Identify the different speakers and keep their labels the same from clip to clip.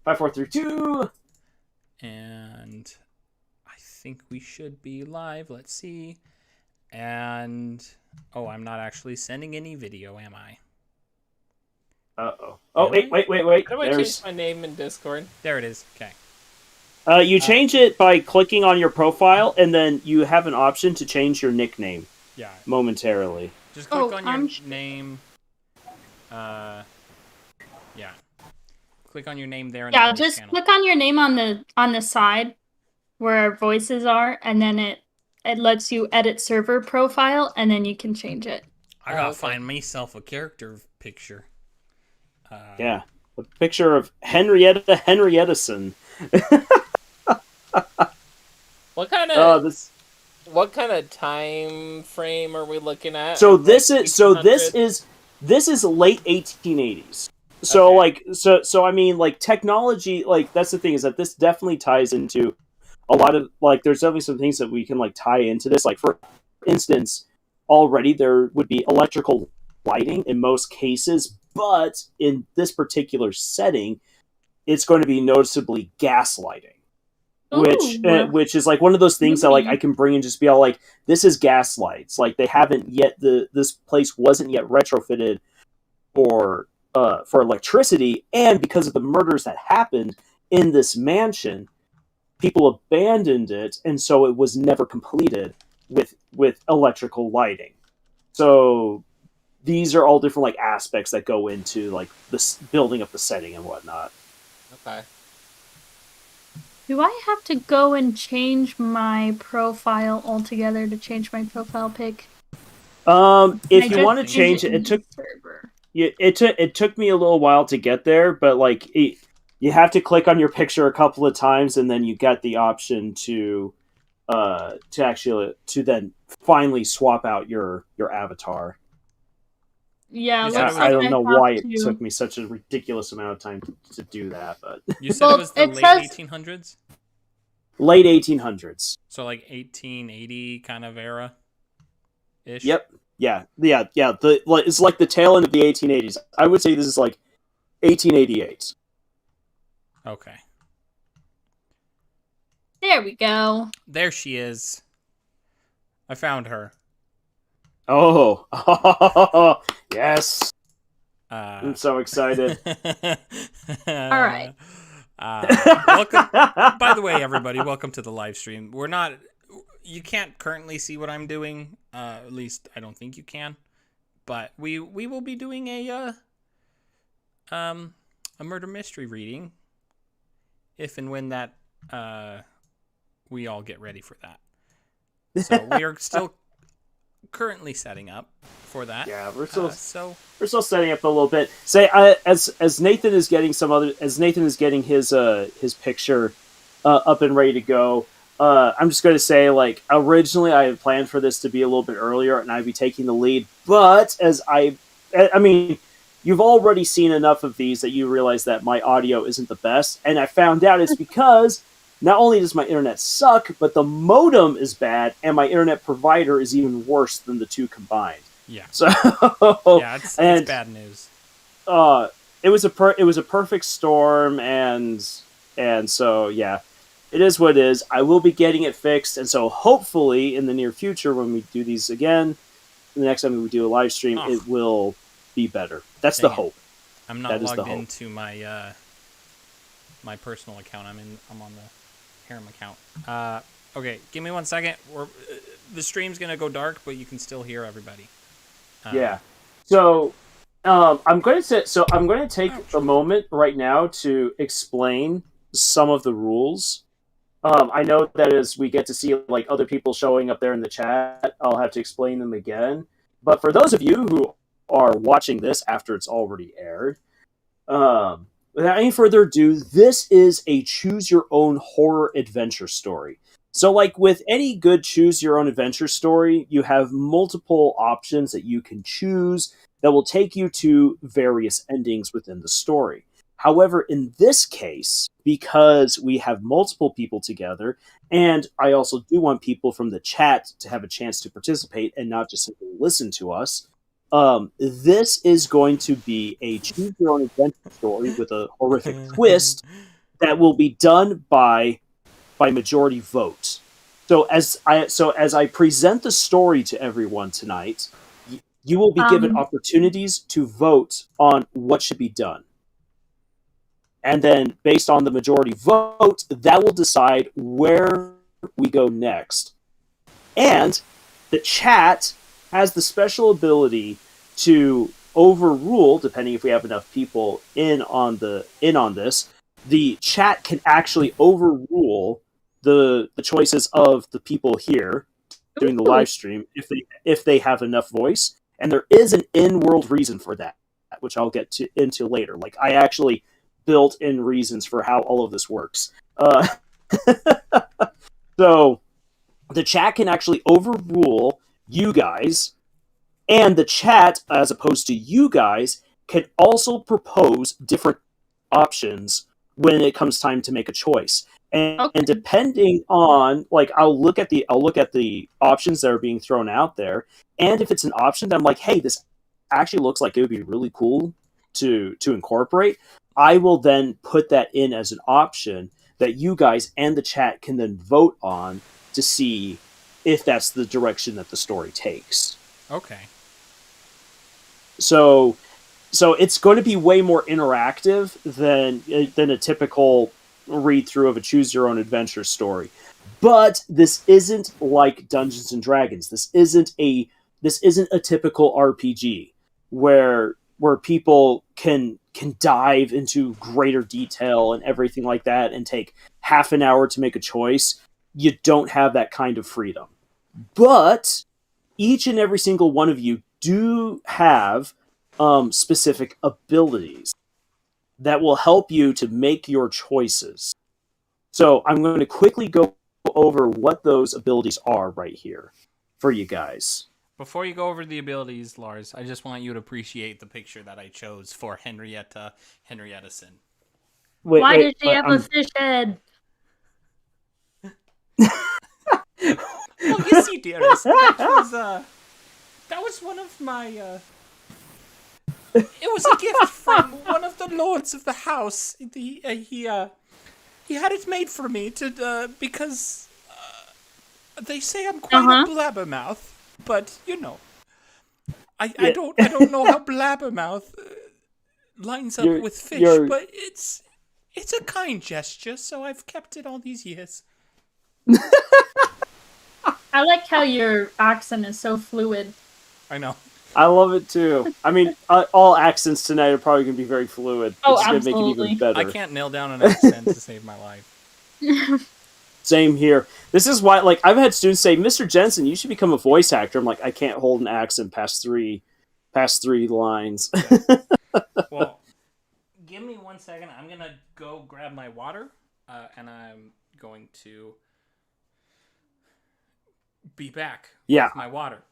Speaker 1: 5, 4, 3, 2.
Speaker 2: And I think we should be live. Let's see. And I'm not actually sending any video, am I?
Speaker 1: Uh-oh. Oh, wait.
Speaker 3: How do I change my name in Discord?
Speaker 2: There it is. Okay.
Speaker 1: You change it by clicking on your profile, and then you have an option to change your nickname.
Speaker 2: Yeah.
Speaker 1: Momentarily.
Speaker 2: Just click on your name. Yeah. Click on your name there.
Speaker 4: Yeah, just click on your name on the side where voices are, and then it lets you edit server profile, and then you can change it.
Speaker 2: I gotta find myself a character picture.
Speaker 1: Yeah, a picture of Henriettison.
Speaker 3: What kind of time frame are we looking at?
Speaker 1: So this is late 1880s. So
Speaker 3: okay.
Speaker 1: so I mean, like, technology, like, that's the thing, is that this definitely ties into a lot of, like, there's definitely some things that we can, like, tie into this. Like, for instance, already there would be electrical lighting in most cases, but in this particular setting, it's going to be noticeably gas lighting. Which is, like, one of those things that, like, I can bring and just be all like, this is gas lights. Like, they haven't yet, this place wasn't yet retrofitted for electricity, and because of the murders that happened in this mansion, people abandoned it, and so it was never completed with electrical lighting. So these are all different, like, aspects that go into, like, this building up the setting and whatnot.
Speaker 3: Okay.
Speaker 4: Do I have to go and change my profile altogether to change my profile pic?
Speaker 1: If you want to change it, it took me a little while to get there, but, like, you have to click on your picture a couple of times, and then you get the option to then finally swap out your avatar.
Speaker 4: Yeah,
Speaker 1: I don't know why it took me such a ridiculous amount of time to do that, but
Speaker 2: you said it was the late 1800s?
Speaker 1: Late 1800s.
Speaker 2: So, like, 1880 kind of era ish.
Speaker 1: Yep. Yeah. It's like the tail end of the 1880s. I would say this is like 1888.
Speaker 2: Okay.
Speaker 4: There we go.
Speaker 2: There she is. I found her.
Speaker 1: Oh, yes! I'm so excited.
Speaker 4: All right.
Speaker 2: Welcome. By the way, everybody, welcome to the live stream. You can't currently see what I'm doing. At least I don't think you can. But we will be doing a murder mystery reading, if and when that we all get ready for that. So we are still currently setting up for that.
Speaker 1: Yeah, we're still setting up a little bit. As Nathan is getting his picture up and ready to go. I'm just going to say, like, originally I had planned for this to be a little bit earlier, and I'd be taking the lead. But I mean, you've already seen enough of these that you realize that my audio isn't the best, and I found out it's because not only does my internet suck, but the modem is bad, and my internet provider is even worse than the two combined.
Speaker 2: Yeah.
Speaker 1: So
Speaker 2: yeah, it's bad news.
Speaker 1: It was a perfect storm, and so yeah, it is what it is. I will be getting it fixed, and so hopefully in the near future, when we do these again, the next time we do a live stream, it will be better. That's the hope.
Speaker 2: I'm not logged into my my personal account. I'm on the Harem account. Okay, give me 1 second. The stream's gonna go dark, but you can still hear everybody.
Speaker 1: Yeah. So I'm going to take a moment right now to explain some of the rules. I know that as we get to see, like, other people showing up there in the chat, I'll have to explain them again. But for those of you who are watching this after it's already aired, without any further ado, this is a choose-your-own horror adventure story. So, like with any good choose-your-own-adventure story, you have multiple options that you can choose that will take you to various endings within the story. However, in this case, because we have multiple people together, and I also do want people from the chat to have a chance to participate and not just simply listen to us, this is going to be a choose-your-own-adventure story with a horrific twist, that will be done by majority vote. So as I present the story to everyone tonight, you will be given opportunities to vote on what should be done. And then, based on the majority vote, that will decide where we go next. And the chat has the special ability to overrule, depending if we have enough people in on this. The chat can actually overrule the choices of the people here doing the live stream if they have enough voice. And there is an in-world reason for that, which I'll get into later. Like, I actually built-in reasons for how all of this works. So the chat can actually overrule you guys, and the chat, as opposed to you guys, can also propose different options when it comes time to make a choice. And depending on, like, I'll look at the options that are being thrown out there, and if it's an option that I'm like, hey, this actually looks like it would be really cool to incorporate, I will then put that in as an option that you guys and the chat can then vote on to see if that's the direction that the story takes.
Speaker 2: Okay.
Speaker 1: So it's going to be way more interactive than a typical read through of a choose your own adventure story. But this isn't like Dungeons and Dragons. This isn't a typical RPG where people can dive into greater detail and everything like that and take half an hour to make a choice. You don't have that kind of freedom. But each and every single one of you do have specific abilities that will help you to make your choices. So I'm going to quickly go over what those abilities are right here for you guys.
Speaker 2: Before you go over the abilities, Lars, I just want you to appreciate the picture that I chose for Henrietta Henriettason.
Speaker 4: Why did she have a fish head?
Speaker 2: Well, you see, dearest, that was one of my... It was a gift from one of the lords of the house. He had it made for me because they say I'm quite a blabbermouth, but you know, I don't know how blabbermouth lines up with fish, but it's a kind gesture, so I've kept it all these years.
Speaker 4: I like how your accent is so fluid.
Speaker 2: I know.
Speaker 1: I love it too. I mean, all accents tonight are probably going to be very fluid.
Speaker 4: Oh,
Speaker 1: it's
Speaker 4: absolutely.
Speaker 1: going to make it even better.
Speaker 2: I can't nail down an accent to save my life.
Speaker 1: Same here. This is why, like, I've had students say, Mr. Jensen, you should become a voice actor. I'm like, I can't hold an accent past three lines.
Speaker 2: Well, give me 1 second. I'm going to go grab my water, and I'm going to be back with my water.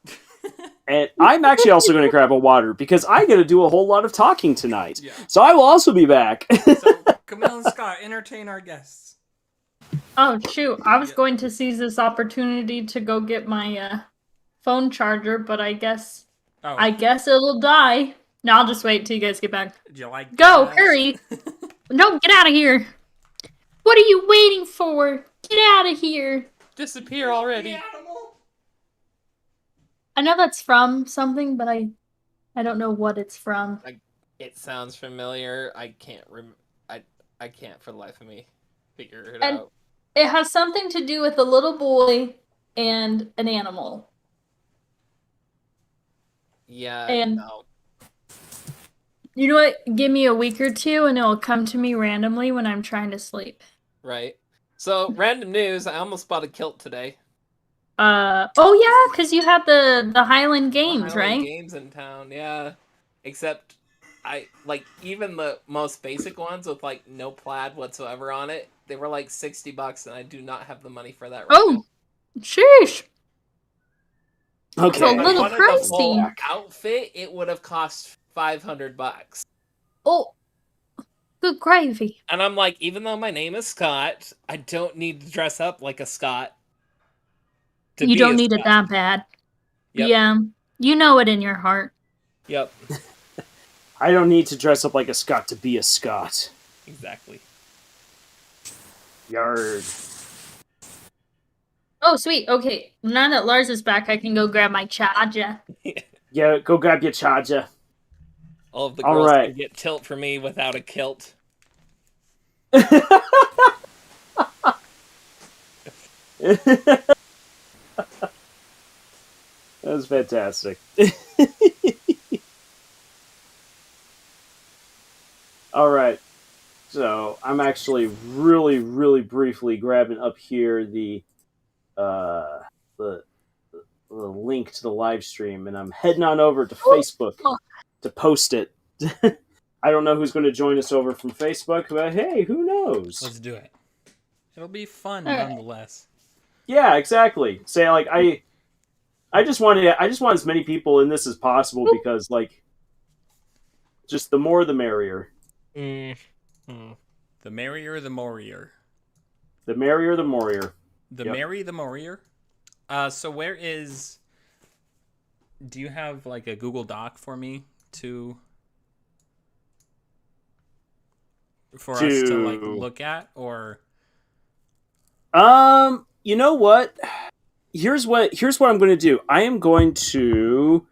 Speaker 1: And I'm actually also going to grab a water because I'm going to do a whole lot of talking tonight.
Speaker 2: Yeah.
Speaker 1: So I will also be back.
Speaker 2: So, Camille and Scott, entertain our guests.
Speaker 4: Oh, shoot. I was going to seize this opportunity to go get my phone charger, but I guess it'll die. No, I'll just wait till you guys get back.
Speaker 2: Do you like
Speaker 4: Go,
Speaker 2: gas?
Speaker 4: hurry. No, get out of here. What are you waiting for? Get out of here.
Speaker 3: Disappear already.
Speaker 4: I know that's from something, but I don't know what it's from.
Speaker 3: It sounds familiar. I can't I can't for the life of me figure it out.
Speaker 4: It has something to do with a little boy and an animal.
Speaker 3: Yeah,
Speaker 4: and
Speaker 3: no.
Speaker 4: You know what? Give me a week or two and it'll come to me randomly when I'm trying to sleep.
Speaker 3: Right. So, random news, I almost bought a kilt today.
Speaker 4: Oh yeah, because you have the Highland Games, right?
Speaker 3: Games in town, yeah. Except, even the most basic ones with, no plaid whatsoever on it, they were, $60, and I do not have the money for that right now.
Speaker 4: Sheesh.
Speaker 1: Okay.
Speaker 4: It's a little
Speaker 3: pricey. The full outfit, it would have cost $500.
Speaker 4: Oh, good gravy.
Speaker 3: And I'm like, even though my name is Scott, I don't need to dress up like a Scott.
Speaker 4: You don't need it that bad.
Speaker 3: Yep.
Speaker 4: Yeah, you know it in your heart.
Speaker 3: Yep.
Speaker 1: I don't need to dress up like a Scot to be a Scot.
Speaker 3: Exactly.
Speaker 1: Yard.
Speaker 4: Oh, sweet. Okay, now that Lars is back, I can go grab my charger.
Speaker 1: Yeah, go grab your charger.
Speaker 3: All of the
Speaker 1: All
Speaker 3: girls
Speaker 1: right.
Speaker 3: can get tilt for me without a kilt.
Speaker 1: That was fantastic. All right. So I'm actually really, really briefly grabbing up here the uh, the link to the live stream, and I'm heading on over to Facebook to post it. I don't know who's going to join us over from Facebook, but hey, who knows?
Speaker 2: Let's do it. It'll be fun nonetheless.
Speaker 1: Yeah, exactly. Say like I just want as many people in this as possible because like just the more the merrier.
Speaker 2: The merrier, the morier.
Speaker 1: The merrier, the morier.
Speaker 2: The merry, the morier. So where is? Do you have like a Google Doc for me for us to like look at, or?
Speaker 1: You know what? Here's what I'm going to do. I am going to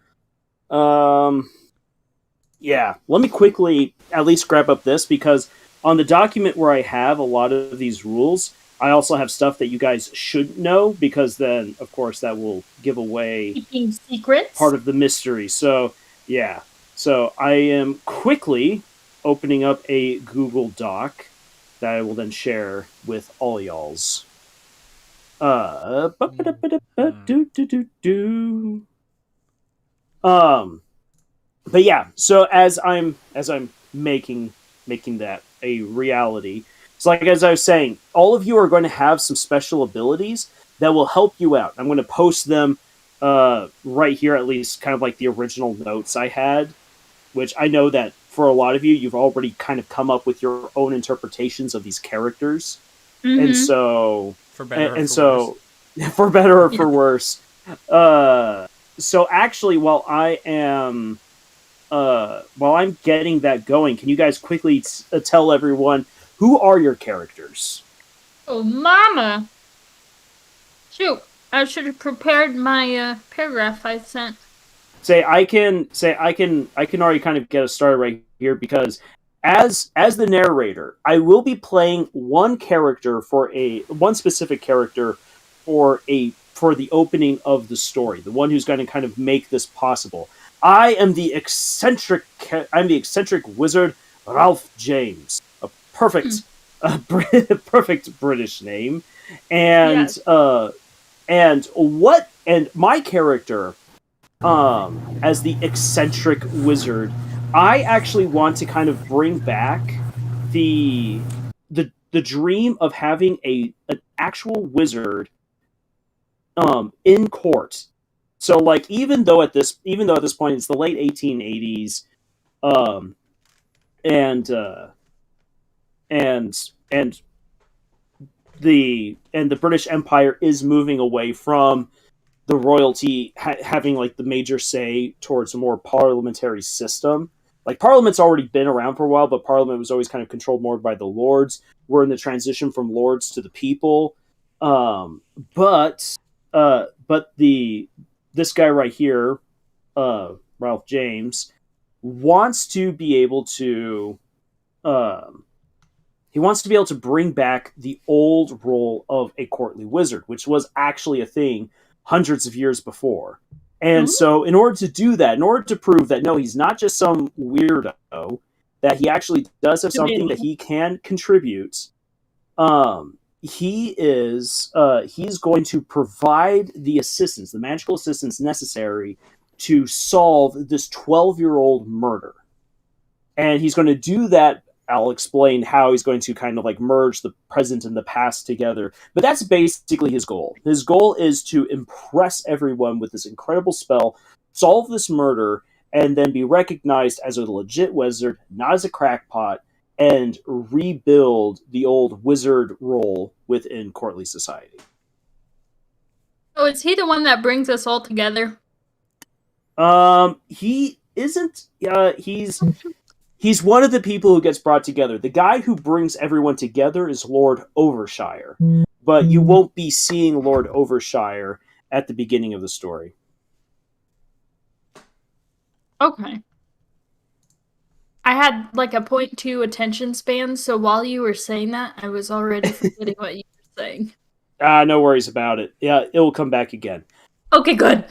Speaker 1: yeah, let me quickly at least grab up this because on the document where I have a lot of these rules, I also have stuff that you guys should know because then, of course, that will give away
Speaker 4: keeping secrets,
Speaker 1: part of the mystery. So, yeah. So I am quickly opening up a Google Doc that I will then share with all y'alls. But yeah, so as I'm making that a reality, it's like as I was saying, all of you are going to have some special abilities that will help you out. I'm going to post them right here, at least kind of like the original notes I had, which I know that for a lot of you, you've already kind of come up with your own interpretations of these characters, and so
Speaker 2: for better
Speaker 1: and so worse. For better or for worse. So actually, while I'm getting that going, can you guys quickly tell everyone who are your characters?
Speaker 4: Oh, mama! Shoot, I should have prepared my paragraph I sent.
Speaker 1: I can already kind of get us started right here because as the narrator, I will be playing one specific character for the opening of the story, the one who's going to kind of make this possible. I am the eccentric wizard Ralph James, a perfect British name, and my character, as the eccentric wizard, I actually want to kind of bring back the dream of having an actual wizard in court. So like even though at this point it's the late 1880s, and the British Empire is moving away from the royalty having like the major say towards a more parliamentary system. Like Parliament's already been around for a while, but Parliament was always kind of controlled more by the lords. We're in the transition from lords to the people, but this guy right here, Ralph James, wants to be able to bring back the old role of a courtly wizard, which was actually a thing hundreds of years before. And so in order to do that, in order to prove that no, he's not just some weirdo, that he actually does have something that he can contribute, he's going to provide the magical assistance necessary to solve this 12-year-old murder. And he's going to do that. I'll explain how he's going to kind of like merge the present and the past together. But that's basically his goal. His goal is to impress everyone with this incredible spell, solve this murder, and then be recognized as a legit wizard, not as a crackpot, and rebuild the old wizard role within courtly society.
Speaker 4: Oh, is he the one that brings us all together?
Speaker 1: He isn't. He's one of the people who gets brought together. The guy who brings everyone together is Lord Overshire, but you won't be seeing Lord Overshire at the beginning of the story.
Speaker 4: Okay. I had like a 0.2 attention span, so while you were saying that, I was already forgetting what you were saying.
Speaker 1: No worries about it. Yeah, it will come back again.
Speaker 4: Okay, good.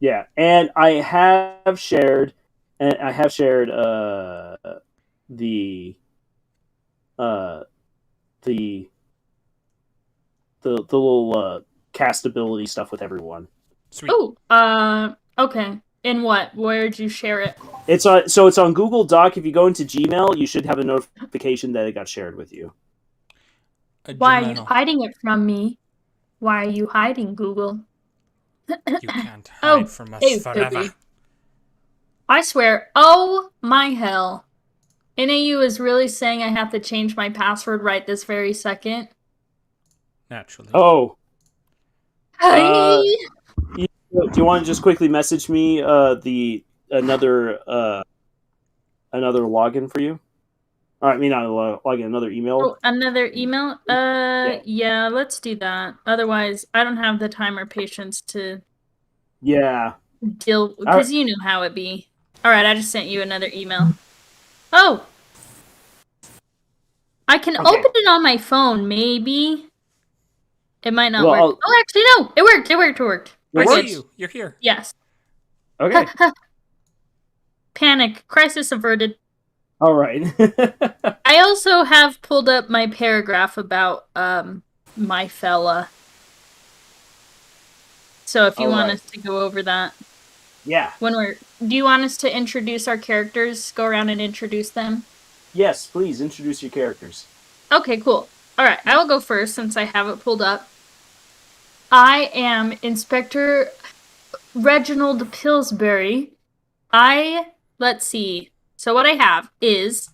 Speaker 1: Yeah, and I have shared the little castability stuff with everyone.
Speaker 2: Sweet.
Speaker 4: Oh, okay. In what? Where'd you share it?
Speaker 1: It's on Google Doc. If you go into Gmail, you should have a notification that it got shared with you.
Speaker 4: Why are you hiding it from me? Why are you hiding, Google?
Speaker 2: You can't hide from us forever.
Speaker 4: I swear, oh my hell. NAU is really saying I have to change my password right this very second.
Speaker 2: Naturally.
Speaker 1: Oh.
Speaker 4: Hi.
Speaker 1: Do you want to just quickly message me another login for you? I mean, not a login, another email.
Speaker 4: Oh, another email? Yeah, let's do that. Otherwise, I don't have the time or patience to deal, because you know how it be. All right, I just sent you another email. Oh! I can open it on my phone, maybe. It might not work. Oh, actually, no! It worked.
Speaker 2: I see you. You're here.
Speaker 4: Yes.
Speaker 1: Okay.
Speaker 4: Panic. Crisis averted.
Speaker 1: All right.
Speaker 4: I also have pulled up my paragraph about my fella. So if you want us to go over that.
Speaker 1: Yeah.
Speaker 4: Do you want us to introduce our characters? Go around and introduce them?
Speaker 1: Yes, please introduce your characters.
Speaker 4: Okay, cool. All right, I will go first since I have it pulled up. I am Inspector Reginald Pillsbury. Let's see. So what I have is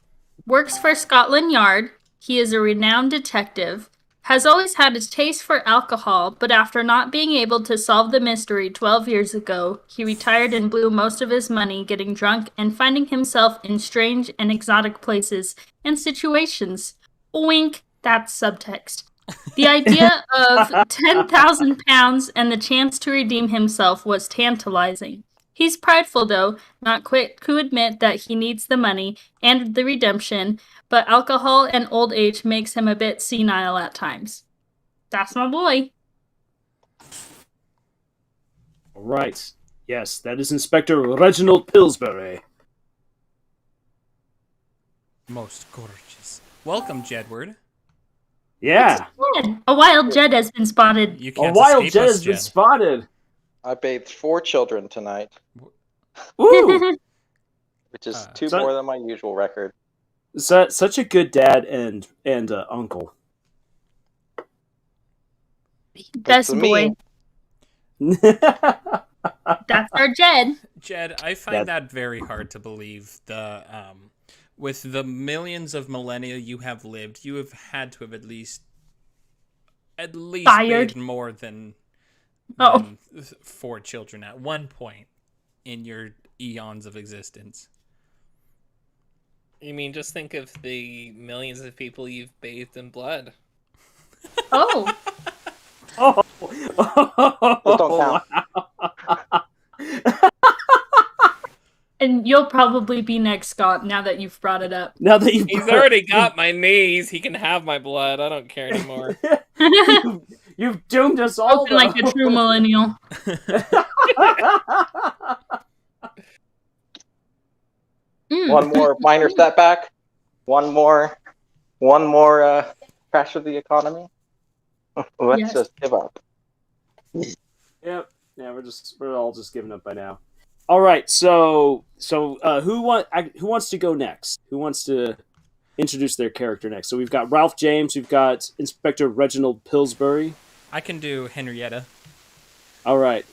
Speaker 4: works for Scotland Yard. He is a renowned detective. Has always had a taste for alcohol, but after not being able to solve the mystery 12 years ago, he retired and blew most of his money getting drunk and finding himself in strange and exotic places and situations. Wink, that's subtext. The idea of £10,000 and the chance to redeem himself was tantalizing. He's prideful, though, not quick to admit that he needs the money and the redemption, but alcohol and old age makes him a bit senile at times. That's my boy.
Speaker 1: All right. Yes, that is Inspector Reginald Pillsbury.
Speaker 2: Most gorgeous. Welcome, Jedward.
Speaker 1: Yeah.
Speaker 4: A wild Jed has been spotted.
Speaker 1: A wild Jed has been spotted.
Speaker 5: I bathed 4 children tonight.
Speaker 1: Ooh.
Speaker 5: Which is 2 more than my usual record.
Speaker 1: Such a good dad and uncle.
Speaker 4: Best boy. That's our Jed.
Speaker 2: Jed, I find that very hard to believe. With the millions of millennia you have lived, you have had to have at least made more than 4 children at one point in your eons of existence.
Speaker 3: You mean just think of the millions of people you've bathed in blood?
Speaker 4: Oh.
Speaker 5: Don't count.
Speaker 4: And you'll probably be next, Scott, now that you've brought it up.
Speaker 3: He's already got my knees. He can have my blood. I don't care anymore.
Speaker 1: You've doomed us all.
Speaker 4: Open like a true millennial.
Speaker 5: One more minor setback. One more crash of the economy. Let's just give up.
Speaker 1: Yep. Yeah, we're all just giving up by now. All right. So who wants to go next? Who wants to introduce their character next? So we've got Ralph James. We've got Inspector Reginald Pillsbury.
Speaker 2: I can do Henrietta.
Speaker 1: All right.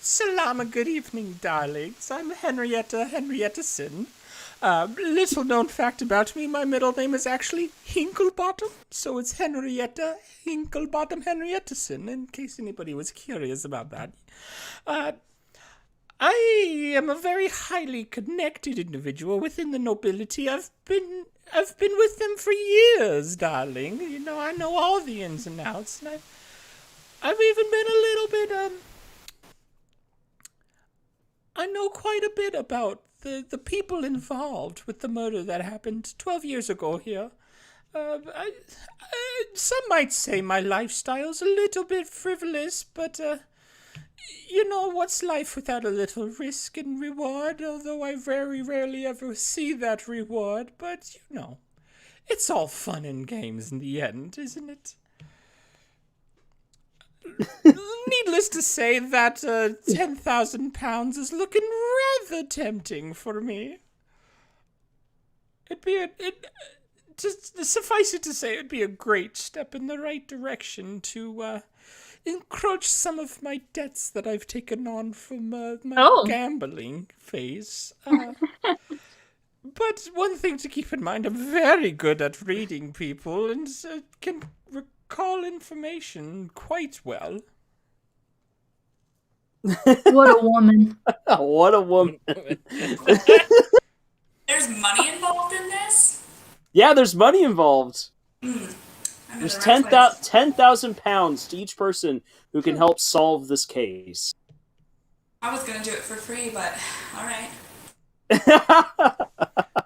Speaker 2: Salama, good evening, darlings. I'm Henrietta-son. Little known fact about me, my middle name is actually Hinklebottom, so it's Henrietta Hinklebottom Henrietta-son, in case anybody was curious about that. I am a very highly connected individual within the nobility. I've been with them for years, darling. You know, I know all the ins and outs, and I've even been a little bit I know quite a bit about the people involved with the murder that happened 12 years ago here. Some might say my lifestyle's a little bit frivolous, but you know, what's life without a little risk and reward? Although I very rarely ever see that reward, but you know, it's all fun and games in the end, isn't it? Needless to say, that £10,000 is looking rather tempting for me. Just suffice it to say, it'd be a great step in the right direction to encroach some of my debts that I've taken on from my gambling phase. But one thing to keep in mind, I'm very good at reading people and can recall information quite well.
Speaker 4: What a woman.
Speaker 1: What a woman.
Speaker 6: There's money involved in this?
Speaker 1: Yeah, there's money involved. There's £10,000 to each person who can help solve this case.
Speaker 6: I was gonna do it for free, but alright.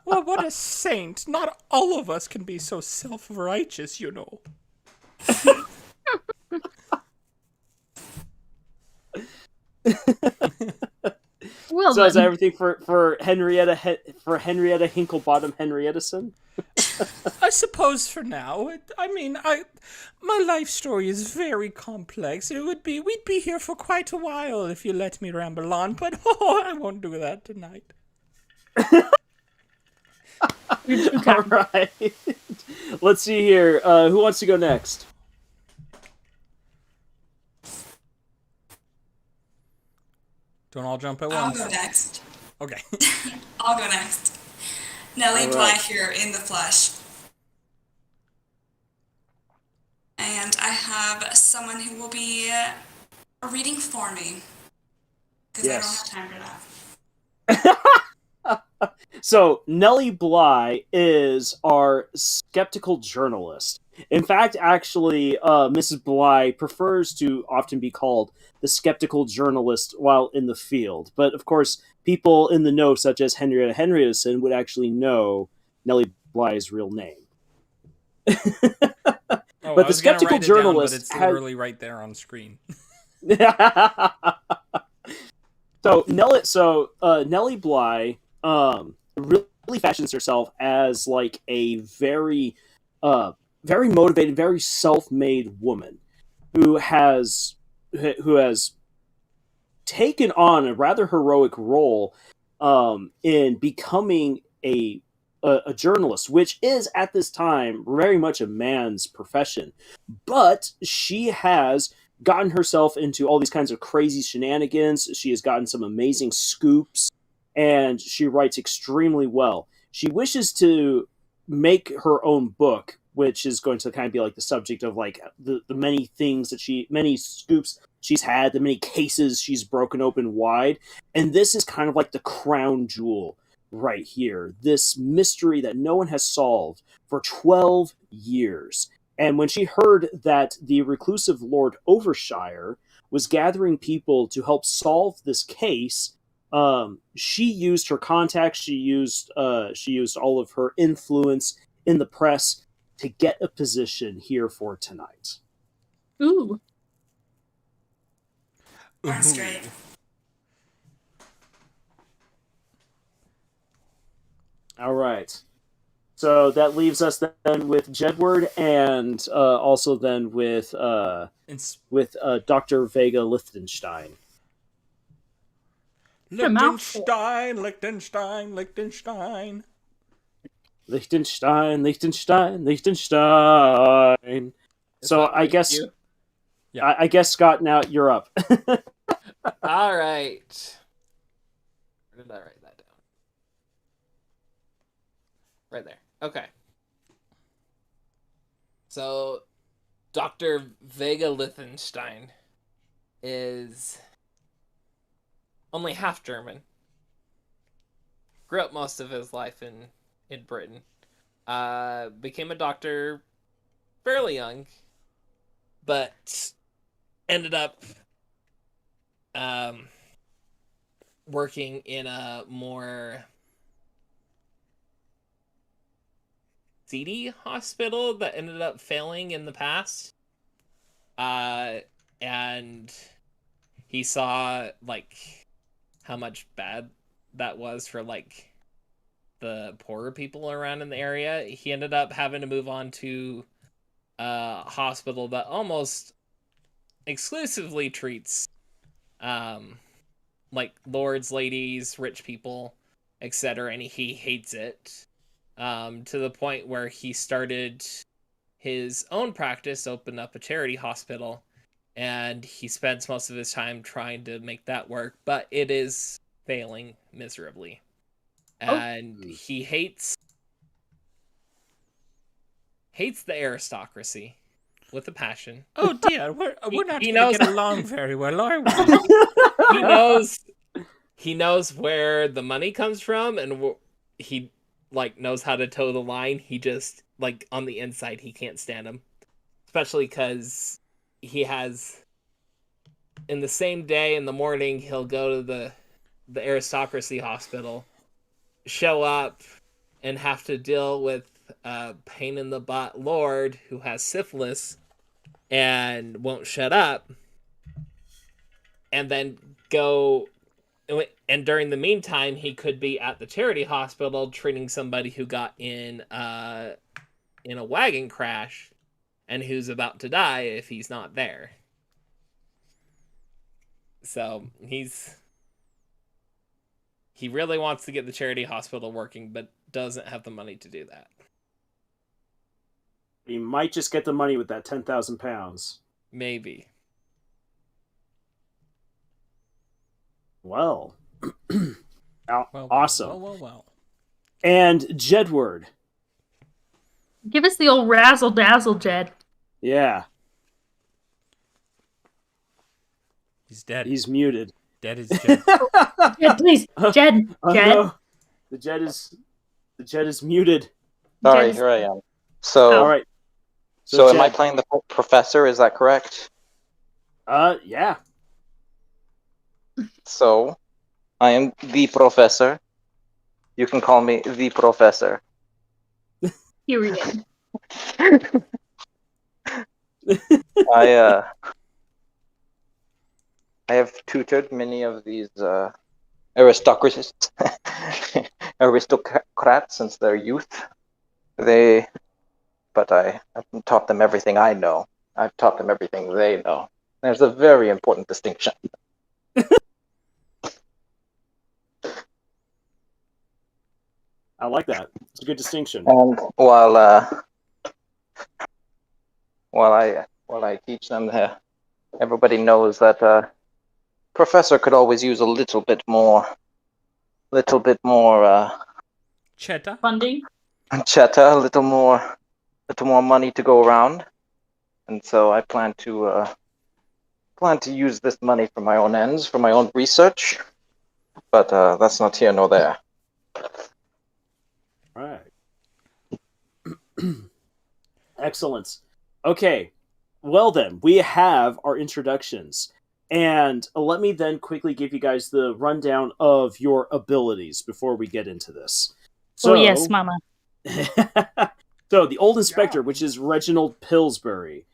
Speaker 2: Well, what a saint. Not all of us can be so self-righteous, you know.
Speaker 4: Well,
Speaker 1: So is
Speaker 4: then.
Speaker 1: that everything for Henrietta Hinklebottom Henriettason?
Speaker 2: I suppose for now. My life story is very complex. We'd be here for quite a while if you let me ramble on, but I won't do that tonight.
Speaker 1: All right. Let's see here. Who wants to go next?
Speaker 2: Don't all jump at
Speaker 6: I'll
Speaker 2: once.
Speaker 6: go next.
Speaker 2: Okay.
Speaker 6: I'll go next. Nellie
Speaker 1: All
Speaker 6: Bly
Speaker 1: right.
Speaker 6: here in the flesh. And I have someone who will be reading for me. Because
Speaker 1: Yes.
Speaker 6: I don't have time for that.
Speaker 1: So Nellie Bly is our skeptical journalist. In fact, actually, Mrs. Bly prefers to often be called the skeptical journalist while in the field. But of course, people in the know, such as Henrietta Henriettason, would actually know Nellie Bly's real name.
Speaker 2: But
Speaker 1: the skeptical journalist
Speaker 2: it's literally right there on screen.
Speaker 1: So Nellie Bly really fashions herself as like a very motivated, very self-made woman who has taken on a rather heroic role in becoming a journalist, which is at this time very much a man's profession. But she has gotten herself into all these kinds of crazy shenanigans. She has gotten some amazing scoops, and she writes extremely well. She wishes to make her own book, which is going to kind of be like the subject of like the many things that many scoops she's had, the many cases she's broken open wide. And this is kind of like the crown jewel right here. This mystery that no one has solved for 12 years. And when she heard that the reclusive Lord Overshire was gathering people to help solve this case, she used her contacts, she used all of her influence in the press to get a position here for tonight.
Speaker 4: Ooh.
Speaker 6: Darn straight.
Speaker 1: All right. So that leaves us then with Jedward and also then with Dr. Vega Lichtenstein.
Speaker 2: Lichtenstein.
Speaker 1: So I guess
Speaker 3: you.
Speaker 1: I guess Scott, now you're up.
Speaker 3: All right. Where did I write that down? Right there. Okay. So, Dr. Vega Lichtenstein is only half German. Grew up most of his life in Britain. Became a doctor fairly young, but ended up working in a more seedy hospital that ended up failing in the past. And he saw like how much bad that was for like the poorer people around in the area. He ended up having to move on to a hospital that almost exclusively treats like lords, ladies, rich people, etc. And he hates it to the point where he started his own practice, opened up a charity hospital, and he spends most of his time trying to make that work, but it is failing miserably. And he hates the aristocracy with a passion.
Speaker 2: Oh dear, we're not
Speaker 3: he
Speaker 2: going
Speaker 3: knows-
Speaker 2: to get along very well, are we?
Speaker 3: he knows where the money comes from, and he like knows how to toe the line. He just like on the inside he can't stand him, especially because he has in the same day in the morning he'll go to the aristocracy hospital, show up, and have to deal with pain in the butt lord who has syphilis and won't shut up, and then go. And during the meantime, he could be at the charity hospital treating somebody who got in a wagon crash and who's about to die if he's not there. So he really wants to get the charity hospital working, but doesn't have the money to do that.
Speaker 1: He might just get the money with that 10,000 pounds.
Speaker 3: Maybe.
Speaker 1: Well,
Speaker 2: Well,
Speaker 1: awesome.
Speaker 2: Well.
Speaker 1: And Jedward.
Speaker 4: Give us the old razzle dazzle, Jed.
Speaker 1: Yeah,
Speaker 2: He's dead.
Speaker 1: he's muted.
Speaker 2: Dead as Jed.
Speaker 4: Jed, please. Jed.
Speaker 1: Oh,
Speaker 4: Jed.
Speaker 1: no. The Jed is muted.
Speaker 5: Sorry,
Speaker 4: Jed.
Speaker 5: here I am. So,
Speaker 1: All right.
Speaker 5: so am
Speaker 1: Jed,
Speaker 5: I playing the professor? Is that correct?
Speaker 1: Yeah.
Speaker 5: So, I am the professor. You can call me the professor.
Speaker 4: Period.
Speaker 5: I have tutored many of these aristocrats since their youth. But I haven't taught them everything I know. I've taught them everything they know. There's a very important distinction.
Speaker 1: I like that. It's a good distinction.
Speaker 5: And while I teach them, everybody knows that professor could always use a little bit more
Speaker 2: Cheta?
Speaker 4: Funding.
Speaker 5: chatter, a little more money to go around, and so I plan to use this money for my own ends, for my own research. But that's not here nor there.
Speaker 1: All right. Excellent. Okay. Well then, we have our introductions. And let me then quickly give you guys the rundown of your abilities before we get into this. So,
Speaker 4: Oh, yes, Mama.
Speaker 1: so the old inspector, which is Reginald Pillsbury.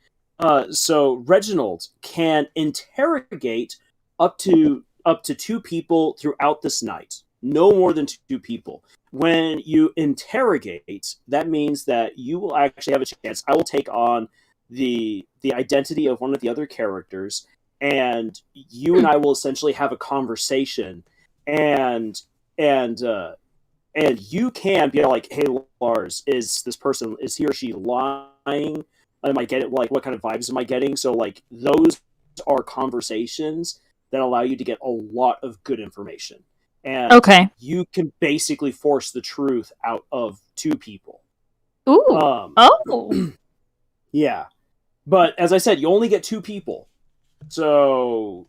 Speaker 1: So Reginald can interrogate up to 2 people throughout this night. No more than 2 people. When you interrogate, that means that you will actually have a chance. I will take on the identity of one of the other characters, and you and I will essentially have a conversation, and you can be like, "Hey, Lars, is he or she lying? Am I getting like what kind of vibes am I getting?" So like those are conversations that allow you to get a lot of good information, and
Speaker 4: Okay.
Speaker 1: you can basically force the truth out of 2 people.
Speaker 4: Ooh. Oh.
Speaker 1: Yeah, but as I said, you only get 2 people. So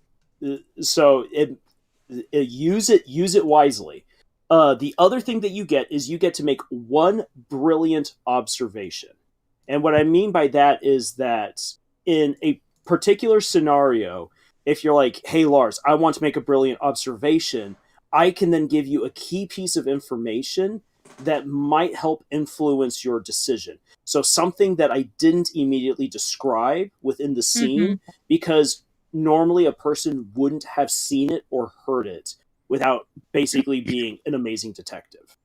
Speaker 1: use it wisely. The other thing that you get is you get to make one brilliant observation. And what I mean by that is that in a particular scenario, if you're like, hey, Lars, I want to make a brilliant observation, I can then give you a key piece of information that might help influence your decision. So something that I didn't immediately describe within the scene, because normally a person wouldn't have seen it or heard it without basically being an amazing detective.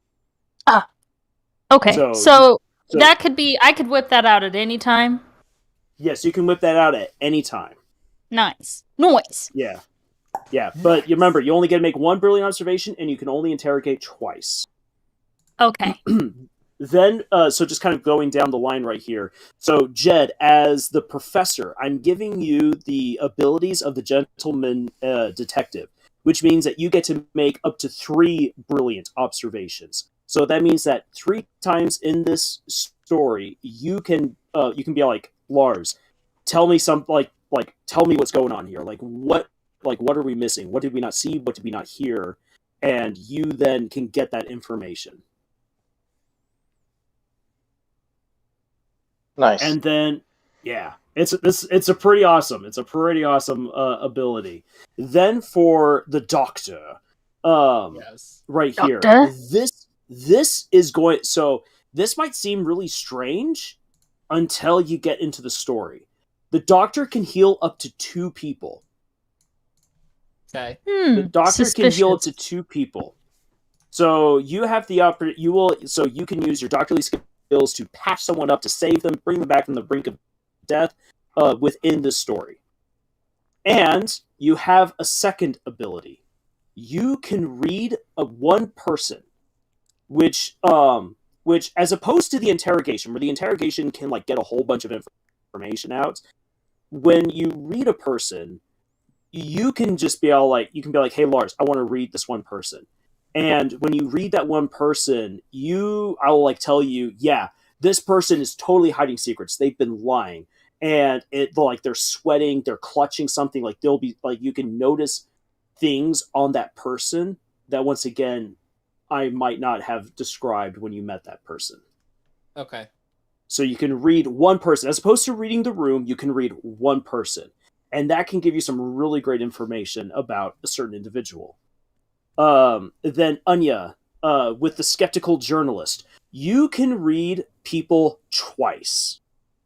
Speaker 4: Okay. So
Speaker 1: So-
Speaker 4: that could be, I could whip that out at any time.
Speaker 1: Yes, you can whip that out at any time.
Speaker 4: Nice. Noise.
Speaker 1: Yeah. But you remember, you only get to make one brilliant observation, and you can only interrogate twice.
Speaker 4: Okay.
Speaker 1: Then, so just kind of going down the line right here. So, Jed, as the professor, I'm giving you the abilities of the gentleman detective, which means that you get to make up to 3 brilliant observations. So that means that 3 times in this story, you can be like, Lars, tell me tell me what's going on here. What are we missing? What did we not see? What did we not hear? And you then can get that information.
Speaker 5: Nice.
Speaker 1: And then, yeah, it's a pretty awesome ability. Then for the doctor,
Speaker 3: Yes.
Speaker 1: right here,
Speaker 4: Doctor?
Speaker 1: this is going. So this might seem really strange until you get into the story. The doctor can heal up to 2 people.
Speaker 3: Okay.
Speaker 1: The doctor can heal up to 2 people. So you have the so you can use your doctorly skills to patch someone up, to save them, bring them back from the brink of death within the story. And you have a second ability. You can read one person, which as opposed to the interrogation, where the interrogation can get a whole bunch of information out, when you read a person, you can just be all you can be like, hey, Lars, I want to read this one person. And when you read that one person, I will tell you, yeah, this person is totally hiding secrets. They've been lying. And they're sweating, they're clutching something. They'll be you can notice things on that person that, once again, I might not have described when you met that person.
Speaker 3: Okay.
Speaker 1: So you can read one person. As opposed to reading the room, you can read one person. And that can give you some really great information about a certain individual. Then Anya, with the skeptical journalist, you can read people twice.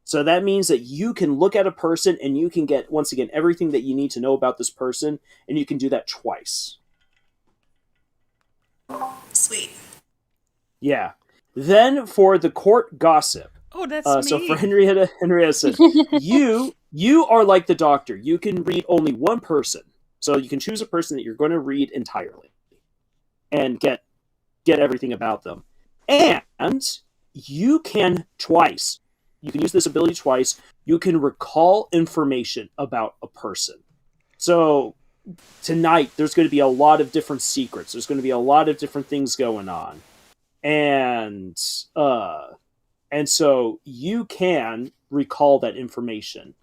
Speaker 1: So that means that you can look at a person and you can get, once again, everything that you need to know about this person, and you can do that twice.
Speaker 6: Sweet.
Speaker 1: Yeah. Then for the court gossip.
Speaker 2: Oh, that's me.
Speaker 1: So for Henrietta said, you are like the doctor. You can read only one person. So you can choose a person that you're going to read entirely and get everything about them. And you can use this ability twice. You can recall information about a person. So tonight, there's going to be a lot of different secrets. There's going to be a lot of different things going on. And so you can recall that information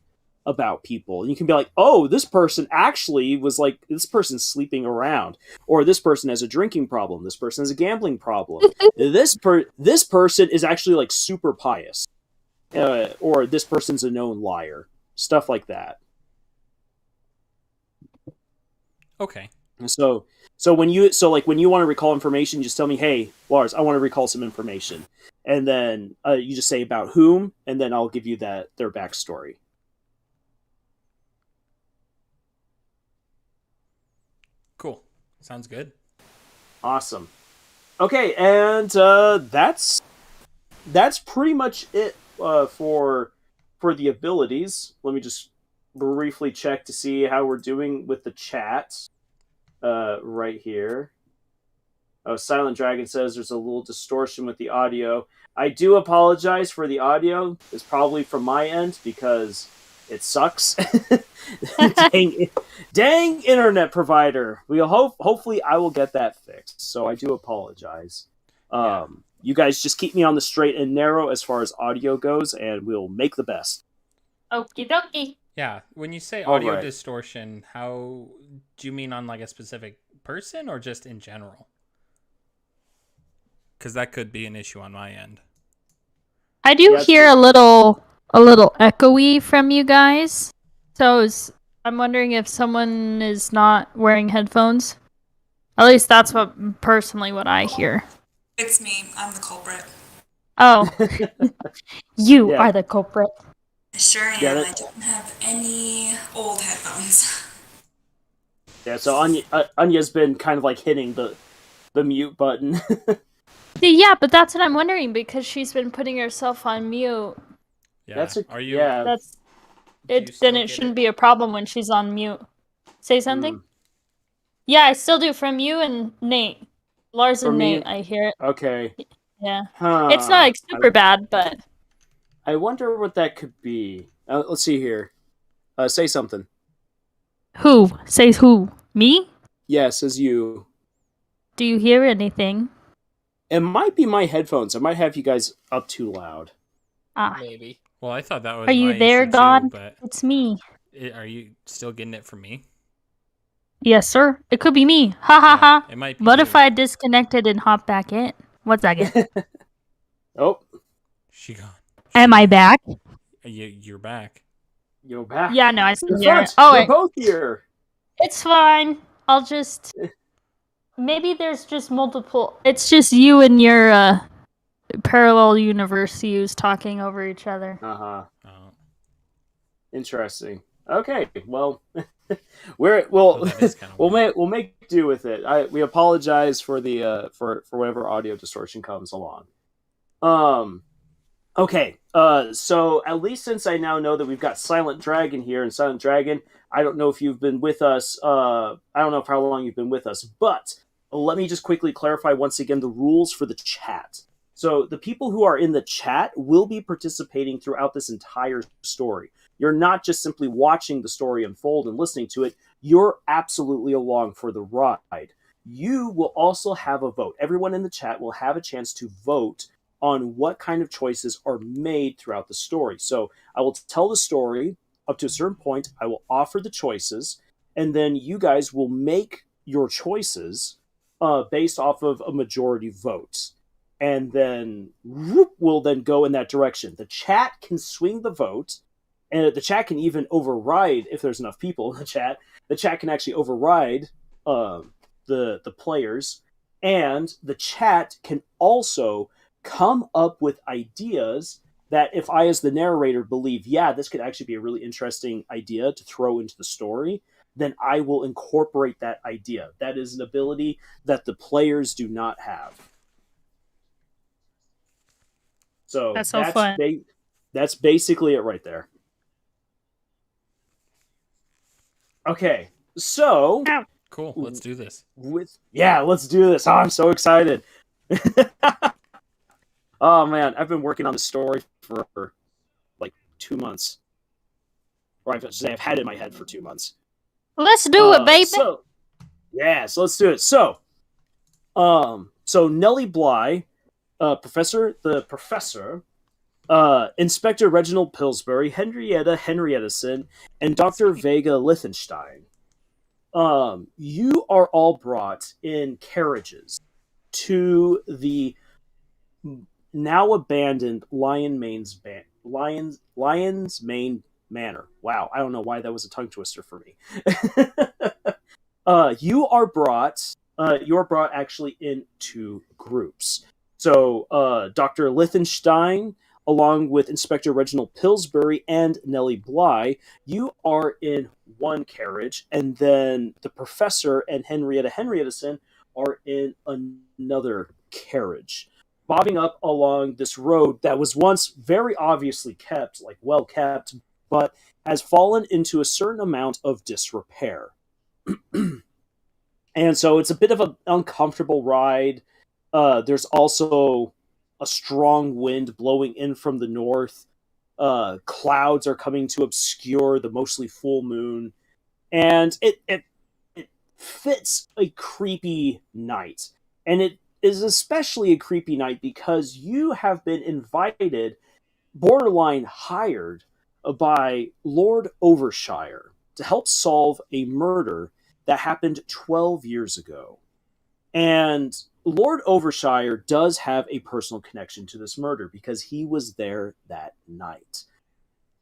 Speaker 1: about people. And you can be like, oh, this person actually was this person's sleeping around. Or this person has a drinking problem. This person has a gambling problem. This person is actually super pious. Or this person's a known liar. Stuff like that.
Speaker 2: Okay.
Speaker 1: So when you want to recall information, you just tell me, hey, Lars, I want to recall some information. And then you just say about whom, and then I'll give you their backstory.
Speaker 2: Cool. Sounds good.
Speaker 1: Awesome. Okay, and that's pretty much it for the abilities. Let me just briefly check to see how we're doing with the chat right here. Oh, Silent Dragon says there's a little distortion with the audio. I do apologize for the audio. It's probably from my end because it sucks. Dang internet provider. Hopefully I will get that fixed. So I do apologize. You guys just keep me on the straight and narrow as far as audio goes, and we'll make the best.
Speaker 4: Okie dokie.
Speaker 2: Yeah. When you say
Speaker 1: All
Speaker 2: audio
Speaker 1: right.
Speaker 2: distortion, how do you mean on a specific person or just in general? Because that could be an issue on my end.
Speaker 4: I do hear a little echoey from you guys. So I'm wondering if someone is not wearing headphones. At least that's what I hear.
Speaker 6: It's me. I'm the culprit.
Speaker 4: Oh, you
Speaker 1: Yeah.
Speaker 4: are the culprit.
Speaker 6: I sure am.
Speaker 1: Yeah,
Speaker 6: I don't have any old headphones.
Speaker 1: Yeah, so Anya's been kind of like hitting the mute button.
Speaker 4: Yeah, but that's what I'm wondering because she's been putting herself on mute.
Speaker 2: Yeah.
Speaker 1: Are you? Yeah.
Speaker 4: That's
Speaker 2: it.
Speaker 4: it. Then it shouldn't be a problem when she's on mute. Say something. Yeah, I still do from you and Nate, Lars and Nate. I hear it.
Speaker 1: Okay.
Speaker 4: Yeah,
Speaker 1: Huh.
Speaker 4: it's not like super bad, but
Speaker 1: I wonder what that could be. Let's see here. Say something.
Speaker 4: who says who? Me?
Speaker 1: Yes, as you.
Speaker 4: Do you hear anything?
Speaker 1: It might be my headphones. I might have you guys up too loud.
Speaker 3: Maybe.
Speaker 2: Well, I thought that was
Speaker 4: Are you
Speaker 2: my
Speaker 4: there,
Speaker 2: issue
Speaker 4: God?
Speaker 2: too, but
Speaker 4: It's me.
Speaker 2: are you still getting it from me?
Speaker 4: Yes, sir. It could be me. Ha ha ha.
Speaker 2: It might be
Speaker 4: What
Speaker 2: you.
Speaker 4: if I disconnected and hop back in? 1 second.
Speaker 1: Oh,
Speaker 2: She gone.
Speaker 4: Am I back?
Speaker 2: You're back.
Speaker 1: you're back.
Speaker 4: Yeah, no, I still
Speaker 1: You're
Speaker 4: hear
Speaker 1: front.
Speaker 4: it. Oh,
Speaker 1: We're
Speaker 4: wait.
Speaker 1: both here.
Speaker 4: It's fine. I'll just. Maybe there's just multiple. It's just you and your parallel universe views talking over each other.
Speaker 1: Uh-huh.
Speaker 2: Oh.
Speaker 1: Interesting. Okay, well, we'll
Speaker 2: that is kinda weird.
Speaker 1: we'll make do with it. We apologize for the for whatever audio distortion comes along. Okay. So at least since I now know that we've got Silent Dragon here, and Silent Dragon, I don't know if you've been with us. I don't know for how long you've been with us, but let me just quickly clarify once again the rules for the chat. So the people who are in the chat will be participating throughout this entire story. You're not just simply watching the story unfold and listening to it. You're absolutely along for the ride. You will also have a vote. Everyone in the chat will have a chance to vote on what kind of choices are made throughout the story. So I will tell the story up to a certain point. I will offer the choices, and then you guys will make your choices based off of a majority vote. And then we'll then go in that direction. The chat can swing the vote, and the chat can even override if there's enough people in the chat. The chat can actually override the players, and the chat can also come up with ideas that if I, as the narrator, believe, yeah, this could actually be a really interesting idea to throw into the story, then I will incorporate that idea. That is an ability that the players do not have. So
Speaker 4: That's so fun.
Speaker 1: That's basically it right there. Okay, so
Speaker 2: Cool. Let's do this.
Speaker 1: Let's do this. Oh, I'm so excited. Oh man, I've been working on the story for like 2 months. Or I've had it in my head for 2 months.
Speaker 4: Let's do it, baby.
Speaker 1: So let's do it. So Nellie Bly, Professor, Inspector Reginald Pillsbury, Henriettason, and Dr. Vega Lichtenstein. You are all brought in carriages to the now abandoned Lion's Mane Manor. Wow, I don't know why that was a tongue twister for me. You're brought actually in 2 groups. So Dr. Lichtenstein, along with Inspector Reginald Pillsbury and Nellie Bly, you are in one carriage, and then the Professor and Henriettason are in another carriage, bobbing up along this road that was once very obviously kept, like well kept, but has fallen into a certain amount of disrepair. And so it's a bit of an uncomfortable ride. There's also a strong wind blowing in from the north. Clouds are coming to obscure the mostly full moon. And it fits a creepy night. And it is especially a creepy night because you have been invited, borderline hired, by Lord Overshire to help solve a murder that happened 12 years ago. And Lord Overshire does have a personal connection to this murder because he was there that night.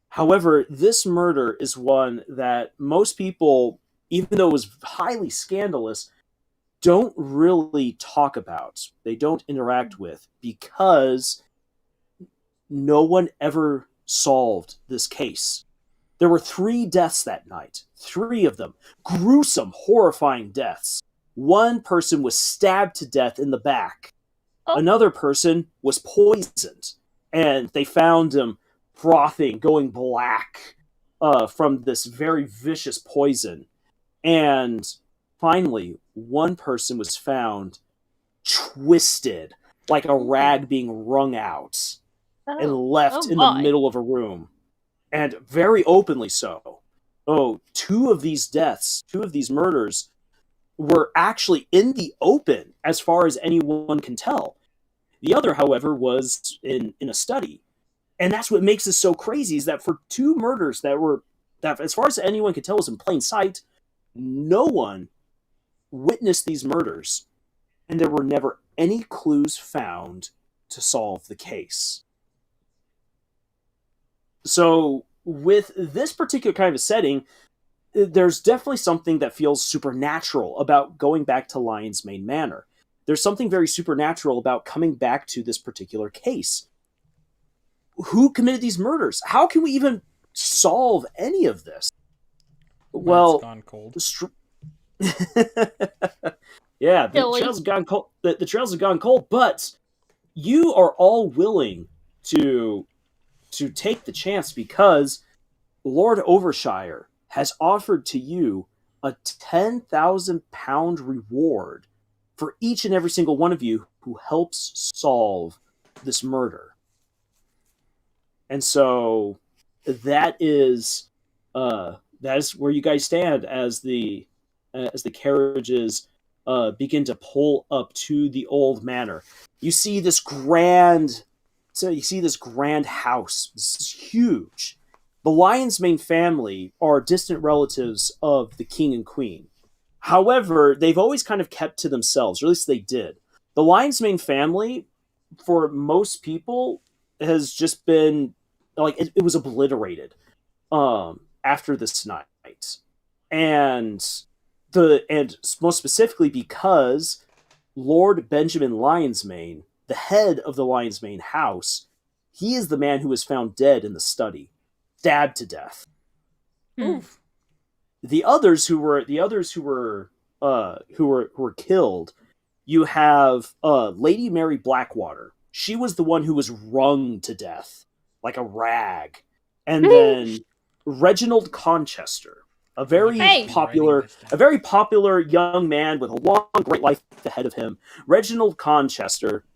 Speaker 1: However, this murder is one that most people, even though it was highly scandalous, don't really talk about. They don't interact with because no one ever solved this case. There were 3 deaths that night. 3 of them. Gruesome, horrifying deaths. One person was stabbed to death in the back.
Speaker 4: Oh.
Speaker 1: Another person was poisoned. And they found him frothing, going black from this very vicious poison. And finally, one person was found twisted, like a rag being wrung out, and left in the middle of a room. And very openly so. 2 of these deaths, 2 of these murders, were actually in the open, as far as anyone can tell. The other, however, was in a study. And that's what makes this so crazy, is that for 2 murders that as far as anyone could tell was in plain sight, no one witnessed these murders, and there were never any clues found to solve the case. So, with this particular kind of setting, there's definitely something that feels supernatural about going back to Lion's Mane Manor. There's something very supernatural about coming back to this particular case. Who committed these murders? How can we even solve any of this? Well,
Speaker 2: it's gone cold.
Speaker 1: Yeah, the trails have gone cold. The trails have gone cold, but you are all willing to take the chance because Lord Overshire has offered to you a 10,000 pound reward for each and every single one of you who helps solve this murder. And so that is where you guys stand as the carriages begin to pull up to the old manor. You see this grand house. This is huge. The Lion's Mane family are distant relatives of the king and queen. However, they've always kind of kept to themselves, or at least they did. The Lion's Mane family, for most people, has just been like it was obliterated after this night, and most specifically because Lord Benjamin Lion's Mane, the head of the Lion's Mane house, he is the man who was found dead in the study, stabbed to death.
Speaker 2: Oof.
Speaker 1: The others who were killed, you have Lady Mary Blackwater. She was the one who was wrung to death like a rag, and then Reginald Conchester, a very popular young man with a long, great life ahead of him. Reginald Conchester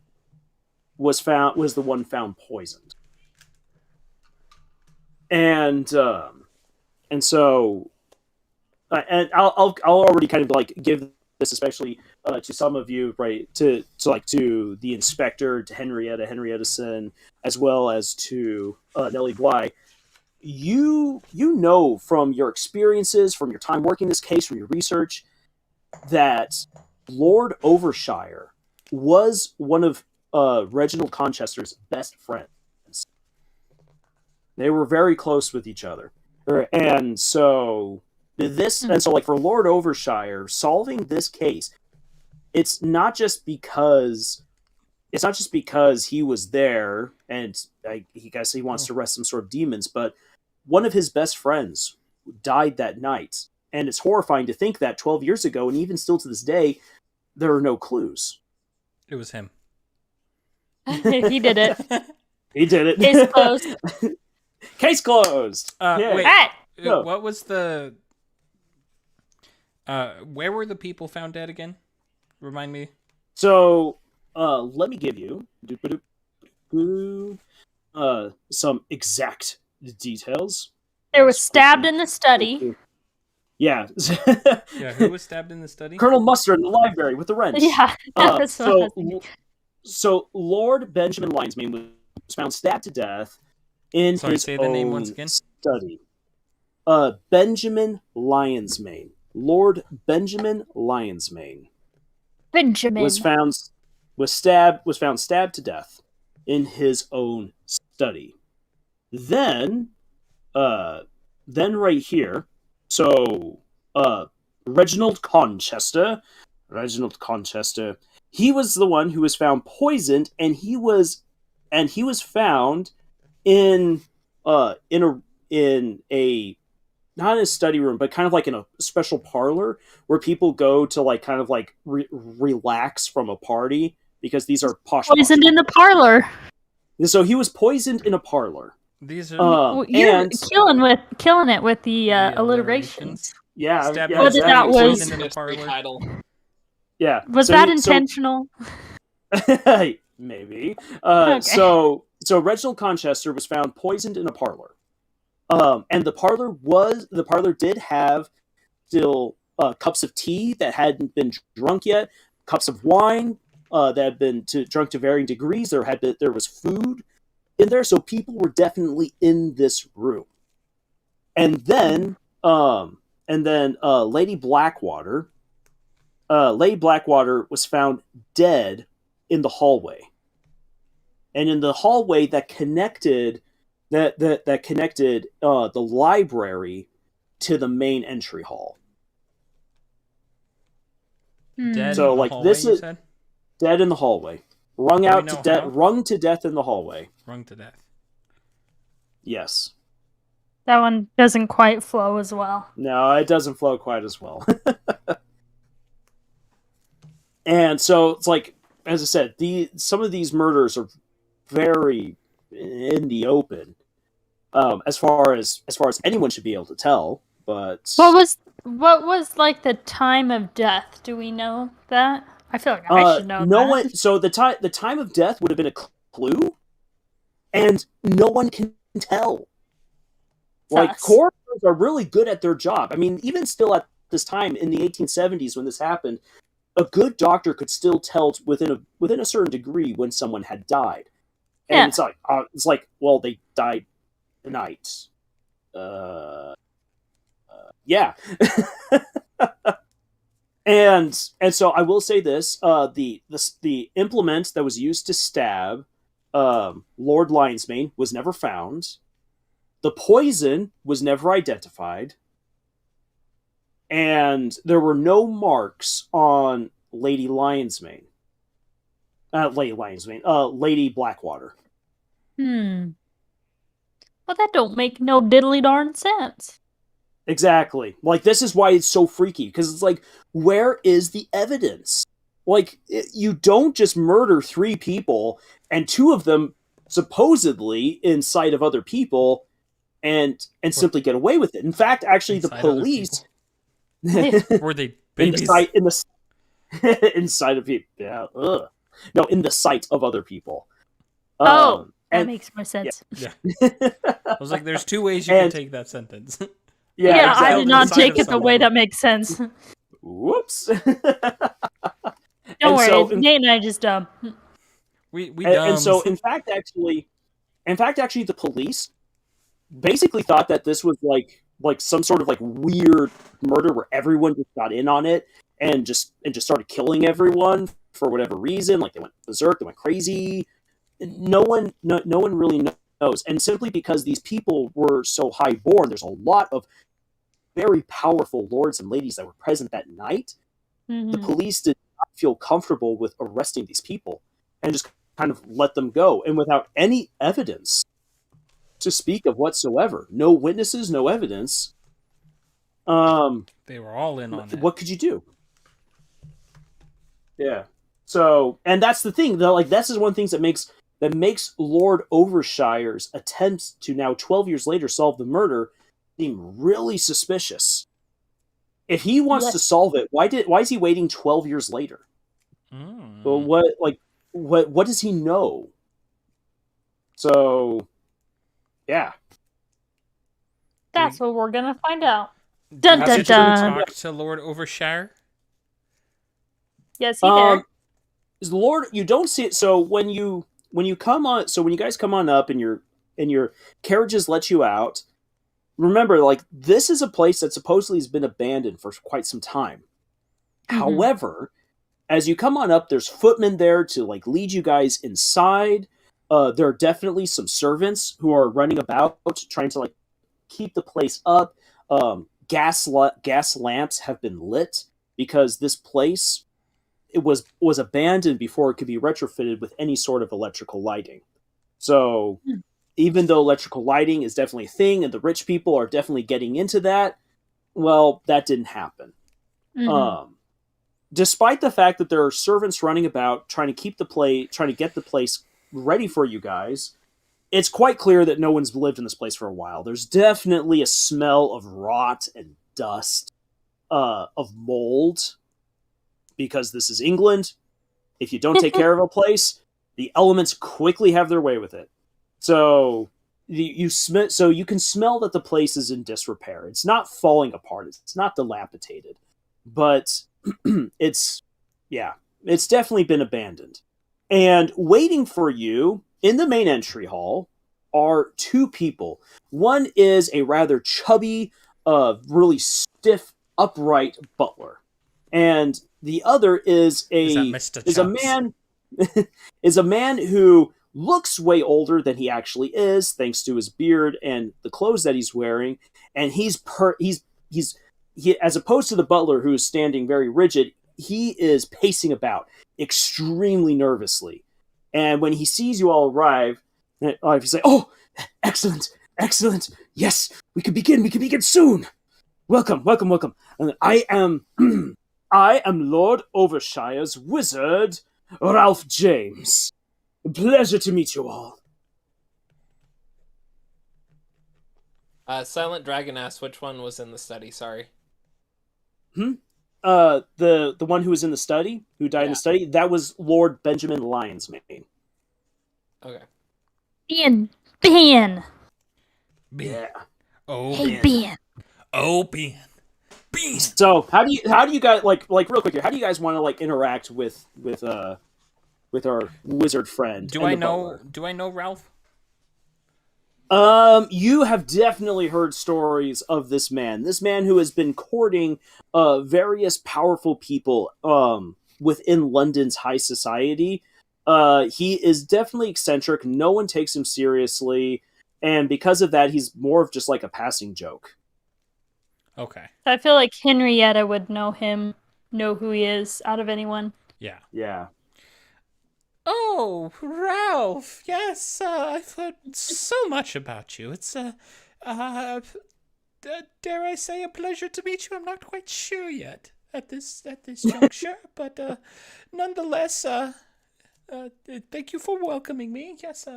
Speaker 1: was the one found poisoned, and so I'll already kind of like give this especially to some of you, right? To the inspector, to Henriettason, as well as to Nellie Bly. You know from your experiences, from your time working this case, from your research, that Lord Overshire was one of Reginald Conchester's best friends. They were very close with each other, and so like for Lord Overshire solving this case, it's not just because he was there and he wants to rest some sort of demons, but one of his best friends died that night, and it's horrifying to think that 12 years ago, and even still to this day, there are no clues.
Speaker 2: It was him.
Speaker 4: He did it.
Speaker 1: He did it.
Speaker 4: Case closed.
Speaker 1: Case closed.
Speaker 2: Wait.
Speaker 4: Right.
Speaker 1: No.
Speaker 2: What was the? Where were the people found dead again? Remind me.
Speaker 1: So, let me give you some exact details.
Speaker 4: They were stabbed in the study.
Speaker 1: Yeah.
Speaker 2: Yeah, who was stabbed in the study?
Speaker 1: Colonel Mustard in the library with the wrench.
Speaker 4: Yeah.
Speaker 1: So Lord Benjamin Lion's Mane was found stabbed to death in his
Speaker 2: say the name once again.
Speaker 1: study. Benjamin Lion's Mane. Lord Benjamin Lionsmane
Speaker 4: Benjamin.
Speaker 1: was found stabbed to death in his own study. Then, right here, so Reginald Conchester, he was the one who was found poisoned, and he was found in a not in a study room, but kind of like in a special parlor where people go to like kind of like relax from a party, because these are
Speaker 4: Poisoned in the parlor.
Speaker 1: So he was poisoned in a parlor.
Speaker 2: These are
Speaker 4: You're killing it with the alliterations.
Speaker 1: Yeah,
Speaker 2: Stabbed
Speaker 1: yeah,
Speaker 2: to
Speaker 4: Whether
Speaker 2: death,
Speaker 4: that was-
Speaker 2: poisoned in the
Speaker 3: Mystery
Speaker 2: parlor.
Speaker 3: title.
Speaker 1: yeah.
Speaker 4: Was
Speaker 1: So
Speaker 4: that
Speaker 1: he-
Speaker 4: intentional?
Speaker 1: Maybe.
Speaker 4: Okay.
Speaker 1: So Reginald Conchester was found poisoned in a parlor. And the parlor did have still cups of tea that hadn't been drunk yet, cups of wine that had been drunk to varying degrees. There was food in there, so people were definitely in this room. And then Lady Blackwater was found dead in the hallway. And in the hallway that connected the library to the main entry hall.
Speaker 2: Dead
Speaker 1: So,
Speaker 2: in the
Speaker 1: like,
Speaker 2: hallway,
Speaker 1: this
Speaker 2: you
Speaker 1: is-
Speaker 2: said?
Speaker 1: Dead in the hallway. Wrung
Speaker 2: Do we know how?
Speaker 1: to death in the hallway.
Speaker 2: Wrung to death.
Speaker 1: Yes.
Speaker 4: That one doesn't quite flow as well.
Speaker 1: No, it doesn't flow quite as well. And so it's like, as I said, some of these murders are very in the open, as far as anyone should be able to tell. But
Speaker 4: What was like the time of death? Do we know that? I feel like I should know
Speaker 1: no
Speaker 4: that.
Speaker 1: one. So the time of death would have been a clue, and no one can tell. Like,
Speaker 4: Sus.
Speaker 1: coroners are really good at their job. I mean, even still at this time in the 1870s when this happened, a good doctor could still tell within a certain degree when someone had died. And
Speaker 4: Yeah.
Speaker 1: it's like, well, they died tonight. Yeah. and so I will say this: the implement that was used to stab Lord Lionsmane was never found. The poison was never identified, and there were no marks on Lady Lionsmane. Lady Blackwater.
Speaker 4: Well, that don't make no diddly darn sense.
Speaker 1: Exactly. Like, this is why it's so freaky, because it's like, where is the evidence? Like, you don't just murder 3 people, and 2 of them supposedly in sight of other people, and simply get away with it. In fact, actually, the
Speaker 2: Inside other
Speaker 1: police
Speaker 2: people. Were they babies?
Speaker 1: inside of people. Yeah. Ugh. No, in the sight of other people.
Speaker 4: That
Speaker 1: and
Speaker 4: makes more sense.
Speaker 2: Yeah. I was like, there's 2 ways you can
Speaker 1: And-
Speaker 2: take that sentence.
Speaker 4: Yeah,
Speaker 1: exactly.
Speaker 4: I did not
Speaker 2: Inside
Speaker 4: take
Speaker 2: of
Speaker 4: it the way
Speaker 2: someone.
Speaker 4: that makes sense.
Speaker 1: Whoops.
Speaker 4: Don't worry,
Speaker 1: so,
Speaker 4: Nate and I just dumb.
Speaker 2: We
Speaker 1: and so,
Speaker 2: dumb.
Speaker 1: in fact, actually, the police basically thought that this was like some sort of like weird murder where everyone just got in on it and just started killing everyone for whatever reason. Like, they went berserk, they went crazy. No one really knows. And simply because these people were so high born, there's a lot of very powerful lords and ladies that were present that night. The police did not feel comfortable with arresting these people and just kind of let them go, and without any evidence to speak of whatsoever. No witnesses, no evidence.
Speaker 2: They were all in on it.
Speaker 1: What could you do? Yeah. So, and that's the thing, though. Like, this is one of the things that makes Lord Overshire's attempts to now 12 years later solve the murder seem really suspicious. If he wants to solve it, why is he waiting 12 years later? Well, what does he know? So, yeah.
Speaker 4: That's what we're gonna find out.
Speaker 2: Did
Speaker 4: Dun
Speaker 2: you
Speaker 4: dun
Speaker 2: get to
Speaker 4: dun.
Speaker 2: talk to Lord Overshire?
Speaker 4: Yes, he there.
Speaker 1: Is the Lord, you don't see it. So when you guys come on up and your carriages let you out, remember, like, this is a place that supposedly has been abandoned for quite some time.
Speaker 4: Mhm.
Speaker 1: However, as you come on up, there's footmen there to like lead you guys inside. There are definitely some servants who are running about trying to like keep the place up. Gas lamps have been lit because this place it was abandoned before it could be retrofitted with any sort of electrical lighting. So
Speaker 4: Hmm.
Speaker 1: even though electrical lighting is definitely a thing and the rich people are definitely getting into that, well, that didn't happen.
Speaker 4: Mhm.
Speaker 1: Despite the fact that there are servants running about trying to trying to get the place ready for you guys, it's quite clear that no one's lived in this place for a while. There's definitely a smell of rot and dust, of mold, because this is England. If you don't take care of a place, the elements quickly have their way with it. So so you can smell that the place is in disrepair. It's not falling apart. It's not dilapidated, but it's it's definitely been abandoned. And waiting for you in the main entry hall are two people. One is a rather chubby, really stiff, upright butler, and the other is
Speaker 2: Is that
Speaker 1: a
Speaker 2: Mr.
Speaker 1: is a
Speaker 2: Chubbs?
Speaker 1: man is a man who looks way older than he actually is, thanks to his beard and the clothes that he's wearing. And he, as opposed to the butler who is standing very rigid, he is pacing about extremely nervously. And when he sees you all arrive, he's like, "Oh, excellent, excellent! Yes, we can begin. We can begin soon. Welcome, welcome, welcome. I am, I am Lord Overshire's wizard, Ralph James. Pleasure to meet you all."
Speaker 3: Silent Dragon asked which one was in the study. Sorry.
Speaker 1: The one who was in the study, who died in the study, that was Lord Benjamin Lionsmane.
Speaker 3: Okay.
Speaker 4: Ben.
Speaker 1: Yeah.
Speaker 2: Oh,
Speaker 4: Hey,
Speaker 2: Ben.
Speaker 4: Ben.
Speaker 2: Oh, Ben. Ben.
Speaker 1: So how do you guys like real quick here? How do you guys want to like interact with our wizard friend?
Speaker 2: Do
Speaker 1: and
Speaker 2: I
Speaker 1: the
Speaker 2: know?
Speaker 1: butler?
Speaker 2: Do I know Ralph?
Speaker 1: You have definitely heard stories of this man. This man who has been courting various powerful people within London's high society. He is definitely eccentric. No one takes him seriously, and because of that, he's more of just like a passing joke.
Speaker 2: Okay.
Speaker 4: I feel like Henrietta would know who he is out of anyone.
Speaker 2: Yeah.
Speaker 1: Yeah.
Speaker 2: Oh, Ralph. Yes, I've heard so much about you. It's dare I say, a pleasure to meet you. I'm not quite sure yet at this juncture, but nonetheless, thank you for welcoming me. Yes,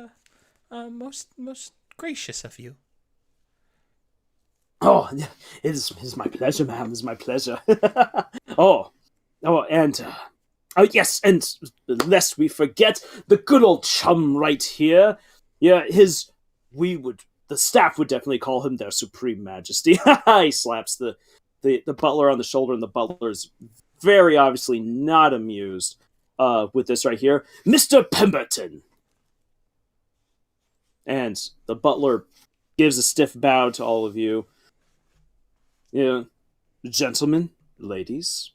Speaker 2: most gracious of you.
Speaker 1: Oh, it is my pleasure, ma'am. It's my pleasure. And oh yes, and lest we forget the good old chum right here. Yeah, the staff would definitely call him their supreme majesty. He slaps the butler on the shoulder, and the butler's very obviously not amused with this right here, Mr. Pemberton. And the butler gives a stiff bow to all of you. Yeah, gentlemen, ladies.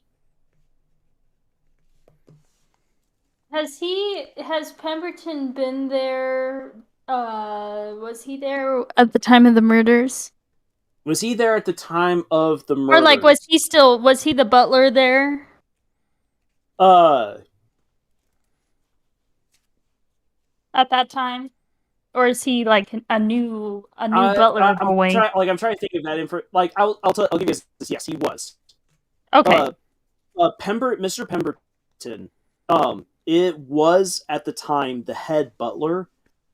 Speaker 4: Has Pemberton been there? Was he there at the time of the murders?
Speaker 1: Was he there at the time of the murder?
Speaker 4: Or like, was he the butler there? At that time? Or is he like a new butler boy?
Speaker 1: I'm trying to think of that info. Like, I'll give you this. Yes, he was.
Speaker 4: Okay.
Speaker 1: Mr. Pemberton. It was at the time the head butler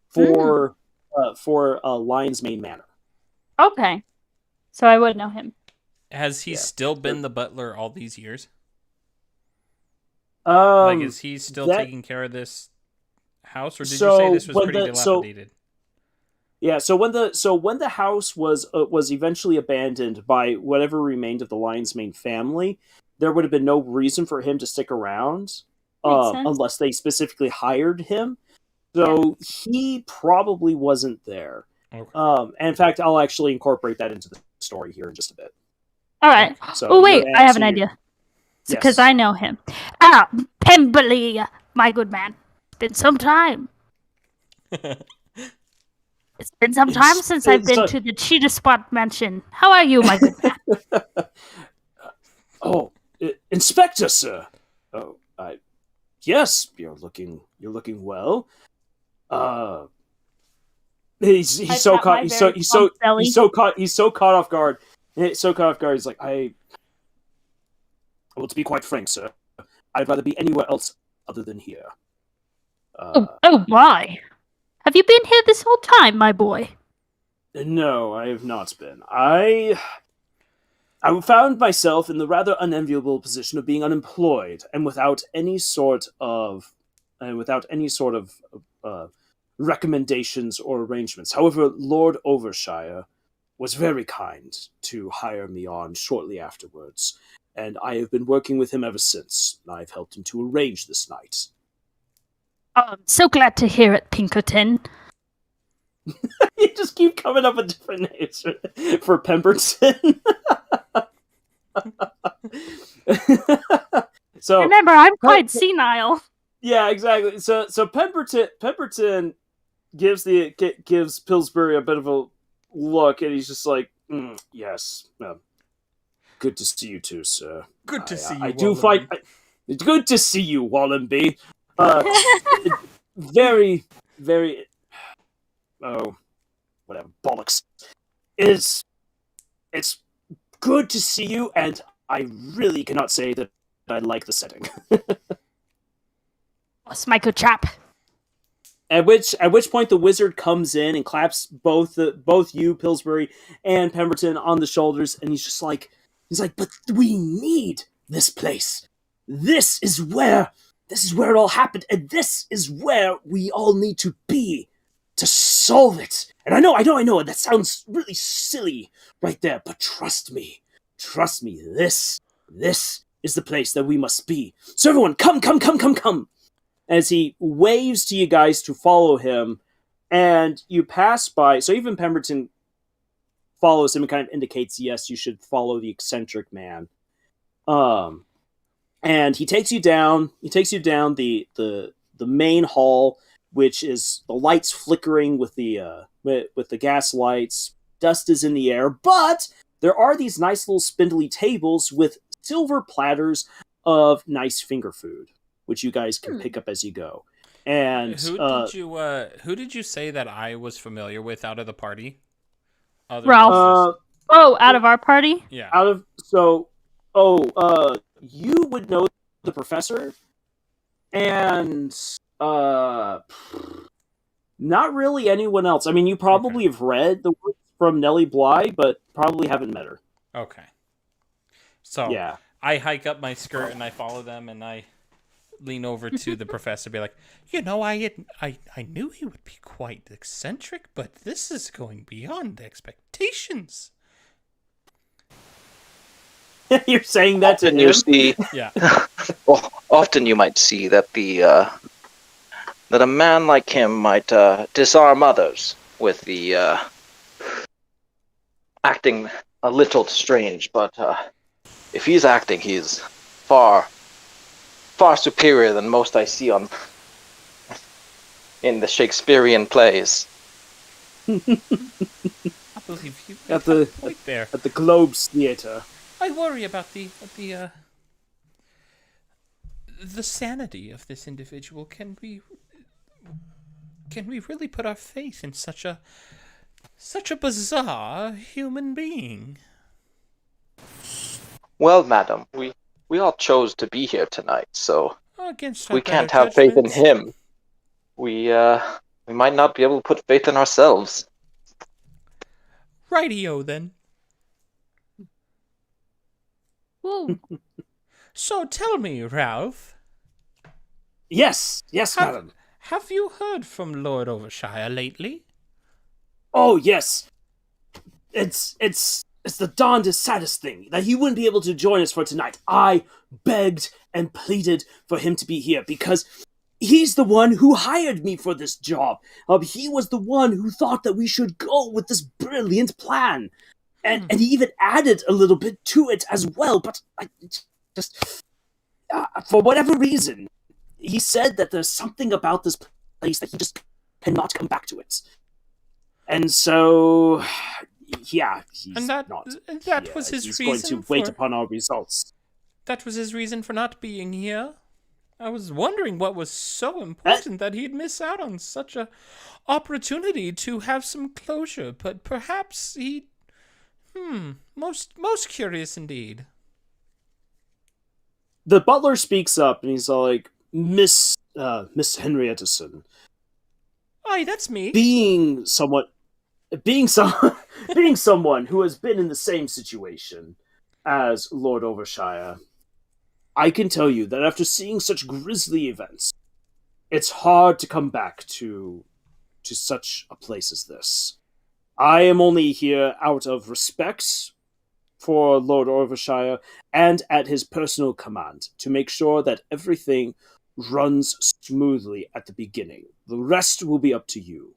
Speaker 1: for Lion's Mane Manor.
Speaker 4: Okay. So I would know him.
Speaker 2: Has he still been the butler all these years?
Speaker 1: Like,
Speaker 2: is he still taking care of this house, or did you say this was pretty dilapidated?
Speaker 1: So when the house was eventually abandoned by whatever remained of the Lion's Mane family, there would have been no reason for him to stick around unless they specifically hired him. So he probably wasn't there.
Speaker 2: Okay.
Speaker 1: And in fact, I'll actually incorporate that into the story here in just a bit.
Speaker 4: All right.
Speaker 1: So
Speaker 4: Oh wait,
Speaker 1: you're
Speaker 4: I have an
Speaker 1: answering-
Speaker 4: idea. Because
Speaker 1: Yes.
Speaker 4: I know him. Ah, Pemberley, my good man. It's been some time. It's been some time since I've been to the Cheetah Spot Mansion. How are you, my good man?
Speaker 1: Oh, Inspector, sir. Oh, yes, you're looking well. He's
Speaker 4: I
Speaker 1: so
Speaker 4: pat
Speaker 1: caught.
Speaker 4: my
Speaker 1: He's
Speaker 4: very plump belly.
Speaker 1: so caught off guard. He's so caught off guard. He's like, well, to be quite frank, sir, I'd rather be anywhere else other than here.
Speaker 4: Oh my. Have you been here this whole time, my boy?
Speaker 1: No, I have not been. I found myself in the rather unenviable position of being unemployed and without any sort of recommendations or arrangements. However, Lord Overshire was very kind to hire me on shortly afterwards, and I have been working with him ever since. I've helped him to arrange this night.
Speaker 4: Oh, I'm so glad to hear it, Pinkerton.
Speaker 1: You just keep coming up with different names for Pemberton. So
Speaker 4: remember, I'm quite senile.
Speaker 1: yeah, exactly. So Pemberton gives Pillsbury a bit of a look, and he's just like, "Yes, good to see you too, sir.
Speaker 2: Good to see you.
Speaker 1: I do fight. Good to see you, Wallenby. Very, very. Oh, whatever. Bollocks. It's good to see you, and I really cannot say that I like the setting.
Speaker 4: What's my good chap?
Speaker 1: At which point the wizard comes in and claps both you, Pillsbury, and Pemberton on the shoulders, and he's like, but we need this place. This is where it all happened, and this is where we all need to be to solve it. And I know, that sounds really silly right there, but trust me, this is the place that we must be. So everyone, come. As he waves to you guys to follow him, and you pass by, so even Pemberton follows him and kind of indicates, yes, you should follow the eccentric man. And he takes you down the main hall, which is the lights flickering with the gas lights. Dust is in the air, but there are these nice little spindly tables with silver platters of nice finger food, which you guys can pick up as you go. And
Speaker 2: who did you say that I was familiar with out of the party?
Speaker 4: Ralph. Out of our party?
Speaker 2: Yeah.
Speaker 1: You would know the professor, and not really anyone else. I mean, you probably have read the works from Nellie Bly, but probably haven't met her.
Speaker 2: Okay. So
Speaker 1: yeah,
Speaker 2: I hike up my skirt and I follow them, and I lean over to the professor, be like, I knew he would be quite eccentric, but this is going beyond expectations.
Speaker 1: You're saying that
Speaker 5: often
Speaker 1: to him?
Speaker 5: you see,
Speaker 2: Yeah.
Speaker 5: often you might see that that a man like him might disarm others with the acting a little strange, but if he's acting, he's far superior than most I see in the Shakespearean plays.
Speaker 2: I believe you
Speaker 1: At the Globes Theatre.
Speaker 2: I worry about the sanity of this individual. Can we really put our faith in such a bizarre human being?
Speaker 5: Well, madam, we all chose to be here tonight, so
Speaker 2: Against
Speaker 5: we can't have faith in him. We might not be able to put faith in ourselves.
Speaker 2: Rightio then.
Speaker 4: Whoa.
Speaker 2: So tell me, Ralph.
Speaker 1: Yes, madam.
Speaker 2: Have you heard from Lord Overshire lately?
Speaker 1: Oh, yes. It's the darndest saddest thing that he wouldn't be able to join us for tonight. I begged and pleaded for him to be here because he's the one who hired me for this job. He was the one who thought that we should go with this brilliant plan. And he even added a little bit to it as well, but I just... for whatever reason, he said that there's something about this place that he just cannot come back to it. And so, yeah, he's
Speaker 2: that was his
Speaker 1: he's
Speaker 2: reason
Speaker 1: going to wait upon our results.
Speaker 2: That was his reason for not being here? I was wondering what was so important that he'd miss out on such a opportunity to have some closure, but perhaps he... most curious indeed.
Speaker 1: The butler speaks up, and he's like, Miss Henriettason.
Speaker 2: Aye, that's me.
Speaker 1: Being someone who has been in the same situation as Lord Overshire, I can tell you that after seeing such grisly events, it's hard to come back to such a place as this. I am only here out of respect for Lord Overshire and at his personal command to make sure that everything runs smoothly at the beginning. The rest will be up to you.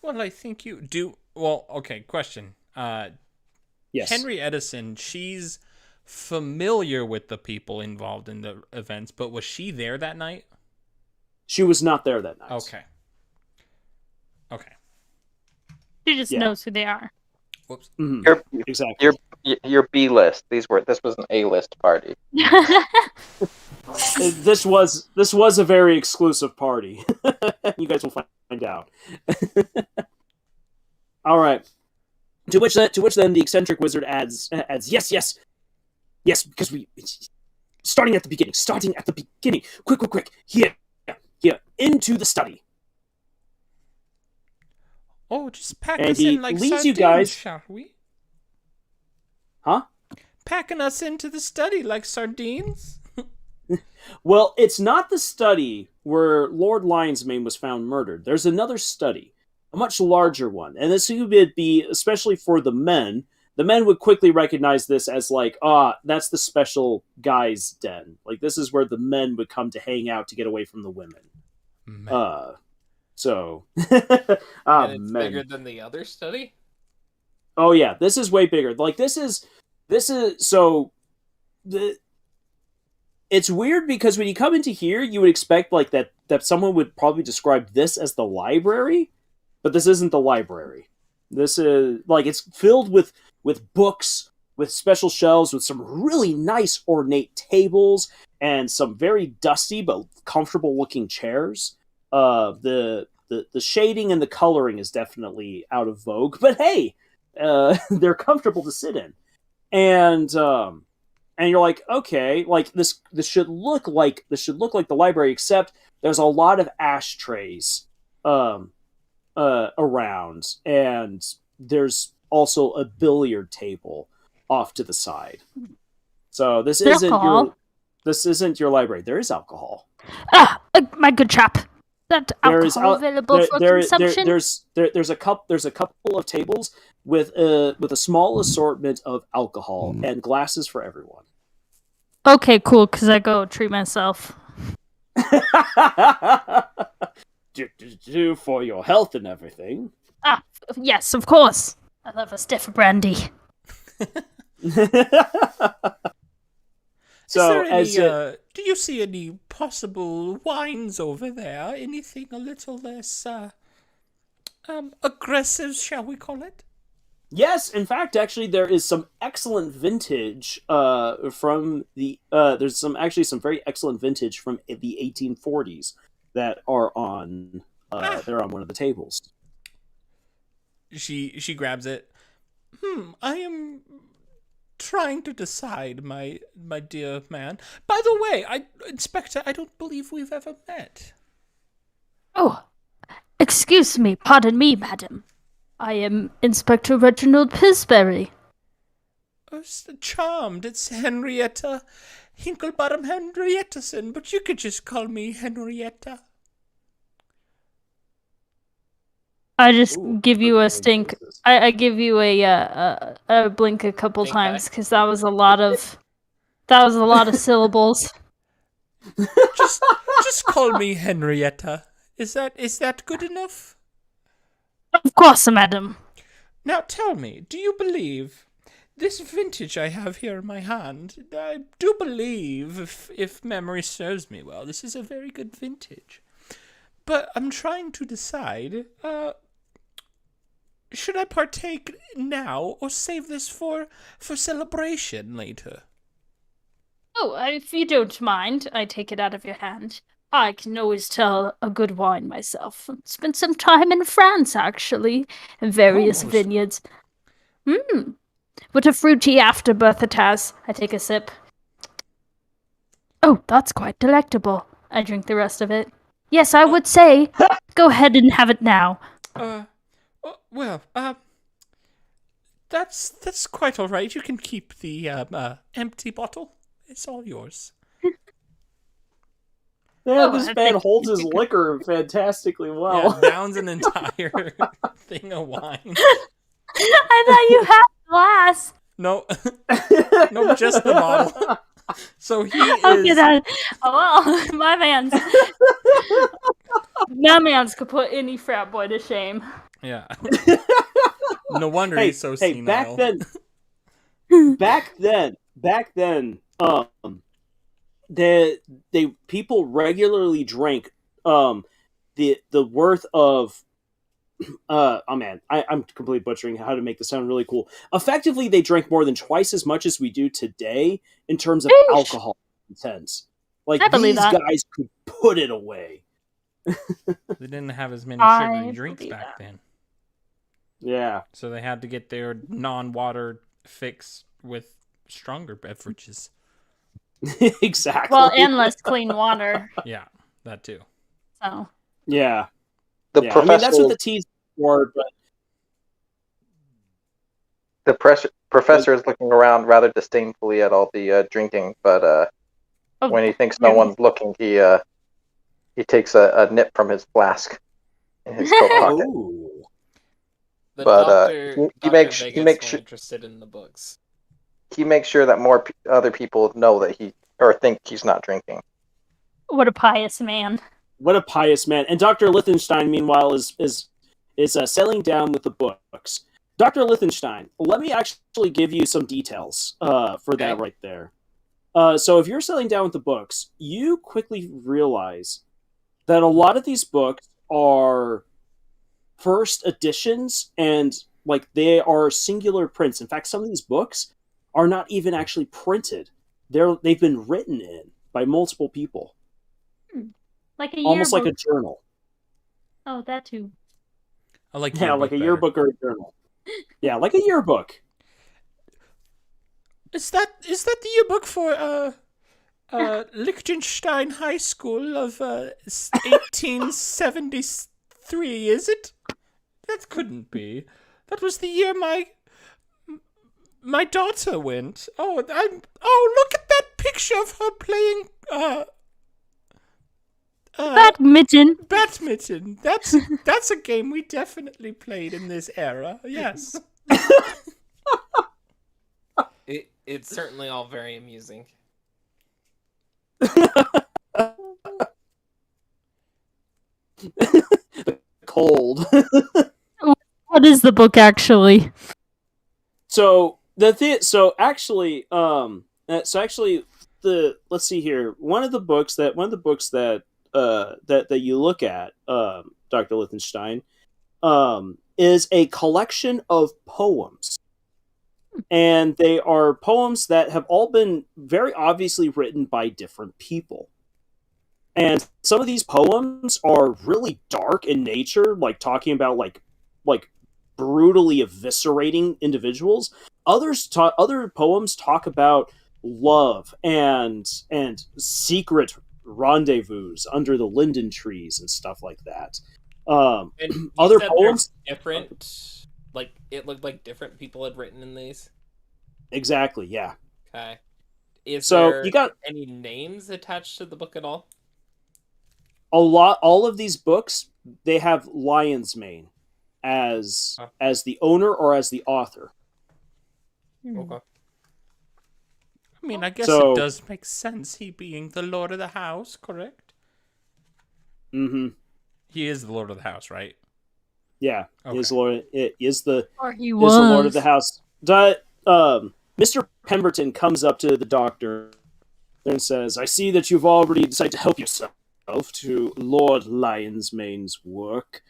Speaker 2: Well, I think you do... Well, okay, question.
Speaker 1: Yes.
Speaker 2: Henry Edison, she's familiar with the people involved in the events, but was she there that night?
Speaker 1: She was not there that night.
Speaker 2: Okay.
Speaker 4: She just knows who they are.
Speaker 2: Whoops.
Speaker 1: Mm-hmm. Exactly.
Speaker 5: Your B list. This was an A list party.
Speaker 1: This was a very exclusive party. You guys will find out. All right. To which then the eccentric wizard adds yes, because we starting at the beginning. Quick. Here, into the study.
Speaker 2: Oh, just pack
Speaker 1: And
Speaker 2: us
Speaker 1: he
Speaker 2: in like
Speaker 1: leads
Speaker 2: sardines,
Speaker 1: you guys,
Speaker 2: shall we?
Speaker 1: Huh?
Speaker 2: Packing us into the study like sardines?
Speaker 1: Well, it's not the study where Lord Lionsmane was found murdered. There's another study, a much larger one. And this would be, especially for the men would quickly recognize this as like, that's the special guys' den. Like, this is where the men would come to hang out to get away from the women.
Speaker 2: Men.
Speaker 1: So,
Speaker 3: and it's
Speaker 1: men.
Speaker 3: bigger than the other study?
Speaker 1: Oh yeah, this is way bigger. Like, it's weird because when you come into here, you would expect like that someone would probably describe this as the library, but this isn't the library. This is like, it's filled with books, with special shelves, with some really nice ornate tables and some very dusty but comfortable looking chairs. The shading and the coloring is definitely out of vogue, but hey, they're comfortable to sit in. And you're like, okay, like this should look like the library, except there's a lot of ashtrays around, and there's also a billiard table off to the side. So this isn't your library. There is alcohol.
Speaker 4: My good chap. That alcohol available for consumption?
Speaker 1: There's a couple of tables with a small assortment of alcohol and glasses for everyone.
Speaker 4: Okay, cool, because I go treat myself.
Speaker 1: Do for your health and everything.
Speaker 4: Yes, of course. I love a stiff brandy.
Speaker 2: So, do you see any possible wines over there? Anything a little less aggressive, shall we call it?
Speaker 1: Yes, in fact, actually, there is some excellent vintage from the. There's some very excellent vintage from the 1840s that are on. They're on one of the tables.
Speaker 2: She grabs it. I am trying to decide, my dear man. By the way, Inspector, I don't believe we've ever met.
Speaker 4: Oh, excuse me, pardon me, madam. I am Inspector Reginald Pillsbury.
Speaker 2: Oh, charmed. It's Henrietta Hinklebottom Henriettason, but you could just call me Henrietta.
Speaker 4: I just give you a stink. I give you a blink a couple times because that was a lot of syllables.
Speaker 2: Just just call me Henrietta. Is that good enough?
Speaker 4: Of course, madam.
Speaker 2: Now tell me, do you believe this vintage I have here in my hand? I do believe, if memory serves me well, this is a very good vintage. But I'm trying to decide, should I partake now or save this for celebration later?
Speaker 4: Oh, if you don't mind, I take it out of your hand. I can always tell a good wine myself. Spent some time in France, actually, in various
Speaker 2: Almost.
Speaker 4: vineyards. What a fruity afterbirth it has. I take a sip. Oh, that's quite delectable. I drink the rest of it. Yes, I would say, go ahead and have it now.
Speaker 2: That's quite all right. You can keep the empty bottle. It's all yours.
Speaker 1: Yeah,
Speaker 4: Oh,
Speaker 1: this
Speaker 4: I
Speaker 1: man
Speaker 4: think-
Speaker 1: holds his liquor fantastically well.
Speaker 2: Yeah, downs an entire thing of wine.
Speaker 4: I thought you had glass.
Speaker 2: No, no, just the bottle. So he
Speaker 4: Okay,
Speaker 2: is.
Speaker 4: then. Oh, well, my man's could put any frat boy to shame.
Speaker 2: Yeah. No wonder
Speaker 1: Hey,
Speaker 2: he's so
Speaker 1: hey,
Speaker 2: senile.
Speaker 1: back then, the people regularly drank the worth of oh man, I'm completely butchering how to make this sound really cool. Effectively, they drank more than twice as much as we do today in terms of
Speaker 4: Eesh.
Speaker 1: alcohol content. Like,
Speaker 4: I believe
Speaker 1: these
Speaker 4: that.
Speaker 1: guys could put it away.
Speaker 2: They didn't have as many
Speaker 4: I
Speaker 2: sugary drinks
Speaker 4: believe
Speaker 2: back
Speaker 4: that.
Speaker 2: then.
Speaker 1: Yeah.
Speaker 2: So they had to get their non-water fix with stronger beverages.
Speaker 1: Exactly.
Speaker 4: Well, and less clean water.
Speaker 2: Yeah, that too.
Speaker 4: So
Speaker 1: yeah.
Speaker 5: The
Speaker 1: Yeah. I
Speaker 5: professor,
Speaker 1: mean, that's what the tea's for, but
Speaker 5: professor is looking around rather disdainfully at all the drinking, but
Speaker 4: oh,
Speaker 5: when he thinks no
Speaker 4: really?
Speaker 5: one's looking, he takes a nip from his flask in his coat pocket.
Speaker 1: oh.
Speaker 3: The
Speaker 5: But,
Speaker 3: doctor,
Speaker 5: he
Speaker 3: Dr.
Speaker 5: makes-
Speaker 3: Vega's
Speaker 5: he makes
Speaker 3: more
Speaker 5: sure-
Speaker 3: interested in the books.
Speaker 5: He makes sure that more other people know that or think he's not drinking.
Speaker 4: What a pious man.
Speaker 1: What a pious man. And Dr. Lichtenstein, meanwhile, is settling down with the books. Dr. Lichtenstein, let me actually give you some details for that
Speaker 3: Okay.
Speaker 1: right there. So if you're settling down with the books, you quickly realize that a lot of these books are first editions and like they are singular prints. In fact, some of these books are not even actually printed. They've been written in by multiple people.
Speaker 4: Like a yearbook.
Speaker 1: Almost like a journal.
Speaker 4: Oh, that too.
Speaker 2: I like
Speaker 1: Yeah, like a
Speaker 2: better.
Speaker 1: yearbook or a journal. Yeah, like a yearbook.
Speaker 2: Is that the yearbook for Liechtenstein High School of 1873? Is it? That couldn't be. That was the year my daughter went. Oh, look at that picture of her playing
Speaker 4: Badminton.
Speaker 2: badminton. That's a game we definitely played in this era. Yes.
Speaker 3: It's certainly all very amusing.
Speaker 1: Cold.
Speaker 4: What is the book actually?
Speaker 1: So actually, let's see here. One of the books that you look at, Dr. Lichtenstein, is a collection of poems. And they are poems that have all been very obviously written by different people. And some of these poems are really dark in nature, like talking about like brutally eviscerating individuals. Other poems talk about love and secret rendezvous under the linden trees and stuff like that.
Speaker 3: And you
Speaker 1: Other
Speaker 3: said
Speaker 1: poems,
Speaker 3: they're different. Like it looked like different people had written in these.
Speaker 1: exactly, yeah.
Speaker 3: Okay. Is
Speaker 1: So
Speaker 3: there
Speaker 1: you got
Speaker 3: any names attached to the book at all?
Speaker 1: all of these books. They have lion's mane as the owner or as the author.
Speaker 3: Okay.
Speaker 2: I mean, I guess
Speaker 1: So-
Speaker 2: it does make sense, he being the lord of the house, correct?
Speaker 1: Mm-hmm.
Speaker 2: He is the Lord of the House, right?
Speaker 1: Yeah.
Speaker 2: Okay.
Speaker 1: He is Lord. It is the
Speaker 4: Or he
Speaker 1: is
Speaker 4: was.
Speaker 1: the Lord of the House. Mr. Pemberton comes up to the doctor and says, "I see that you've already decided to help yourself to Lord Lionsmane's work.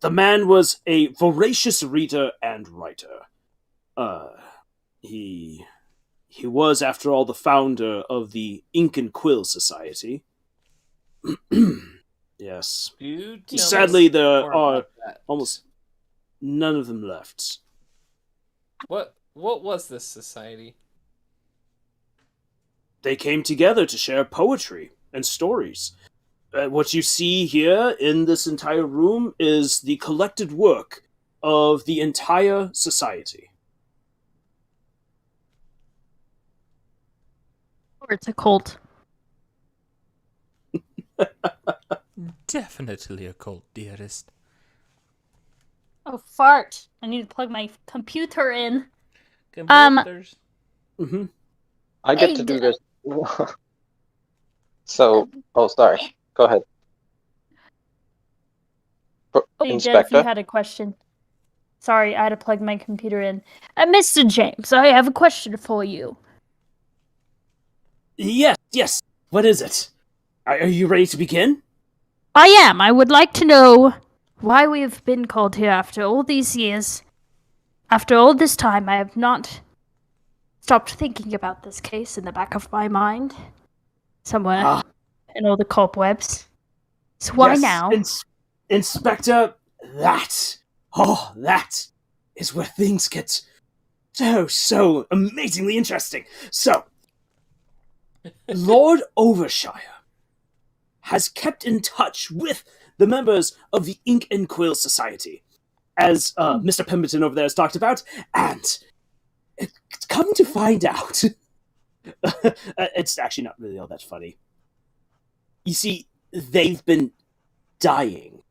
Speaker 1: The man was a voracious reader and writer. Uh, he was, after all, the founder of the Ink and Quill Society." Yes.
Speaker 3: You tell
Speaker 1: Sadly,
Speaker 3: me
Speaker 1: there
Speaker 3: more
Speaker 1: are
Speaker 3: about that.
Speaker 1: almost none of them left.
Speaker 3: What was this society?
Speaker 1: They came together to share poetry and stories. What you see here in this entire room is the collected work of the entire society.
Speaker 4: Or it's a cult.
Speaker 2: Definitely a cult, dearest.
Speaker 4: Oh, fart. I need to plug my computer in.
Speaker 2: Computers.
Speaker 1: Mm-hmm.
Speaker 5: I get to do this. So, sorry. Go ahead.
Speaker 4: Oh, Jeff,
Speaker 5: Inspector?
Speaker 4: you had a question. Sorry, I had to plug my computer in. Mr. James, I have a question for you.
Speaker 1: Yes. What is it? Are you ready to begin?
Speaker 4: I am. I would like to know why we have been called here after all these years. After all this time, I have not stopped thinking about this case in the back of my mind. Somewhere
Speaker 1: Ah,
Speaker 4: in all the cobwebs. So why
Speaker 1: yes,
Speaker 4: now?
Speaker 1: Inspector, that is where things get so amazingly interesting. So, Lord Overshire has kept in touch with the members of the Ink and Quill Society, as Mr. Pemberton over there has talked about, and it's come to find out. It's actually not really all that funny. You see, they've been dying.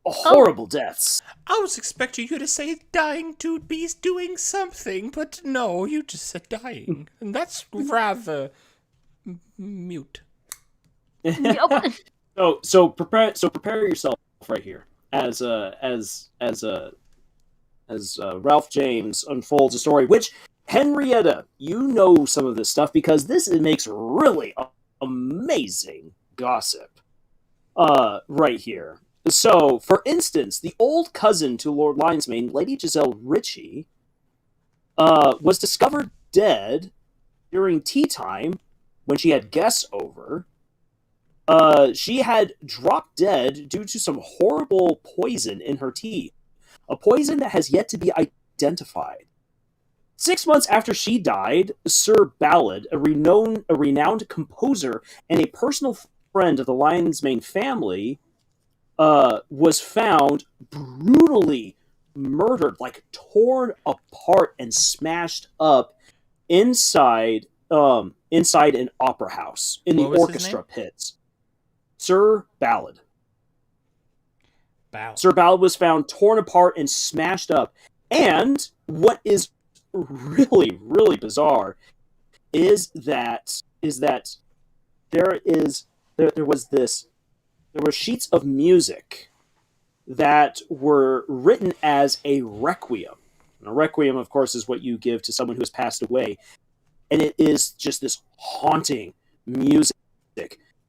Speaker 1: Horrible deaths.
Speaker 2: I was expecting you to say dying to be doing something, but no, you just said dying. And that's rather mute.
Speaker 1: So prepare yourself right here as Ralph James unfolds a story, which Henrietta, you know some of this stuff because this makes really amazing gossip. Right here. So, for instance, the old cousin to Lord Lionsmane, Lady Giselle Ritchie, was discovered dead during tea time when she had guests over. She had dropped dead due to some horrible poison in her tea. A poison that has yet to be identified. 6 months after she died, Sir Ballad, a renowned composer and a personal friend of the Lionsmane family, was found brutally murdered, like torn apart and smashed up inside an opera house in the
Speaker 2: What was his
Speaker 1: orchestra
Speaker 2: name?
Speaker 1: pits. Sir Ballad.
Speaker 2: Bow.
Speaker 1: Sir Ballad was found torn apart and smashed up. And what is really, really bizarre is that there were sheets of music that were written as a requiem. And a requiem, of course, is what you give to someone who has passed away. And it is just this haunting music.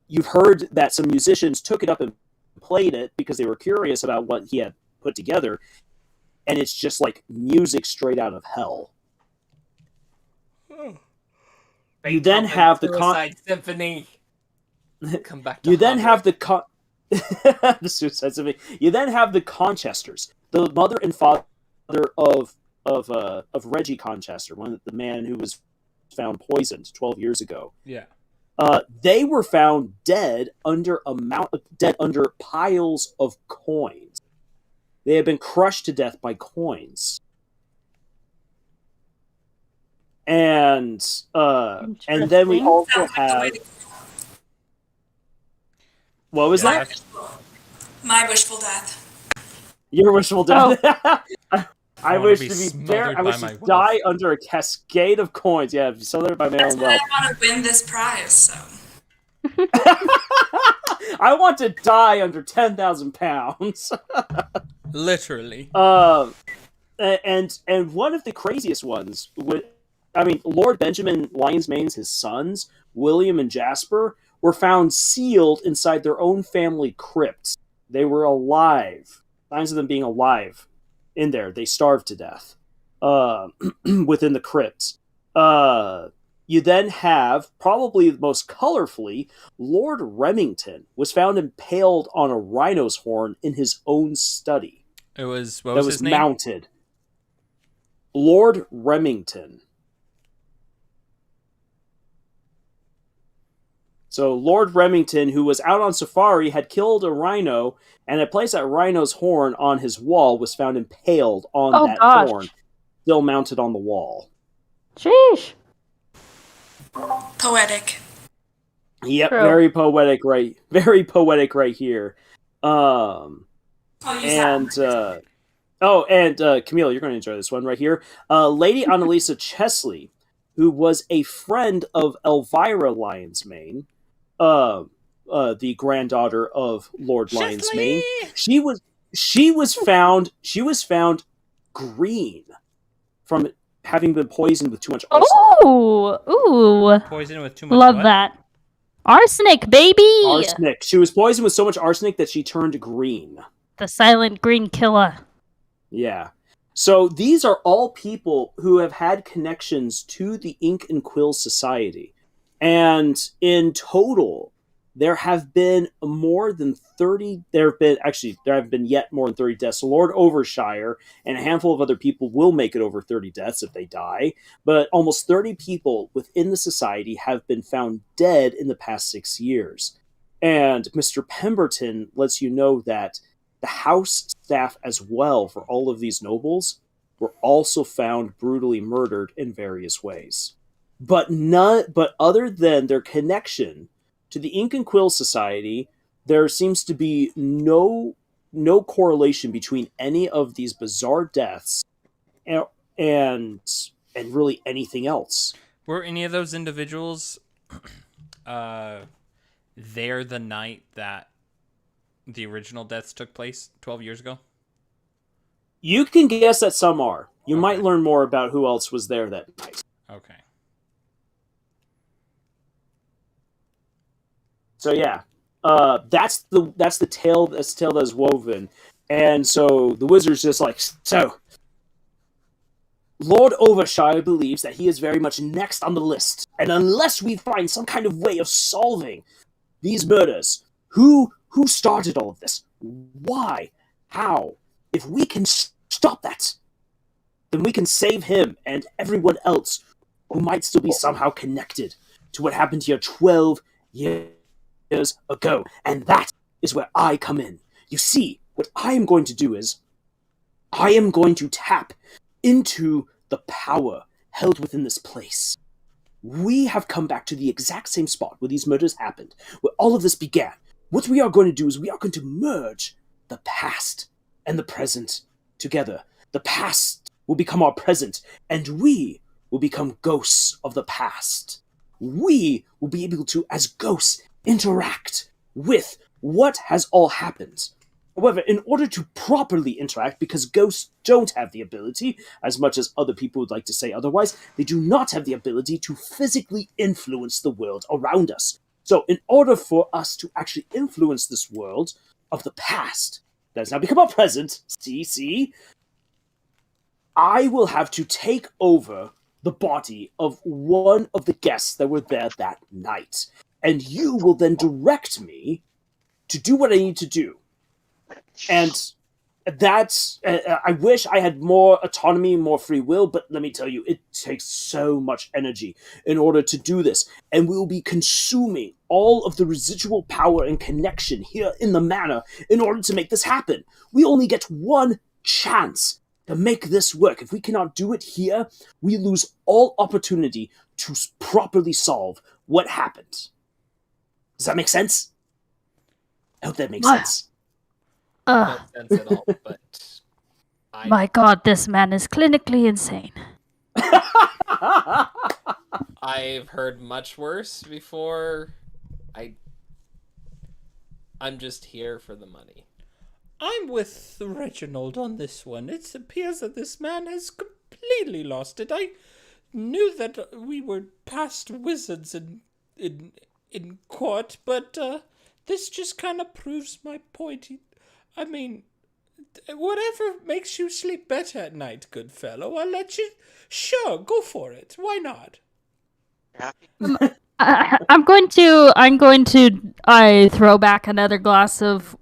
Speaker 1: You've heard that some musicians took it up and played it because they were curious about what he had put together. And it's just like music straight out of hell. You then have the
Speaker 3: Suicide Symphony. Come back to
Speaker 1: You then have
Speaker 3: Hogwarts.
Speaker 1: the Suicide Symphony. You then have the Conchesters, the mother and father of Reggie Conchester, the man who was found poisoned 12 years ago.
Speaker 2: Yeah.
Speaker 1: They were found dead under piles of coins. They had been crushed to death by coins. And then we also have. What was that?
Speaker 6: My wishful death.
Speaker 1: Your wishful death. I
Speaker 2: wanna
Speaker 1: wish
Speaker 2: be
Speaker 1: to be
Speaker 2: smothered
Speaker 1: there. I
Speaker 2: by
Speaker 1: wish
Speaker 2: my
Speaker 1: to
Speaker 2: wealth.
Speaker 1: die under a cascade of coins. Yeah, be smothered by my
Speaker 6: That's
Speaker 1: own
Speaker 6: why
Speaker 1: wealth.
Speaker 6: I want to win this prize, so.
Speaker 1: I want to die under 10,000 pounds.
Speaker 2: Literally.
Speaker 1: And one of the craziest ones, Lord Benjamin Lionsmane's his sons, William and Jasper, were found sealed inside their own family crypt. They were alive. Signs of them being alive in there. They starved to death within the crypt. You then have, probably most colorfully, Lord Remington was found impaled on a rhino's horn in his own study.
Speaker 2: It was, what was his name?
Speaker 1: Mounted. Lord Remington. So Lord Remington, who was out on safari, had killed a rhino and had placed that rhino's horn on his wall, was found impaled on horn, still mounted on the wall.
Speaker 4: Sheesh.
Speaker 6: Poetic.
Speaker 1: Yep,
Speaker 4: True.
Speaker 1: very poetic right here. And Camille, you're going to enjoy this one right here. Lady Annalisa Chesley, who was a friend of Elvira Lionsmane, the granddaughter of Lord Lionsmane, she was found green from having been poisoned with too much arsenic.
Speaker 4: Oh, ooh.
Speaker 2: Poison with too much
Speaker 4: Love
Speaker 2: what?
Speaker 4: that. Arsenic, baby!
Speaker 1: Arsenic. She was poisoned with so much arsenic that she turned green.
Speaker 4: The silent green killer.
Speaker 1: Yeah. So these are all people who have had connections to the Ink and Quill Society. And in total, there have been more than 30... There have been yet more than 30 deaths. Lord Overshire and a handful of other people will make it over 30 deaths if they die. But almost 30 people within the society have been found dead in the past 6 years. And Mr. Pemberton lets you know that the house staff as well for all of these nobles were also found brutally murdered in various ways. But other than their connection to the Ink and Quill Society, there seems to be no correlation between any of these bizarre deaths and really anything else.
Speaker 2: Were any of those individuals there the night that the original deaths took place 12 years ago?
Speaker 1: You can guess that some are. You
Speaker 2: Okay.
Speaker 1: might learn more about who else was there that night.
Speaker 2: Okay.
Speaker 1: So yeah, that's the tale. That's the tale that is woven, and so the wizard's just like, so Lord Overshire believes that he is very much next on the list, and unless we find some kind of way of solving these murders, who started all of this, why, how, if we can stop that, then we can save him and everyone else who might still be somehow connected to what happened here 12 years ago. And that is where I come in. You see, what I am going to do is I am going to tap into the power held within this place. We have come back to the exact same spot where these murders happened, where all of this began. What we are going to do is we are going to merge the past and the present together. The past will become our present, and we will become ghosts of the past. We will be able to, as ghosts, interact with what has all happened. However, in order to properly interact, because ghosts don't have the ability, as much as other people would like to say otherwise, they do not have the ability to physically influence the world around us. So in order for us to actually influence this world of the past that has now become our present, see, I will have to take over the body of one of the guests that were there that night. And you will then direct me to do what I need to do. And that's... I wish I had more autonomy, more free will, but let me tell you, it takes so much energy in order to do this. And we'll be consuming all of the residual power and connection here in the manor in order to make this happen. We only get one chance to make this work. If we cannot do it here, we lose all opportunity to properly solve what happened. Does that make sense? I hope that makes sense.
Speaker 3: No sense at all, but
Speaker 4: My god, this man is clinically insane.
Speaker 3: I've heard much worse before. I'm just here for the money.
Speaker 2: I'm with Reginald on this one. It appears that this man has completely lost it. I knew that we were past wizards in court, but this just kind of proves my point. I mean, whatever makes you sleep better at night, good fellow. I'll let you. Sure, go for it. Why not?
Speaker 4: I'm going to I throw back another glass of,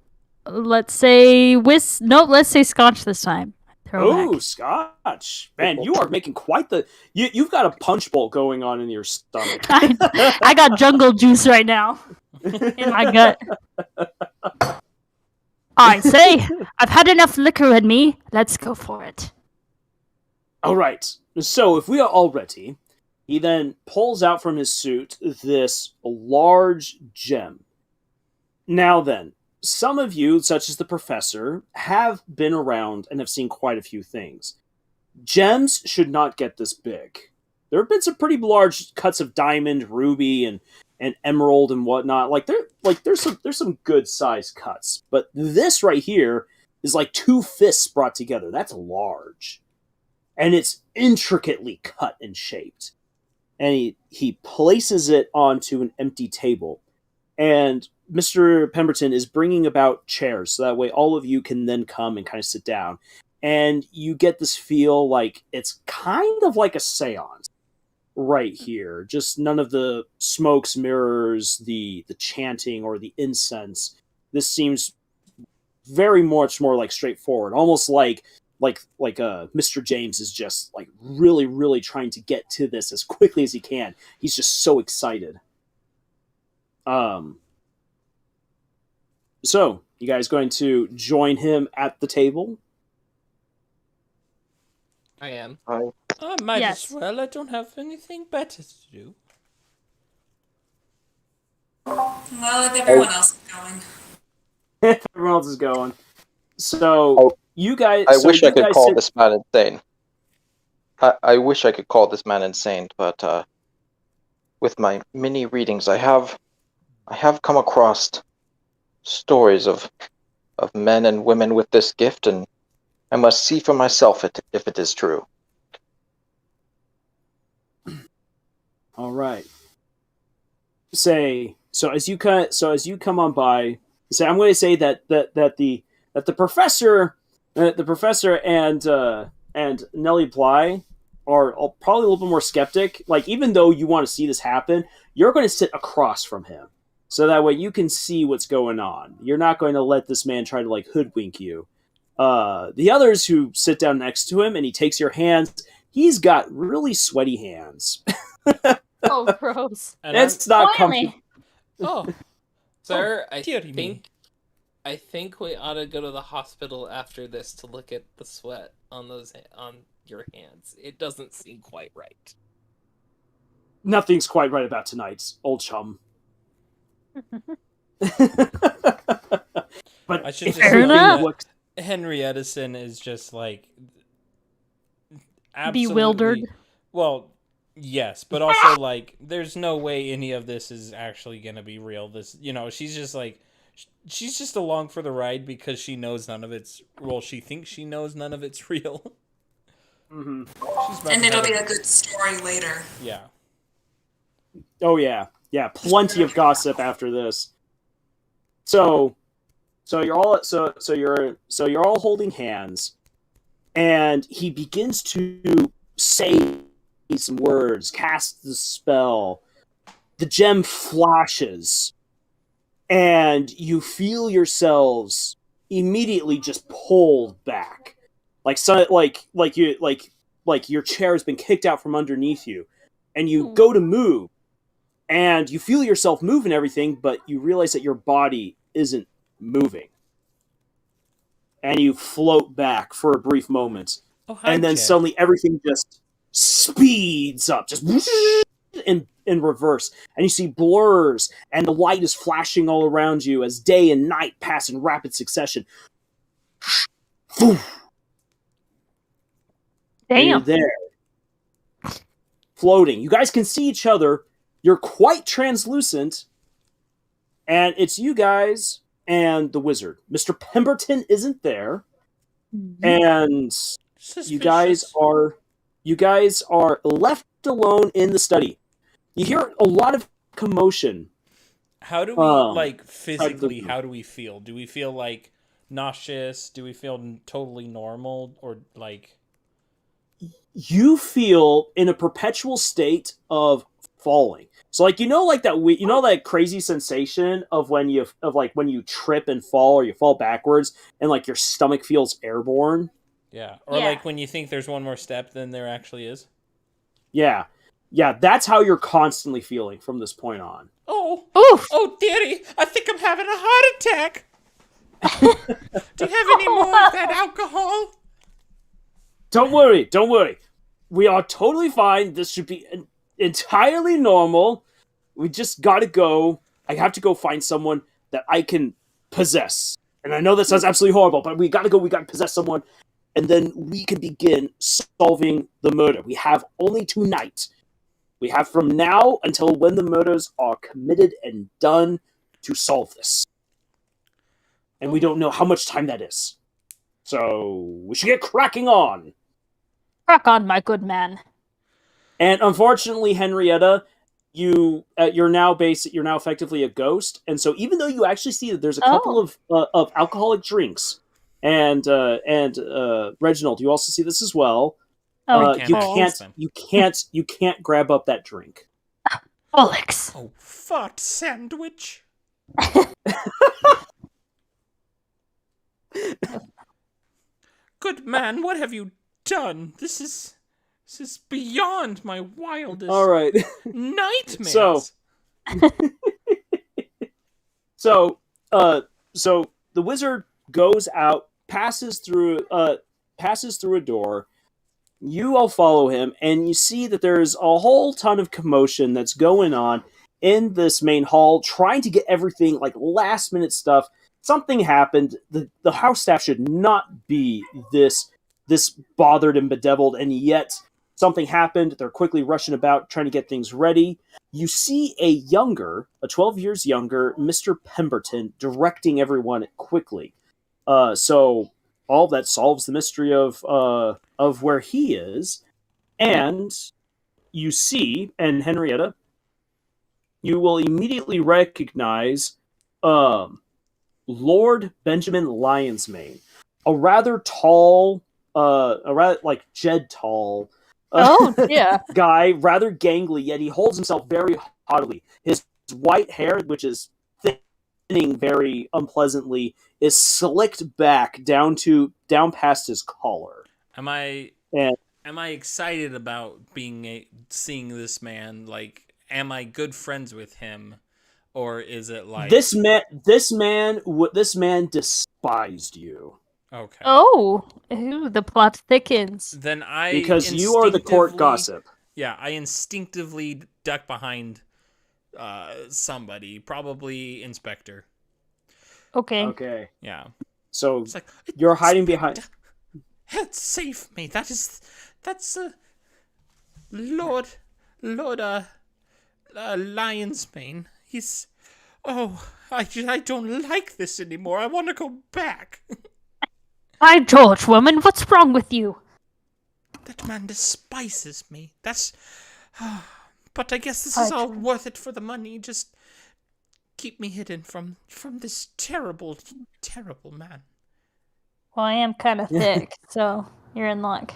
Speaker 4: let's say let's say scotch this time.
Speaker 1: Oh, scotch. Man, you are making quite the... You've got a punch bowl going on in your stomach.
Speaker 4: I got jungle juice right now in my gut. I say, I've had enough liquor in me. Let's go for it.
Speaker 1: All right. So, if we are all ready, he then pulls out from his suit this large gem. Now then, some of you, such as the professor, have been around and have seen quite a few things. Gems should not get this big. There have been some pretty large cuts of diamond, ruby, and emerald and whatnot. There's some good sized cuts, but this right here is like 2 fists brought together. That's large, and it's intricately cut and shaped. And he places it onto an empty table, and Mr. Pemberton is bringing about chairs so that way all of you can then come and kind of sit down, and you get this feel like it's kind of like a seance. Right here, just none of the smokes, mirrors, the chanting, or the incense. This seems very much more like straightforward, almost like Mr. James is just like really, really trying to get to this as quickly as he can. He's just so excited. So you guys going to join him at the table?
Speaker 3: I am.
Speaker 2: I might
Speaker 4: Yes.
Speaker 2: as well. I don't have anything better to do.
Speaker 6: Well, if everyone else is going.
Speaker 1: Everyone else is going. So you guys.
Speaker 5: I wish I
Speaker 1: you
Speaker 5: could
Speaker 1: guys
Speaker 5: call
Speaker 1: sit-
Speaker 5: this man insane. I wish I could call this man insane, but with my mini readings, I have come across stories of men and women with this gift, and I must see for myself if it is true.
Speaker 1: All right. So as you come on by, I'm going to say that the professor and Nellie Bly are probably a little bit more skeptic. Like, even though you want to see this happen, you're going to sit across from him, so that way you can see what's going on. You're not going to let this man try to like hoodwink you. The others who sit down next to him and he takes your hands, he's got really sweaty hands.
Speaker 4: Oh, gross.
Speaker 2: And
Speaker 1: It's not
Speaker 4: Finally.
Speaker 1: comfortable.
Speaker 2: Oh,
Speaker 3: Sir,
Speaker 2: dearie me.
Speaker 3: I think we ought to go to the hospital after this to look at the sweat on your hands. It doesn't seem quite right.
Speaker 1: Nothing's quite right about tonight, old chum. But
Speaker 2: I should
Speaker 1: if
Speaker 2: just
Speaker 1: everything
Speaker 4: enough.
Speaker 1: looks-
Speaker 2: Henry Edison is just like absolutely
Speaker 4: Bewildered.
Speaker 2: Well, yes, but also like there's no way any of this is actually gonna be real. This, she's just like she's just along for the ride because she knows none of it's. Well, she thinks she knows none of it's real.
Speaker 1: Mhm.
Speaker 2: She's about
Speaker 6: And
Speaker 2: to
Speaker 6: it'll
Speaker 2: have
Speaker 6: be a good story later.
Speaker 2: Yeah.
Speaker 1: Oh yeah, plenty of gossip after this. So you're all you're all holding hands, and he begins to say some words, cast the spell. The gem flashes, and you feel yourselves immediately just pulled back, like your chair has been kicked out from underneath you, and you go to move, and you feel yourself move and everything, but you realize that your body isn't moving, and you float back for a brief moment,
Speaker 2: Oh, hi,
Speaker 1: and then
Speaker 2: Jack.
Speaker 1: suddenly everything just speeds up, just in reverse, and you see blurs, and the light is flashing all around you as day and night pass in rapid succession. And you're
Speaker 4: Damn.
Speaker 1: there, floating. You guys can see each other. You're quite translucent, and it's you guys and the wizard. Mr. Pemberton isn't there,
Speaker 4: Mm-hmm.
Speaker 1: and you guys
Speaker 2: Suspicious.
Speaker 1: are left alone in the study. You hear a lot of commotion.
Speaker 2: How do we like physically?
Speaker 1: room.
Speaker 2: How do we feel? Do we feel like nauseous? Do we feel totally normal, or like?
Speaker 1: You feel in a perpetual state of falling. So like like that that crazy sensation of when you trip and fall or you fall backwards and like your stomach feels airborne.
Speaker 2: Yeah, or
Speaker 4: Yeah.
Speaker 2: like when you think there's one more step than there actually is.
Speaker 1: Yeah. Yeah, that's how you're constantly feeling from this point on.
Speaker 2: Oh,
Speaker 4: Oof!
Speaker 2: oh, dearie! I think I'm having a heart attack. Do you have any more of that alcohol?
Speaker 1: Don't worry. We are totally fine. This should be entirely normal. We just gotta go. I have to go find someone that I can possess. And I know that sounds absolutely horrible, but we gotta go. We gotta possess someone. And then we can begin solving the murder. We have only tonight. We have from now until when the murders are committed and done to solve this. And we don't know how much time that is. So we should get cracking on.
Speaker 4: Crack on, my good man.
Speaker 1: And unfortunately, Henrietta, you're now effectively a ghost. And so even though you actually see that there's a couple of alcoholic drinks, and Reginald, you also see this as well.
Speaker 4: Oh,
Speaker 1: You can't grab up that drink.
Speaker 4: bollocks.
Speaker 2: Oh, fart sandwich. Good man, what have you done? This is beyond my wildest
Speaker 1: All right.
Speaker 2: nightmares.
Speaker 1: So the wizard goes out, passes through a door. You all follow him, and you see that there's a whole ton of commotion that's going on in this main hall, trying to get everything like last minute stuff. Something happened. The house staff should not be this bothered and bedeviled, and yet something happened. They're quickly rushing about, trying to get things ready. You see a 12 years younger Mr. Pemberton directing everyone quickly. So all that solves the mystery of where he is, and you see, and Henrietta, you will immediately recognize Lord Benjamin Lionsmane, a rather tall, Jed tall.
Speaker 4: Oh, yeah.
Speaker 1: Guy, rather gangly, yet he holds himself very haughtily. His white hair, which is thinning very unpleasantly, is slicked back down past his collar.
Speaker 2: Am I excited about seeing this man? Like, am I good friends with him, or is it like
Speaker 1: this man despised you?
Speaker 2: Okay.
Speaker 4: Oh, ooh, the plot thickens.
Speaker 2: Then
Speaker 1: because you are the court gossip.
Speaker 2: Yeah, I instinctively duck behind somebody, probably Inspector.
Speaker 4: Okay.
Speaker 2: Yeah.
Speaker 1: So
Speaker 2: It's like,
Speaker 1: you're hiding behind.
Speaker 2: Help save me! That's Lord Lionsmane. He's I don't like this anymore. I want to go back.
Speaker 4: By George, woman, what's wrong with you?
Speaker 2: That man despises me. That's but I guess this is all worth it for the money. Just keep me hidden from this terrible man.
Speaker 4: Well, I am kind of thick, so you're in luck.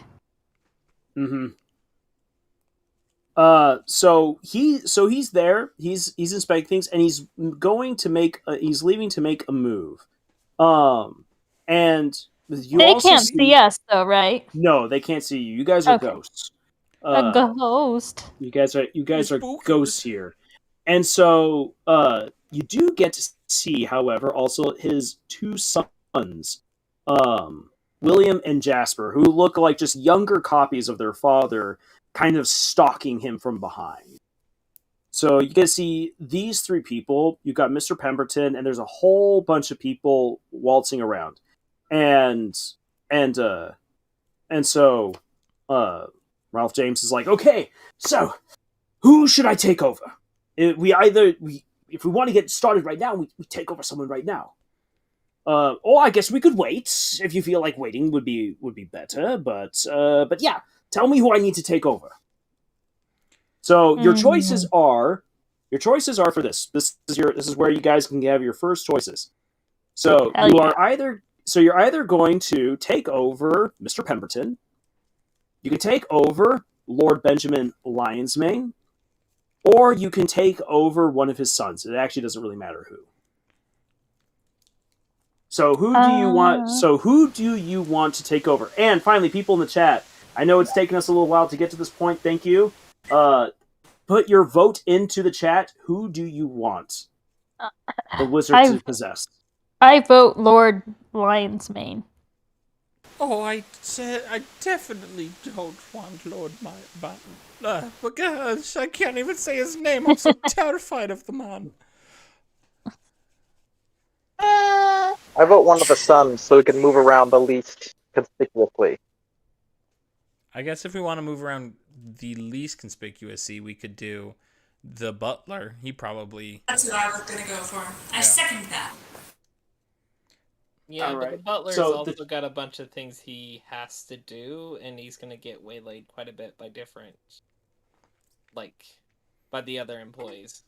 Speaker 1: Mm-hmm. So he's there. He's inspecting things, and he's leaving to make a move. And
Speaker 4: they can't see us, though, right?
Speaker 1: No, they can't see you. You guys are ghosts.
Speaker 4: A ghost.
Speaker 1: You guys are ghosts here, and so you do get to see, however, also his two sons, William and Jasper, who look like just younger copies of their father, kind of stalking him from behind. So you get to see these three people. You've got Mr. Pemberton, and there's a whole bunch of people waltzing around. And so Ralph James is like, okay, so who should I take over? If we want to get started right now, we take over someone right now. I guess we could wait if you feel like waiting would be better. But yeah, tell me who I need to take over. So your choices are for this. This is where you guys can have your first choices. So you're either going to take over Mr. Pemberton, you can take over Lord Benjamin Lionsmane, or you can take over one of his sons. It actually doesn't really matter who. So who do you want? So who do you want to take over? And finally, people in the chat. I know it's taken us a little while to get to this point. Thank you. Put your vote into the chat. Who do you want the wizard to possess?
Speaker 4: I vote Lord Lionsmane.
Speaker 2: Oh, I definitely don't want Lord gosh, I can't even say his name. I'm so terrified of the man.
Speaker 5: I vote one of the sons so we can move around the least conspicuously.
Speaker 2: I guess if we want to move around the least conspicuously, we could do the butler. He probably...
Speaker 6: That's what I was going to go for. I second that.
Speaker 3: Yeah,
Speaker 1: All
Speaker 3: but the
Speaker 1: right.
Speaker 3: butler's
Speaker 1: So
Speaker 3: also got a bunch of things he has to do, and he's going to get waylaid quite a bit by by the other employees.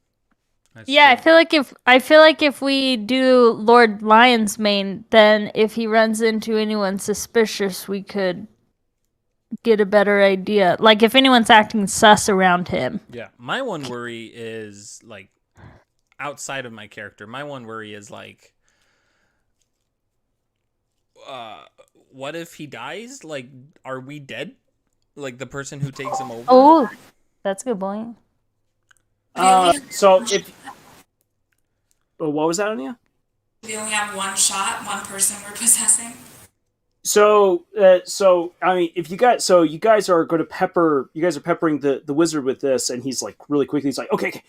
Speaker 2: That's
Speaker 4: Yeah,
Speaker 2: true.
Speaker 4: I feel like if we do Lord Lionsmane, then if he runs into anyone suspicious, we could get a better idea. Like if anyone's acting sus around him.
Speaker 2: Yeah, my one worry is, like, outside of my character, my one worry is, like, what if he dies? Like, are we dead? Like, the person who takes him over?
Speaker 4: Oh, that's a good point.
Speaker 1: So if... what was that, Anya?
Speaker 6: We only have one shot, one person we're possessing.
Speaker 1: So I mean, if you guys are going to peppering the wizard with this, and he's like really quickly, he's like, okay,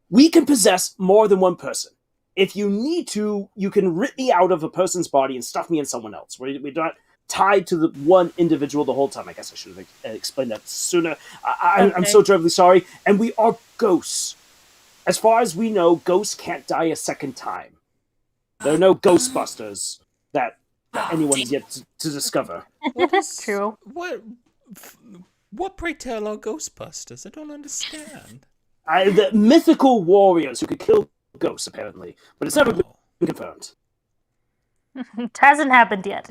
Speaker 1: we can possess more than one person. If you need to, you can rip me out of a person's body and stuff me in someone else. We're not tied to the one individual the whole time. I guess I should have explained that sooner. I'm so dreadfully sorry. And we are ghosts. As far as we know, ghosts can't die a second time. There are no Ghostbusters that anyone's yet to discover.
Speaker 4: That's true.
Speaker 2: What pray tell are Ghostbusters? I don't understand.
Speaker 1: The mythical warriors who could kill ghosts, apparently. But it's never been confirmed.
Speaker 4: It hasn't happened yet.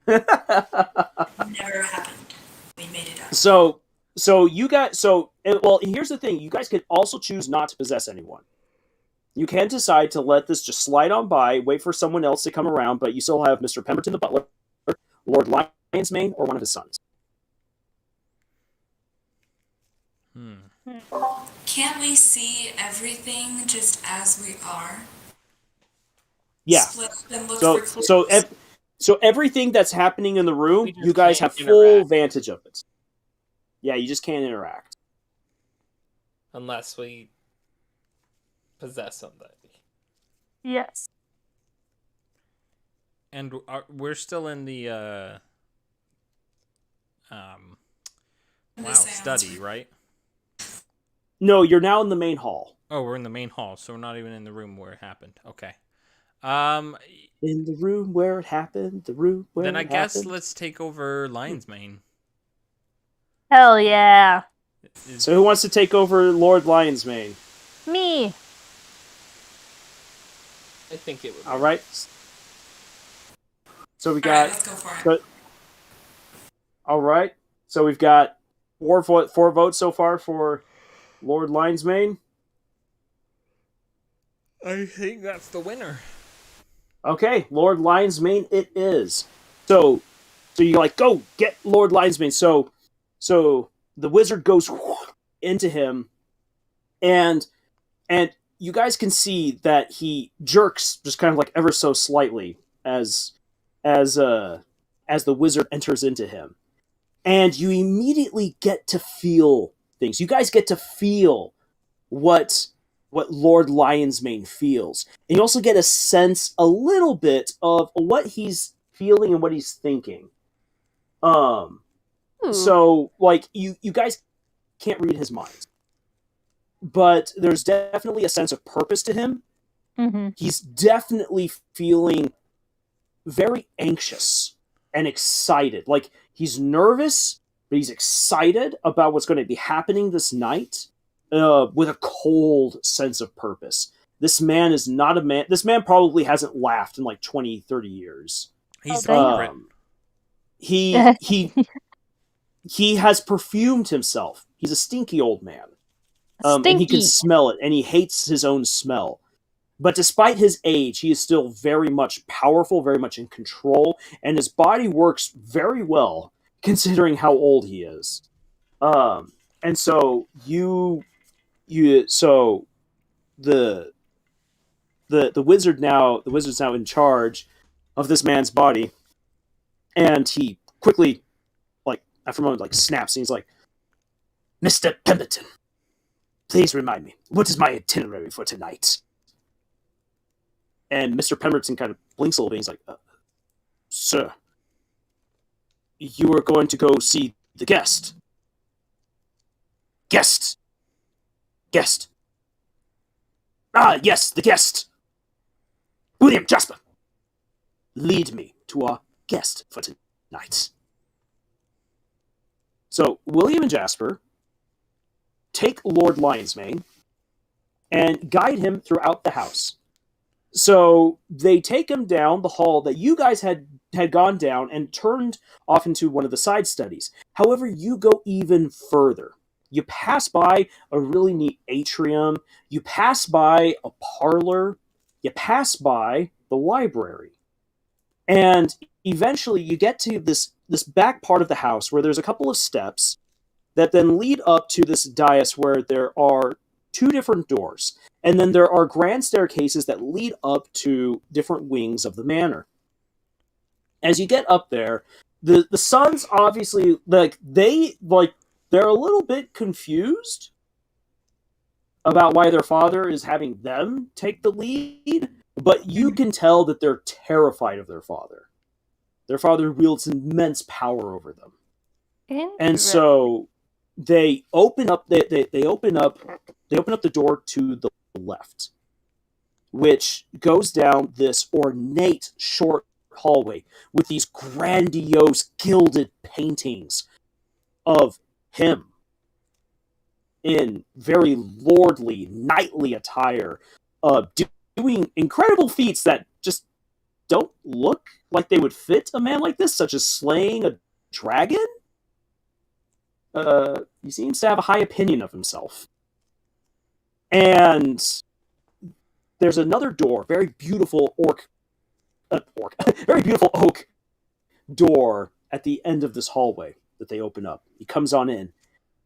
Speaker 6: Never happened. We made it up.
Speaker 1: So you guys, here's the thing. You guys can also choose not to possess anyone. You can decide to let this just slide on by, wait for someone else to come around, but you still have Mr. Pemberton the butler, Lord Lionsmane, or one of his sons.
Speaker 6: Can't we see everything just as we are?
Speaker 1: Yeah.
Speaker 6: Split and look for
Speaker 1: So everything that's happening in the room,
Speaker 3: We just
Speaker 1: you guys
Speaker 3: can't
Speaker 1: have full
Speaker 3: interact.
Speaker 1: vantage of it. Yeah, you just can't interact.
Speaker 3: Unless we possess somebody.
Speaker 4: Yes.
Speaker 2: And we're still in the study, right?
Speaker 1: No, you're now in the main hall.
Speaker 2: Oh, we're in the main hall, so we're not even in the room where it happened. Okay.
Speaker 1: In the room where it happened,
Speaker 2: Then I guess let's take over Lionsmane.
Speaker 4: Hell yeah.
Speaker 1: So who wants to take over Lord Lionsmane?
Speaker 4: Me.
Speaker 3: I think it would.
Speaker 1: All right. So we
Speaker 6: All right,
Speaker 1: got.
Speaker 6: let's go for it.
Speaker 1: All right. So we've got four votes so far for Lord Lionsmane.
Speaker 2: I think that's the winner.
Speaker 1: Okay, Lord Lionsmane it is. So you like go get Lord Lionsmane. So the wizard goes into him, and you guys can see that he jerks just kind of like ever so slightly as the wizard enters into him, and you immediately get to feel things. You guys get to feel what Lord Lionsmane feels. And you also get a sense a little bit of what he's feeling and what he's thinking. So like you guys can't read his mind. But there's definitely a sense of purpose to him.
Speaker 4: Mm-hmm.
Speaker 1: He's definitely feeling very anxious and excited. Like, he's nervous, but he's excited about what's going to be happening this night, with a cold sense of purpose. This man is not a man. This man probably hasn't laughed in like 20, 30 years.
Speaker 2: He's
Speaker 4: Okay.
Speaker 2: over it.
Speaker 1: He has perfumed himself. He's a stinky old man. And he can
Speaker 4: Stinky.
Speaker 1: smell it, and he hates his own smell. But despite his age, he is still very much powerful, very much in control, and his body works very well, considering how old he is. And so so the wizard's now in charge of this man's body, and he quickly, like, after a moment, like, snaps, and he's like, "Mr. Pemberton, please remind me, what is my itinerary for tonight?" And Mr. Pemberton kind of blinks a little bit. He's like, "Sir, you are going to go see the guest." Guest. Ah, yes, the guest. William Jasper, lead me to our guest for tonight. So William and Jasper take Lord Lionsmane and guide him throughout the house. So they take him down the hall that you guys had gone down and turned off into one of the side studies. However, you go even further. You pass by a really neat atrium. You pass by a parlor. You pass by the library. And eventually you get to this back part of the house where there's a couple of steps that then lead up to this dais where there are 2 different doors. And then there are grand staircases that lead up to different wings of the manor. As you get up there, the sons obviously, they're a little bit confused about why their father is having them take the lead, but you can tell that they're terrified of their father. Their father wields immense power over them. And so they open up they open up the door to the left, which goes down this ornate short hallway with these grandiose gilded paintings of him in very lordly, knightly attire, doing incredible feats that just don't look like they would fit a man like this, such as slaying a dragon. He seems to have a high opinion of himself. And there's another door, very beautiful very beautiful oak door at the end of this hallway that they open up. He comes on in,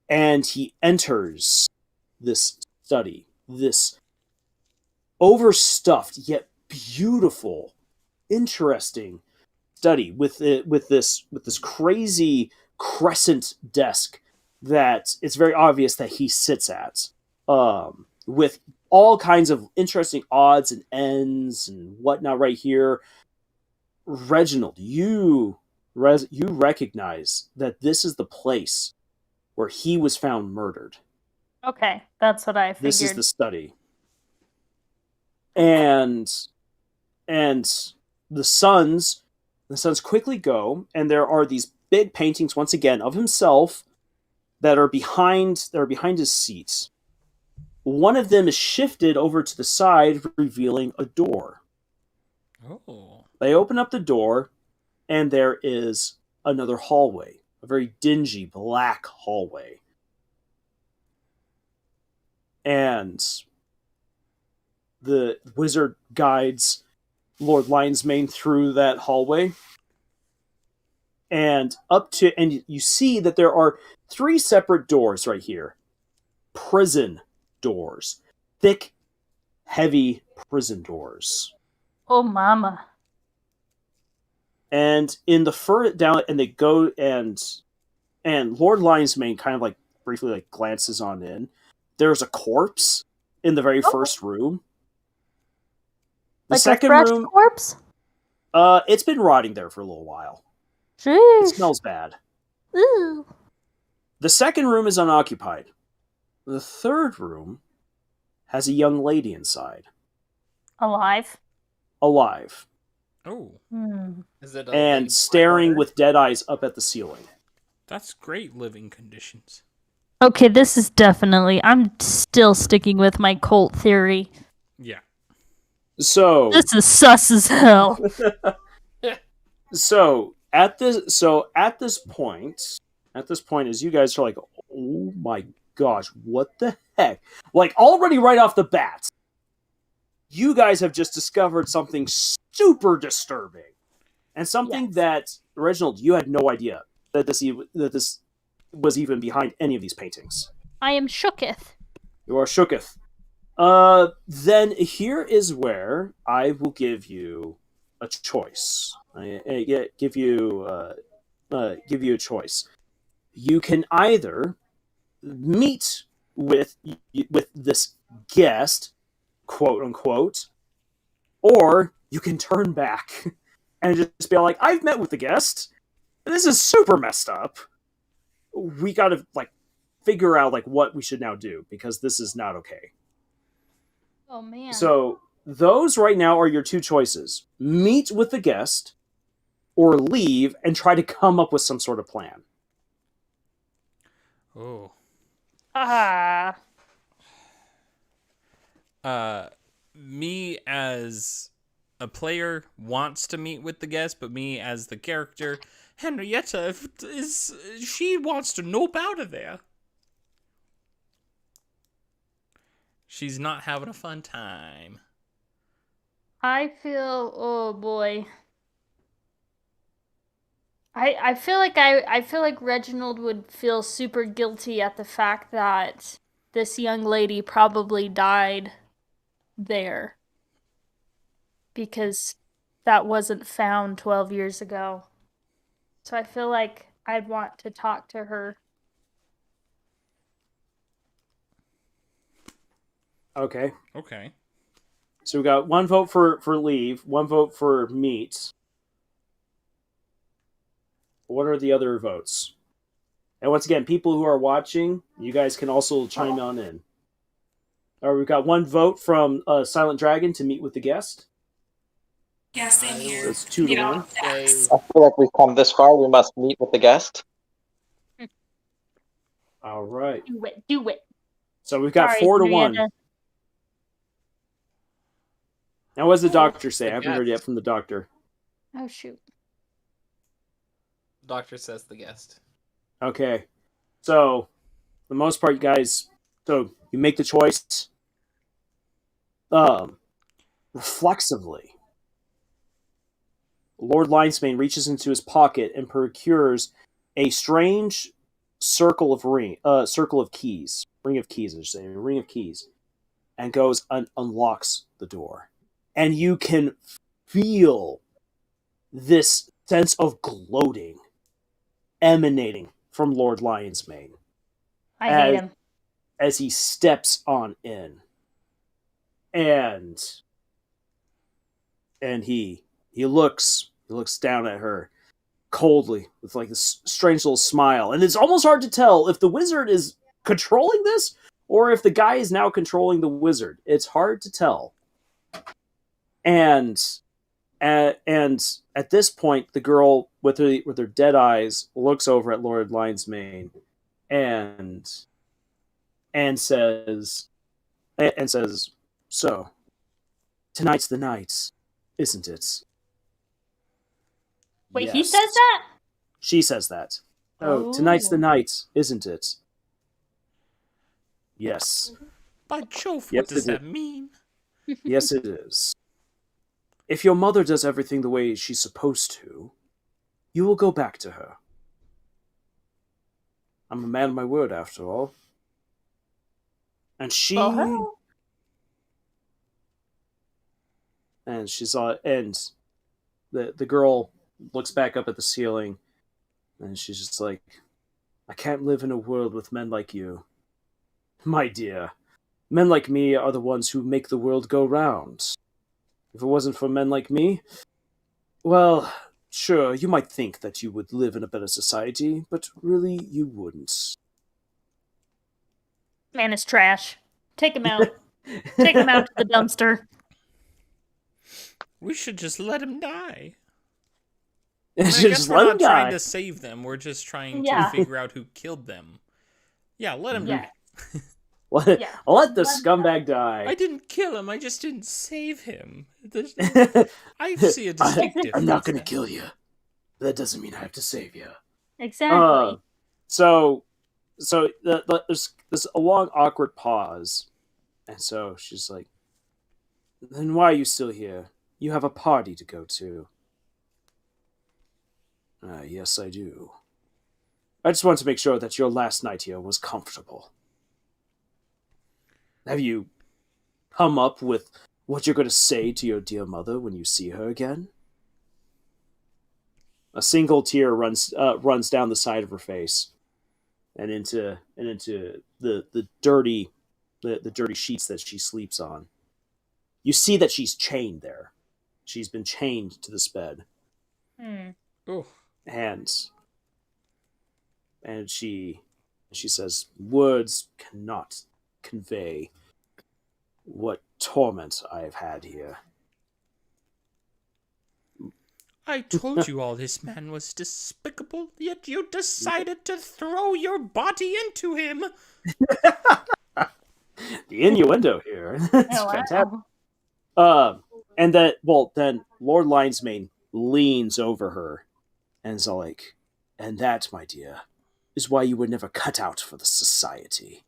Speaker 1: and he enters this study, this overstuffed yet beautiful, interesting study with this crazy crescent desk that it's very obvious that he sits at, with all kinds of interesting odds and ends and whatnot right here. Reginald, you recognize that this is the place where he was found murdered.
Speaker 4: Okay, that's what I figured.
Speaker 1: This is the study. And the sons quickly go, and there are these big paintings once again of himself that are behind his seat. One of them is shifted over to the side, revealing a door.
Speaker 2: Oh.
Speaker 1: They open up the door, and there is another hallway, a very dingy black hallway. And the wizard guides Lord Lionsmane through that hallway. And you see that there are 3 separate doors right here. Prison doors. Thick, heavy prison doors.
Speaker 4: Oh, mama.
Speaker 1: And in the down, and they go, and Lord Lionsmane kind of like briefly like glances on in. There's a corpse in the very first room. The
Speaker 4: Like
Speaker 1: second
Speaker 4: a fresh
Speaker 1: room,
Speaker 4: corpse?
Speaker 1: it's been rotting there for a little while.
Speaker 4: Jeez.
Speaker 1: It smells bad.
Speaker 4: Ooh.
Speaker 1: The second room is unoccupied. The third room has a young lady inside.
Speaker 4: Alive?
Speaker 1: Alive.
Speaker 2: Oh,
Speaker 3: Is it a
Speaker 1: and
Speaker 3: lady
Speaker 1: staring
Speaker 3: order?
Speaker 1: with dead eyes up at the ceiling.
Speaker 2: that's great living conditions.
Speaker 4: Okay, this is definitely. I'm still sticking with my cult theory.
Speaker 2: Yeah.
Speaker 1: So
Speaker 4: This is sus as hell.
Speaker 1: at this point, as you guys are like, oh my gosh, what the heck? Like already right off the bat, you guys have just discovered something super disturbing, and something
Speaker 4: Yes.
Speaker 1: that Reginald, you had no idea that this was even behind any of these paintings.
Speaker 4: I am shooketh.
Speaker 1: You are shooketh. Then here is where I will give you a choice. Give you a choice. You can either meet with this guest, quote unquote, or you can turn back and just be like, "I've met with the guest. This is super messed up. We got to like figure out like what we should now do because this is not okay."
Speaker 4: Oh man.
Speaker 1: So those right now are your two choices: meet with the guest, or leave and try to come up with some sort of plan.
Speaker 2: Oh.
Speaker 4: Ah.
Speaker 2: Me as a player wants to meet with the guest, but me as the character, Henrietta, she wants to nope out of there. She's not having a fun time.
Speaker 4: I feel. Oh boy. I feel like I feel like Reginald would feel super guilty at the fact that this young lady probably died there because that wasn't found 12 years ago. So I feel like I'd want to talk to her.
Speaker 1: Okay.
Speaker 2: Okay.
Speaker 1: So we got one vote for leave, one vote for meet. What are the other votes? And once again, people who are watching, you guys can also chime on in. All right, we've got one vote from Silent Dragon to meet with the guest.
Speaker 6: Yeah, same here.
Speaker 1: So it's 2 to
Speaker 6: You know,
Speaker 1: 1.
Speaker 6: facts.
Speaker 5: I feel like we've come this far. We must meet with the guest.
Speaker 1: All right.
Speaker 4: Do it.
Speaker 1: So we've got
Speaker 4: Sorry,
Speaker 1: 4 to 1.
Speaker 4: Henrietta.
Speaker 1: Now, what does the doctor say?
Speaker 3: the
Speaker 1: I haven't heard
Speaker 3: guest.
Speaker 1: yet from the doctor.
Speaker 4: Oh shoot.
Speaker 3: Doctor says the guest.
Speaker 1: Okay. So, for the most part, you guys, so you make the choice reflexively. Lord Linesbane reaches into his pocket and procures a strange circle of keys. Ring of keys, I should say. A ring of keys. And goes and unlocks the door. And you can feel this sense of gloating emanating from Lord Lionsmane
Speaker 4: I hate him.
Speaker 1: as he steps on in. And he looks down at her coldly with like this strange little smile. And it's almost hard to tell if the wizard is controlling this or if the guy is now controlling the wizard. It's hard to tell. And at this point, the girl with her dead eyes looks over at Lord Lionsmane and says, "So, tonight's the night, isn't it?"
Speaker 4: Wait, he
Speaker 1: Yes.
Speaker 4: says that?
Speaker 1: She says that.
Speaker 4: Oh.
Speaker 1: Tonight's the night, isn't it? Yes.
Speaker 2: By Jove,
Speaker 1: Yes,
Speaker 2: what does
Speaker 1: it
Speaker 2: that mean?
Speaker 1: Yes, it is. If your mother does everything the way she's supposed to, you will go back to her. I'm a man of my word, after all. And she...
Speaker 4: Well,
Speaker 1: And she's and the girl looks back up at the ceiling, and she's just like, "I can't live in a world with men like you. My dear, men like me are the ones who make the world go round. If it wasn't for men like me, well, sure, you might think that you would live in a better society, but really you wouldn't."
Speaker 4: man is trash. Take him out. Take him out to the dumpster.
Speaker 2: We should just let him die.
Speaker 1: I
Speaker 2: I guess
Speaker 1: just
Speaker 2: we're
Speaker 1: let him
Speaker 2: not trying
Speaker 1: die.
Speaker 2: to save them. We're just trying to
Speaker 4: Yeah.
Speaker 2: figure out who killed them. Yeah, let him
Speaker 4: Yeah.
Speaker 2: die.
Speaker 4: Yeah.
Speaker 1: Let the
Speaker 4: Let him
Speaker 1: scumbag
Speaker 2: I
Speaker 1: die.
Speaker 2: didn't kill him. I just didn't save him. I see a distinct difference.
Speaker 1: I'm not going to
Speaker 2: there.
Speaker 1: kill you. That doesn't mean I have to save you.
Speaker 4: Exactly.
Speaker 1: So there's a long awkward pause, and so she's like, "Then why are you still here? You have a party to go to." Yes, I do. I just want to make sure that your last night here was comfortable. Have you come up with what you're going to say to your dear mother when you see her again? A single tear runs down the side of her face, and into the dirty sheets that she sleeps on. You see that she's chained there. She's been chained to this bed,
Speaker 2: Oh,
Speaker 1: and she says, "Words cannot convey what torment I have had here."
Speaker 2: I told you all this man was despicable, yet you decided to throw your body into him.
Speaker 1: The innuendo here. It's
Speaker 4: Oh, wow.
Speaker 1: fantastic. Then Lord Linesmane leans over her and is all like, "And that, my dear, is why you were never cut out for the society.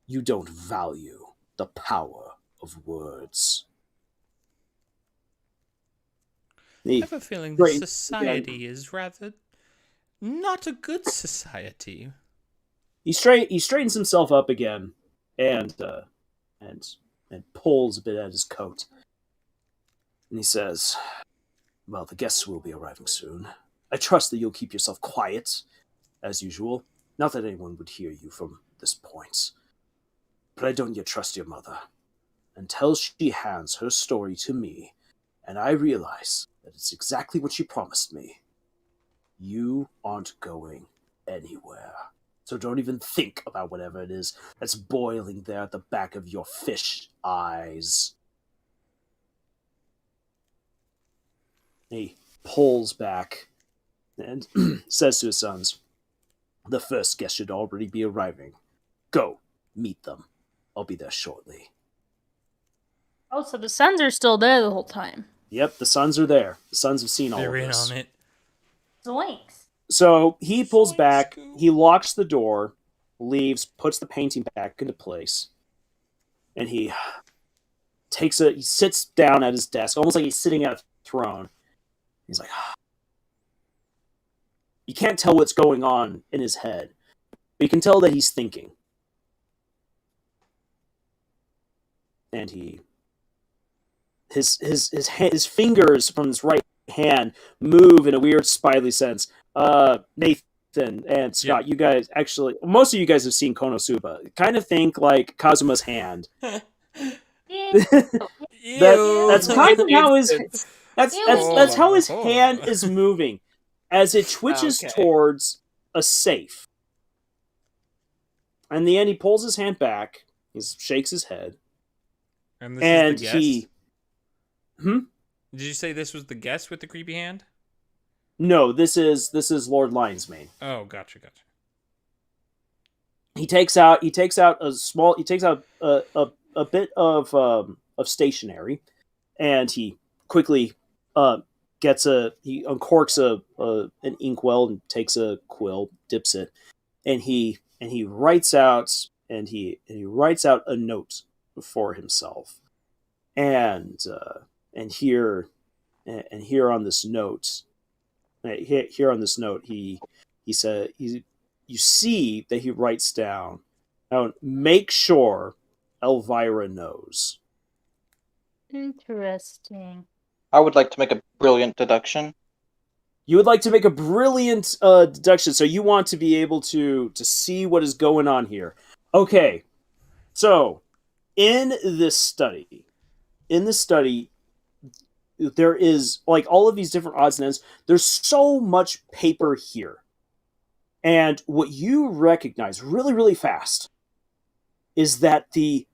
Speaker 1: You don't value the power of words."
Speaker 2: I have a feeling this society is rather not a good society.
Speaker 1: He straightens himself up again, and pulls a bit at his coat, and he says, "Well, the guests will be arriving soon. I trust that you'll keep yourself quiet, as usual. Not that anyone would hear you from this point. But I don't yet trust your mother. Until she hands her story to me, and I realize that it's exactly what she promised me, you aren't going anywhere. So don't even think about whatever it is that's boiling there at the back of your fish eyes." He pulls back and says to his sons, "The first guest should already be arriving. Go, meet them. I'll be there shortly."
Speaker 4: Oh, so the sons are still there the whole time.
Speaker 1: Yep, the sons are there. The sons have seen all
Speaker 2: They're
Speaker 1: of
Speaker 2: in
Speaker 1: this.
Speaker 2: on it.
Speaker 4: Zoinks.
Speaker 1: So he pulls
Speaker 2: Zoinks,
Speaker 1: back,
Speaker 2: Scoo.
Speaker 1: he locks the door, leaves, puts the painting back into place, and he sits down at his desk, almost like he's sitting at a throne. He's like, you can't tell what's going on in his head, but you can tell that he's thinking. And his fingers from his right hand move in a weird spidey sense. Nathan and Scott, you guys actually, most of you guys have seen Konosuba. Kind of think like Kazuma's hand. That's kind of how that's how his hand is moving as it twitches
Speaker 3: Okay.
Speaker 1: towards a safe. And in the end, he pulls his hand back. He shakes his head,
Speaker 2: And this
Speaker 1: and
Speaker 2: is the guest?
Speaker 1: Hmm?
Speaker 2: Did you say this was the guest with the creepy hand?
Speaker 1: No, this is Lord Lionsmane.
Speaker 2: Oh, gotcha.
Speaker 1: He takes out a bit of stationery, and he quickly he uncorks an inkwell and takes a quill, dips it, and he writes out a note for himself, and here on this note, he said you see that he writes down, "Now make sure Elvira knows."
Speaker 4: Interesting.
Speaker 5: I would like to make a brilliant deduction.
Speaker 1: You would like to make a brilliant deduction, so you want to be able to see what is going on here. Okay, so in this study, there is, like, all of these different odds and ends. There's so much paper here. And what you recognize really, really fast is that the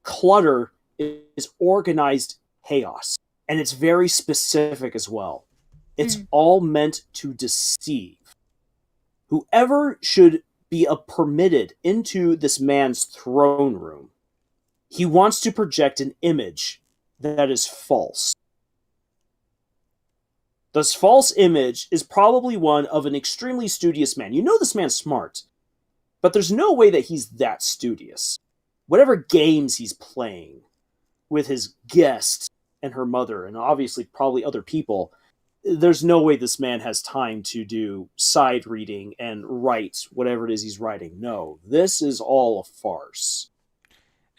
Speaker 1: clutter is organized chaos. And it's very specific as well. It's all meant to deceive. Whoever should be permitted into this man's throne room, he wants to project an image that is false. This false image is probably one of an extremely studious man. You know this man's smart, but there's no way that he's that studious. Whatever games he's playing with his guest and her mother, and obviously probably other people, there's no way this man has time to do side reading and write whatever it is he's writing. No, this is all a farce.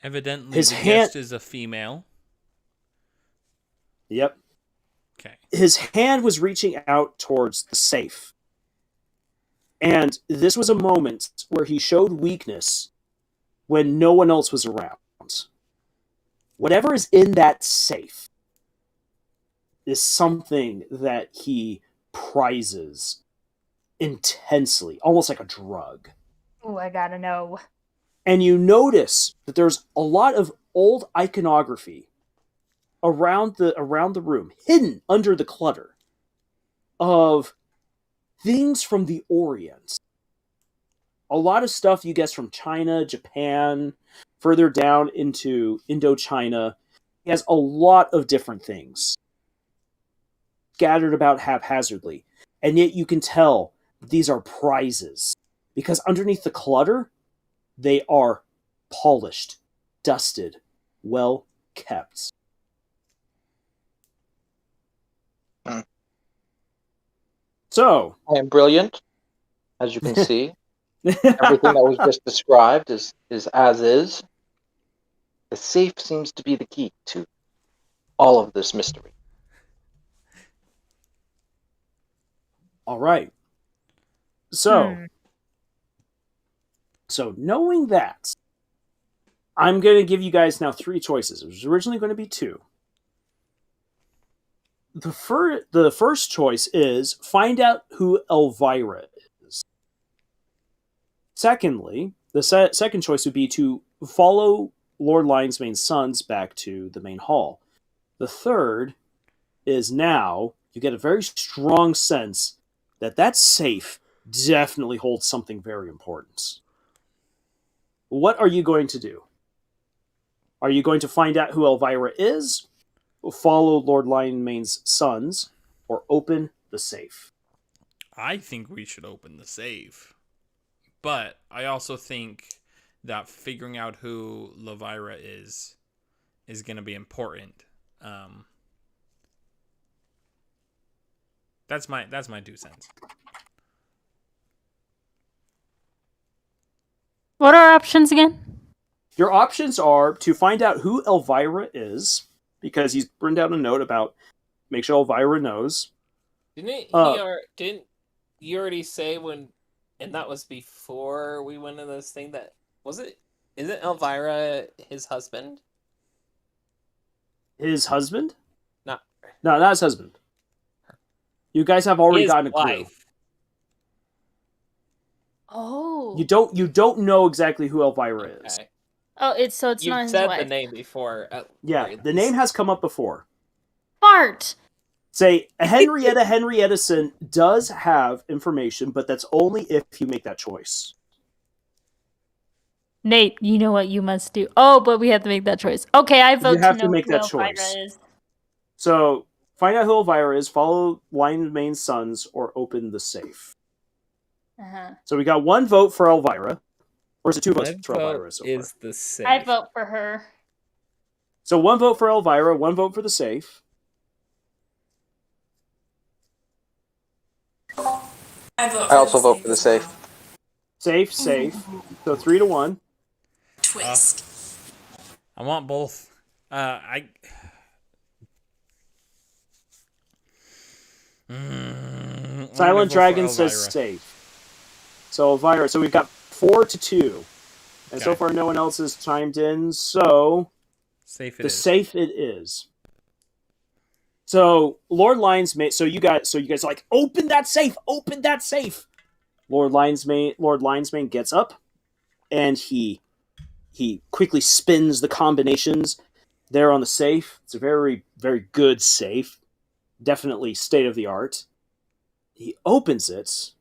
Speaker 2: Evidently,
Speaker 1: His
Speaker 2: the
Speaker 1: hand-
Speaker 2: guest is a female.
Speaker 1: Yep.
Speaker 2: Okay.
Speaker 1: His hand was reaching out towards the safe. And this was a moment where he showed weakness when no one else was around. Whatever is in that safe is something that he prizes intensely, almost like a drug.
Speaker 4: Oh, I gotta know.
Speaker 1: And you notice that there's a lot of old iconography around the room, hidden under the clutter of things from the Orient. A lot of stuff you guess from China, Japan, further down into Indochina. He has a lot of different things scattered about haphazardly. And yet you can tell these are prizes. Because underneath the clutter, they are polished, dusted, well kept. So,
Speaker 5: I am brilliant, as you can see. Everything that was just described is as is. The safe seems to be the key to all of this mystery.
Speaker 1: all right. So knowing that, I'm going to give you guys now 3 choices. It was originally going to be 2. The first choice is find out who Elvira is. Secondly, the second choice would be to follow Lord Lionsmane's sons back to the main hall. The third is now you get a very strong sense that that safe definitely holds something very important. What are you going to do? Are you going to find out who Elvira is, follow Lord Lionmane's sons, or open the safe?
Speaker 2: I think we should open the safe. But I also think that figuring out who Elvira is going to be important. That's my 2 cents.
Speaker 4: What are our options again?
Speaker 1: Your options are to find out who Elvira is, because he's written down a note about make sure Elvira knows.
Speaker 3: Didn't you already say when, and that was before we went in this thing, that was it? Isn't Elvira his husband?
Speaker 1: His husband?
Speaker 3: Not
Speaker 1: No, not his husband. You guys have already
Speaker 3: his
Speaker 1: gotten a clue.
Speaker 3: wife.
Speaker 4: Oh.
Speaker 1: You don't know exactly who Elvira is.
Speaker 3: Okay.
Speaker 4: Oh, it's not
Speaker 3: You've
Speaker 4: his
Speaker 3: said
Speaker 4: wife.
Speaker 3: the name before.
Speaker 1: Yeah, the name has come up before.
Speaker 4: Fart.
Speaker 1: Say, Henrietta does have information, but that's only if you make that choice.
Speaker 4: Nate, you know what you must do. Oh, but we have to make that choice. Okay, I vote
Speaker 1: You have
Speaker 4: to
Speaker 1: to
Speaker 4: know
Speaker 1: make
Speaker 4: who
Speaker 1: that
Speaker 4: Elvira
Speaker 1: choice.
Speaker 4: is.
Speaker 1: So, find out who Elvira is, follow Lionmane's sons, or open the safe.
Speaker 4: Uh-huh.
Speaker 1: So we got 1 vote for Elvira. Or is it 2 votes
Speaker 3: My
Speaker 1: for
Speaker 3: vote
Speaker 1: Elvira so far?
Speaker 3: is the safe.
Speaker 4: I vote for her.
Speaker 1: So 1 vote for Elvira, 1 vote for the safe.
Speaker 6: I
Speaker 5: also vote for the
Speaker 6: as
Speaker 5: safe.
Speaker 6: well.
Speaker 1: Safe. So 3-1.
Speaker 6: Twist.
Speaker 2: I want both.
Speaker 1: Silent Dragon says safe. So Elvira. So we've got 4-2. And so
Speaker 2: Okay.
Speaker 1: far no one else has chimed in. So
Speaker 2: Safe it
Speaker 1: the
Speaker 2: is.
Speaker 1: safe it is. So Lord Lionsmane. So you guys are like, open that safe. Open that safe. Lord Lionsmane gets up, and he quickly spins the combinations, there on the safe. It's a very, very good safe. Definitely state of the art. He opens it,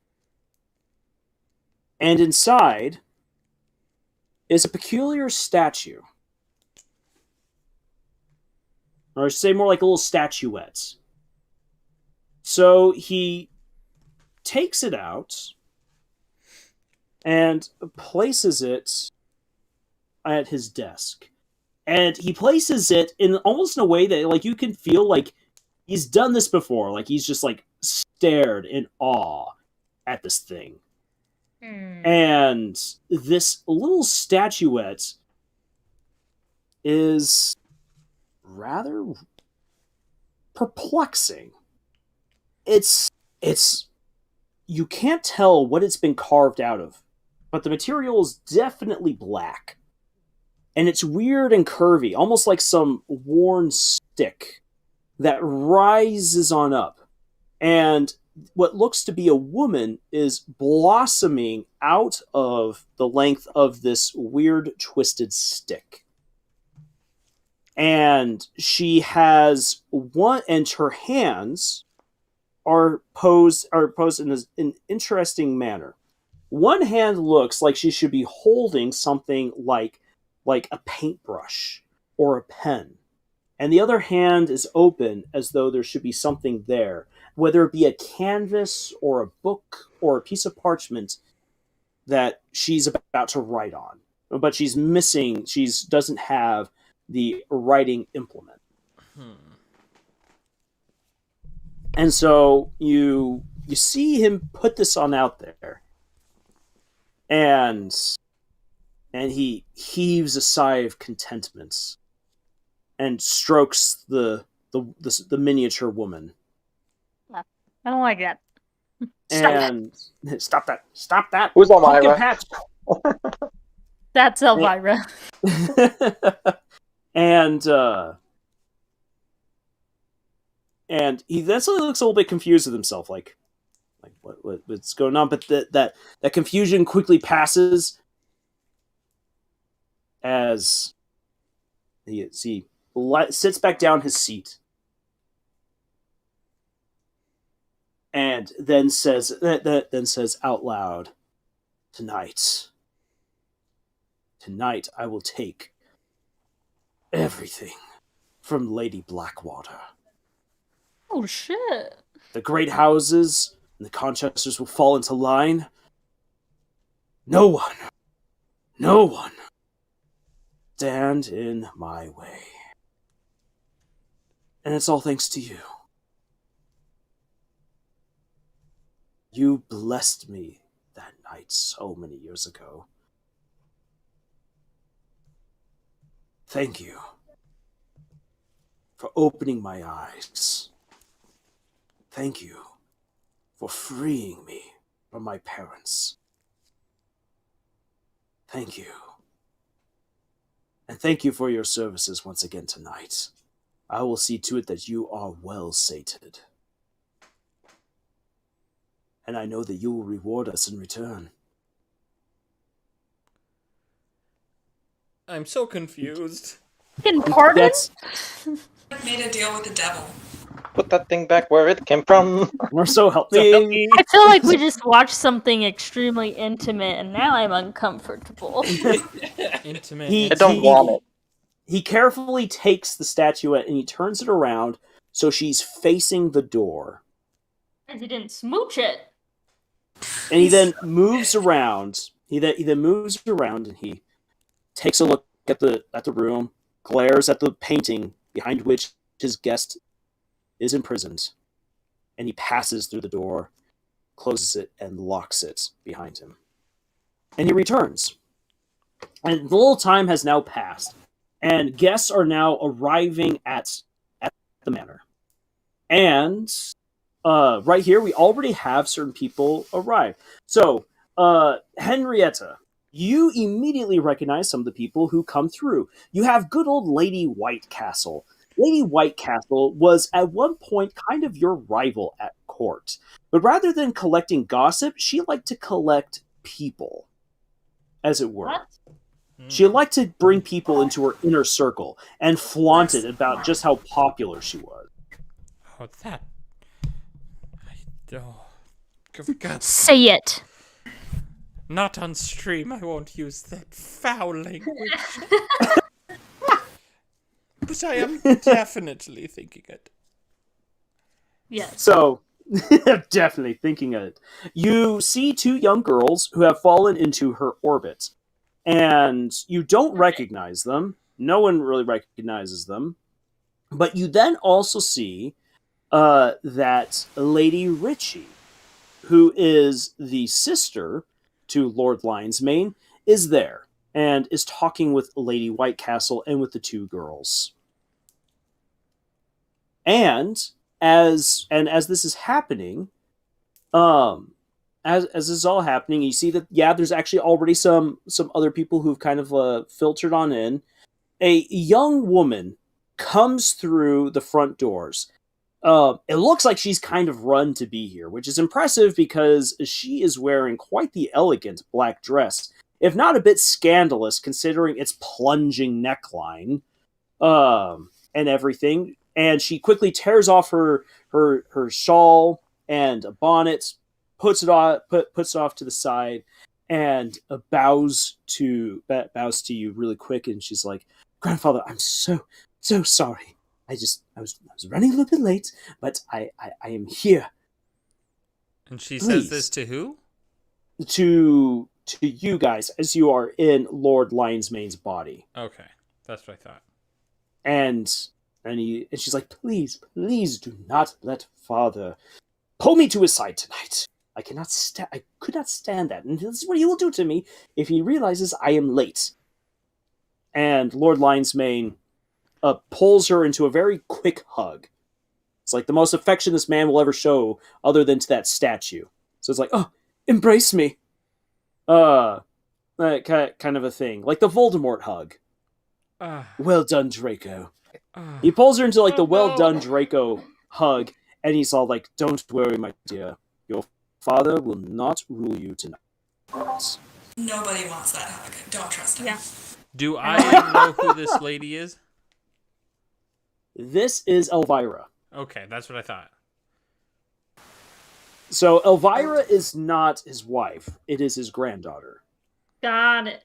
Speaker 1: and inside is a peculiar statue. Or I should say more like a little statuette. So he takes it out and places it at his desk. And he places it in almost in a way that like you can feel like he's done this before. Like he's just like stared in awe at this thing. And this little statuette is rather perplexing. It's you can't tell what it's been carved out of, but the material is definitely black. And it's weird and curvy, almost like some worn stick that rises on up. And what looks to be a woman is blossoming out of the length of this weird twisted stick. And she has one, and her hands are posed in an interesting manner. One hand looks like she should be holding something like a paintbrush or a pen. And the other hand is open as though there should be something there, whether it be a canvas or a book or a piece of parchment that she's about to write on. But she doesn't have the writing implement. And so you see him put this on out there, and he heaves a sigh of contentment and strokes the miniature woman.
Speaker 4: I don't like that.
Speaker 1: Stop that!
Speaker 5: Who's
Speaker 1: Pumpkin
Speaker 5: Elvira?
Speaker 1: patch.
Speaker 4: That's Elvira.
Speaker 1: And he then suddenly looks a little bit confused with himself, like what's going on? But that confusion quickly passes as he sits back down his seat, and then says out loud, "Tonight I will take everything from Lady Blackwater.
Speaker 4: Oh shit!
Speaker 1: The great houses and the Conchesters will fall into line. No one stand in my way. And it's all thanks to you. You blessed me that night so many years ago. Thank you for opening my eyes. Thank you for freeing me from my parents. Thank you. And thank you for your services once again tonight. I will see to it that you are well sated. And I know that you will reward us in return."
Speaker 2: I'm so confused.
Speaker 4: Fucking pardon?
Speaker 1: That's
Speaker 6: Made a deal with the devil.
Speaker 5: Put that thing back where it came from.
Speaker 1: Or so help me.
Speaker 4: I feel like we just watched something extremely intimate, and now I'm uncomfortable.
Speaker 2: Intimate.
Speaker 5: I don't want it.
Speaker 1: He carefully takes the statuette and he turns it around so she's facing the door.
Speaker 4: He didn't smooch it.
Speaker 1: And he then moves around. He then moves around and he takes a look at the room, glares at the painting behind which his guest is imprisoned, and he passes through the door, closes it, and locks it behind him. And he returns. And the little time has now passed, and guests are now arriving at the manor. And right here, we already have certain people arrive. So, Henrietta, you immediately recognize some of the people who come through. You have good old Lady Whitecastle. Lady Whitecastle was at one point kind of your rival at court. But rather than collecting gossip, she liked to collect people, as it were.
Speaker 4: What?
Speaker 1: She liked to bring people into her inner circle and flaunt it about just how popular she was.
Speaker 2: Oh, that. Oh, for God's
Speaker 4: Say it.
Speaker 2: Not on stream. I won't use that foul language. But I am definitely thinking it.
Speaker 4: Yes.
Speaker 1: So, definitely thinking of it. You see two young girls who have fallen into her orbit, and you don't recognize them. No one really recognizes them. But you then also see that Lady Ritchie, who is the sister to Lord Lionsmane, is there and is talking with Lady Whitecastle and with the two girls. And as this is happening, as this is all happening, you see that there's actually already some other people who've kind of filtered on in. A young woman comes through the front doors. It looks like she's kind of run to be here, which is impressive because she is wearing quite the elegant black dress, if not a bit scandalous considering its plunging neckline, and everything. And she quickly tears off her shawl and a bonnet, puts it off to the side, and bows to you really quick. And she's like, "Grandfather, I'm so sorry. I was running a little bit late, but I am here."
Speaker 2: And she
Speaker 1: Please.
Speaker 2: says this to who?
Speaker 1: To you guys, as you are in Lord Lionsmane's body.
Speaker 2: Okay, that's what I thought.
Speaker 1: And she's like, please do not let Father pull me to his side tonight. I could not stand that. And this is what he will do to me if he realizes I am late. And Lord Lionsmane pulls her into a very quick hug. It's like the most affection this man will ever show, other than to that statue. So it's like, oh, embrace me. Kind of a thing, like the Voldemort hug. Well done, Draco. He pulls her into like the well done Draco hug, and he's all like, "Don't worry, my dear. Your father will not rule you tonight."
Speaker 6: Nobody wants that hug. Don't trust him.
Speaker 4: Yeah.
Speaker 2: Do I know who this lady is?
Speaker 1: This is Elvira.
Speaker 2: Okay, that's what I thought.
Speaker 1: So Elvira is not his wife; it is his granddaughter.
Speaker 4: Got it.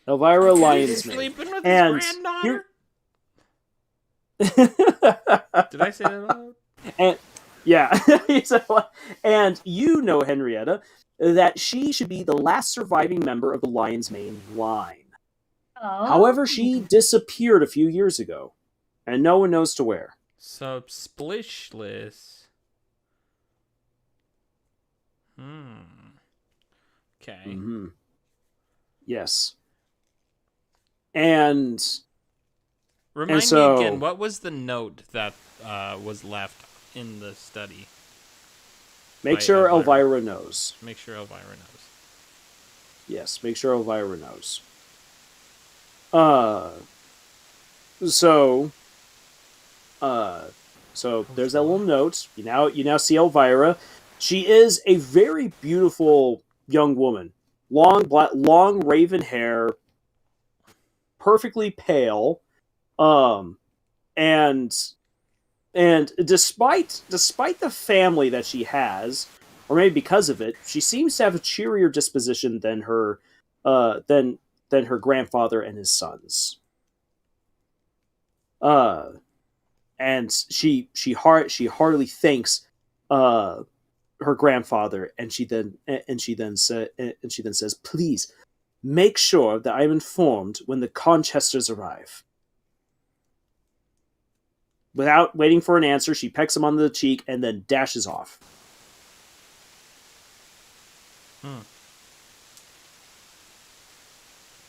Speaker 1: Elvira
Speaker 2: He's
Speaker 1: Lionsmane.
Speaker 2: sleeping with
Speaker 1: And
Speaker 2: his granddaughter?
Speaker 1: Did
Speaker 2: Did I say that loud?
Speaker 1: And yeah, and you know, Henrietta, that she should be the last surviving member of the Lionsmane line.
Speaker 4: Oh.
Speaker 1: However, she disappeared a few years ago, and no one knows to where.
Speaker 2: So, splishless. Okay.
Speaker 1: Mm-hmm. Yes. And
Speaker 2: Remind
Speaker 1: so,
Speaker 2: me again, what was the note that was left in the study?
Speaker 1: Make
Speaker 2: by
Speaker 1: sure
Speaker 2: Elvira.
Speaker 1: Elvira knows.
Speaker 2: Make sure Elvira knows.
Speaker 1: Yes, make sure Elvira knows. So there's that little note. You now see Elvira. She is a very beautiful young woman. Long raven hair, perfectly pale. And despite the family that she has, or maybe because of it, she seems to have a cheerier disposition than her than her grandfather and his sons. And she heartily thanks her grandfather, and she then says, "Please make sure that I am informed when the Conchesters arrive." Without waiting for an answer, she pecks him on the cheek and then dashes off.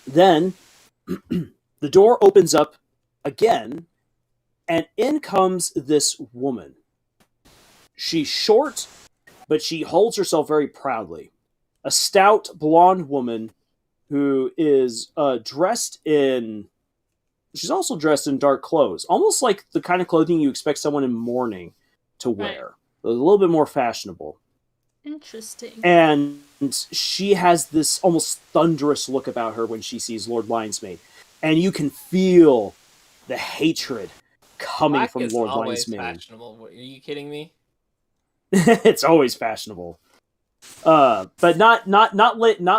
Speaker 1: Then the door opens up again, and in comes this woman. She's short, but she holds herself very proudly. A stout, blonde woman who is dressed in... She's also dressed in dark clothes, almost like the kind of clothing you expect someone in mourning to wear. Right. A little bit more fashionable.
Speaker 4: Interesting.
Speaker 1: And she has this almost thunderous look about her when she sees Lord Lionsmane. And you can feel the hatred coming
Speaker 3: Black
Speaker 1: from
Speaker 3: is
Speaker 1: Lord
Speaker 3: always
Speaker 1: Lionsmane.
Speaker 3: fashionable. Are you kidding me?
Speaker 1: It's always fashionable. But not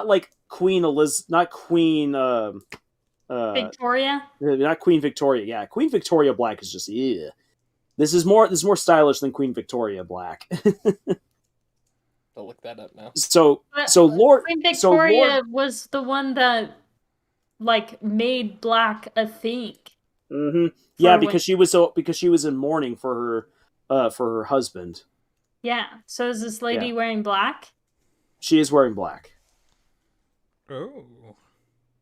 Speaker 1: like Queen Elizabeth, not Queen
Speaker 4: Victoria?
Speaker 1: not Queen Victoria. Yeah, Queen Victoria Black is just yeah. This is more stylish than Queen Victoria Black.
Speaker 3: I'll look that up now.
Speaker 1: So
Speaker 4: But
Speaker 1: Lord
Speaker 4: Queen
Speaker 1: so Lord
Speaker 4: Victoria was the one that like made black a thing.
Speaker 1: yeah,
Speaker 4: for
Speaker 1: because she was in mourning for her husband.
Speaker 4: Yeah. So is this lady
Speaker 1: Yeah.
Speaker 4: wearing black?
Speaker 1: She is wearing black.
Speaker 2: Oh.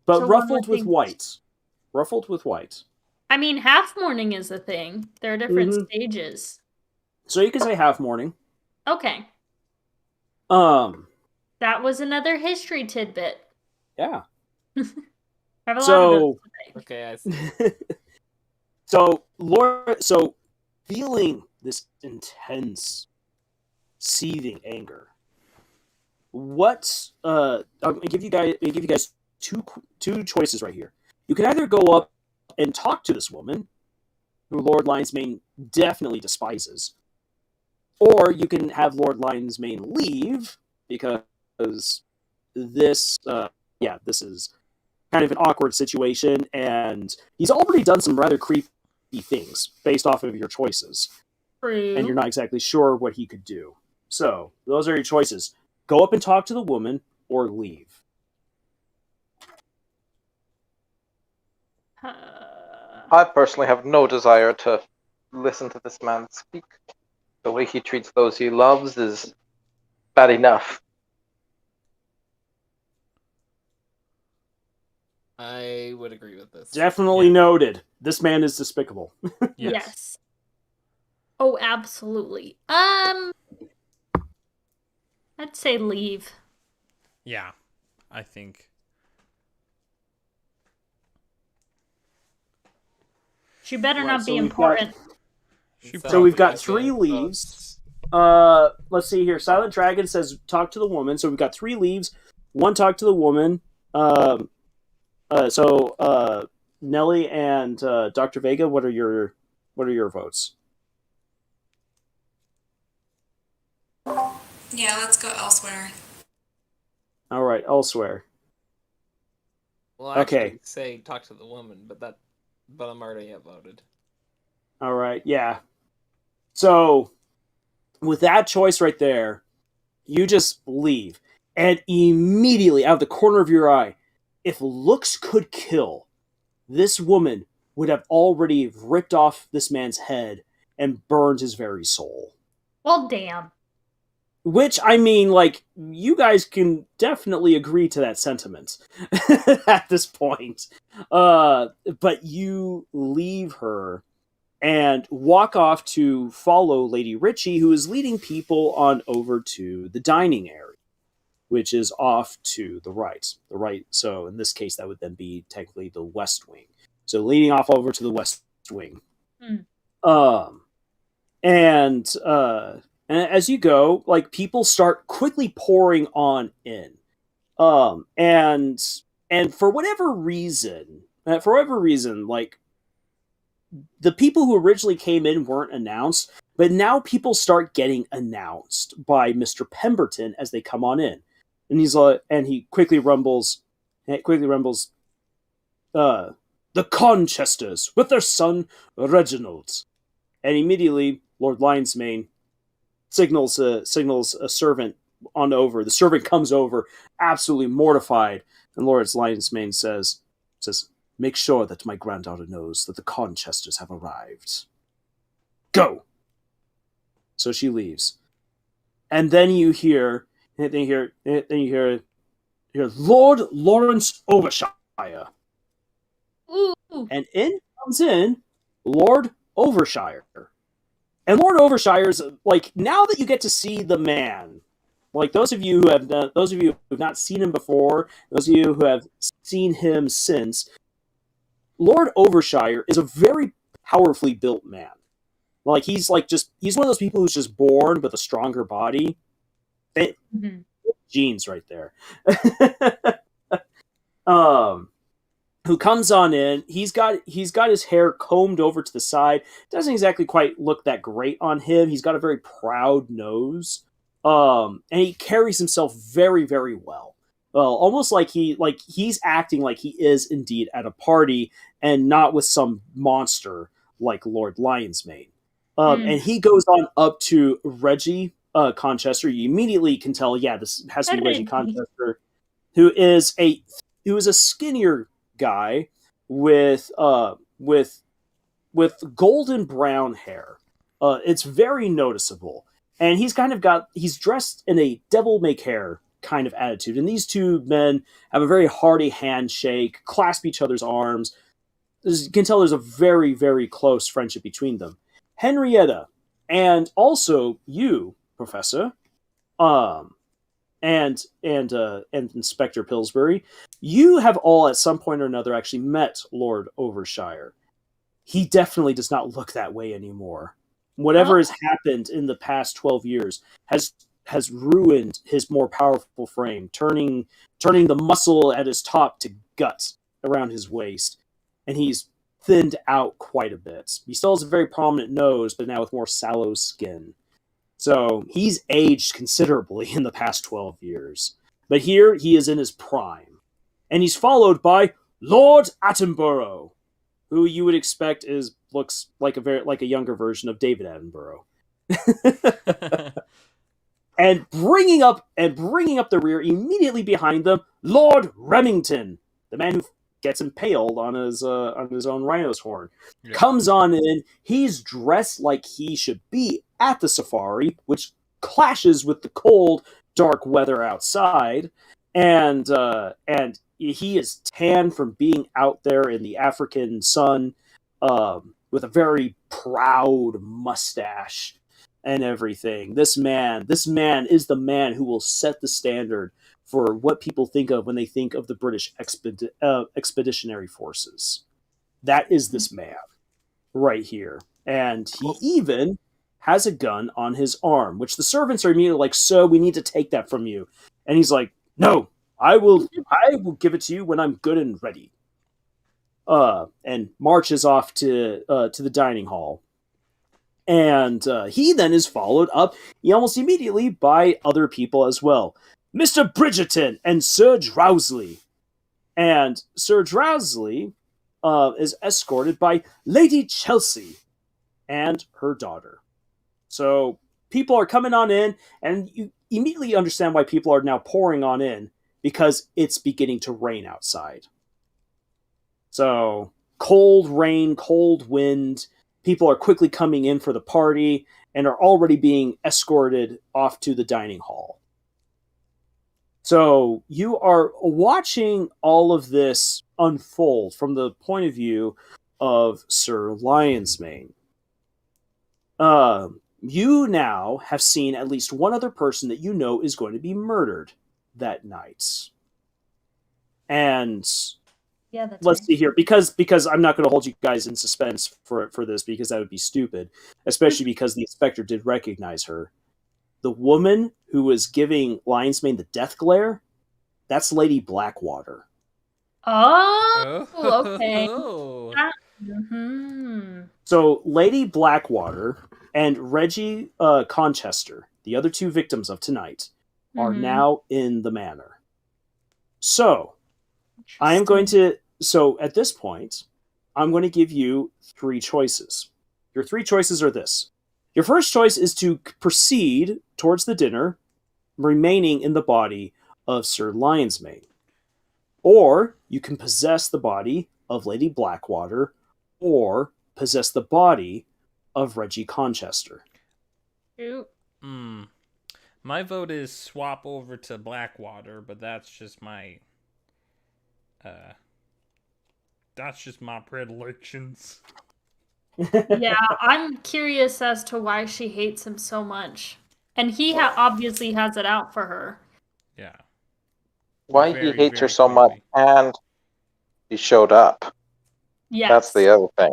Speaker 1: But
Speaker 4: So one
Speaker 1: ruffled
Speaker 4: would
Speaker 1: with
Speaker 4: think-
Speaker 1: white. Ruffled with white.
Speaker 4: I mean, half mourning is a thing. There are different stages.
Speaker 1: So you can say half mourning.
Speaker 4: Okay. That was another history tidbit.
Speaker 1: Yeah.
Speaker 4: I have a lot of those today.
Speaker 3: Okay, I see.
Speaker 1: So feeling this intense seething anger, what I'm gonna give you guys two choices right here. You can either go up and talk to this woman, who Lord Lionsmane definitely despises, or you can have Lord Lionsmane leave because this this is kind of an awkward situation, and he's already done some rather creepy things based off of your choices.
Speaker 4: True.
Speaker 1: And you're not exactly sure what he could do. So, those are your choices. Go up and talk to the woman, or leave.
Speaker 5: I personally have no desire to listen to this man speak. The way he treats those he loves is bad enough.
Speaker 3: I would agree with this.
Speaker 1: Definitely noted. This man is despicable.
Speaker 4: Yes. Oh, absolutely. I'd say leave.
Speaker 2: Yeah, I think.
Speaker 4: She better
Speaker 1: Right,
Speaker 4: not
Speaker 1: so
Speaker 4: be
Speaker 1: we've
Speaker 4: important.
Speaker 1: So we've got
Speaker 3: Okay.
Speaker 1: 3 leaves. Let's see here. Silent Dragon says talk to the woman. So we've got 3 leaves. 1 talk to the woman. Nelly and Dr. Vega, what are your votes?
Speaker 6: Yeah, let's go elsewhere.
Speaker 1: All right, elsewhere.
Speaker 3: Well, actually,
Speaker 1: Okay.
Speaker 3: say talk to the woman, but I'm already outvoted.
Speaker 1: All right, yeah. So, with that choice right there, you just leave. And immediately, out of the corner of your eye, if looks could kill, this woman would have already ripped off this man's head and burned his very soul.
Speaker 4: Well, damn.
Speaker 1: Which, I mean, like, you guys can definitely agree to that sentiment at this point. But you leave her and walk off to follow Lady Ritchie, who is leading people on over to the dining area, which is off to the right. The right, so in this case, that would then be technically the West Wing. So leading off over to the West Wing. And as you go, like, people start quickly pouring on in. And for whatever reason, like, the people who originally came in weren't announced, but now people start getting announced by Mr. Pemberton as they come on in. And he quickly rumbles, the Conchesters with their son Reginald. And immediately Lord Lionsmane signals a servant on over. The servant comes over, absolutely mortified, and Lord Lionsmane says, "Make sure that my granddaughter knows that the Conchesters have arrived. Go." So she leaves, and then you hear Lord Lawrence Overshire,
Speaker 4: Ooh.
Speaker 1: and in comes Lord Overshire. And Lord Overshire is, like, now that you get to see the man, like, those of you who have not seen him before, those of you who have seen him since, Lord Overshire is a very powerfully built man. Like, he's one of those people who's just born with a stronger body.
Speaker 4: Mhm.
Speaker 1: Genes right there. Who comes on in. He's got his hair combed over to the side. Doesn't exactly quite look that great on him. He's got a very proud nose. And he carries himself very, very well. Well, almost like he's acting like he is indeed at a party and not with some monster like Lord Lionsmane. And he goes on up to Reggie Conchester. You immediately can tell, yeah, this has to be Reggie Conchester, who is a skinnier guy with golden brown hair. It's very noticeable, and he's dressed in a devil make hair kind of attitude. And these two men have a very hearty handshake, clasp each other's arms. You can tell there's a very, very close friendship between them. Henrietta, and also you, Professor, and Inspector Pillsbury, you have all at some point or another actually met Lord Overshire. He definitely does not look that way anymore. Whatever has happened in the past 12 years has ruined his more powerful frame, turning the muscle at his top to gut around his waist, and he's thinned out quite a bit. He still has a very prominent nose, but now with more sallow skin. So he's aged considerably in the past 12 years. But here he is in his prime. And he's followed by Lord Attenborough, who you would expect looks like a younger version of David Attenborough. And bringing up the rear immediately behind them, Lord Remington, the man who gets impaled on his own rhino's horn, comes on in. He's dressed like he should be at the safari, which clashes with the cold, dark weather outside, and he is tan from being out there in the African sun, with a very proud mustache and everything. This man is the man who will set the standard for what people think of when they think of the British expeditionary forces. That is this man right here. And he even has a gun on his arm, which the servants are immediately like, "So we need to take that from you." And he's like, "No, I will give it to you when I'm good and ready." And marches off to the dining hall. And he then is followed up almost immediately by other people as well. Mr. Bridgerton and Sir Drowsley. And Sir Drowsley is escorted by Lady Chelsea and her daughter. So people are coming on in, and you immediately understand why people are now pouring on in, because it's beginning to rain outside. So cold rain, cold wind. People are quickly coming in for the party and are already being escorted off to the dining hall. So you are watching all of this unfold from the point of view of Sir Lionsmane. You now have seen at least one other person that you know is going to be murdered that night. And
Speaker 4: Yeah, that's
Speaker 1: let's
Speaker 4: right.
Speaker 1: see here, because I'm not going to hold you guys in suspense for this, because that would be stupid, especially because the inspector did recognize her. The woman who was giving Lionsmane the death glare, that's Lady Blackwater.
Speaker 4: Oh, okay.
Speaker 2: Oh.
Speaker 1: So Lady Blackwater and Reggie Conchester, the other two victims of tonight, are now in the manor. So I am going to. So at this point, I'm going to give you three choices. Your three choices are this. Your first choice is to proceed towards the dinner, remaining in the body of Sir Lionsmane. Or you can possess the body of Lady Blackwater, or possess the body of Reggie Conchester.
Speaker 2: My vote is swap over to Blackwater, but that's just my predilections.
Speaker 4: Yeah, I'm curious as to why she hates him so much. And he obviously has it out for her.
Speaker 2: Yeah.
Speaker 5: Why he hates her so much, and he showed up.
Speaker 4: Yes.
Speaker 5: That's the other thing.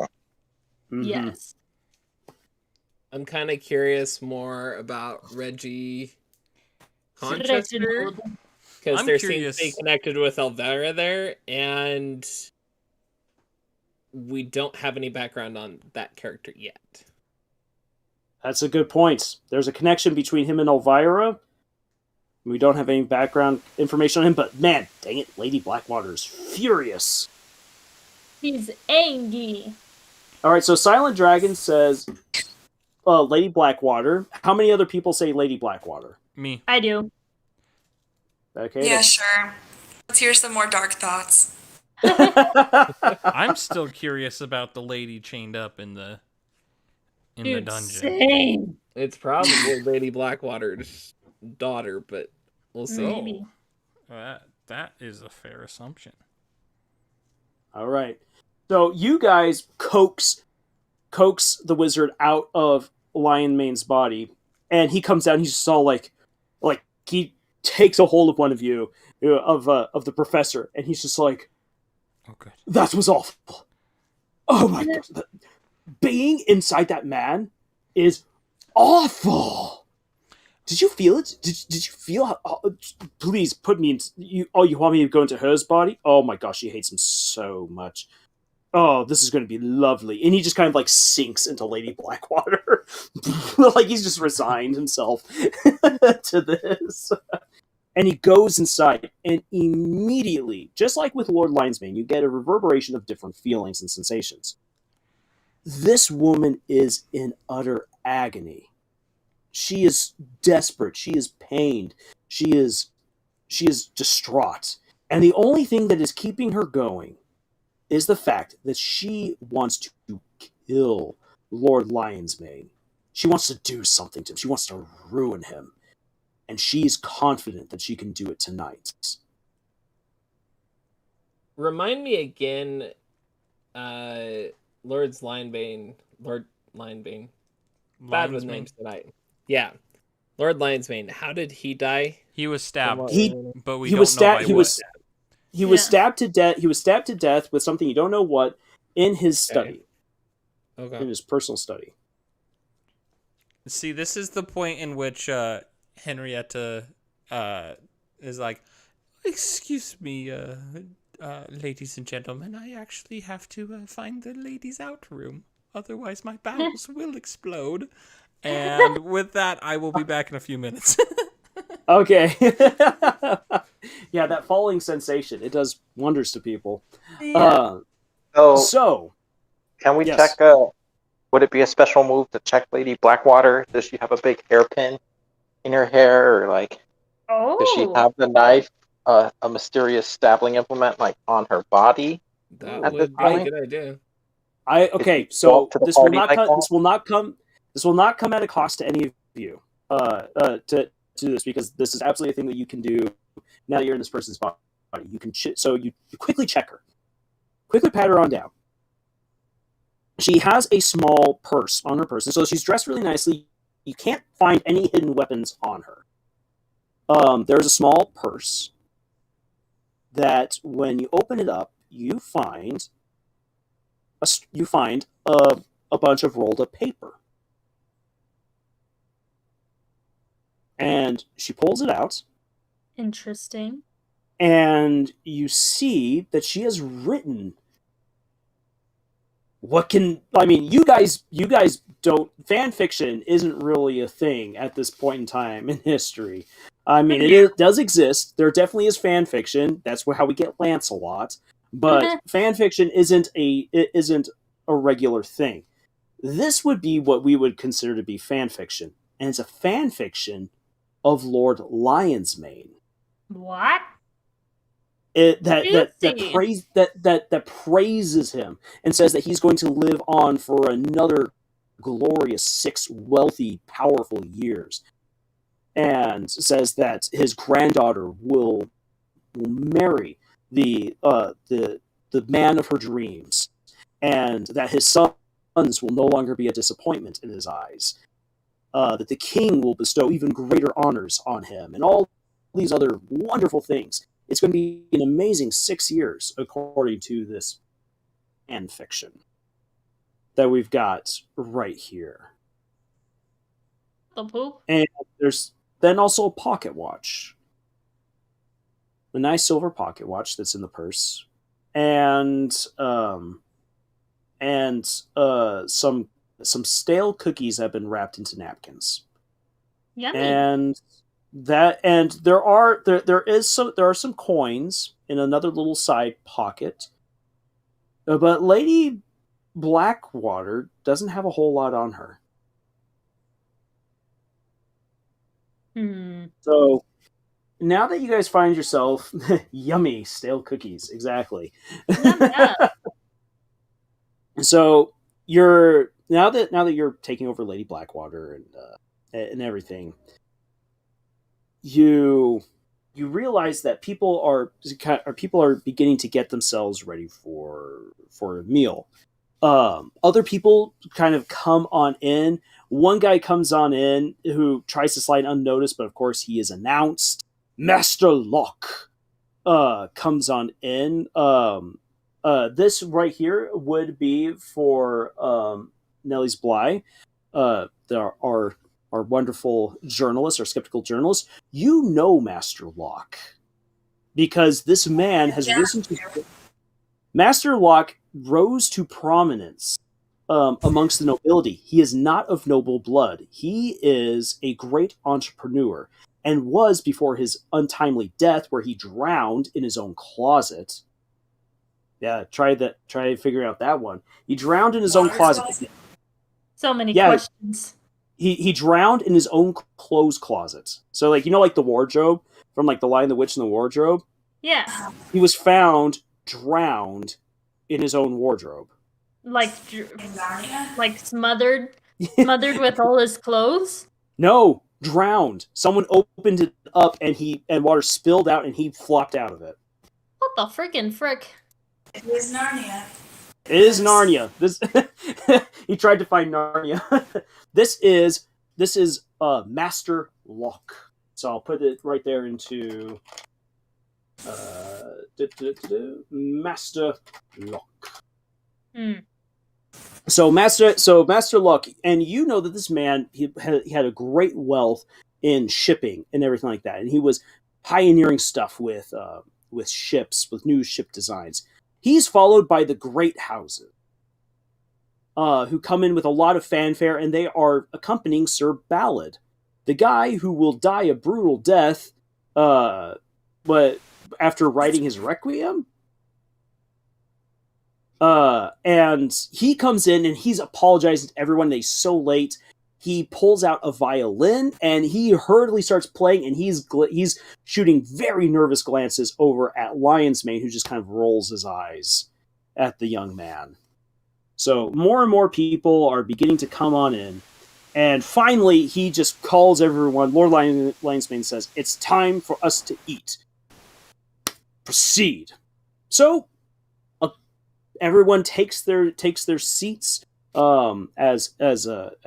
Speaker 1: Mm-hmm.
Speaker 4: Yes.
Speaker 3: I'm kind of curious more about Reggie Conchester?
Speaker 4: Reginald.
Speaker 3: Because
Speaker 2: I'm
Speaker 3: there
Speaker 2: curious.
Speaker 3: seems to be connected with Elvira there, and we don't have any background on that character yet.
Speaker 1: That's a good point. There's a connection between him and Elvira. We don't have any background information on him, but man, dang it, Lady Blackwater is furious.
Speaker 4: He's angry.
Speaker 1: All right, so Silent Dragon says Lady Blackwater. How many other people say Lady Blackwater?
Speaker 2: Me.
Speaker 4: I do.
Speaker 1: Okay.
Speaker 6: Yeah, sure. Let's hear some more dark thoughts.
Speaker 2: I'm still curious about the lady chained up in the dungeon.
Speaker 4: Same.
Speaker 3: It's probably Lady Blackwater's daughter, but we'll see.
Speaker 4: Maybe.
Speaker 2: That is a fair assumption.
Speaker 1: All right. So you guys coax the wizard out of Lion Mane's body, and he comes down. He's just all like he takes a hold of one of you, of the professor, and he's just like,
Speaker 2: Oh, good.
Speaker 1: "That was awful. Oh my god, being inside that man is awful. Did you feel it? Did you feel how? Oh, please put me in. You want me to go into her's body? Oh my gosh, she hates him so much. Oh, this is going to be lovely." And he just kind of like sinks into Lady Blackwater. Like he's just resigned himself to this. And he goes inside, and immediately, just like with Lord Lionsbane, you get a reverberation of different feelings and sensations. This woman is in utter agony. She is desperate. She is pained. She is distraught. And the only thing that is keeping her going is the fact that she wants to kill Lord Lionsbane. She wants to do something to him. She wants to ruin him. And she's confident that she can do it tonight.
Speaker 3: Remind me again, Lord Lionsbane. Bad with names tonight. Yeah. Lord Lionsbane, how did he die?
Speaker 2: He was stabbed, but we
Speaker 1: He
Speaker 2: don't
Speaker 1: was
Speaker 2: know by
Speaker 1: he
Speaker 2: what.
Speaker 1: was he was stabbed to death. He was stabbed to death with something you don't know what in his study,
Speaker 3: Okay.
Speaker 1: in his personal study.
Speaker 2: See, this is the point in which Henrietta is like, "Excuse me, ladies and gentlemen, I actually have to find the ladies' out room. Otherwise my bowels will explode." And with that, I will be back in a few minutes.
Speaker 1: Okay. Yeah, that falling sensation, it does wonders to people. So,
Speaker 5: Can we
Speaker 1: yes.
Speaker 5: check? Would it be a special move to check Lady Blackwater? Does she have a big hairpin in her hair, or like, does she
Speaker 4: Oh.
Speaker 5: have the knife, a mysterious stabbing implement, like on her body?
Speaker 3: That
Speaker 5: At
Speaker 3: would
Speaker 5: this
Speaker 3: be a
Speaker 5: point?
Speaker 3: good idea.
Speaker 1: okay,
Speaker 5: Go
Speaker 1: so
Speaker 5: up to the
Speaker 1: this will
Speaker 5: party
Speaker 1: not
Speaker 5: like
Speaker 1: come.
Speaker 5: that?
Speaker 1: This will not come at a cost to any of you. To do this, because this is absolutely a thing that you can do now that you're in this person's body. You can so you quickly check her, quickly pat her on down. She has a small purse on her person, so she's dressed really nicely. You can't find any hidden weapons on her. There's a small purse that, when you open it up, you find a bunch of rolled up paper. And she pulls it out,
Speaker 4: Interesting.
Speaker 1: and you see that she has written you guys don't, fan fiction isn't really a thing at this point in time in history. It does exist. There definitely is fan fiction. That's how we get Lancelot. But fan fiction isn't a regular thing. This would be what we would consider to be fan fiction, and it's a fan fiction of Lord Lionsmane.
Speaker 4: What?
Speaker 1: That praises him and says that he's going to live on for another glorious 6 wealthy, powerful years, and says that his granddaughter will marry the man of her dreams, and that his sons will no longer be a disappointment in his eyes. That the king will bestow even greater honors on him, and all these other wonderful things. It's going to be an amazing 6 years, according to this fan fiction that we've got right here.
Speaker 4: The poop?
Speaker 1: And there's then also a pocket watch. A nice silver pocket watch that's in the purse. And some stale cookies have been wrapped into napkins.
Speaker 4: Yummy.
Speaker 1: And there are some coins in another little side pocket. But Lady Blackwater doesn't have a whole lot on her. So now that you guys find yourself yummy stale cookies, exactly. So now that you're taking over Lady Blackwater and everything, you realize that people are beginning to get themselves ready for a meal. Other people kind of come on in. One guy comes on in who tries to slide unnoticed, but of course he is announced. Master Locke comes on in. This right here would be for Nellie's Bly. There are our wonderful journalists, our skeptical journalists. You know Master Locke, because this man has risen to... Master Locke rose to prominence amongst the nobility. He is not of noble blood. He is a great entrepreneur, and was before his untimely death, where he drowned in his own closet. Yeah, try figuring out that one. He drowned in his own closet.
Speaker 4: So many questions.
Speaker 1: He drowned in his own clothes closet. So, like, like the wardrobe from like The Lion, the Witch, and the Wardrobe?
Speaker 4: Yeah.
Speaker 1: He was found drowned in his own wardrobe.
Speaker 4: Like smothered with all his clothes?
Speaker 1: No, drowned. Someone opened it up and water spilled out and he flopped out of it.
Speaker 4: What the freaking frick?
Speaker 6: It is Narnia.
Speaker 1: It is Narnia. This he tried to find Narnia. This is Master Locke. So I'll put it right there into Master Locke. So Master Locke, and you know that this man he had a great wealth in shipping and everything like that, and he was pioneering stuff with ships, with new ship designs. He's followed by the great houses, who come in with a lot of fanfare, and they are accompanying Sir Ballad, the guy who will die a brutal death, but after writing his Requiem. And he comes in and he's apologizing to everyone that he's so late. He pulls out a violin and he hurriedly starts playing, and he's shooting very nervous glances over at Lion's Mane, who just kind of rolls his eyes at the young man. So more and more people are beginning to come on in, and finally he just calls everyone. Lord Lion's Mane says, "It's time for us to eat. Proceed." So everyone takes their seats. As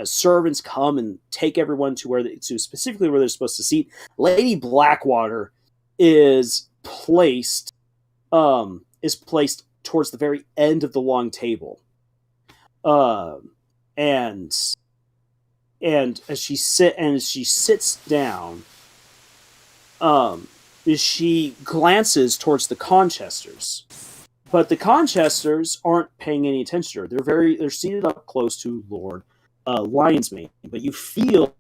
Speaker 1: servants come and take everyone to specifically where they're supposed to seat. Lady Blackwater is placed towards the very end of the long table, and as she sits down, she glances towards the Conchesters. But the Conchesters aren't paying any attention to her. They're seated up close to Lord Lion's Mane. But you feel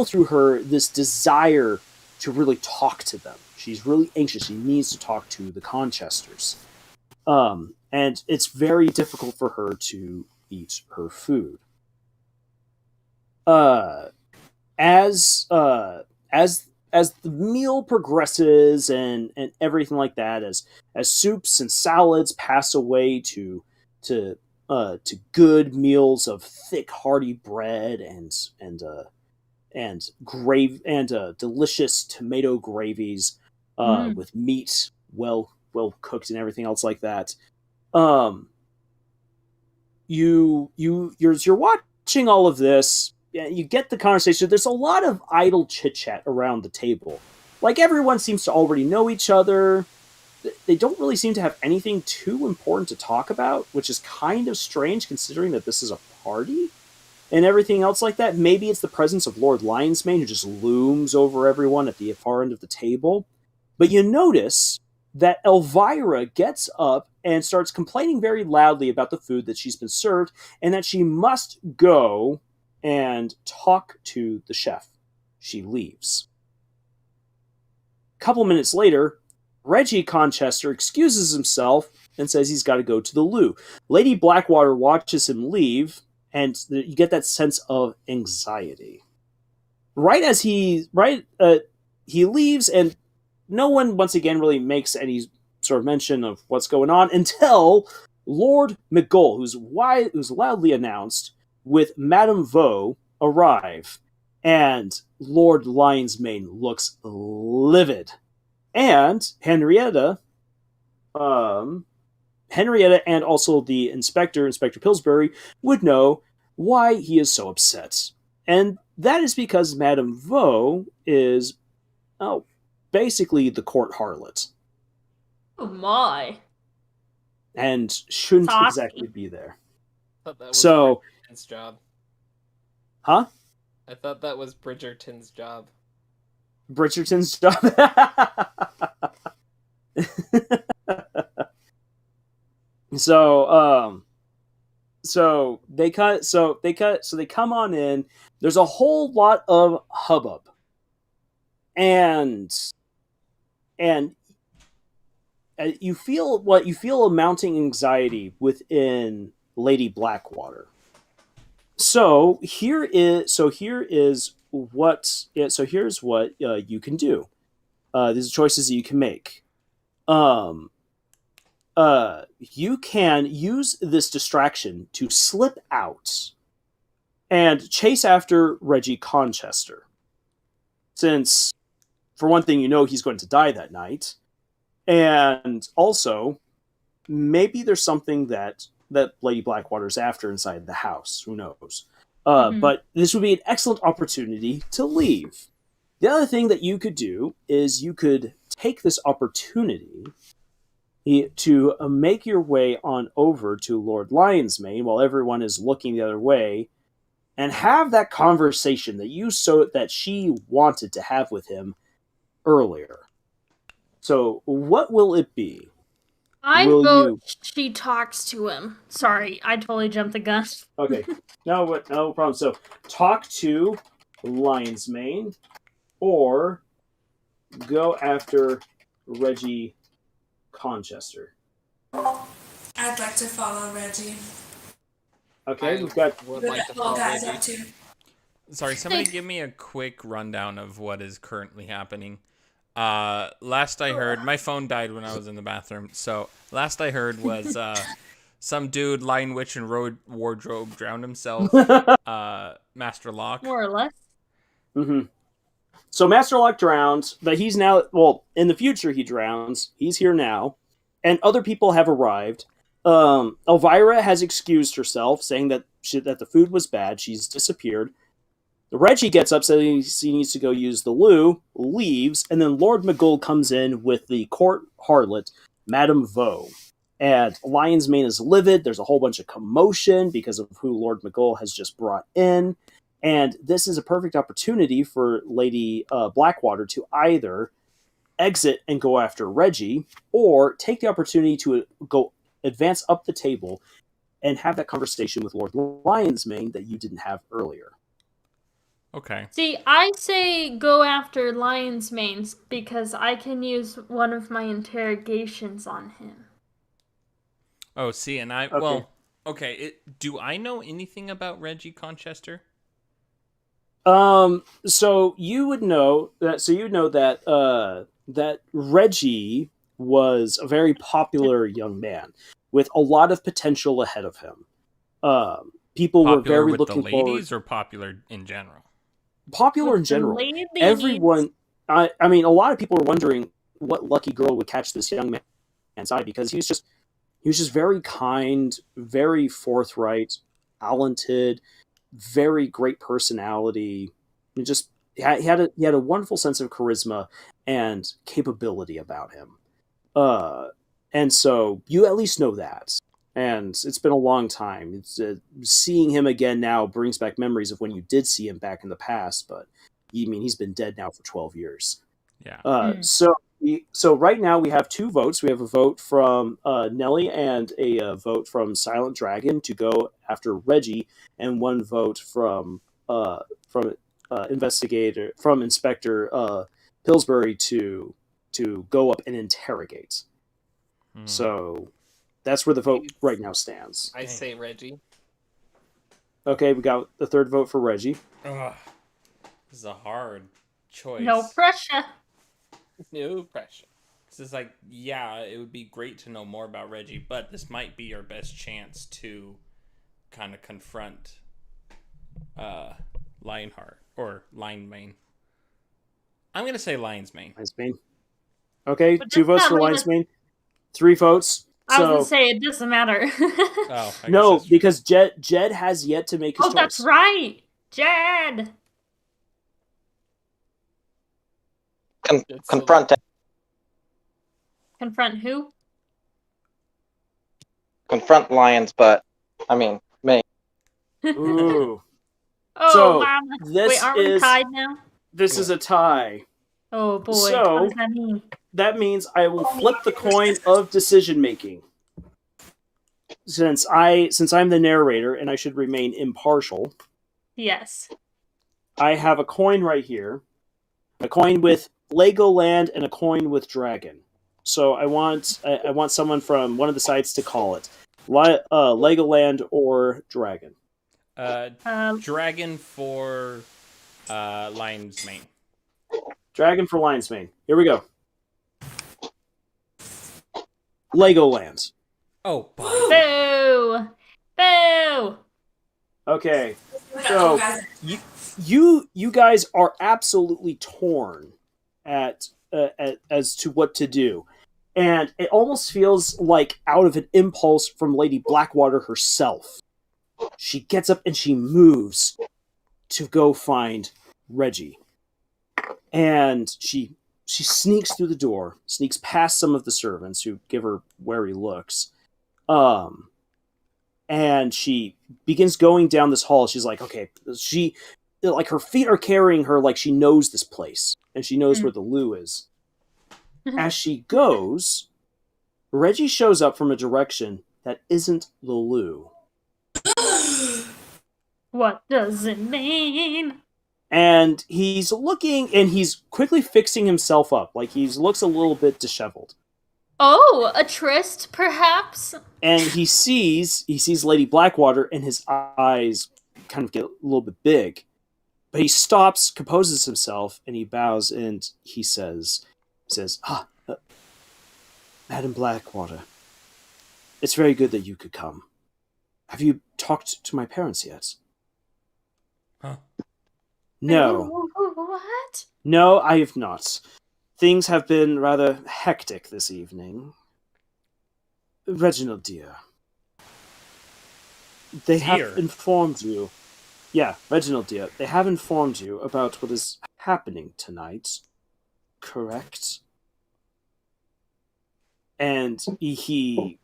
Speaker 1: through her this desire to really talk to them. She's really anxious. She needs to talk to the Conchesters. And it's very difficult for her to eat her food. As the meal progresses and everything like that, as soups and salads pass away to good meals of thick, hearty bread and delicious tomato gravies with meat well cooked and everything else like that. You're watching all of this. Yeah, you get the conversation. There's a lot of idle chit-chat around the table. Like, everyone seems to already know each other. They don't really seem to have anything too important to talk about, which is kind of strange considering that this is a party and everything else like that. Maybe it's the presence of Lord Lionsmane who just looms over everyone at the far end of the table. But you notice that Elvira gets up and starts complaining very loudly about the food that she's been served and that she must go and talk to the chef. She leaves. A couple minutes later, Reggie Conchester excuses himself and says he's got to go to the loo. Lady Blackwater watches him leave, and you get that sense of anxiety. He leaves, and no one once again really makes any sort of mention of what's going on until Lord McGull, who's loudly announced, with Madame Vaux arrive, and Lord Lionsmane looks livid, and Henrietta and also the Inspector Pillsbury, would know why he is so upset. And that is because Madame Vaux is, basically the court harlot.
Speaker 4: Oh my.
Speaker 1: And shouldn't
Speaker 4: Saucy.
Speaker 1: exactly be there.
Speaker 3: I thought that was
Speaker 1: So...
Speaker 3: Bridgerton's job.
Speaker 1: Huh?
Speaker 3: I thought that was Bridgerton's job.
Speaker 1: Bridgerton's job? So they come on in. There's a whole lot of hubbub. And you feel a mounting anxiety within Lady Blackwater. So here's what you can do. These are choices that you can make. You can use this distraction to slip out and chase after Reggie Conchester. Since, for one thing, you know he's going to die that night. And also, maybe there's something that Lady Blackwater's after inside the house. Who knows? But this would be an excellent opportunity to leave. The other thing that you could do is you could take this opportunity to make your way on over to Lord Lionsmane while everyone is looking the other way, and have that conversation that she wanted to have with him earlier. So, what will it be?
Speaker 4: I vote she talks to him. Sorry, I totally jumped the gun.
Speaker 1: Okay, no problem. So, talk to Lionsmane, or go after Reggie Conchester.
Speaker 6: I'd like to follow Reggie.
Speaker 1: Okay, we've got...
Speaker 3: Would like to follow
Speaker 6: guys
Speaker 3: Reggie.
Speaker 6: up to.
Speaker 2: Sorry, somebody give me a quick rundown of what is currently happening. Last I heard, my phone died when I was in the bathroom, so last I heard was some dude, Lion Witch and Wardrobe drowned himself. Master Locke.
Speaker 4: More or less.
Speaker 1: Mm-hmm. So Master Locke drowned, but he's now... Well, in the future he drowns. He's here now. And other people have arrived. Elvira has excused herself, saying that the food was bad. She's disappeared. Reggie gets up, saying he needs to go use the loo, leaves, and then Lord McGull comes in with the court harlot, Madame Vaux. And Lionsmane is livid. There's a whole bunch of commotion because of who Lord McGull has just brought in. And this is a perfect opportunity for Lady Blackwater to either exit and go after Reggie, or take the opportunity to go advance up the table and have that conversation with Lord Lionsmane that you didn't have earlier.
Speaker 2: Okay.
Speaker 4: See, I say go after Lionsmane because I can use one of my interrogations on him.
Speaker 2: Oh, see, and I...
Speaker 1: Okay.
Speaker 2: Well, okay, do I know anything about Reggie Conchester?
Speaker 1: So you would know that that Reggie was a very popular young man with a lot of potential ahead of him. People
Speaker 2: Popular
Speaker 1: were very
Speaker 2: with
Speaker 1: looking
Speaker 2: the
Speaker 1: forward.
Speaker 2: ladies or popular in general?
Speaker 1: Popular in
Speaker 4: With the
Speaker 1: general.
Speaker 4: ladies.
Speaker 1: Everyone, I mean, a lot of people were wondering what lucky girl would catch this young man's eye, because he was just very kind, very forthright, talented, very great personality. He had a wonderful sense of charisma and capability about him. And so you at least know that. and it's been a long time. It's seeing him again now brings back memories of when you did see him back in the past, but he's been dead now for 12 years.
Speaker 2: Yeah.
Speaker 1: So right now we have 2 votes. We have a vote from Nelly and a vote from Silent Dragon to go after Reggie, and 1 vote from Inspector Pillsbury to go up and interrogate. So that's where the vote right now stands.
Speaker 3: I say Reggie.
Speaker 1: Okay, we got the 3rd vote for Reggie.
Speaker 2: Ugh. This is a hard choice.
Speaker 4: No pressure.
Speaker 3: No pressure.
Speaker 2: This is like, yeah, it would be great to know more about Reggie, but this might be our best chance to kind of confront Lionheart or Linemane. I'm gonna say Lion's Mane.
Speaker 1: Lion's Mane. Okay,
Speaker 4: But
Speaker 1: 2 votes
Speaker 4: that's
Speaker 1: for
Speaker 4: not
Speaker 1: Lion's Mane. 3 votes.
Speaker 4: I was
Speaker 1: So
Speaker 4: gonna say it doesn't matter.
Speaker 2: Oh, I
Speaker 1: no,
Speaker 2: guess that's true.
Speaker 1: because Jed has yet to make his choice.
Speaker 4: That's right, Jed.
Speaker 5: Confront him.
Speaker 4: Confront who?
Speaker 5: Confront Lions, but I mean, me.
Speaker 1: Ooh.
Speaker 4: Oh,
Speaker 1: So,
Speaker 4: mama.
Speaker 1: this
Speaker 4: Wait, aren't we
Speaker 1: is-
Speaker 4: tied now?
Speaker 1: This is a tie.
Speaker 4: Oh boy,
Speaker 1: So-
Speaker 4: what does that mean?
Speaker 1: That means I will flip the coin of decision making. Since I'm the narrator and I should remain impartial,
Speaker 4: Yes.
Speaker 1: I have a coin right here. A coin with Legoland and a coin with Dragon. So I want someone from one of the sides to call it. Legoland or Dragon.
Speaker 2: Dragon for Lion's Mane.
Speaker 1: Dragon for Lion's Mane. Here we go. Legoland.
Speaker 2: Oh,
Speaker 4: Boo! Boo!
Speaker 1: Okay. So you guys are absolutely torn at as to what to do, and it almost feels like out of an impulse from Lady Blackwater herself. She gets up and she moves to go find Reggie, and she sneaks through the door, sneaks past some of the servants who give her wary looks, and she begins going down this hall. She's like, okay, her feet are carrying her like she knows this place, and she knows where the loo is. As she goes, Reggie shows up from a direction that isn't the loo.
Speaker 4: What does it mean?
Speaker 1: And he's looking, and he's quickly fixing himself up. Like, he looks a little bit disheveled.
Speaker 4: Oh, a tryst, perhaps?
Speaker 1: And he sees Lady Blackwater, and his eyes kind of get a little bit big. But he stops, composes himself, and he bows, and he says, Madam Blackwater, it's very good that you could come. Have you talked to my parents yet?
Speaker 2: Huh?
Speaker 1: No.
Speaker 4: What?
Speaker 1: No, I have not. Things have been rather hectic this evening. Reginald, dear. They have informed you. Yeah, Reginald, dear. They have informed you about what is happening tonight. Correct? And he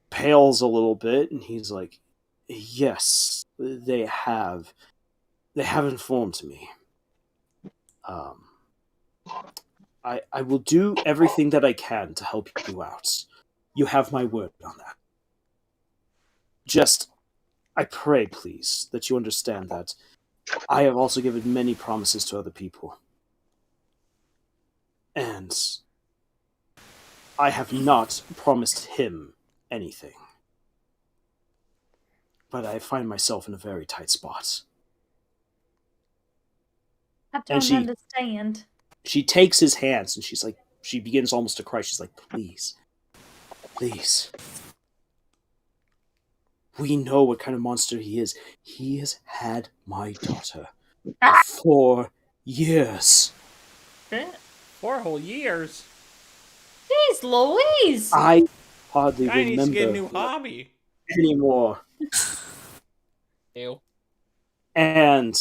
Speaker 1: pales a little bit, and he's like, yes, they have. They have informed me. I will do everything that I can to help you out. You have my word on that. Just, I pray, please, that you understand that I have also given many promises to other people. And I have not promised him anything. But I find myself in a very tight spot.
Speaker 4: I don't understand.
Speaker 1: She takes his hands, and she's like, she begins almost to cry. She's like, please. We know what kind of monster he is. He has had my daughter for 4 years.
Speaker 2: 4 whole years?
Speaker 4: Jeez Louise!
Speaker 1: I hardly
Speaker 2: Guy needs to get a
Speaker 1: remember
Speaker 2: new hobby.
Speaker 1: anymore.
Speaker 3: Ew.
Speaker 1: And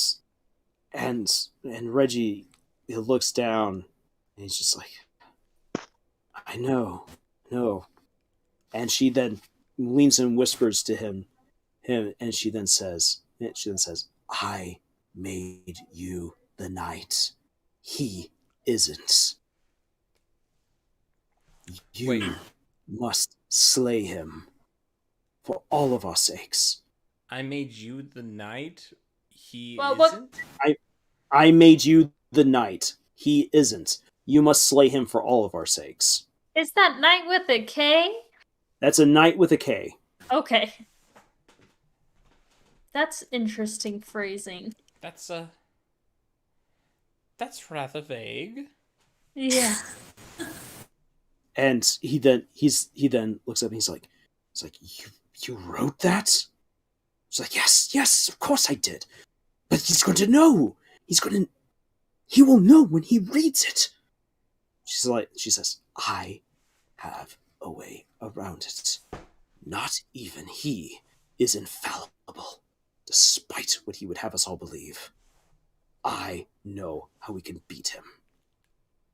Speaker 1: Reggie, he looks down, and he's just like, I know. And she then leans and whispers to him, and she then says, I made you the knight. He isn't. You
Speaker 2: Wait.
Speaker 1: must slay him for all of our sakes.
Speaker 2: I made you the knight. He
Speaker 4: Well, what-
Speaker 2: isn't.
Speaker 1: I made you the knight. He isn't. You must slay him for all of our sakes.
Speaker 4: Is that knight with a K?
Speaker 1: That's a knight with a K.
Speaker 4: Okay. That's interesting phrasing.
Speaker 2: That's rather vague.
Speaker 4: Yeah.
Speaker 1: And he then looks up and he's like, you wrote that? She's like, yes, of course I did. But he's going to know. He will know when he reads it. She says, I have a way around it. Not even he is infallible, despite what he would have us all believe. I know how we can beat him.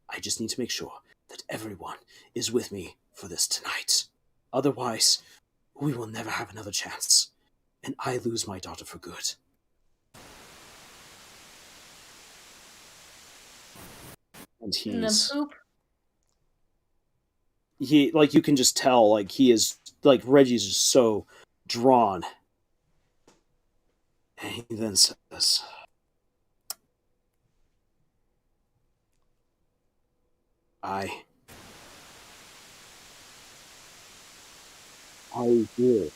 Speaker 1: I just need to make sure that everyone is with me for this tonight. Otherwise, we will never have another chance, and I lose my daughter for good. And
Speaker 4: In the poop.
Speaker 1: you can just tell, like, he is, like, Reggie's just so drawn. And he then says, I will.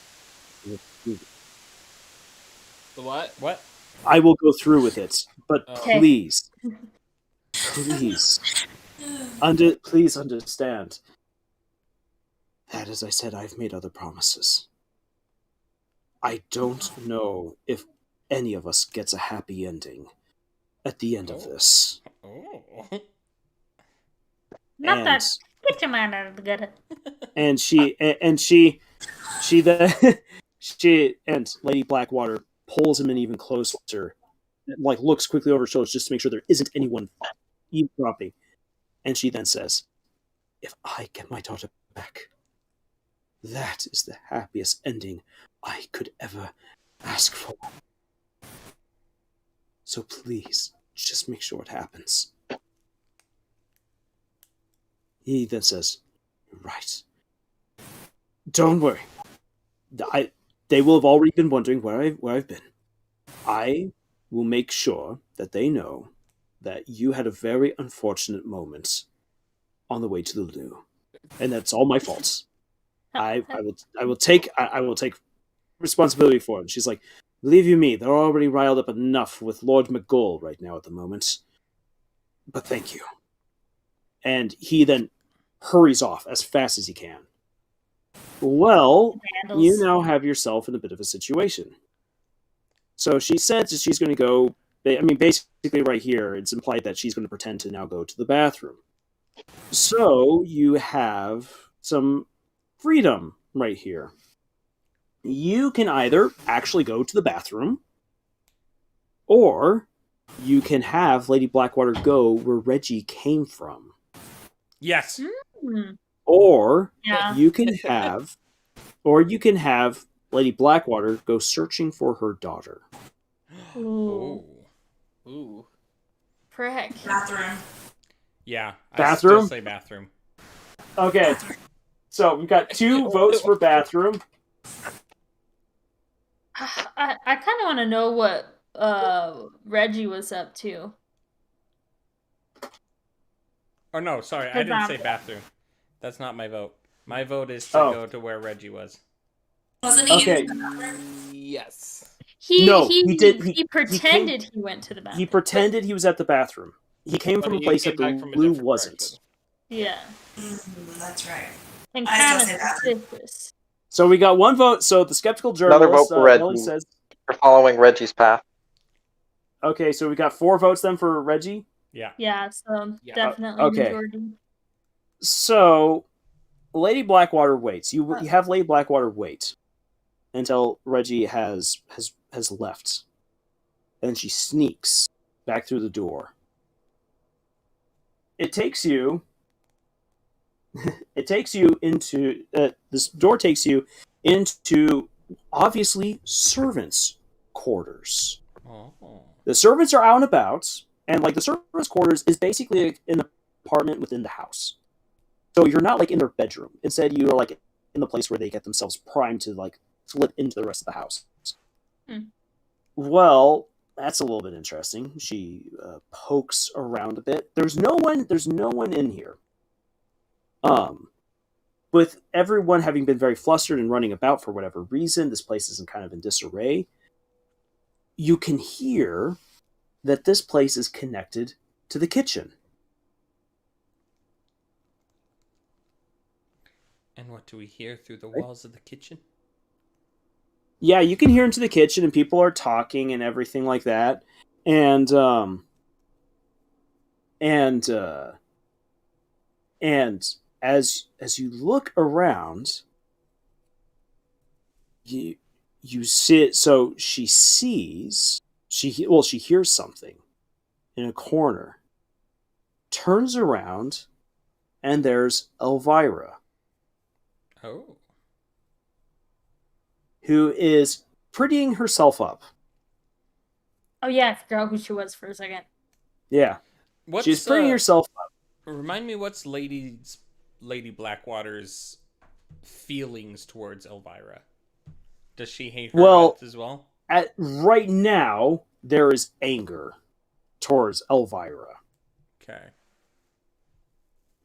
Speaker 3: The what?
Speaker 2: What?
Speaker 1: I will go through with it, but
Speaker 2: Okay.
Speaker 1: please, please understand that, as I said, I've made other promises. I don't know if any of us gets a happy ending at the end of this.
Speaker 2: Oh.
Speaker 4: Not
Speaker 1: And-
Speaker 4: that. Get your man out of the gutter.
Speaker 1: And she then and Lady Blackwater pulls him in even closer, like looks quickly over her shoulders just to make sure there isn't anyone eavesdropping. And she then says, if I get my daughter back, that is the happiest ending I could ever ask for. So please, just make sure it happens. He then says, right. Don't worry. They will have already been wondering where I've been. I will make sure that they know that you had a very unfortunate moment on the way to the loo, and that's all my fault. I will take responsibility for it. And she's like, believe you me, they're already riled up enough with Lord McGull right now at the moment. But thank you. And he then hurries off as fast as he can. Well,
Speaker 4: Vandals.
Speaker 1: you now have yourself in a bit of a situation. So she said that she's going to go. I mean, basically, right here, it's implied that she's going to pretend to now go to the bathroom. So you have some freedom right here. You can either actually go to the bathroom, or you can have Lady Blackwater go where Reggie came from.
Speaker 2: Yes.
Speaker 4: Hmm.
Speaker 1: Or
Speaker 4: Yeah.
Speaker 1: you can have Lady Blackwater go searching for her daughter.
Speaker 4: Ooh.
Speaker 3: Ooh.
Speaker 4: Frick.
Speaker 6: Bathroom.
Speaker 2: Yeah. I
Speaker 1: Bathroom?
Speaker 2: still say bathroom.
Speaker 1: Okay, so we've got 2 votes for bathroom.
Speaker 4: I kind of want to know what Reggie was up to.
Speaker 2: Oh no, sorry, I didn't say bathroom. That's not my vote. My vote is to go to where Reggie was.
Speaker 6: Wasn't he
Speaker 1: Okay.
Speaker 6: in the bathroom?
Speaker 3: Yes.
Speaker 1: He did-
Speaker 4: He pretended he went to the bathroom.
Speaker 1: He pretended he was at the bathroom. He came from a place that the loo wasn't.
Speaker 4: Yeah.
Speaker 6: That's right.
Speaker 4: And
Speaker 6: I
Speaker 4: kind
Speaker 6: still
Speaker 4: of
Speaker 6: say bathroom.
Speaker 4: suspicious.
Speaker 1: So we got 1 vote. So the skeptical
Speaker 5: Another
Speaker 1: journalist,
Speaker 5: vote for Reggie.
Speaker 1: Ellie says,
Speaker 5: For following Reggie's path.
Speaker 1: okay, so we got 4 votes then for Reggie.
Speaker 2: Yeah.
Speaker 4: Yeah, so
Speaker 3: Yeah.
Speaker 4: definitely
Speaker 1: Okay.
Speaker 4: majority.
Speaker 1: So Lady Blackwater waits. You have Lady Blackwater wait until Reggie has left. Then she sneaks back through the door. It takes you into this door takes you into obviously servants' quarters.
Speaker 2: Oh.
Speaker 1: The servants are out and about, and like the servants' quarters is basically like an apartment within the house. So you're not like in their bedroom. Instead, you're like in the place where they get themselves primed to like slip into the rest of the house.
Speaker 4: Hmm.
Speaker 1: Well, that's a little bit interesting. She pokes around a bit. There's no one. There's no one in here. With everyone having been very flustered and running about for whatever reason, this place is kind of in disarray. You can hear that this place is connected to the kitchen.
Speaker 2: And what do we hear through the walls of the kitchen?
Speaker 1: Yeah, you can hear into the kitchen, and people are talking and everything like that. And as you look around, you see. So she sees she hears something in a corner. Turns around, and there's Elvira,
Speaker 2: Oh.
Speaker 1: who is prettying herself up.
Speaker 4: Oh yeah, I forgot who she was for a second.
Speaker 1: Yeah,
Speaker 2: What's,
Speaker 1: she's prettying herself up.
Speaker 2: Remind me, what's Lady Blackwater's feelings towards Elvira? Does she hate her
Speaker 1: Well,
Speaker 2: guts as well?
Speaker 1: Right now, there is anger towards Elvira.
Speaker 2: Okay.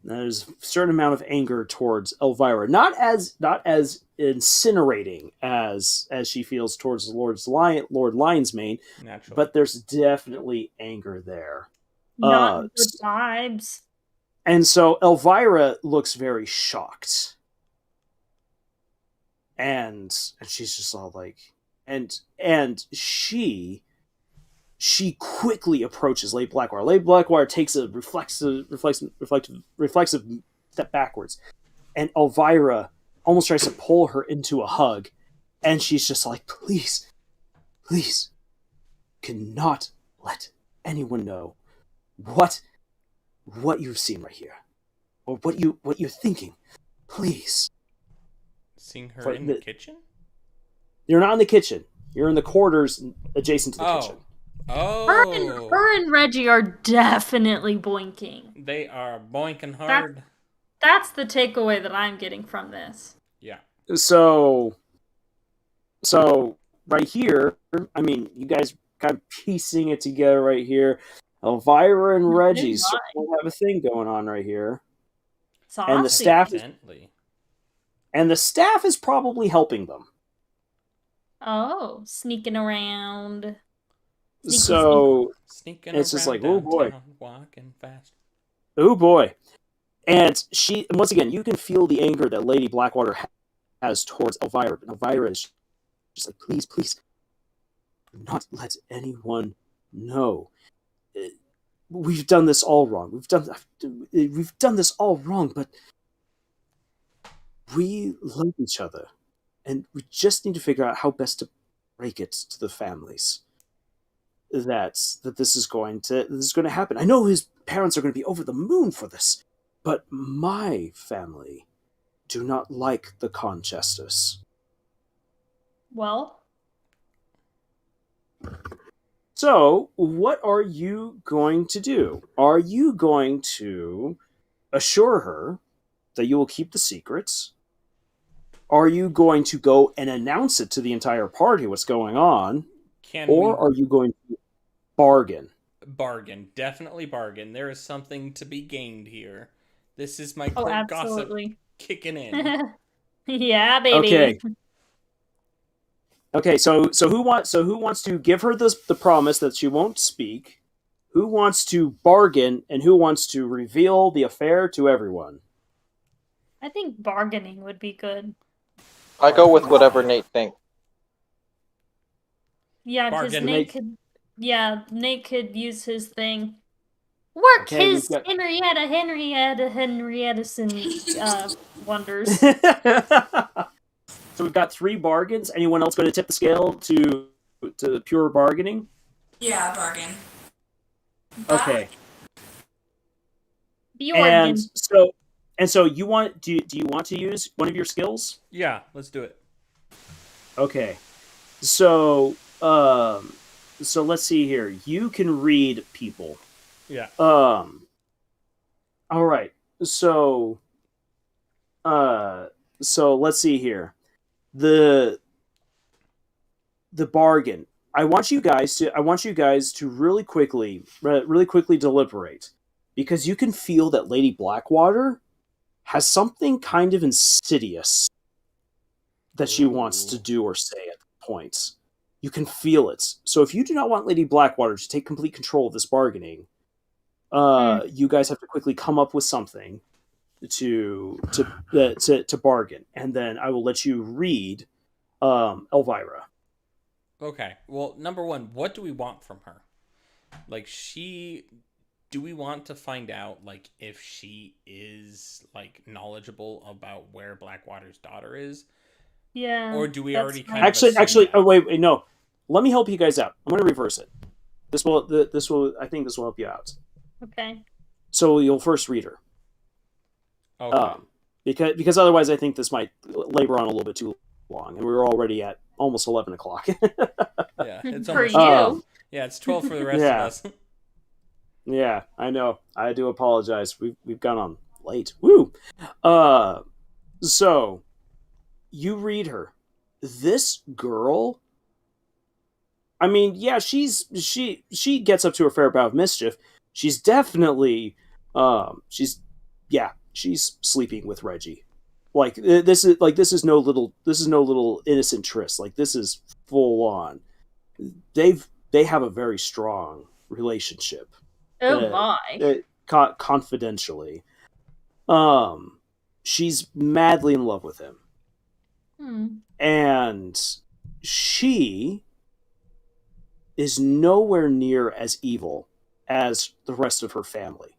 Speaker 1: There's a certain amount of anger towards Elvira, not as incinerating as she feels towards Lord Lion's Mane,
Speaker 2: Naturally.
Speaker 1: but there's definitely anger there.
Speaker 4: Not good vibes.
Speaker 1: And so Elvira looks very shocked, and she's just all like, and she quickly approaches Lady Blackwater. Lady Blackwater takes a reflexive step backwards, and Elvira almost tries to pull her into a hug, and she's just like, please, cannot let anyone know what you've seen right here, or what you're thinking. Please.
Speaker 2: Seeing her in the kitchen?
Speaker 1: You're not in the kitchen. You're in the quarters adjacent to the kitchen.
Speaker 2: Oh.
Speaker 4: Her and Reggie are definitely boinking.
Speaker 2: They are boinking hard.
Speaker 4: That's the takeaway that I'm getting from this.
Speaker 2: Yeah.
Speaker 1: So right here, I mean, you guys kind of piecing it together right here. Elvira and Reggie certainly have a thing going on right here.
Speaker 4: Saucy.
Speaker 1: And the staff is probably helping them.
Speaker 4: Oh, sneaking around.
Speaker 2: Sneaking
Speaker 1: it's just like,
Speaker 2: downtown,
Speaker 1: oh boy,
Speaker 2: walking fast.
Speaker 1: Oh boy. And once again, you can feel the anger that Lady Blackwater has towards Elvira. But Elvira is just like, please, do not let anyone know. We've done this all wrong. We've done this all wrong, but we love each other, and we just need to figure out how best to break it to the families. That this is going to happen. I know his parents are going to be over the moon for this, but my family do not like the Conchesters.
Speaker 4: Well,
Speaker 1: so what are you going to do? Are you going to assure her that you will keep the secrets? Are you going to go and announce it to the entire party what's going on? Are you going to bargain?
Speaker 2: Bargain. Definitely bargain. There is something to be gained here. This is my court gossip kicking in.
Speaker 4: Yeah, baby.
Speaker 1: Okay, so who wants to give her the promise that she won't speak? Who wants to bargain, and who wants to reveal the affair to everyone?
Speaker 4: I think bargaining would be good.
Speaker 5: I go with whatever Nate thinks.
Speaker 4: Yeah, because Nate could use his thing. Work his Henrietta wonders.
Speaker 1: So we've got 3 bargains. Anyone else going to tip the scale to pure bargaining?
Speaker 6: Yeah, bargain.
Speaker 1: Okay.
Speaker 4: And
Speaker 1: so you want do you want to use one of your skills?
Speaker 2: Yeah, let's do it.
Speaker 1: Okay. So, so let's see here. You can read people.
Speaker 2: Yeah.
Speaker 1: All right. So, uh, so let's see here. The the bargain. I want you guys to really quickly deliberate, because you can feel that Lady Blackwater has something kind of insidious that she wants to
Speaker 2: Ooh.
Speaker 1: do or say at points. You can feel it. So if you do not want Lady Blackwater to take complete control of this bargaining, you guys have to quickly come up with something to bargain, and then I will let you read Elvira.
Speaker 2: Okay. Well, number one, what do we want from her? Like, do we want to find out, like, if she is, like, knowledgeable about where Blackwater's daughter is?
Speaker 4: Yeah.
Speaker 2: Or do we
Speaker 4: that's
Speaker 2: already
Speaker 4: fine.
Speaker 2: kind of assume
Speaker 1: Actually,
Speaker 2: that?
Speaker 1: oh wait, no. Let me help you guys out. I'm going to reverse it. I think this will help you out.
Speaker 4: Okay.
Speaker 1: So you'll first read her.
Speaker 2: Okay.
Speaker 1: Because otherwise I think this might labor on a little bit too long, and we're already at almost 11 o'clock.
Speaker 2: Yeah, it's
Speaker 4: For
Speaker 2: almost
Speaker 4: you.
Speaker 2: 12. Yeah, it's 12 for the rest
Speaker 1: Yeah.
Speaker 2: of us.
Speaker 1: Yeah, I know. I do apologize. We've gone on late. Woo. So you read her. This girl. I mean, yeah, she gets up to a fair bout of mischief. She's definitely, she's sleeping with Reggie. This is no little innocent tryst. Like, this is full on. They have a very strong relationship.
Speaker 4: Oh
Speaker 1: uh,
Speaker 4: my.
Speaker 1: Confidentially. She's madly in love with him,
Speaker 4: Hmm.
Speaker 1: and she is nowhere near as evil as the rest of her family.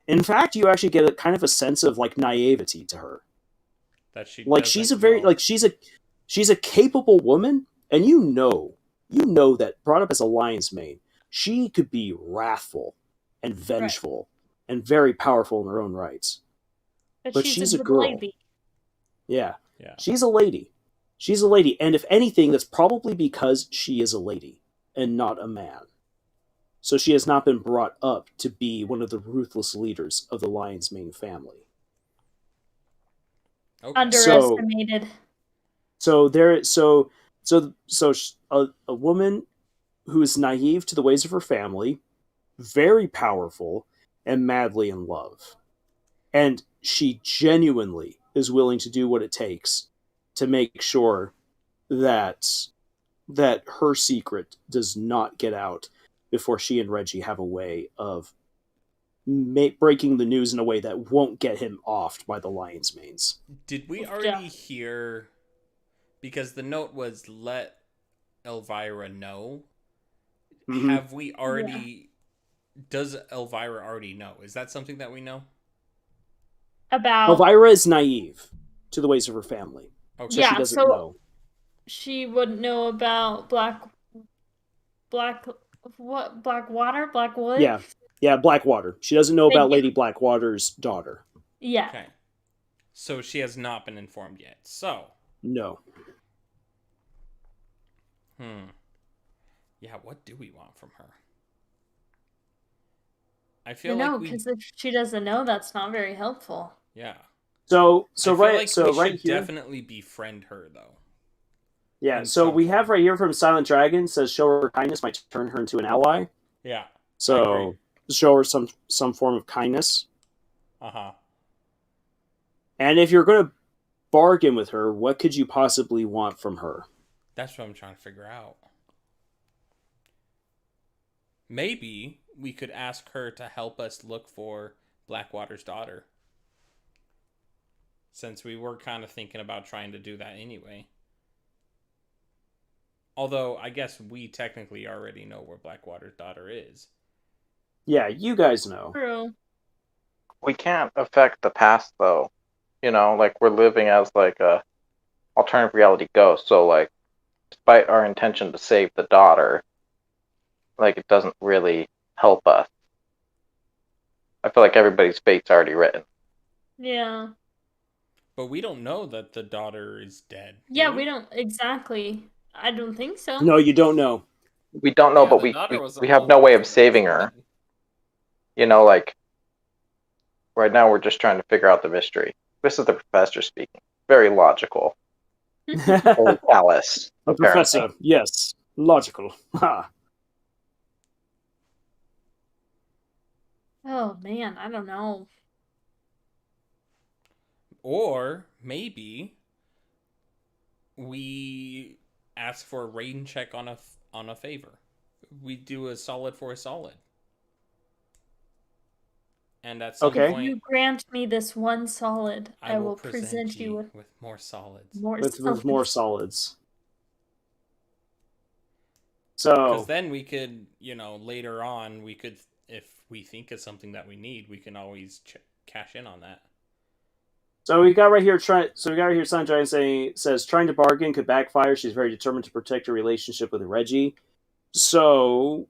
Speaker 1: In fact, you actually get a kind of a sense of like naivety to her.
Speaker 2: That she
Speaker 1: Like,
Speaker 2: doesn't know.
Speaker 1: she's a capable woman, and you know that, brought up as a lion's mane, she could be wrathful and
Speaker 4: Right.
Speaker 1: vengeful and very powerful in her own rights.
Speaker 4: But
Speaker 1: But
Speaker 4: she's a
Speaker 1: she's a
Speaker 4: good
Speaker 1: girl.
Speaker 4: lady.
Speaker 1: Yeah.
Speaker 2: Yeah.
Speaker 1: She's a lady. She's a lady. And if anything, that's probably because she is a lady and not a man. So she has not been brought up to be one of the ruthless leaders of the lion's mane family.
Speaker 2: Okay.
Speaker 4: Underestimated.
Speaker 1: So there, a woman who is naive to the ways of her family, very powerful, and madly in love, and she genuinely is willing to do what it takes to make sure that her secret does not get out before she and Reggie have a way of breaking the news in a way that won't get him offed by the lion's manes.
Speaker 2: Did we
Speaker 4: Yeah.
Speaker 2: already hear? Because the note was let Elvira know.
Speaker 1: Mhm.
Speaker 2: Have we already? Does Elvira already know? Is that something that we know?
Speaker 4: About
Speaker 1: Elvira is naive to the ways of her family,
Speaker 2: Okay.
Speaker 1: so
Speaker 4: Yeah,
Speaker 1: she doesn't
Speaker 4: so-
Speaker 1: know.
Speaker 4: she wouldn't know about Blackwater, Blackwood.
Speaker 1: Yeah, Blackwater. She doesn't know
Speaker 4: Thank
Speaker 1: about
Speaker 4: you.
Speaker 1: Lady Blackwater's daughter.
Speaker 4: Yeah.
Speaker 2: Okay. So she has not been informed yet. So,
Speaker 1: No.
Speaker 2: yeah, what do we want from her? I
Speaker 4: I
Speaker 2: feel
Speaker 4: know,
Speaker 2: like we,
Speaker 4: because if she doesn't know, that's not very helpful.
Speaker 2: yeah.
Speaker 1: So
Speaker 2: I feel
Speaker 1: right,
Speaker 2: like
Speaker 1: so
Speaker 2: we
Speaker 1: right
Speaker 2: should
Speaker 1: here,
Speaker 2: definitely befriend her though.
Speaker 1: yeah.
Speaker 2: in
Speaker 1: So
Speaker 2: some
Speaker 1: we have
Speaker 2: form.
Speaker 1: right here from Silent Dragon, says show her kindness might turn her into an ally.
Speaker 2: Yeah. I
Speaker 1: So
Speaker 2: agree.
Speaker 1: show her some form of kindness.
Speaker 2: Uh-huh.
Speaker 1: And if you're going to bargain with her, what could you possibly want from her?
Speaker 2: That's what I'm trying to figure out. Maybe we could ask her to help us look for Blackwater's daughter. Since we were kind of thinking about trying to do that anyway. Although, I guess we technically already know where Blackwater's daughter is.
Speaker 1: Yeah, you guys know.
Speaker 4: True.
Speaker 5: We can't affect the past though. You know, like we're living as like a alternative reality ghost. So like, despite our intention to save the daughter, like it doesn't really help us. I feel like everybody's fate's already written.
Speaker 4: Yeah.
Speaker 2: But we don't know that the daughter is dead. do
Speaker 4: Yeah, we don't exactly. I don't think so.
Speaker 1: No, you don't know.
Speaker 5: We don't know,
Speaker 3: Yeah,
Speaker 5: but
Speaker 3: the daughter was
Speaker 5: we have no way of
Speaker 3: always
Speaker 5: saving her.
Speaker 3: dead.
Speaker 5: You know, like, right now we're just trying to figure out the mystery. This is the professor speaking. Very logical. Very callous,
Speaker 1: A
Speaker 5: apparently.
Speaker 1: professor, yes. Logical. Ha.
Speaker 4: Oh man, I don't know.
Speaker 2: Or maybe we ask for a rain check on a favor. We do a solid for a solid. And at some
Speaker 1: Okay.
Speaker 4: If
Speaker 2: point,
Speaker 4: you grant me this one solid,
Speaker 2: I will present you with more solids.
Speaker 4: more
Speaker 1: With
Speaker 4: solids.
Speaker 1: more solids.
Speaker 2: Because
Speaker 1: So,
Speaker 2: then we could, later on, we could, if we think of something that we need, we can always cash in on that.
Speaker 1: so we got right here. Sunshine says trying to bargain could backfire. She's very determined to protect her relationship with Reggie. So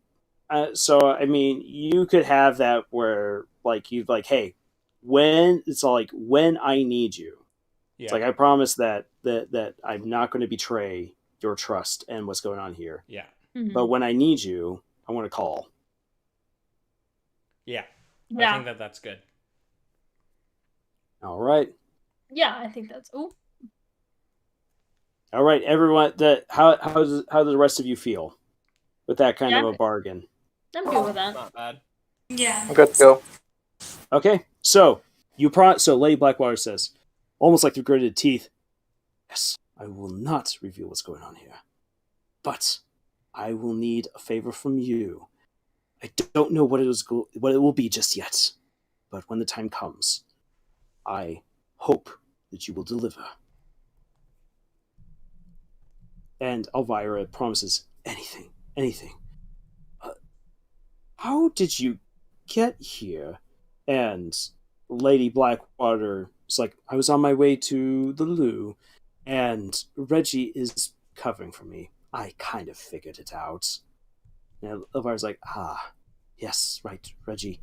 Speaker 1: I mean, you could have that where like you like, hey, when it's all like when I need you.
Speaker 2: Yeah.
Speaker 1: It's like I promise that I'm not going to betray your trust and what's going on here.
Speaker 2: Yeah.
Speaker 4: Mhm.
Speaker 1: But when I need you, I want to call.
Speaker 2: Yeah. I
Speaker 4: Yeah,
Speaker 2: think that's good.
Speaker 1: All right.
Speaker 4: yeah, I think that's. Oh,
Speaker 1: All right, everyone. How do the rest of you feel with that kind of
Speaker 4: Yeah.
Speaker 1: a bargain?
Speaker 4: I'm good with that.
Speaker 3: Not bad.
Speaker 6: Yeah.
Speaker 5: I'm good to go.
Speaker 1: Okay, so so Lady Blackwater says, almost like through gritted teeth, "Yes, I will not reveal what's going on here, but I will need a favor from you. I don't know what it will be just yet, but when the time comes, I hope that you will deliver." And Elvira promises anything. How did you get here? And Lady Blackwater is like, I was on my way to the loo, and Reggie is covering for me. I kind of figured it out. And Elvira's like, yes, right, Reggie.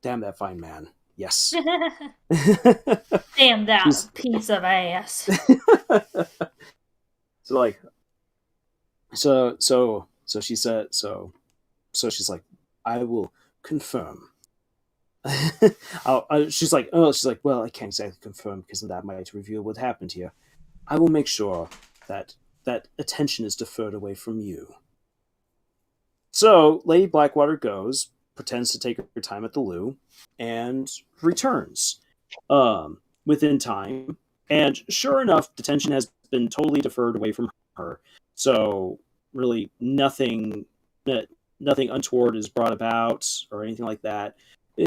Speaker 1: Damn that fine man. Yes.
Speaker 4: Damn that
Speaker 1: She's-
Speaker 4: piece of ass.
Speaker 1: So like, so she said, so she's like, I will confirm. She's like, well, I can't exactly confirm because that might reveal what happened here. I will make sure that attention is deferred away from you. So Lady Blackwater goes, pretends to take her time at the loo, and returns within time. And sure enough, detention has been totally deferred away from her. So really, nothing untoward is brought about or anything like that.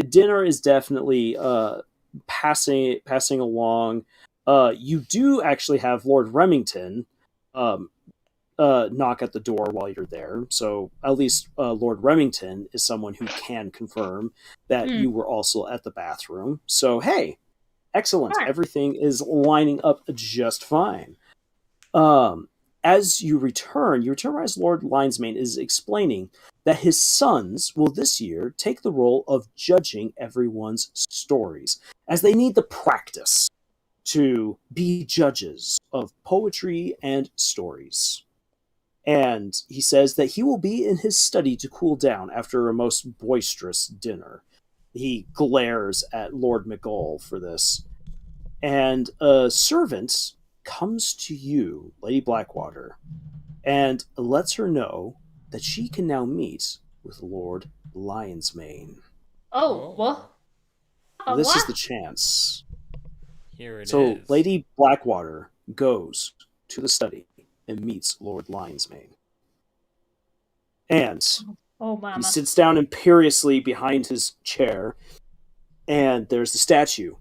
Speaker 1: Dinner is definitely passing along. You do actually have Lord Remington knock at the door while you're there. So at least Lord Remington is someone who can confirm that you were also at the bathroom. So hey, excellent.
Speaker 4: Right.
Speaker 1: Everything is lining up just fine. As you return as Lord Linesmane is explaining that his sons will this year take the role of judging everyone's stories, as they need the practice to be judges of poetry and stories. And he says that he will be in his study to cool down after a most boisterous dinner. He glares at Lord McGull for this. And a servant comes to you, Lady Blackwater, and lets her know that she can now meet with Lord Lionsmane.
Speaker 4: Oh, what?
Speaker 1: This
Speaker 4: What?
Speaker 1: is the chance.
Speaker 2: Here it is.
Speaker 1: So Lady Blackwater goes to the study and meets Lord Lionsmane. And
Speaker 4: Oh,
Speaker 1: he
Speaker 4: mama.
Speaker 1: sits down imperiously behind his chair, and there's the statue.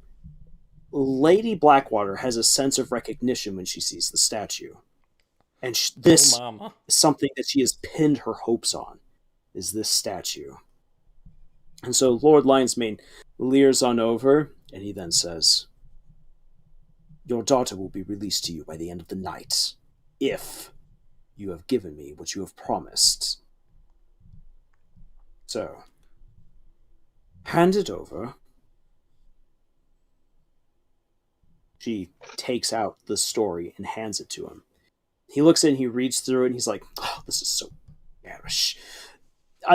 Speaker 1: Lady Blackwater has a sense of recognition when she sees the statue. And this
Speaker 2: mama.
Speaker 1: is something that she has pinned her hopes on, is this statue. And so Lord Lionsmane leers on over, and he then says, "Your daughter will be released to you by the end of the night, if you have given me what you have promised. So, hand it over, She takes out the story and hands it to him. He looks in, he reads through it, and he's like, "Oh, this is so garish.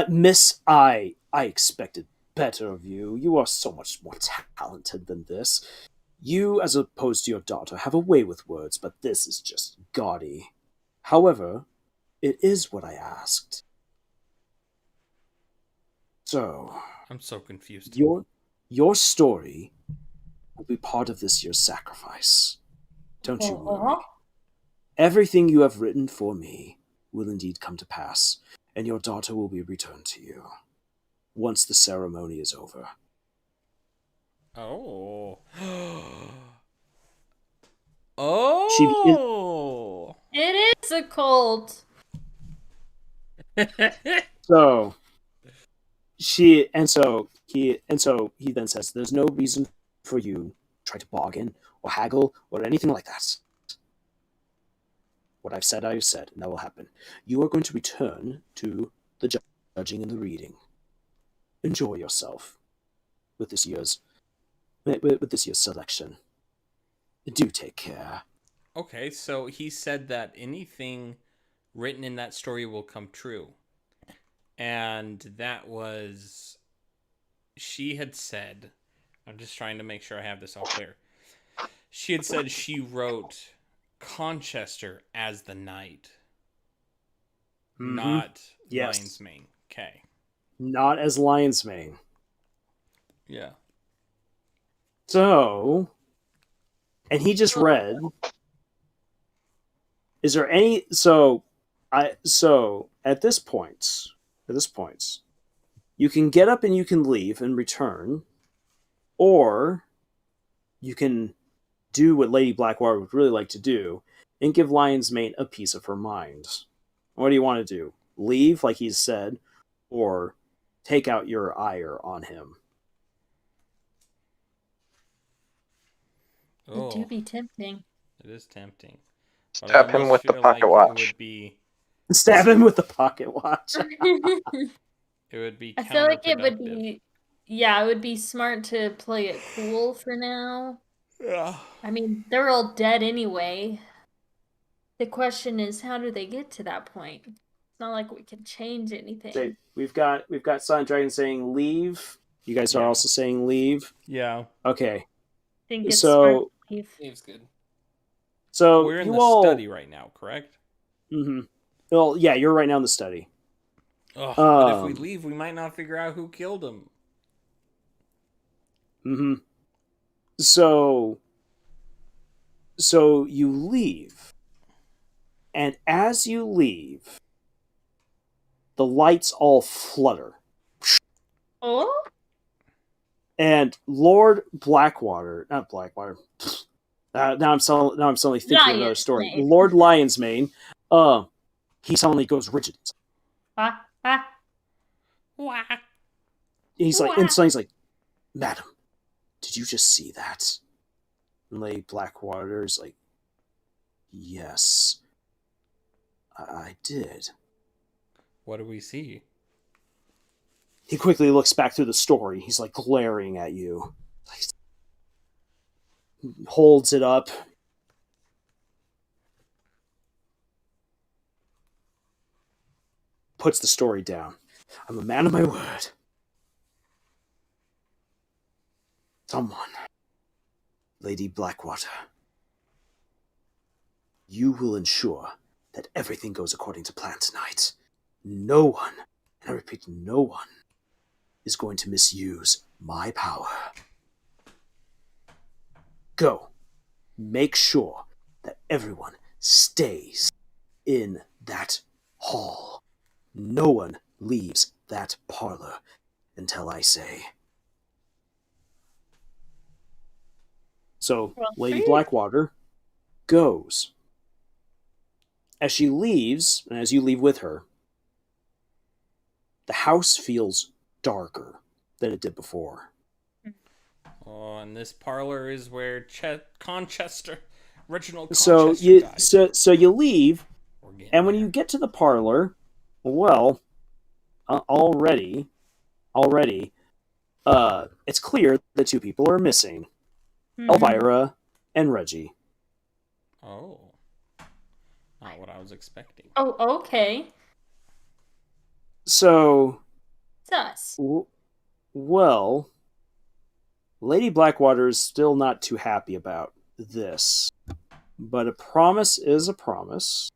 Speaker 1: Miss, I expected better of you. You are so much more talented than this. You, as opposed to your daughter, have a way with words, but this is just gaudy. However, it is what I asked. So,
Speaker 2: I'm so confused.
Speaker 1: your story will be part of this year's sacrifice. Don't you worry. Everything you have written for me will indeed come to pass, and your daughter will be returned to you once the ceremony is over."
Speaker 2: Oh.
Speaker 1: She
Speaker 2: Oh.
Speaker 4: It is a cult.
Speaker 1: So he then says, "There's no reason for you to try to bargain or haggle or anything like that. What I've said, and that will happen. You are going to return to the judging and the reading. Enjoy yourself with this year's selection. Do take care."
Speaker 2: Okay, so he said that anything written in that story will come true. And that was... She had said... I'm just trying to make sure I have this all clear. She had said she wrote Conchester as the knight.
Speaker 1: Mm-hmm.
Speaker 2: Not
Speaker 1: Yes.
Speaker 2: Lion's Mane. Okay.
Speaker 1: Not as Lion's Mane.
Speaker 2: Yeah.
Speaker 1: So, and he just read. Is there any? So at this point, you can get up and you can leave and return, or you can do what Lady Blackwater would really like to do and give Lion's Mane a piece of her mind. What do you want to do? Leave, like he's said, or take out your ire on him?
Speaker 2: Oh,
Speaker 4: It do be tempting.
Speaker 2: it is tempting. But I
Speaker 5: Stab him
Speaker 2: almost
Speaker 5: with the
Speaker 2: feel
Speaker 5: pocket
Speaker 2: like
Speaker 5: watch.
Speaker 2: It would be
Speaker 1: Stab him with the pocket watch.
Speaker 2: It would be
Speaker 4: I feel like it would
Speaker 2: counterproductive.
Speaker 4: be, yeah, it would be smart to play it cool for now.
Speaker 2: Yeah.
Speaker 4: I mean, they're all dead anyway. The question is, how do they get to that point? It's not like we can change anything.
Speaker 1: Okay, we've got Silent Dragon saying leave. You guys are
Speaker 2: Yeah.
Speaker 1: also saying leave.
Speaker 2: Yeah.
Speaker 1: Okay.
Speaker 4: I think it's
Speaker 1: So-
Speaker 4: smart to leave.
Speaker 3: Seems good.
Speaker 1: So
Speaker 2: We're in
Speaker 1: you
Speaker 2: the
Speaker 1: all,
Speaker 2: study right now, correct?
Speaker 1: Mm-hmm. Well, yeah, you're right now in the study.
Speaker 2: Ugh, but if we
Speaker 1: Um,
Speaker 2: leave, we might not figure out who killed him.
Speaker 1: Mm-hmm. So you leave, and as you leave, the lights all flutter,
Speaker 4: Oh?
Speaker 1: and Lord Blackwater, not Blackwater. Now I'm suddenly thinking of another story.
Speaker 4: Lionsmane.
Speaker 1: Lord Lionsmane, he suddenly goes rigid.
Speaker 4: Ah, ah.
Speaker 2: Wah.
Speaker 1: He's like,
Speaker 4: Wah.
Speaker 1: and suddenly he's like, "Madam, did you just see that?" And Lady Blackwater's like, "Yes, I did."
Speaker 2: What do we see?
Speaker 1: He quickly looks back through the story. He's like glaring at you. Holds it up. Puts the story down. "I'm a man of my word. Someone, Lady Blackwater, you will ensure that everything goes according to plan tonight. No one, and I repeat, no one, is going to misuse my power. Go. Make sure that everyone stays in that hall. No one leaves that parlor until I say." So,
Speaker 4: Well,
Speaker 1: Lady
Speaker 4: free.
Speaker 1: Blackwater goes. As she leaves, and as you leave with her, the house feels darker than it did before.
Speaker 2: Oh, and this parlor is where Conchester, Reginald
Speaker 1: So
Speaker 2: Conchester died.
Speaker 1: so you leave,
Speaker 2: We're getting
Speaker 1: and when
Speaker 2: there.
Speaker 1: you get to the parlor, well, already, it's clear that two people are missing.
Speaker 4: Mhm.
Speaker 1: Elvira and Reggie.
Speaker 2: Oh. Not what I was expecting.
Speaker 4: Oh, okay.
Speaker 1: So,
Speaker 4: Sus.
Speaker 1: well, Lady Blackwater is still not too happy about this. But a promise is a promise.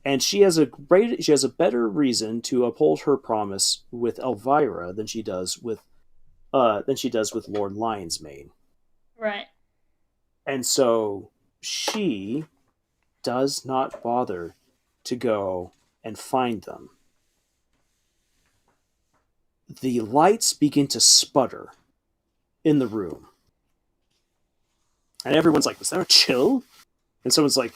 Speaker 1: And she has a better reason to uphold her promise with Elvira than she does with Lord Lionsmane.
Speaker 4: Right.
Speaker 1: And so she does not bother to go and find them. The lights begin to sputter in the room. And everyone's like, "Was there a chill?" And someone's like,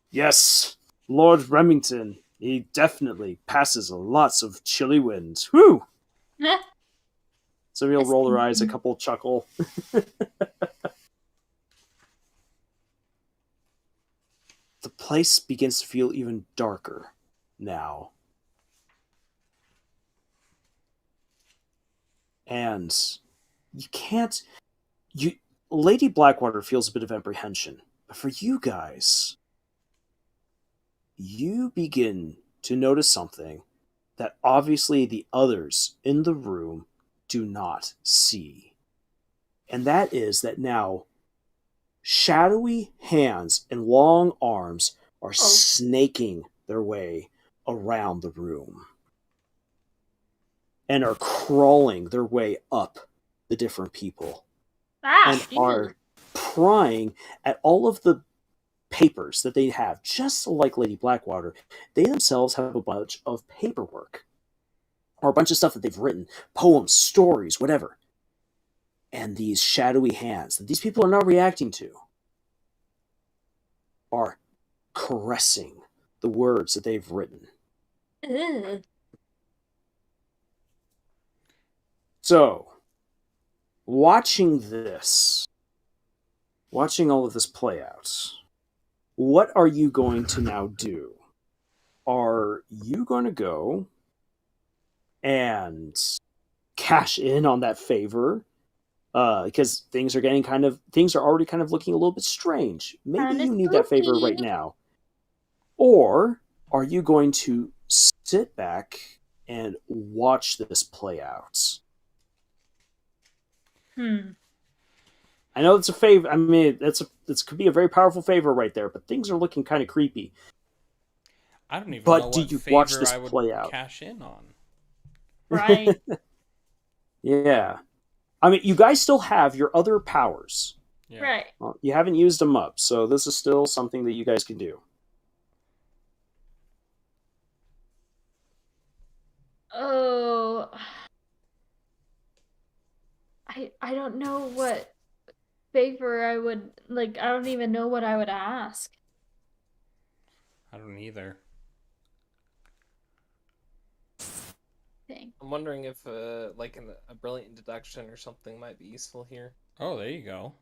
Speaker 1: "Yes, Lord Remington. He definitely passes lots of chilly winds. Whew!" So he'll roll her eyes, a couple chuckle. The place begins to feel even darker now. And Lady Blackwater feels a bit of apprehension. But for you guys, you begin to notice something that obviously the others in the room do not see. And that is that now shadowy hands and long arms are snaking their way around the room and are crawling their way up the different people and are prying at all of the papers that they have. Just like Lady Blackwater, they themselves have a bunch of paperwork or a bunch of stuff that they've written, poems, stories, whatever. And these shadowy hands that these people are not reacting to are caressing the words that they've written.
Speaker 4: Ugh.
Speaker 1: So, watching all of this play out, what are you going to now do? Are you going to go and cash in on that favor? Because things are already kind of looking a little bit strange. Maybe you need that favor right now. Or are you going to sit back and watch this play out? I know it's a favor. I mean, this could be a very powerful favor right there, but things are looking kind of creepy.
Speaker 2: I don't even know what
Speaker 1: do you
Speaker 2: favor
Speaker 1: watch this
Speaker 2: I would
Speaker 1: play out?
Speaker 2: cash in on.
Speaker 4: Right.
Speaker 1: Yeah. I mean, you guys still have your other powers.
Speaker 2: Yeah.
Speaker 4: Right.
Speaker 1: Well, you haven't used them up, so this is still something that you guys can do.
Speaker 4: Oh. I don't know what favor I would like. I don't even know what I would ask.
Speaker 2: I don't either.
Speaker 4: Dang.
Speaker 3: I'm wondering if a brilliant deduction or something might be useful here.
Speaker 2: Oh, there you go.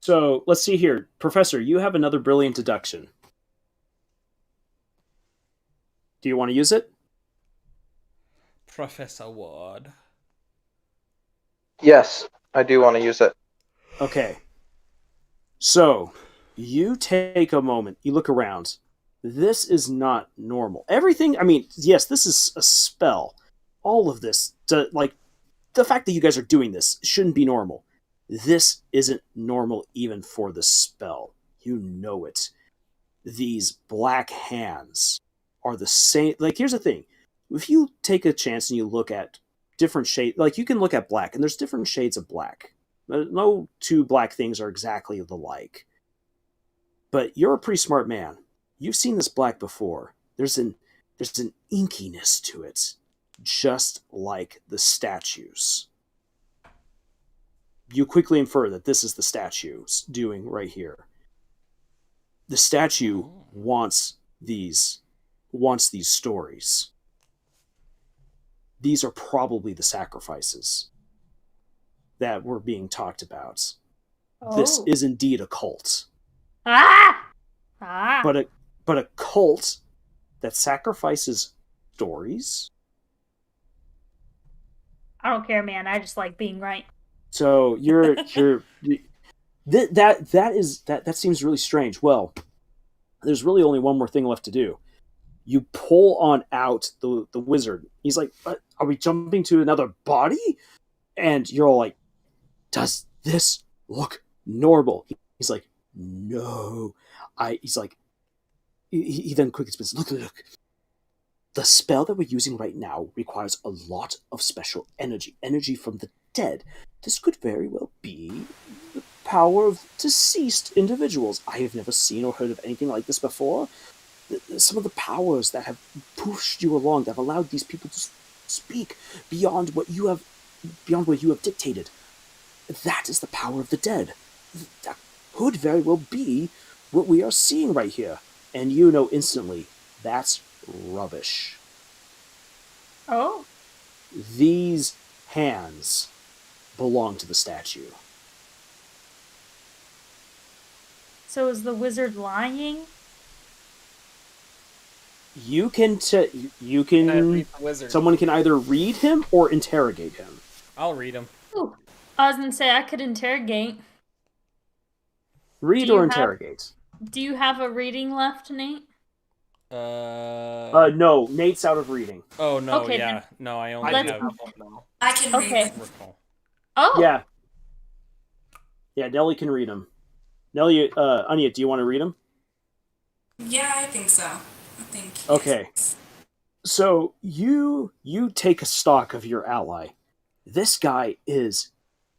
Speaker 1: So, let's see here. Professor, you have another brilliant deduction. Do you want to use it?
Speaker 2: Professor Ward.
Speaker 5: Yes, I do want to use it.
Speaker 1: Okay. So, you take a moment, you look around. This is not normal. Everything, I mean, yes, this is a spell. All of this, like, the fact that you guys are doing this shouldn't be normal. This isn't normal even for the spell. You know it. These black hands are the same. Like, here's the thing. If you take a chance and you look at different shades, like, you can look at black, and there's different shades of black. No two black things are exactly alike. But you're a pretty smart man. You've seen this black before. There's an inkiness to it, just like the statues. You quickly infer that this is the statue's doing right here. The statue wants these stories. These are probably the sacrifices that were being talked about.
Speaker 4: Oh.
Speaker 1: This is indeed a cult.
Speaker 4: Ah!
Speaker 1: But a cult that sacrifices stories?
Speaker 4: I don't care, man. I just like being right.
Speaker 1: So that seems really strange. Well, there's really only one more thing left to do. You pull on out the wizard. He's like, "Are we jumping to another body?" And you're all like, "Does this look normal?" He's like, "No." He's like, he then quickly says, "Look. The spell that we're using right now requires a lot of special energy from the dead. This could very well be the power of deceased individuals. I have never seen or heard of anything like this before. Some of the powers that have pushed you along, that have allowed these people to speak beyond what you have dictated. That is the power of the dead. That could very well be what we are seeing right here." And you know instantly, that's rubbish.
Speaker 4: Oh.
Speaker 1: These hands belong to the statue.
Speaker 4: So is the wizard lying?
Speaker 1: You can
Speaker 3: Can I read the wizard?
Speaker 1: someone can either read him or interrogate him.
Speaker 2: I'll read them.
Speaker 4: Ooh. I was gonna say I could interrogate.
Speaker 1: Read
Speaker 4: Do you
Speaker 1: or
Speaker 4: have-
Speaker 1: interrogate.
Speaker 4: Do you have a reading left, Nate?
Speaker 1: No, Nate's out of reading.
Speaker 2: Oh no,
Speaker 4: Okay,
Speaker 2: yeah,
Speaker 4: then.
Speaker 2: no, I
Speaker 3: I
Speaker 2: only
Speaker 4: Let's-
Speaker 2: have
Speaker 3: don't know.
Speaker 6: I can
Speaker 4: Okay.
Speaker 6: read it.
Speaker 2: recall.
Speaker 4: Oh.
Speaker 1: Yeah, Nelly can read him. Nelly, Anya, do you want to read him?
Speaker 6: Yeah, I think so. I think.
Speaker 1: Okay.
Speaker 6: yes.
Speaker 1: So you take a stock of your ally. This guy is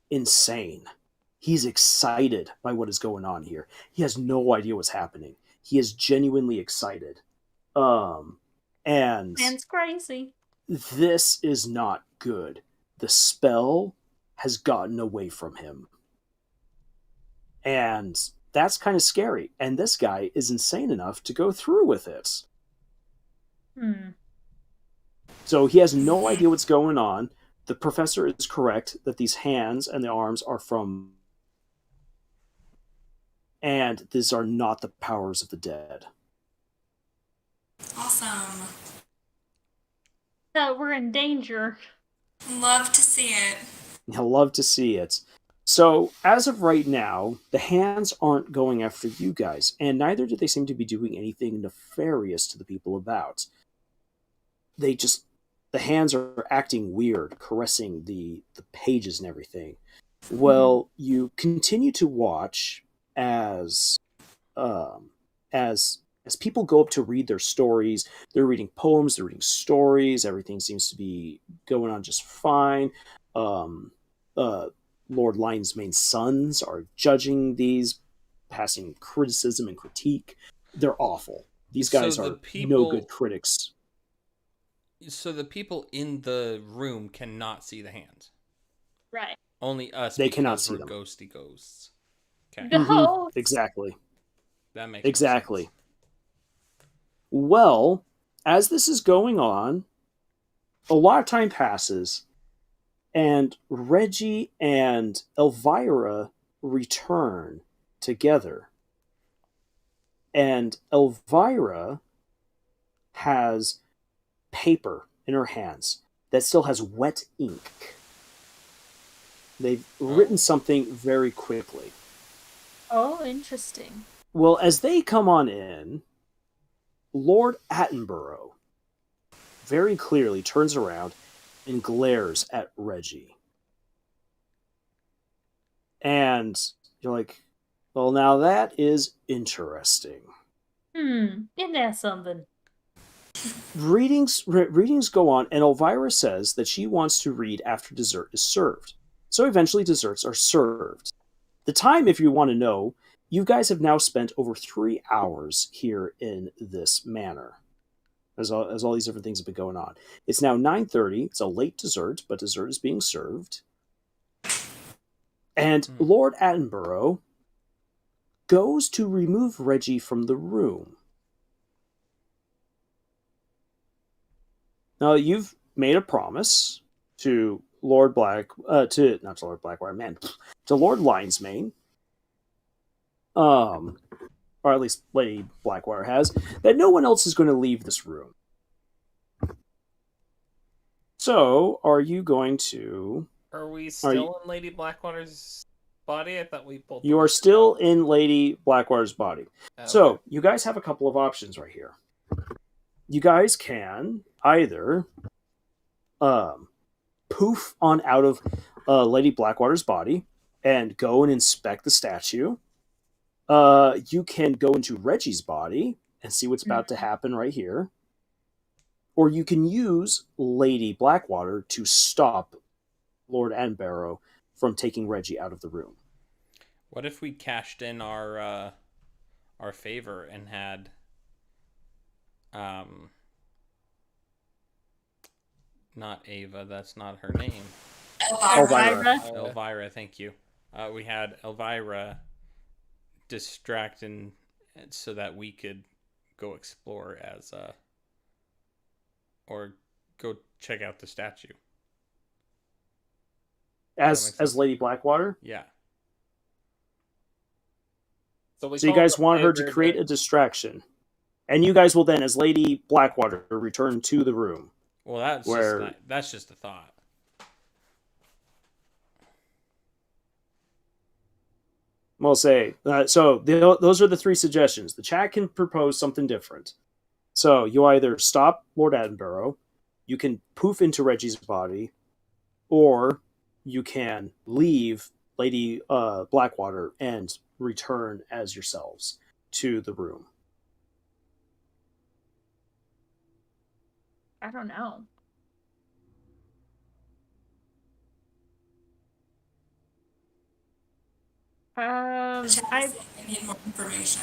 Speaker 1: insane. He's excited by what is going on here. He has no idea what's happening. He is genuinely excited. And
Speaker 4: Man's crazy.
Speaker 1: this is not good. The spell has gotten away from him. And that's kind of scary. And this guy is insane enough to go through with it. So he has no idea what's going on. The professor is correct that these hands and the arms are from... And these are not the powers of the dead.
Speaker 6: Awesome.
Speaker 4: That we're in danger.
Speaker 6: Love to see it.
Speaker 1: He'll love to see it. So, as of right now, the hands aren't going after you guys, and neither do they seem to be doing anything nefarious to the people about. The hands are acting weird, caressing the pages and everything. Well, you continue to watch as people go up to read their stories. They're reading poems, they're reading stories, everything seems to be going on just fine. Lord Lion's main sons are judging these, passing criticism and critique. They're awful. These guys
Speaker 2: So the
Speaker 1: are
Speaker 2: people-
Speaker 1: no good critics.
Speaker 2: So the people in the room cannot see the hands.
Speaker 4: Right.
Speaker 2: Only us.
Speaker 1: They cannot
Speaker 2: because
Speaker 1: see
Speaker 2: we're
Speaker 1: them.
Speaker 2: ghosty ghosts. Okay,
Speaker 4: No.
Speaker 1: Exactly.
Speaker 2: that makes more
Speaker 1: Exactly.
Speaker 2: sense.
Speaker 1: Well, as this is going on, a lot of time passes, and Reggie and Elvira return together. And Elvira has paper in her hands that still has wet ink. They've written something very quickly.
Speaker 4: Oh, interesting.
Speaker 1: Well, as they come on in, Lord Attenborough very clearly turns around and glares at Reggie. And you're like, well, now that is interesting.
Speaker 4: Isn't that something?
Speaker 1: Readings go on, and Elvira says that she wants to read after dessert is served. So eventually desserts are served. The time, if you want to know, you guys have now spent over 3 hours here in this manor. As all these different things have been going on. It's now 9:30. It's a late dessert, but dessert is being served. And Lord Attenborough goes to remove Reggie from the room. Now, you've made a promise to Lord Blackwater, to Lord Lionsmane, or at least Lady Blackwater has, that no one else is going to leave this room. So, are you going to...
Speaker 3: Are we still in Lady Blackwater's body? I thought we pulled.
Speaker 1: You are still in Lady Blackwater's body.
Speaker 3: Okay.
Speaker 1: So, you guys have a couple of options right here. You guys can either poof on out of Lady Blackwater's body and go and inspect the statue. You can go into Reggie's body and see what's about to happen right here. Or you can use Lady Blackwater to stop Lord Attenborough from taking Reggie out of the room.
Speaker 2: What if we cashed in our favor and had not Ava, that's not her name. Elvira, thank you. We had Elvira distract so that we could go explore or go check out the statue.
Speaker 1: As Lady Blackwater?
Speaker 2: Yeah.
Speaker 1: So you guys want her to create a distraction. And you guys will then, as Lady Blackwater, return to the room.
Speaker 2: Well, that's just a thought.
Speaker 1: We'll say, those are the three suggestions. The chat can propose something different. So you either stop Lord Attenborough, you can poof into Reggie's body, or you can leave Lady Blackwater and return as yourselves to the room.
Speaker 4: I don't know.
Speaker 6: I need more information.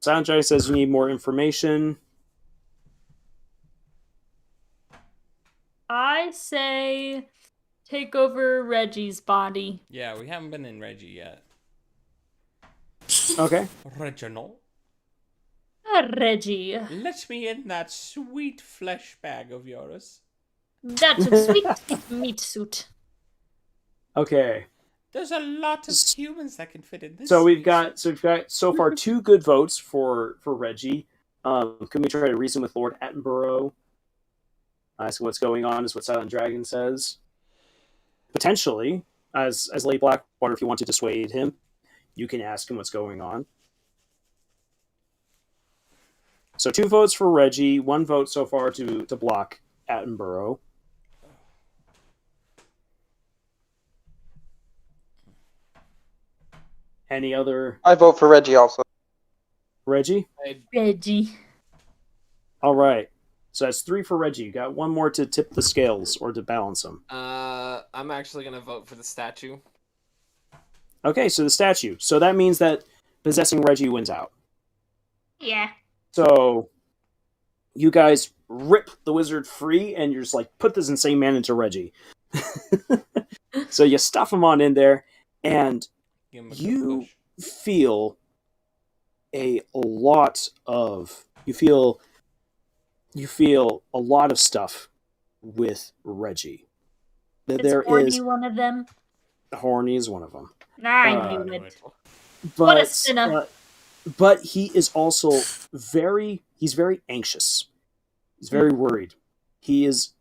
Speaker 1: Soundtrack says you need more information.
Speaker 4: I say take over Reggie's body.
Speaker 2: Yeah, we haven't been in Reggie yet.
Speaker 1: Okay.
Speaker 2: Reginald.
Speaker 4: Reggie.
Speaker 2: Let me in that sweet flesh bag of yours.
Speaker 4: That's a sweet meat suit.
Speaker 1: Okay.
Speaker 2: There's a lot of humans that can fit in this.
Speaker 1: So we've got so far 2 good votes for Reggie. Can we try to reason with Lord Attenborough? Ask what's going on is what Silent Dragon says. Potentially, as Lady Blackwater, if you want to dissuade him, you can ask him what's going on. So 2 votes for Reggie, 1 vote so far to block Attenborough. Any other?
Speaker 5: I vote for Reggie also.
Speaker 1: Reggie?
Speaker 4: Reggie.
Speaker 1: All right. So that's 3 for Reggie. You got 1 more to tip the scales or to balance them.
Speaker 3: I'm actually going to vote for the statue.
Speaker 1: Okay, so the statue. So that means that possessing Reggie wins out.
Speaker 4: Yeah.
Speaker 1: So you guys rip the wizard free and you're just like, put this insane man into Reggie. So you stuff him on in there and you feel a lot of stuff with Reggie. There
Speaker 4: horny
Speaker 1: is
Speaker 4: one of them.
Speaker 1: Horny is one of them.
Speaker 4: I knew it.
Speaker 1: But,
Speaker 4: what a sinner.
Speaker 1: But he is also very anxious. He's very worried. He is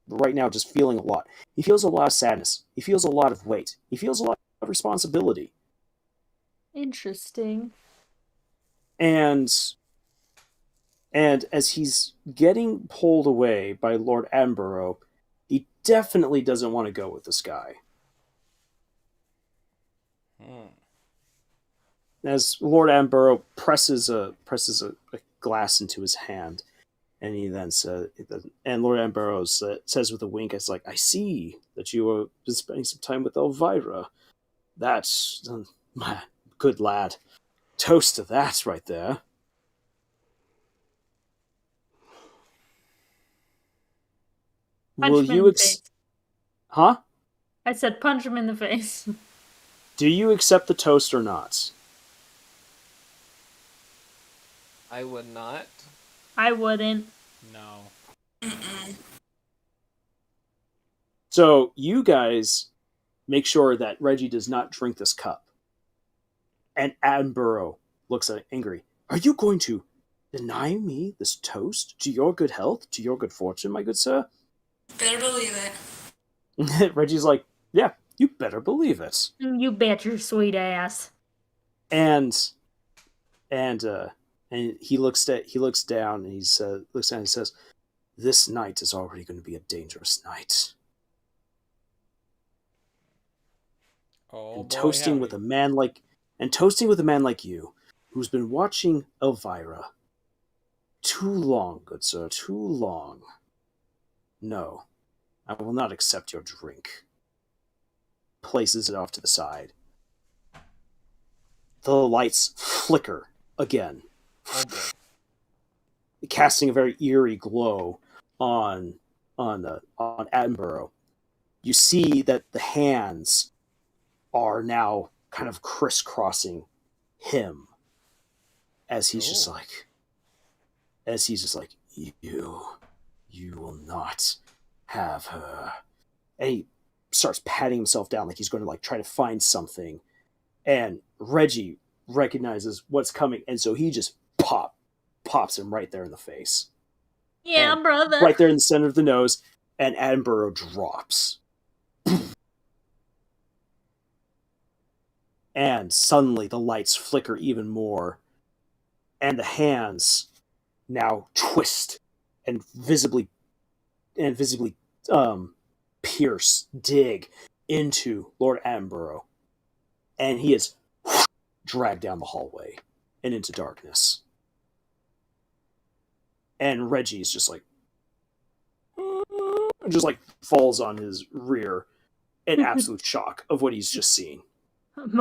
Speaker 1: right now just feeling a lot. He feels a lot of sadness. He feels a lot of weight. He feels a lot of responsibility.
Speaker 4: Interesting.
Speaker 1: And as he's getting pulled away by Lord Attenborough, he definitely doesn't want to go with this guy. As Lord Attenborough presses a glass into his hand, and he then says, and Lord Attenborough says with a wink, "It's like, I see that you have been spending some time with Elvira. That's my good lad. Toast to that right there."
Speaker 4: Punch him in the face.
Speaker 1: Huh?
Speaker 4: I said punch him in the face.
Speaker 1: Do you accept the toast or not?
Speaker 3: I would not.
Speaker 4: I wouldn't.
Speaker 2: No.
Speaker 1: So you guys make sure that Reggie does not drink this cup. And Attenborough looks angry. Are you going to deny me this toast to your good health, to your good fortune, my good sir?
Speaker 6: Better believe it.
Speaker 1: Reggie's like, yeah, you better believe it.
Speaker 4: You bet your sweet ass.
Speaker 1: And he looks down and he says, "This night is already going to be a dangerous night."
Speaker 2: Oh,
Speaker 1: And
Speaker 2: boy,
Speaker 1: toasting with a man like you, who's been watching Elvira too long, good sir, too long. No, I will not accept your drink. Places it off to the side. The lights flicker again, casting a very eerie glow on Attenborough. You see that the hands are now kind of crisscrossing him as he's just like, you will not have her. And he starts patting himself down like he's going to like try to find something. And Reggie recognizes what's coming, and so he just pops him right there in the face.
Speaker 4: Yeah,
Speaker 1: And
Speaker 4: brother.
Speaker 1: right there in the center of the nose, and Attenborough drops. And suddenly the lights flicker even more, and the hands now twist and visibly pierce, dig into Lord Attenborough, and he is dragged down the hallway and into darkness. And Reggie's just like falls on his rear in absolute shock of what he's just seen. And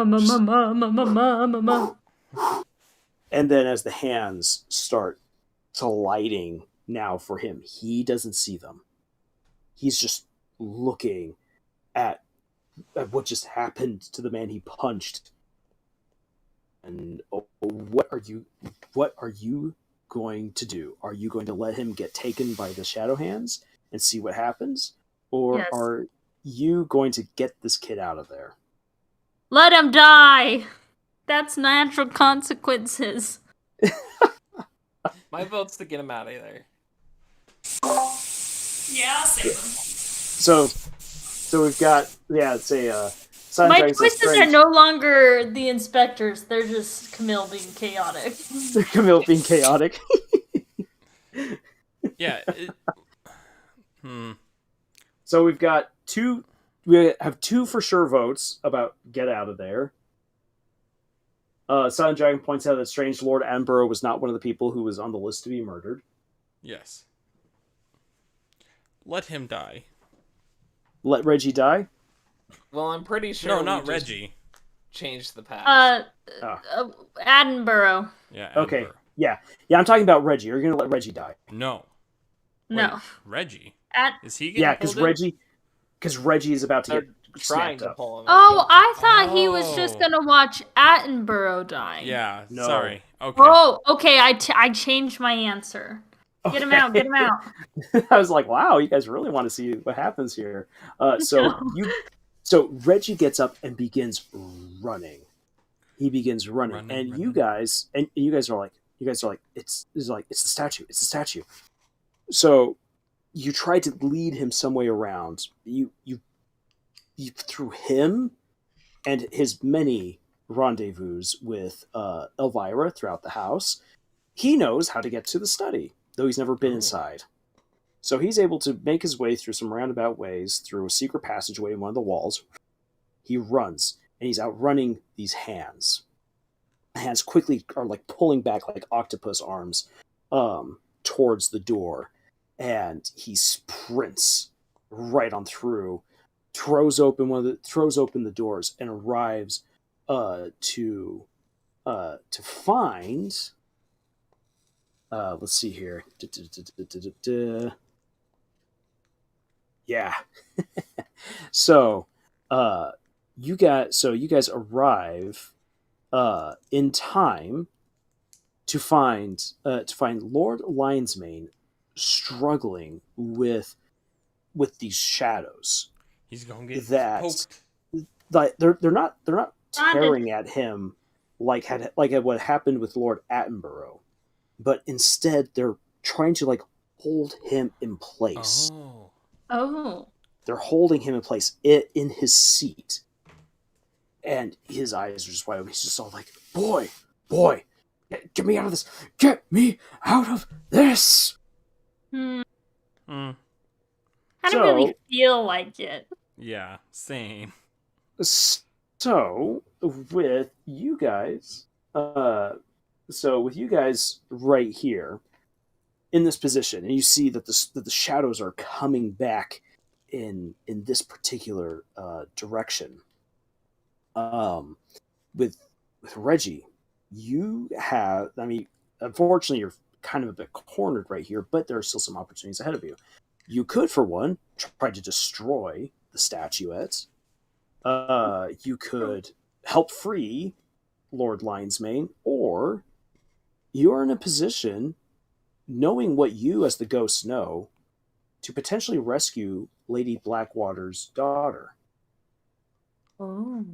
Speaker 1: then as the hands start sliding now for him, he doesn't see them. He's just looking at what just happened to the man he punched. And what are you going to do? Are you going to let him get taken by the shadow hands and see what happens? Or
Speaker 4: Yes.
Speaker 1: are you going to get this kid out of there?
Speaker 4: Let him die! That's natural consequences.
Speaker 3: My vote's to get him out of there.
Speaker 6: Yeah, I'll save them.
Speaker 1: So we've got Silent
Speaker 4: My
Speaker 1: Dragon says
Speaker 4: choices are
Speaker 1: French.
Speaker 4: no longer the inspectors, they're just Camille being chaotic.
Speaker 1: Camille being chaotic.
Speaker 2: Yeah.
Speaker 1: So we've got two. We have two for sure votes about get out of there. Silent Dragon points out that strange Lord Attenborough was not one of the people who was on the list to be murdered.
Speaker 2: Yes. Let him die.
Speaker 1: Let Reggie die?
Speaker 3: Well, I'm pretty sure.
Speaker 2: No,
Speaker 3: we
Speaker 2: not
Speaker 3: just
Speaker 2: Reggie.
Speaker 3: Changed the past.
Speaker 4: Attenborough.
Speaker 2: Yeah.
Speaker 1: Okay.
Speaker 2: Amber.
Speaker 1: Yeah, I'm talking about Reggie. You're going to let Reggie die.
Speaker 2: No.
Speaker 4: No.
Speaker 2: Wait, Reggie?
Speaker 4: At-
Speaker 2: Is he getting
Speaker 1: Yeah, because Reggie is about to
Speaker 3: They're
Speaker 1: get
Speaker 3: trying
Speaker 1: snapped
Speaker 3: to
Speaker 1: up.
Speaker 3: pull him.
Speaker 4: Oh, I thought he was just
Speaker 2: Oh.
Speaker 4: gonna watch Attenborough die.
Speaker 2: Yeah,
Speaker 1: No.
Speaker 2: sorry. Okay.
Speaker 4: Oh, okay, I changed my answer. Get him out, get him out.
Speaker 1: I was like, wow, you guys really want to see what happens here. So Reggie gets up and begins running. He begins running. And you guys are like, it's the statue. So you tried to lead him some way around. You through him and his many rendezvous with Elvira throughout the house. He knows how to get to the study, though he's never been inside. So he's able to make his way through some roundabout ways, through a secret passageway in one of the walls. He runs, and he's outrunning these hands. The hands quickly are like pulling back like octopus arms towards the door, and he sprints right on through, throws open the doors, and arrives to find. Let's see here. Yeah. So you guys arrive in time to find Lord Lionsmane struggling with these shadows.
Speaker 2: He's gonna get
Speaker 1: that
Speaker 2: poked.
Speaker 1: like they're not tearing at him like what happened with Lord Attenborough. but instead they're trying to like hold him in place.
Speaker 2: Oh.
Speaker 4: Oh.
Speaker 1: They're holding him in place in his seat, and his eyes are just wide open. He's just all like, "Boy, boy, get me out of this! Get me out of this!"
Speaker 4: Hmm.
Speaker 2: Mm.
Speaker 4: I don't really feel like it.
Speaker 2: Yeah, same.
Speaker 1: So with you guys, right here in this position, and you see that the shadows are coming back in this particular direction. With Reggie, you have. I mean, unfortunately, you're kind of a bit cornered right here, but there are still some opportunities ahead of you. You could, for one, try to destroy the statuette. You could help free Lord Lionsmane, or you're in a position, knowing what you as the ghost know, to potentially rescue Lady Blackwater's daughter.
Speaker 4: Oh.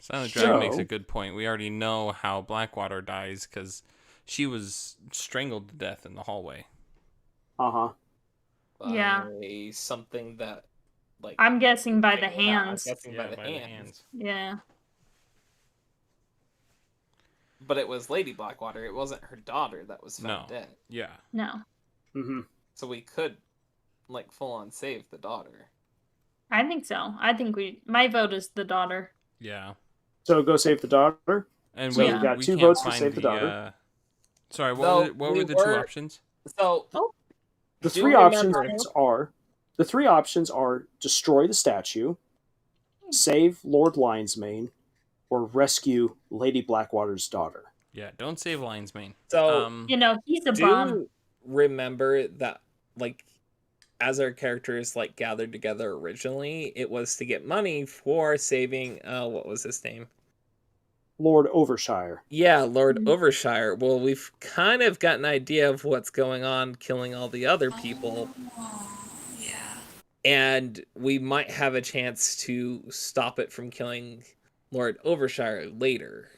Speaker 2: Silent Dragon makes a good point. We already know how Blackwater dies because she was strangled to death in the hallway.
Speaker 1: Uh-huh.
Speaker 4: Yeah.
Speaker 3: Something that, like,
Speaker 4: I'm guessing by the hands.
Speaker 3: I'm guessing by the hands.
Speaker 4: Yeah.
Speaker 3: But it was Lady Blackwater. It wasn't her daughter that was found dead.
Speaker 2: Yeah.
Speaker 4: No.
Speaker 1: Mm-hmm.
Speaker 3: So we could, like, full on save the daughter.
Speaker 4: I think so. I think my vote is the daughter.
Speaker 2: Yeah.
Speaker 1: So go save the daughter.
Speaker 2: And
Speaker 1: So
Speaker 2: we
Speaker 1: got
Speaker 2: we
Speaker 1: 2
Speaker 2: can't
Speaker 1: votes to
Speaker 2: find
Speaker 1: save the daughter.
Speaker 2: Sorry, what were the 2 options?
Speaker 3: So
Speaker 1: The 3 options are destroy the statue, save Lord Lionsmane, or rescue Lady Blackwater's daughter.
Speaker 2: Yeah, don't save Lionsmane.
Speaker 3: So
Speaker 4: he's a bomb.
Speaker 3: Remember that, like, as our characters like gathered together originally, it was to get money for saving what was his name?
Speaker 1: Lord Overshire.
Speaker 3: Yeah, Lord Overshire. Well, we've kind of got an idea of what's going on, killing all the other people.
Speaker 6: Yeah.
Speaker 3: And we might have a chance to stop it from killing Lord Overshire later.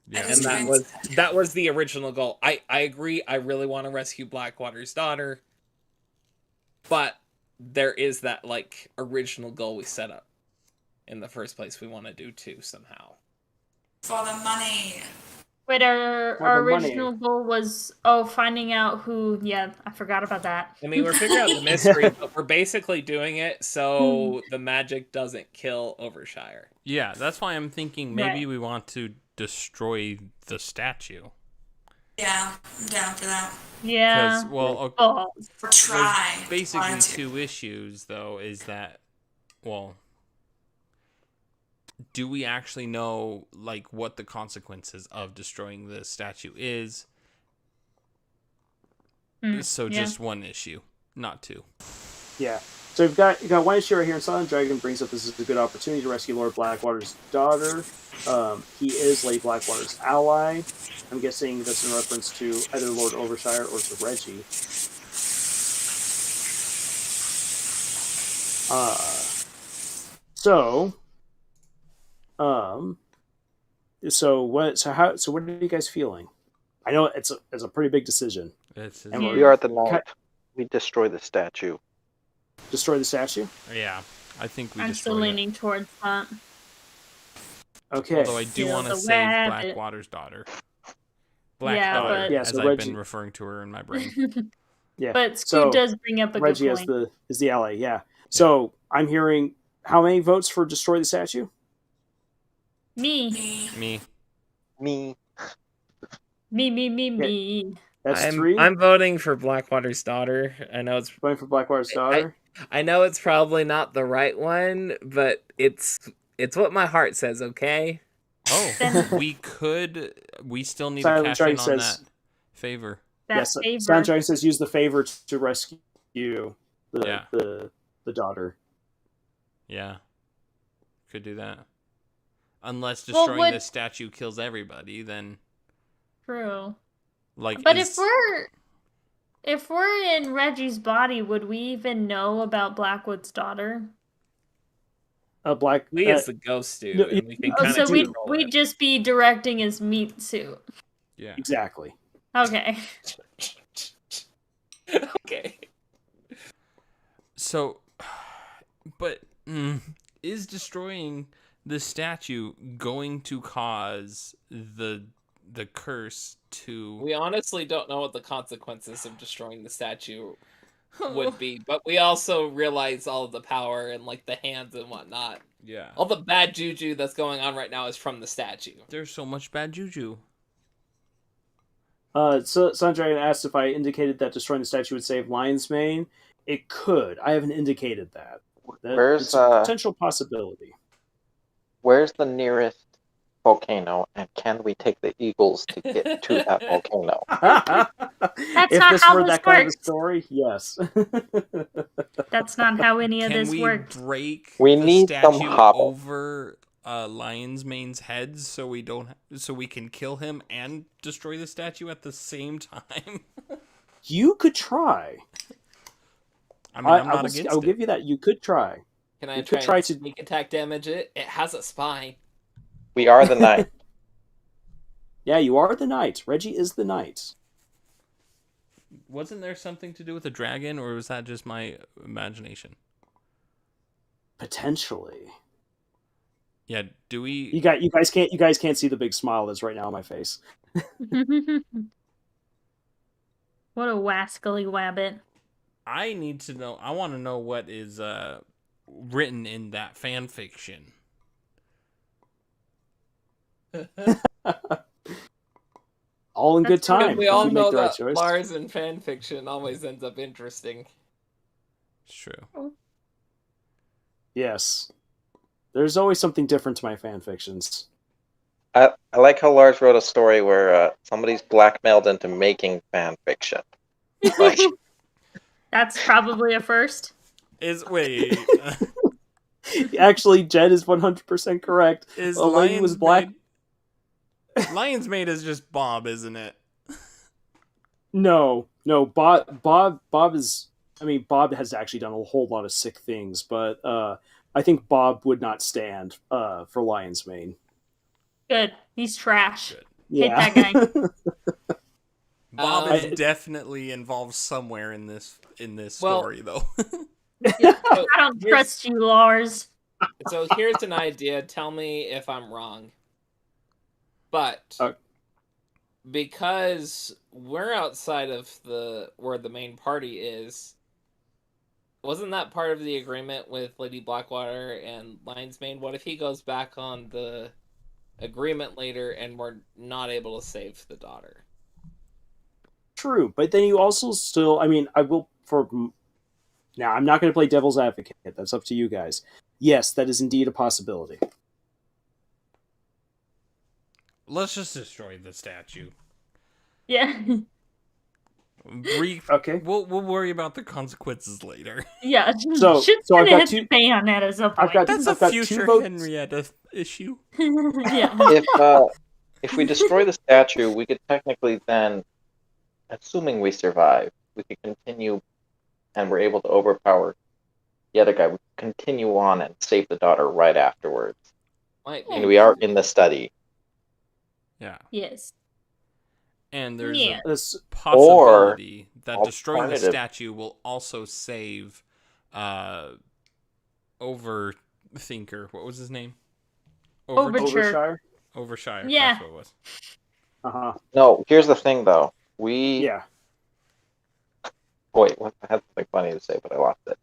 Speaker 2: Yeah.
Speaker 3: And that was the original goal. I agree. I really want to rescue Blackwater's daughter. But there is that, like, original goal we set up in the first place we want to do too somehow.
Speaker 6: For the money.
Speaker 4: Wait, our original goal was finding out who. Yeah, I forgot about that.
Speaker 3: I mean, we're figuring out the mystery, but we're basically doing it so the magic doesn't kill Overshire.
Speaker 2: Yeah, that's why I'm thinking maybe we want to destroy the statue.
Speaker 6: Yeah, I'm down for that.
Speaker 4: Yeah.
Speaker 2: Well,
Speaker 6: try.
Speaker 2: There's basically 2 issues, though, is that, well, do we actually know, like, what the consequences of destroying the statue is? So just 1 issue, not 2.
Speaker 1: Yeah. So you got 1 issue right here, and Silent Dragon brings up this is a good opportunity to rescue Lord Blackwater's daughter. He is Lady Blackwater's ally. I'm guessing that's in reference to either Lord Overshire or to Reggie. So what are you guys feeling? I know it's a pretty big decision.
Speaker 5: We are at the night. We destroy the statue.
Speaker 1: Destroy the statue?
Speaker 2: Yeah, I think we
Speaker 4: I'm
Speaker 2: destroy
Speaker 4: still leaning towards that.
Speaker 1: Okay.
Speaker 2: Although I do want to save Blackwater's daughter. Blackwater, as I've been referring to her in my brain.
Speaker 1: Yeah.
Speaker 4: But Scoot does bring up a
Speaker 1: Reggie
Speaker 4: good point.
Speaker 1: is the ally, yeah. So I'm hearing how many votes for destroy the statue?
Speaker 4: Me.
Speaker 1: That's 3.
Speaker 3: I'm voting for Blackwater's daughter. I know it's
Speaker 1: voting for Blackwater's daughter.
Speaker 3: I know it's probably not the right one, but it's what my heart says. Okay.
Speaker 2: Oh, we still need to cash in on that favor.
Speaker 1: Silent Dragon says use the favor to rescue the daughter.
Speaker 2: Yeah. Could do that. Unless destroying the statue kills everybody, then
Speaker 4: true.
Speaker 2: Like,
Speaker 4: but if we're in Reggie's body, would we even know about Blackwood's daughter?
Speaker 1: a black.
Speaker 3: We as the ghost do,
Speaker 1: no,
Speaker 3: and we can
Speaker 4: Oh,
Speaker 3: kind
Speaker 4: so
Speaker 3: of
Speaker 1: do.
Speaker 4: we'd just be directing his meat suit.
Speaker 2: Yeah.
Speaker 1: Exactly.
Speaker 4: Okay.
Speaker 3: Okay.
Speaker 2: So, but is destroying the statue going to cause the curse to?
Speaker 3: We honestly don't know what the consequences of destroying the statue would be, but we also realize all of the power and like the hands and whatnot.
Speaker 2: Yeah.
Speaker 3: All the bad juju that's going on right now is from the statue.
Speaker 2: There's so much bad juju.
Speaker 1: So Sanjay asked if I indicated that destroying the statue would save Lion's Mane. It could. I haven't indicated that. It's a potential possibility.
Speaker 5: Where's the nearest volcano, and can we take the eagles to get to that volcano?
Speaker 1: If
Speaker 4: not
Speaker 1: this
Speaker 4: how
Speaker 1: were
Speaker 4: this
Speaker 1: that kind of a
Speaker 4: works.
Speaker 1: story, yes.
Speaker 4: That's not how any of
Speaker 2: Can
Speaker 4: this
Speaker 2: we
Speaker 4: works.
Speaker 2: break
Speaker 5: We
Speaker 2: the
Speaker 5: need some
Speaker 2: statue
Speaker 5: hobble.
Speaker 2: over Lion's Mane's head so we can kill him and destroy the statue at the same time?
Speaker 1: You could try.
Speaker 2: I mean, I'm not against
Speaker 1: I'll
Speaker 2: it.
Speaker 1: give you that. You could try.
Speaker 3: Can I
Speaker 1: You could
Speaker 3: try
Speaker 1: try
Speaker 3: and
Speaker 1: to-
Speaker 3: sneak attack damage it? It has a spine.
Speaker 5: We are the knight.
Speaker 1: Yeah, you are the knight. Reggie is the knight.
Speaker 2: Wasn't there something to do with the dragon, or was that just my imagination?
Speaker 1: Potentially.
Speaker 2: Yeah, do we?
Speaker 1: You guys can't see the big smile that's right now on my face.
Speaker 4: What a wascally wabbit.
Speaker 2: I need to know. I want to know what is written in that fan fiction.
Speaker 1: All in good
Speaker 4: That's good.
Speaker 1: time.
Speaker 3: We
Speaker 1: if
Speaker 3: all
Speaker 1: you
Speaker 3: know
Speaker 1: make the right
Speaker 3: that
Speaker 1: choice.
Speaker 3: Lars in fanfiction always ends up interesting.
Speaker 2: It's true.
Speaker 1: Yes. There's always something different to my fan fictions.
Speaker 5: I like how Lars wrote a story where somebody's blackmailed into making fan fiction. Like,
Speaker 4: That's probably a first.
Speaker 2: Wait?
Speaker 1: Actually, Jed is 100% correct.
Speaker 2: Is
Speaker 1: A lady was black.
Speaker 2: Lion's Mane is just Bob, isn't it?
Speaker 1: No. Bob is. I mean, Bob has actually done a whole lot of sick things, but I think Bob would not stand for Lion's Mane.
Speaker 4: Good. He's trash.
Speaker 2: Good.
Speaker 1: Yeah.
Speaker 4: Hate that guy.
Speaker 2: Bob is
Speaker 1: I-
Speaker 2: definitely involved somewhere in this
Speaker 3: Well-
Speaker 2: story, though.
Speaker 4: I don't trust you, Lars.
Speaker 3: So here's an idea. Tell me if I'm wrong. But because we're outside of where the main party is, wasn't that part of the agreement with Lady Blackwater and Lion's Mane? What if he goes back on the agreement later and we're not able to save the daughter?
Speaker 1: True, but then you also still. I mean, I will for. Now, I'm not going to play devil's advocate. That's up to you guys. Yes, that is indeed a possibility.
Speaker 2: Let's just destroy the statue.
Speaker 4: Yeah.
Speaker 1: Okay.
Speaker 2: We'll worry about the consequences later.
Speaker 4: Yeah.
Speaker 1: So
Speaker 4: Shit's
Speaker 1: I've
Speaker 4: gonna
Speaker 1: got
Speaker 4: hit
Speaker 1: two-
Speaker 4: the fan at us up.
Speaker 1: I've got-
Speaker 2: That's
Speaker 1: I've
Speaker 2: a
Speaker 1: got 2
Speaker 2: future
Speaker 1: votes.
Speaker 2: Henrietta issue.
Speaker 4: Yeah.
Speaker 5: if we destroy the statue, we could technically then, assuming we survive, we could continue, and we're able to overpower the other guy. We could continue on and save the daughter right afterwards.
Speaker 3: Might
Speaker 5: And
Speaker 3: be.
Speaker 5: we are in the study.
Speaker 2: Yeah.
Speaker 4: Yes.
Speaker 2: And there's
Speaker 4: Yeah.
Speaker 1: This
Speaker 2: possibility that destroying the
Speaker 5: alternative-
Speaker 2: statue will also save Overthinker. What was his name?
Speaker 4: Overture.
Speaker 2: Overshire.
Speaker 4: Yeah.
Speaker 2: That's what it was.
Speaker 1: Uh-huh.
Speaker 5: No, here's the thing though. We
Speaker 1: Yeah.
Speaker 5: wait. I had something funny to say, but I lost it.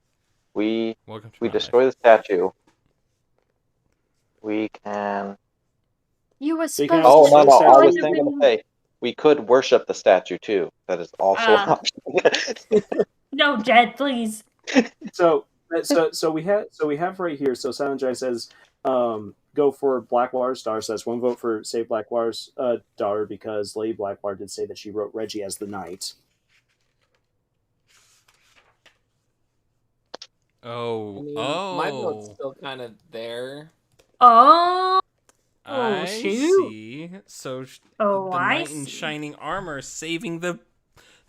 Speaker 5: We
Speaker 2: Welcome to
Speaker 5: we
Speaker 2: my
Speaker 5: destroy the statue. We can.
Speaker 4: You were
Speaker 1: So you can
Speaker 4: supposed
Speaker 5: Oh
Speaker 1: also
Speaker 4: to
Speaker 5: no, no!
Speaker 1: destroy
Speaker 5: I
Speaker 1: the
Speaker 5: was
Speaker 1: statue.
Speaker 5: thinking to say we could worship the statue too. That is also an
Speaker 4: Ah.
Speaker 5: option.
Speaker 4: No, Jed, please.
Speaker 1: So we have right here. So Sanjay says, go for Blackwater's daughter. So that's 1 vote for save Blackwater's daughter because Lady Blackwater did say that she wrote Reggie as the knight.
Speaker 2: Oh.
Speaker 3: I mean,
Speaker 2: oh.
Speaker 3: my vote's still kind of there.
Speaker 4: Oh.
Speaker 2: I
Speaker 4: shoot.
Speaker 2: see. So
Speaker 4: Oh,
Speaker 2: the
Speaker 4: I
Speaker 2: knight in
Speaker 4: see.
Speaker 2: shining armor saving the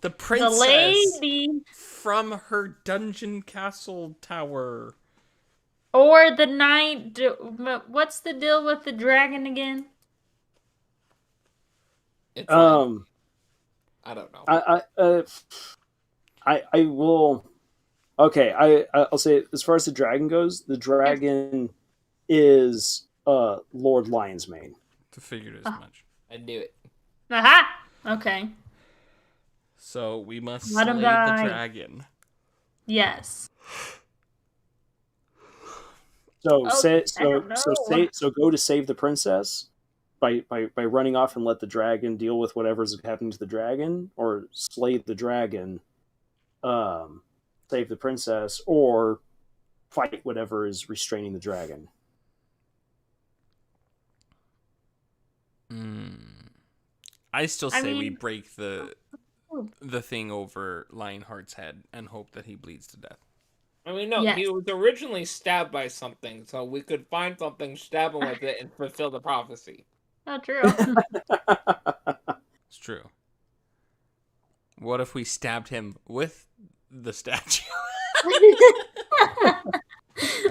Speaker 4: The
Speaker 2: princess.
Speaker 4: lady.
Speaker 2: From her dungeon castle tower.
Speaker 4: Or the knight. What's the deal with the dragon again?
Speaker 3: It's like,
Speaker 1: I
Speaker 3: I don't know.
Speaker 1: I will. Okay, I'll say as far as the dragon goes, the dragon is Lord Lion's Mane.
Speaker 2: I figured as
Speaker 4: Oh.
Speaker 2: much.
Speaker 3: I knew it.
Speaker 4: Aha! Okay.
Speaker 2: So we must
Speaker 4: Let
Speaker 2: slay
Speaker 4: him
Speaker 2: the
Speaker 4: die.
Speaker 2: dragon.
Speaker 4: Yes.
Speaker 1: So
Speaker 4: Oh,
Speaker 1: say
Speaker 4: I don't know.
Speaker 1: so go to save the princess by running off and let the dragon deal with whatever's happening to the dragon, or slay the dragon, save the princess, or fight whatever is restraining the dragon.
Speaker 2: I still say we
Speaker 4: mean-
Speaker 2: break the thing over Lionheart's head and hope that he bleeds to death.
Speaker 3: I mean, no,
Speaker 4: Yes.
Speaker 3: he was originally stabbed by something, so we could find something, stab him with it, and fulfill the prophecy.
Speaker 4: Not true.
Speaker 2: It's true. What if we stabbed him with the statue?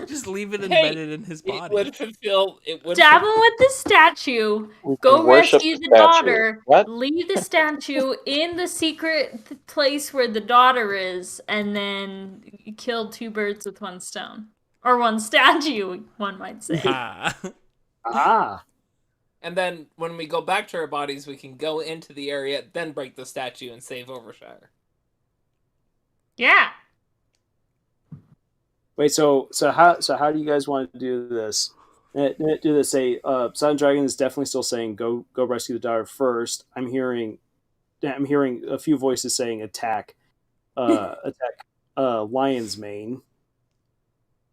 Speaker 2: Just leave it embedded in his
Speaker 3: It
Speaker 2: body.
Speaker 3: would fulfill. It would.
Speaker 4: Stab him with the statue.
Speaker 5: We
Speaker 4: Go
Speaker 5: can worship
Speaker 4: rescue
Speaker 5: the
Speaker 4: the
Speaker 5: statue.
Speaker 4: daughter.
Speaker 5: What?
Speaker 4: Leave the statue in the secret place where the daughter is, and then kill two birds with one stone. Or one statue, one might say.
Speaker 1: Ah,
Speaker 3: And then when we go back to our bodies, we can go into the area, then break the statue and save Overshire.
Speaker 4: Yeah.
Speaker 1: wait. So how do you guys want to do this? Do this. Say, Silent Dragon is definitely still saying go rescue the daughter first. I'm hearing a few voices saying attack Lion's Mane,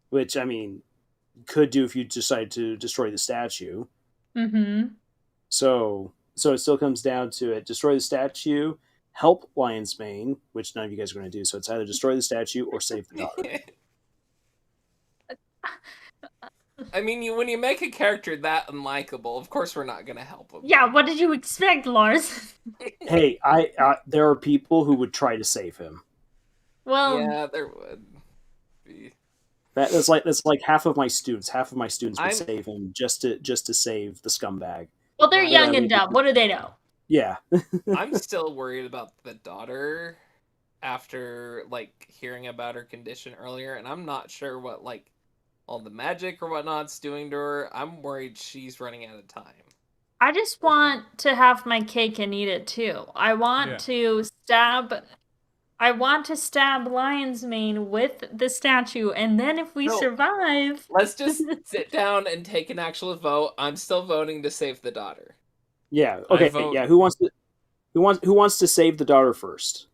Speaker 1: which, I mean, you could do if you decide to destroy the statue.
Speaker 4: Mm-hmm.
Speaker 1: So it still comes down to it: destroy the statue, help Lion's Mane, which none of you guys are going to do. So it's either destroy the statue or save the daughter.
Speaker 3: I mean, when you make a character that unlikable, of course we're not going to help him.
Speaker 4: Yeah, what did you expect, Lars?
Speaker 1: Hey, there are people who would try to save him.
Speaker 4: Well,
Speaker 3: Yeah, there would be.
Speaker 1: That's like half of my students. Half of my students would
Speaker 3: I'm-
Speaker 1: save him just to save the scumbag.
Speaker 4: well, they're
Speaker 3: Yeah,
Speaker 4: young and dumb. What do they know?
Speaker 1: Yeah.
Speaker 3: I'm still worried about the daughter after, like, hearing about her condition earlier, and I'm not sure what, like, all the magic or whatnot's doing to her. I'm worried she's running out of time.
Speaker 4: I just want to have my cake and eat it too. I want to stab Lion's Mane with the statue, and then if we
Speaker 3: No.
Speaker 4: survive,
Speaker 3: Let's just sit down and take an actual vote. I'm still voting to save the daughter.
Speaker 1: Yeah. Okay.
Speaker 2: vote-
Speaker 1: Yeah. Who wants to save the daughter first?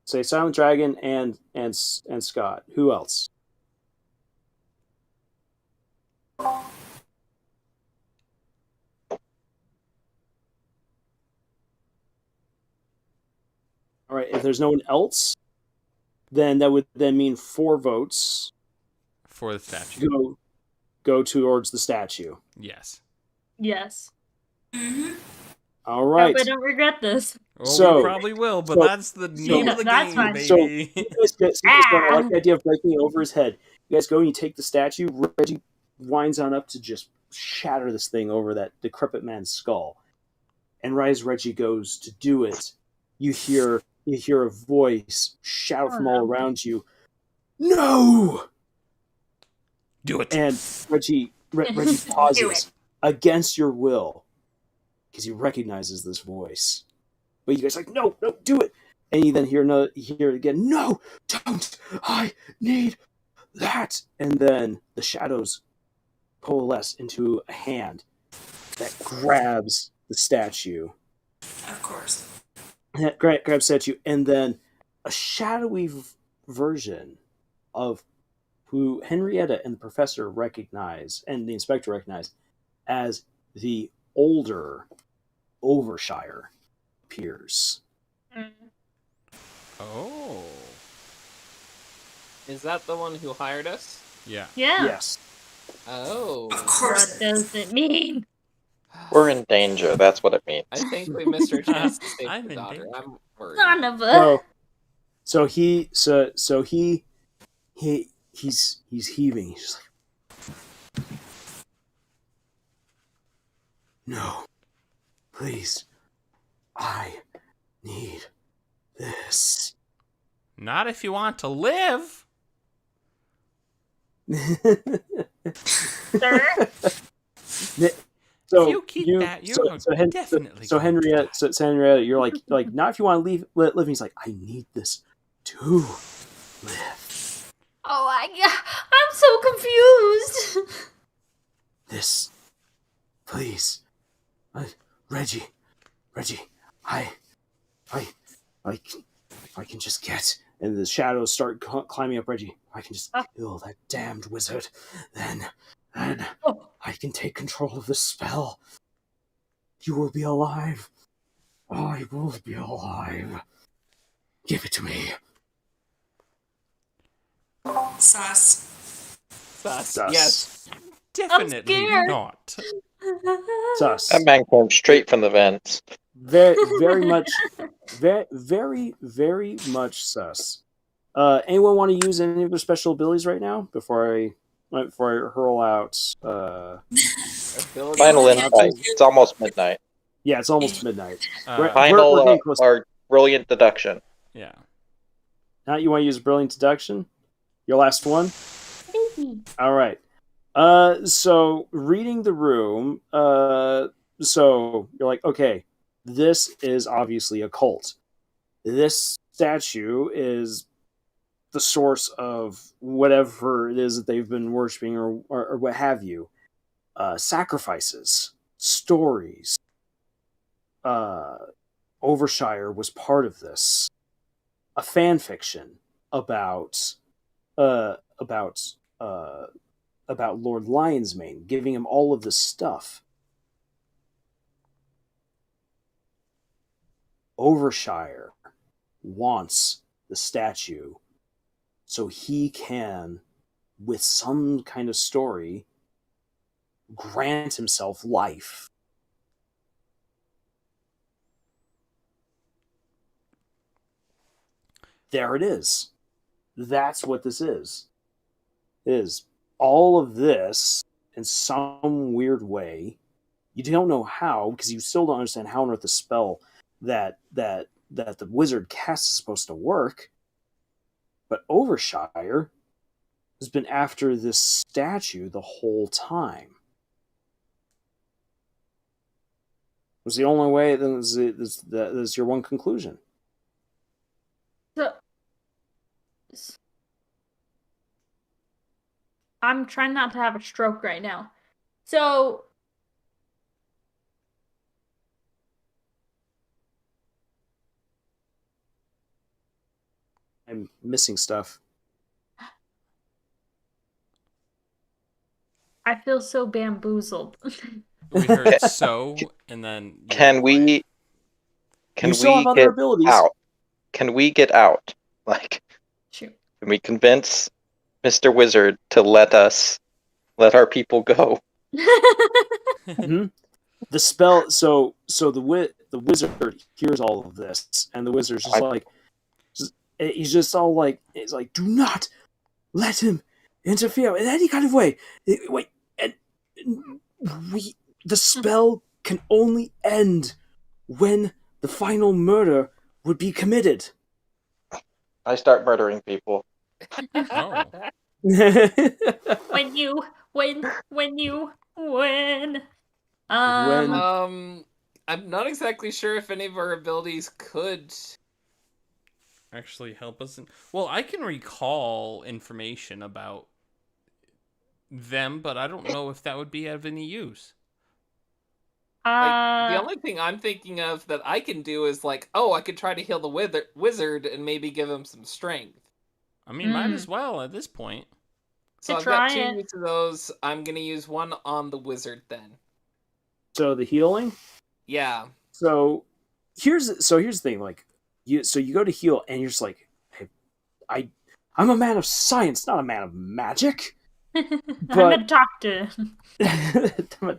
Speaker 1: Say Silent Dragon and Scott. Who else? All right. If there's no one else, then that would then mean 4 votes
Speaker 2: For the statue.
Speaker 1: go towards the statue.
Speaker 2: Yes.
Speaker 4: yes.
Speaker 6: Mm-hmm.
Speaker 1: All right.
Speaker 4: Hope I don't regret this.
Speaker 2: Well,
Speaker 1: So-
Speaker 2: we probably will, but
Speaker 1: so-
Speaker 2: that's the name of the
Speaker 4: that's
Speaker 2: game,
Speaker 4: fine.
Speaker 2: baby.
Speaker 1: You guys I like the idea of breaking it over his head. You guys go and you take the statue. Reggie winds on up to just shatter this thing over that decrepit man's skull. And right as Reggie goes to do it, you hear a voice shout from all around you, "No!"
Speaker 2: Do it.
Speaker 1: And Reggie pauses against your will because he recognizes this voice. But you guys are like, no, do it. And you then hear it again, "No, don't! I need that!" And then the shadows coalesce into a hand that grabs the statue.
Speaker 6: Of course.
Speaker 1: Grabs statue, and then a shadowy version of who Henrietta and the professor recognize, and the inspector recognize, as the older Overshire appears.
Speaker 2: Oh.
Speaker 3: Is that the one who hired us?
Speaker 2: Yeah.
Speaker 4: Yeah.
Speaker 1: Yes.
Speaker 3: Oh.
Speaker 6: Of course.
Speaker 4: What does it mean?
Speaker 5: We're in danger. That's what it means.
Speaker 3: I think we missed our chance to save
Speaker 2: I'm
Speaker 3: the
Speaker 2: in
Speaker 3: daughter.
Speaker 2: danger.
Speaker 3: I'm worried.
Speaker 4: Son of a.
Speaker 1: So he he's heaving. He's just like, no, please, I need this.
Speaker 2: Not if you want to live.
Speaker 4: Sir?
Speaker 2: If you keep that, you are definitely.
Speaker 1: So Henrietta, you're like not if you want to live. He's like, I need this to live.
Speaker 4: Oh, I'm so confused.
Speaker 1: This, please, Reggie, I can just get. And the shadows start climbing up Reggie. I can just kill that damned wizard. Then I can take control of the spell. You will be alive. I will be alive. Give it to me.
Speaker 6: Sus.
Speaker 3: Sus.
Speaker 1: Sus.
Speaker 3: Yes.
Speaker 2: Definitely
Speaker 4: scared.
Speaker 2: not.
Speaker 1: Sus.
Speaker 5: That man came straight from the vents.
Speaker 1: Very much, very much sus. Anyone want to use any of their special abilities right now before I hurl out?
Speaker 5: Final insight. It's almost midnight.
Speaker 1: Yeah, it's almost midnight.
Speaker 5: Final
Speaker 1: we're getting close.
Speaker 5: or brilliant deduction.
Speaker 2: Yeah.
Speaker 1: Now you want to use brilliant deduction? Your last one? All right. So reading the room, so you're like, okay, this is obviously a cult. This statue is the source of whatever it is that they've been worshiping or what have you. Sacrifices, stories. Overshire was part of this. A fan fiction about Lord Lionsmane, giving him all of this stuff. Overshire wants the statue so he can, with some kind of story, grant himself life. There it is. That's what this is. Is all of this in some weird way. You don't know how, because you still don't understand how on earth the spell that the wizard casts is supposed to work. But Overshire has been after this statue the whole time. It was the only way. Then is your one conclusion.
Speaker 4: So, I'm trying not to have a stroke right now. So,
Speaker 1: I'm missing stuff.
Speaker 4: I feel so bamboozled.
Speaker 2: We heard so, and then
Speaker 5: Can we
Speaker 1: You still have other
Speaker 5: get
Speaker 1: abilities.
Speaker 5: out? Can we get out? Like,
Speaker 4: Shoot.
Speaker 5: can we convince Mr. Wizard to let our people go?
Speaker 1: Mm-hmm. The spell. So the wizard hears all of this, and the wizard's he's just all like, he's like, do not let him interfere in any kind of way. Wait, and the spell can only end when the final murder would be committed.
Speaker 5: I start murdering people.
Speaker 2: Oh.
Speaker 4: when you win.
Speaker 3: I'm not exactly sure if any of our abilities could
Speaker 2: Actually help us. Well, I can recall information about them, but I don't know if that would be of any use.
Speaker 3: Like, the only thing I'm thinking of that I can do is like, oh, I could try to heal the wizard and maybe give him some strength.
Speaker 2: I mean, might as well at this point.
Speaker 3: So I've got 2 use of those. I'm gonna use one on the wizard then.
Speaker 1: So the healing.
Speaker 3: Yeah.
Speaker 1: So here's the thing. Like you go to heal, and you're just like, hey, I'm a man of science, not a man of magic.
Speaker 4: I'm a doctor.
Speaker 1: Damn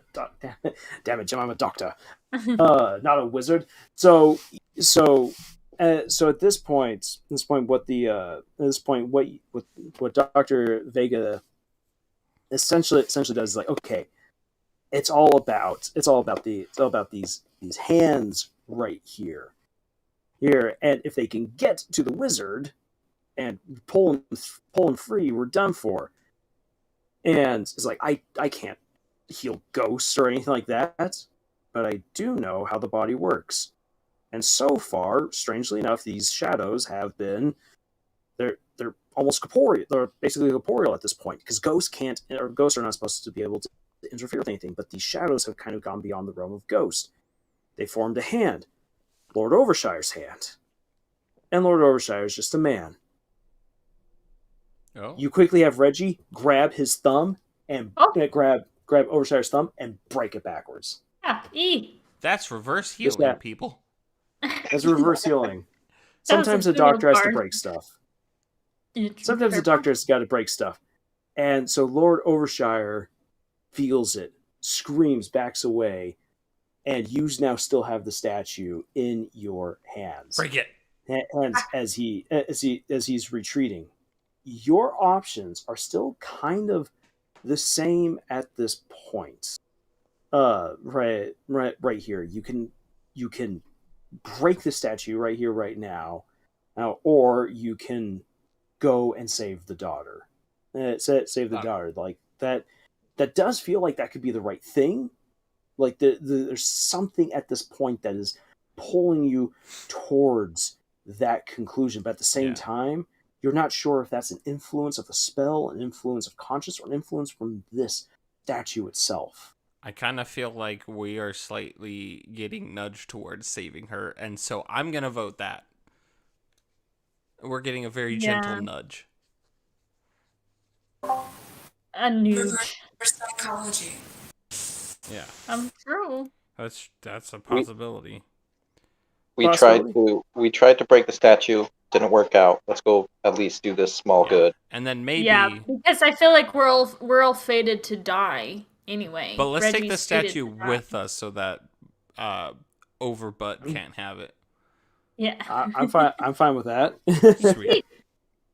Speaker 1: it, Jim! I'm a doctor, not a wizard. So So at this point, what Doctor Vega essentially does is like, okay, it's all about these hands right here, and if they can get to the wizard and pull him free, we're done for. And it's like, I can't heal ghosts or anything like that, but I do know how the body works. And so far, strangely enough, these shadows have been they're almost corporeal. They're basically corporeal at this point because ghosts are not supposed to be able to interfere with anything. But these shadows have kind of gone beyond the realm of ghost. They formed a hand, Lord Overshire's hand, and Lord Overshire is just a man.
Speaker 2: Oh.
Speaker 1: You quickly have Reggie grab his thumb and grab Overshire's thumb and break it backwards.
Speaker 4: Yeah.
Speaker 2: That's reverse healing, people.
Speaker 1: That's reverse healing. Sometimes the doctor has to break stuff. Sometimes the doctor has got to break stuff. And so Lord Overshire feels it, screams, backs away, and you now still have the statue in your hands.
Speaker 2: Break it.
Speaker 1: And as he's retreating, your options are still kind of the same at this point. Right here. You can break the statue right here, right now, or you can go and save the daughter. Save the daughter. Like that does feel like that could be the right thing. Like there's something at this point that is pulling you towards that conclusion, but at the same time, you're not sure if that's an influence of a spell, an influence of conscience, or an influence from this statue itself.
Speaker 2: I kind of feel like we are slightly getting nudged towards saving her, and so I'm going to vote that. We're getting a very gentle nudge.
Speaker 4: A nudge.
Speaker 6: For psychology.
Speaker 2: Yeah.
Speaker 4: True.
Speaker 2: That's a possibility.
Speaker 5: We tried to break the statue, didn't work out. Let's go at least do this small good.
Speaker 2: And then maybe
Speaker 4: because I feel like we're all fated to die anyway.
Speaker 2: But let's take the
Speaker 4: Reggie's
Speaker 2: statue with us so that Overbutt can't have it.
Speaker 4: Yeah.
Speaker 1: I'm fine with that.
Speaker 2: Sweet.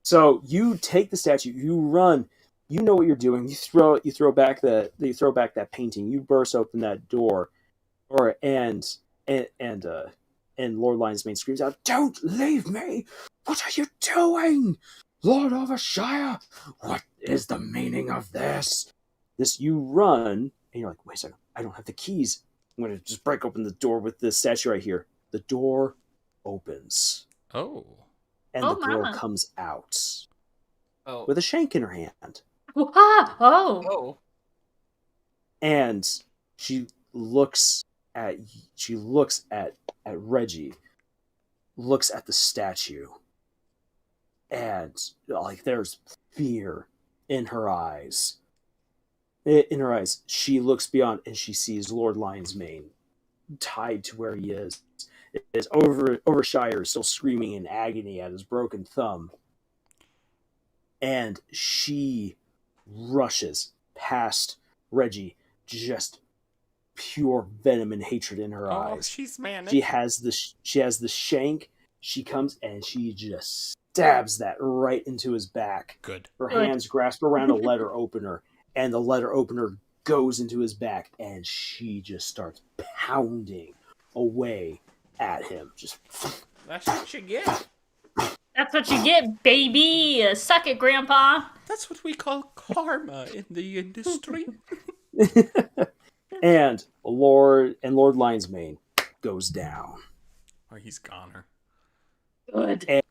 Speaker 1: So you take the statue, you run, you know what you're doing. You throw back that painting. You burst open that door, and Lord Lionsmane screams out, "Don't leave me! What are you doing, Lord Overshire? What is the meaning of this?" You run, and you're like, "Wait a second, I don't have the keys. I'm going to just break open the door with this statue right here." The door opens.
Speaker 2: Oh.
Speaker 1: And the girl comes out.
Speaker 3: Oh.
Speaker 1: With a shank in her hand.
Speaker 4: Oh.
Speaker 1: And she looks at Reggie, looks at the statue, and like there's fear in her eyes. She looks beyond and she sees Lord Lionsmane tied to where he is. Overshire still screaming in agony at his broken thumb. And she rushes past Reggie, just pure venom and hatred in her eyes.
Speaker 2: She's manic.
Speaker 1: She has the shank. She comes and she just stabs that right into his back.
Speaker 2: Good.
Speaker 1: Her hands grasp around a letter opener, and the letter opener goes into his back, and she just starts pounding away at him. Just
Speaker 2: that's what you get.
Speaker 4: That's what you get, baby. Suck it, Grandpa.
Speaker 2: That's what we call karma in the industry.
Speaker 1: And Lord Lionsmane goes down.
Speaker 2: Oh, he's goner.
Speaker 4: Good.
Speaker 1: And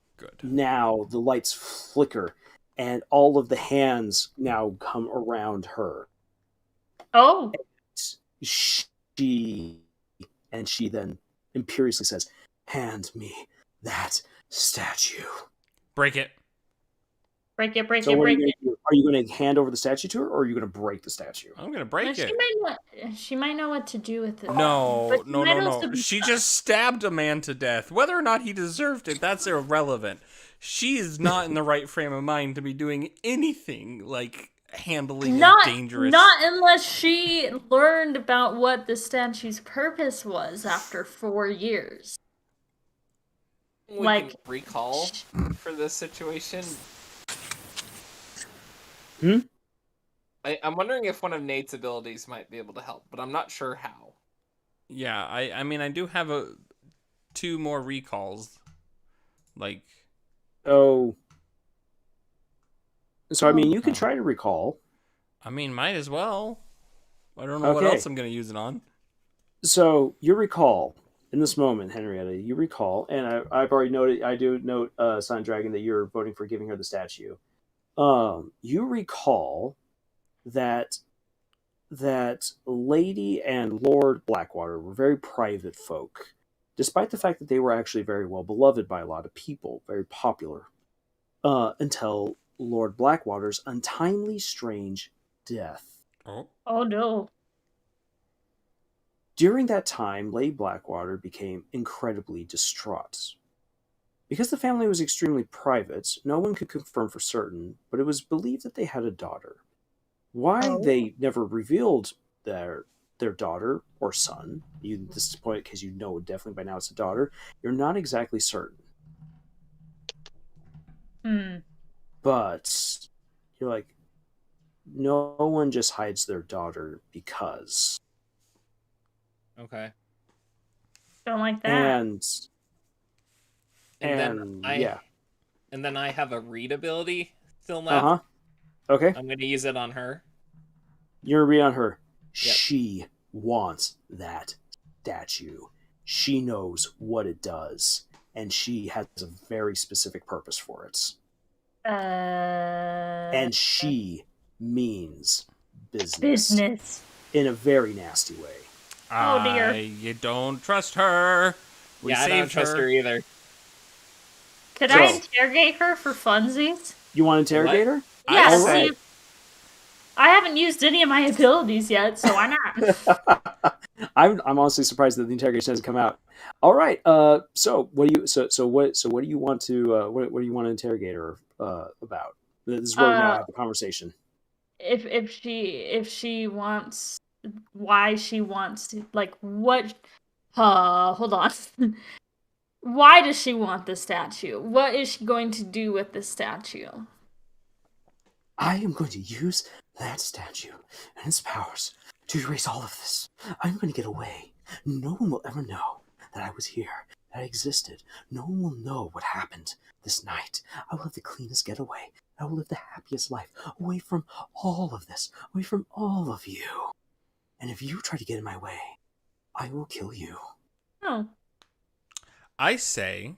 Speaker 1: now the lights flicker, and all of the hands now come around her.
Speaker 4: Oh.
Speaker 1: She then imperiously says, "Hand me that statue."
Speaker 2: Break it.
Speaker 4: Break it.
Speaker 1: Are you going to hand over the statue to her, or are you going to break the statue?
Speaker 2: I'm going to break it.
Speaker 4: She might know what to do with it.
Speaker 2: No. She just stabbed a man to death. Whether or not he deserved it, that's irrelevant. She is not in the right frame of mind to be doing anything like handling dangerous.
Speaker 4: Not unless she learned about what the statue's purpose was after 4 years.
Speaker 3: We
Speaker 4: Like-
Speaker 3: can recall for this situation.
Speaker 1: Hmm?
Speaker 3: I'm wondering if one of Nate's abilities might be able to help, but I'm not sure how.
Speaker 2: Yeah, I mean, I do have 2 more recalls. Like,
Speaker 1: So I mean, you can try to recall.
Speaker 2: I mean, might as well. I don't know what
Speaker 1: Okay.
Speaker 2: else I'm gonna use it on.
Speaker 1: So you recall in this moment, Henrietta. You recall, and I've already noted. I do note, Sun Dragon, that you're voting for giving her the statue. You recall that Lady and Lord Blackwater were very private folk, despite the fact that they were actually very well beloved by a lot of people, very popular, until Lord Blackwater's untimely, strange death.
Speaker 4: Oh no.
Speaker 1: During that time, Lady Blackwater became incredibly distraught. Because the family was extremely private, no one could confirm for certain, but it was believed that they had a daughter. Why they never revealed their daughter or son, you at this point, because you know definitely by now it's a daughter, you're not exactly certain. But you're like, no one just hides their daughter because.
Speaker 3: Okay.
Speaker 4: Don't like that.
Speaker 1: And
Speaker 3: then
Speaker 1: yeah.
Speaker 3: And then I have a read ability still left.
Speaker 1: Uh-huh. Okay.
Speaker 3: I'm gonna use it on her.
Speaker 1: You're read on her.
Speaker 3: Yep.
Speaker 1: She wants that statue. She knows what it does, and she has a very specific purpose for it. And she means business. In a very nasty way.
Speaker 4: Oh, dear.
Speaker 2: You don't trust her. We
Speaker 3: I don't
Speaker 2: saved
Speaker 3: trust her either.
Speaker 4: Could
Speaker 1: So-
Speaker 4: I interrogate her for funsimes?
Speaker 1: You want to interrogate her?
Speaker 4: Yeah,
Speaker 1: All
Speaker 4: see
Speaker 1: right.
Speaker 4: if- I haven't used any of my abilities yet, so why not?
Speaker 1: I'm honestly surprised that the interrogation hasn't come out. All right. So what do you want to what do you want to interrogate her about? This is where we now have a conversation.
Speaker 4: If she wants, why she wants to, like, what? Hold on. Why does she want the statue? What is she going to do with the statue?
Speaker 1: I am going to use that statue and its powers to erase all of this. I'm going to get away. No one will ever know that I was here, that I existed. No one will know what happened this night. I will have the cleanest getaway. I will live the happiest life, away from all of this, away from all of you. And if you try to get in my way, I will kill you.
Speaker 4: Oh,
Speaker 2: I say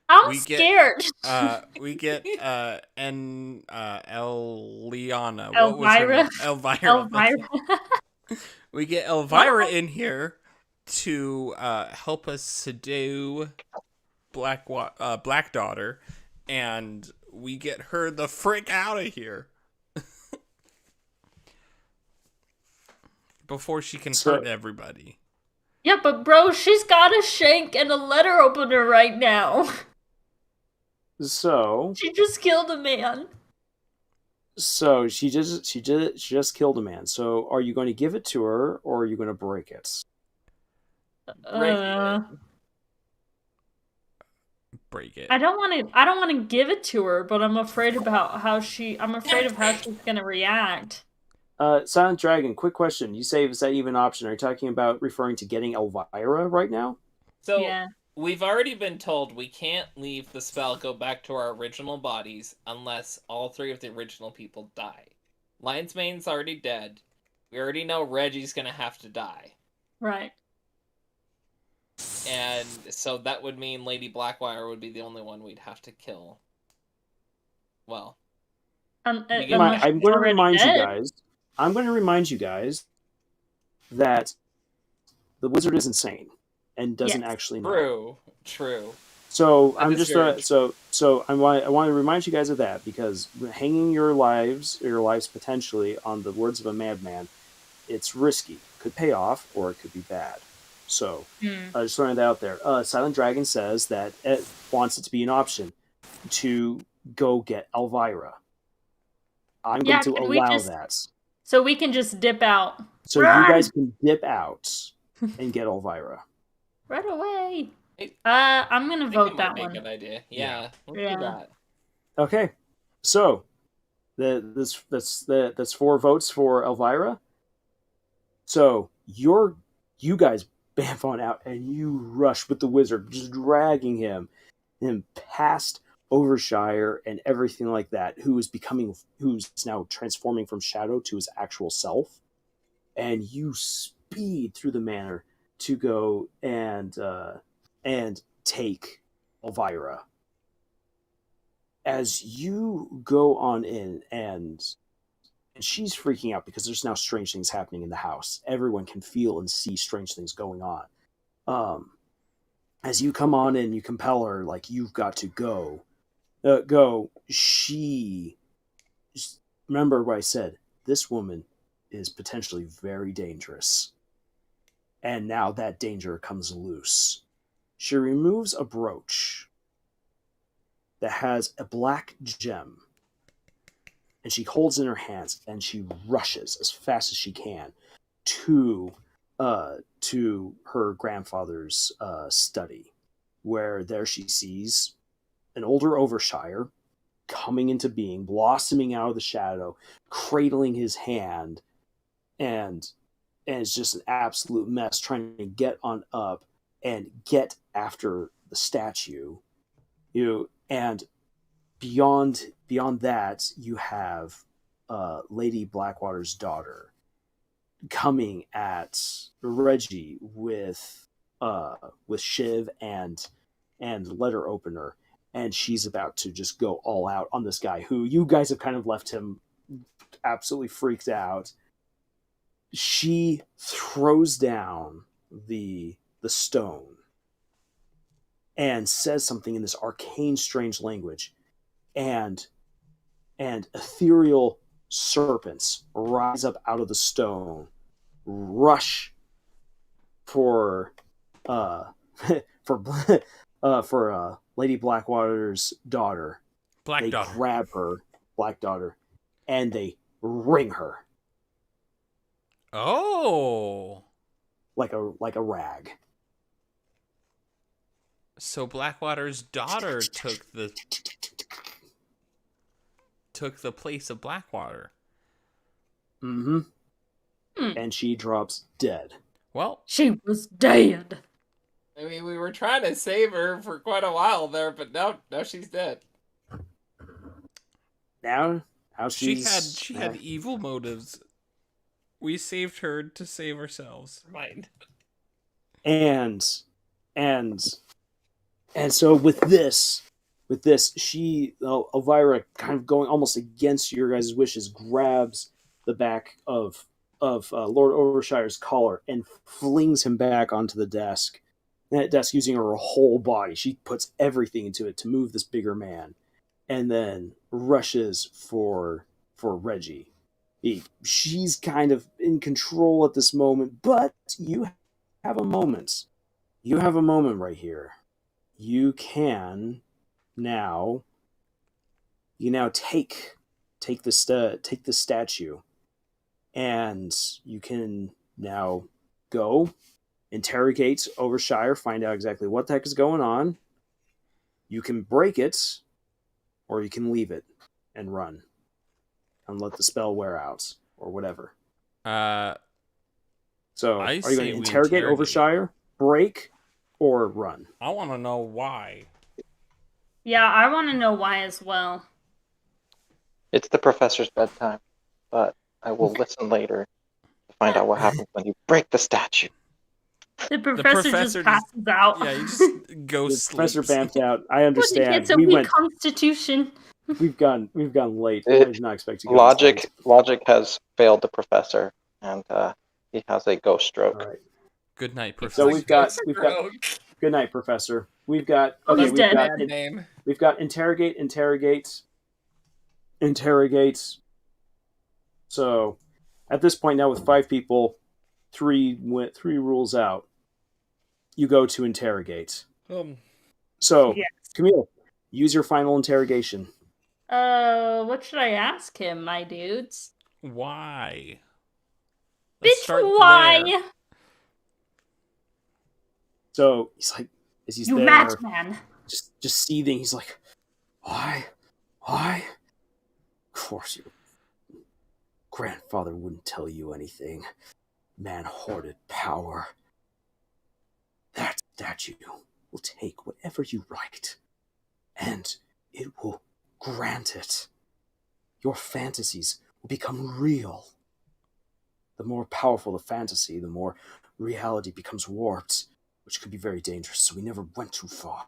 Speaker 4: I'm
Speaker 2: we get-
Speaker 4: scared.
Speaker 2: we get Eliana.
Speaker 4: Elvira.
Speaker 2: What was her name? Elvira.
Speaker 4: Elvira.
Speaker 2: We get Elvira in here to help us subdue Black Daughter, and we get her the frick out of here before she can hurt everybody.
Speaker 4: Yeah, but bro, she's got a shank and a letter opener right now.
Speaker 1: So
Speaker 4: She just killed a man.
Speaker 1: she just killed a man. So are you going to give it to her or are you going to break it?
Speaker 2: Break it.
Speaker 4: I don't want to give it to her, but I'm afraid about how she's gonna react.
Speaker 1: Silent Dragon, quick question. You say, is that even an option? Are you talking about referring to getting Elvira right now?
Speaker 3: So
Speaker 4: Yeah.
Speaker 3: we've already been told we can't leave the spell go back to our original bodies unless all 3 of the original people die. Lion's Mane's already dead. We already know Reggie's gonna have to die.
Speaker 4: Right.
Speaker 3: And so that would mean Lady Blackwire would be the only one we'd have to kill. Well.
Speaker 1: I'm going to remind you guys. I'm going to remind you guys that the wizard is insane and doesn't actually know.
Speaker 3: True.
Speaker 1: So
Speaker 3: That
Speaker 1: I'm
Speaker 3: is
Speaker 1: just
Speaker 3: very
Speaker 1: so I want to remind you guys of that, because hanging your lives potentially on the words of a madman, it's risky. Could pay off or it could be bad. So just throwing that out there. Silent Dragon says that it wants it to be an option to go get Elvira. I'm going to allow that.
Speaker 4: So we can just dip out.
Speaker 1: So you guys can dip out and get Elvira.
Speaker 4: Right away. I'm gonna
Speaker 3: I think
Speaker 4: vote
Speaker 3: that
Speaker 4: that
Speaker 3: might be a
Speaker 4: one.
Speaker 3: good idea. Yeah, let's do
Speaker 4: Yeah.
Speaker 3: that.
Speaker 1: Okay, so that's 4 votes for Elvira. So you guys bamf on out and you rush with the wizard, just dragging him past Overshire and everything like that, who's now transforming from shadow to his actual self, and you speed through the manor to go and take Elvira. As you go on in, and she's freaking out because there's now strange things happening in the house. Everyone can feel and see strange things going on. As you come on in, you compel her, like, you've got to go. Go. Remember what I said. This woman is potentially very dangerous. And now that danger comes loose. She removes a brooch that has a black gem, and she holds in her hands, and she rushes as fast as she can to her grandfather's study, where there she sees an older Overshire coming into being, blossoming out of the shadow, cradling his hand, and it's just an absolute mess trying to get on up and get after the statue. And beyond that, you have Lady Blackwater's daughter coming at Reggie with Shiv and letter opener, and she's about to just go all out on this guy who you guys have kind of left him absolutely freaked out. She throws down the stone and says something in this arcane, strange language, and ethereal serpents rise up out of the stone, rush for for Lady Blackwater's daughter.
Speaker 2: Black
Speaker 1: they
Speaker 2: daughter.
Speaker 1: grab her, Black daughter, and they wring her
Speaker 2: Oh.
Speaker 1: like a rag.
Speaker 2: So Blackwater's daughter took the place of Blackwater.
Speaker 1: Mm-hmm.
Speaker 4: Hmm.
Speaker 1: And she drops dead.
Speaker 2: Well,
Speaker 4: She was dead.
Speaker 3: I mean, we were trying to save her for quite a while there, but now she's dead.
Speaker 1: Now
Speaker 2: she
Speaker 1: she's
Speaker 2: had evil motives. We saved her to save ourselves.
Speaker 3: Mind.
Speaker 1: and so with this, she Elvira, kind of going almost against your guys' wishes, grabs the back of Lord Overshire's collar and flings him back onto the desk. And that desk, using her whole body, she puts everything into it to move this bigger man, and then rushes for Reggie. She's kind of in control at this moment, but you have a moment. You have a moment right here. You can now take the statue, and you can now go interrogate Overshire, find out exactly what the heck is going on. You can break it, or you can leave it and run and let the spell wear out, or whatever. So,
Speaker 2: I
Speaker 1: are you
Speaker 2: say
Speaker 1: going to
Speaker 2: we
Speaker 1: interrogate Overshire, break, or run?
Speaker 2: I want to know why.
Speaker 4: Yeah, I want to know why as well.
Speaker 5: It's the professor's bedtime, but I will listen later to find out what happens when you break the statue.
Speaker 4: The professor just passes out.
Speaker 2: Yeah, he just goes.
Speaker 1: The professor
Speaker 2: sleeps.
Speaker 1: bamfed out. I understand.
Speaker 4: Gets a weak constitution.
Speaker 1: We've gone late. I did not expect to go
Speaker 5: Logic has failed the professor, and he has a ghost stroke.
Speaker 1: All right.
Speaker 2: Good night, professor.
Speaker 1: So we've got good night, professor. We've got
Speaker 4: he's dead.
Speaker 1: We've got interrogate. So at this point now, with 5 people, 3 rules out. You go to interrogate. So
Speaker 4: yes.
Speaker 1: Camille, use your final interrogation.
Speaker 4: What should I ask him, my dudes?
Speaker 2: Why?
Speaker 4: Bitch, why?
Speaker 1: So he's like, as he's
Speaker 4: You
Speaker 1: there,
Speaker 4: madman!
Speaker 1: just seething. He's like, why? Of course, your grandfather wouldn't tell you anything. Man hoarded power. That statue will take whatever you write, and it will grant it. Your fantasies will become real. The more powerful the fantasy, the more reality becomes warped, which could be very dangerous, so we never went too far.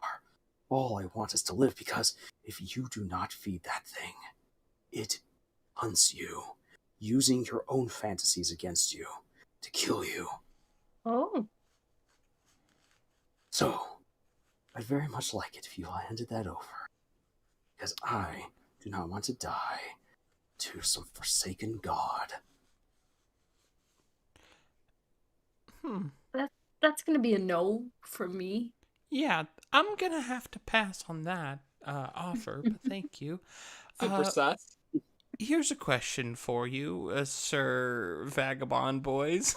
Speaker 1: All I want is to live, because if you do not feed that thing, it hunts you, using your own fantasies against you to kill you.
Speaker 4: Oh.
Speaker 1: So, I'd very much like it if you handed that over, because I do not want to die to some forsaken god.
Speaker 4: That's gonna be a no from me.
Speaker 2: Yeah, I'm gonna have to pass on that offer, but thank you.
Speaker 3: Super sus.
Speaker 2: Here's a question for you, Sir Vagabond Boys.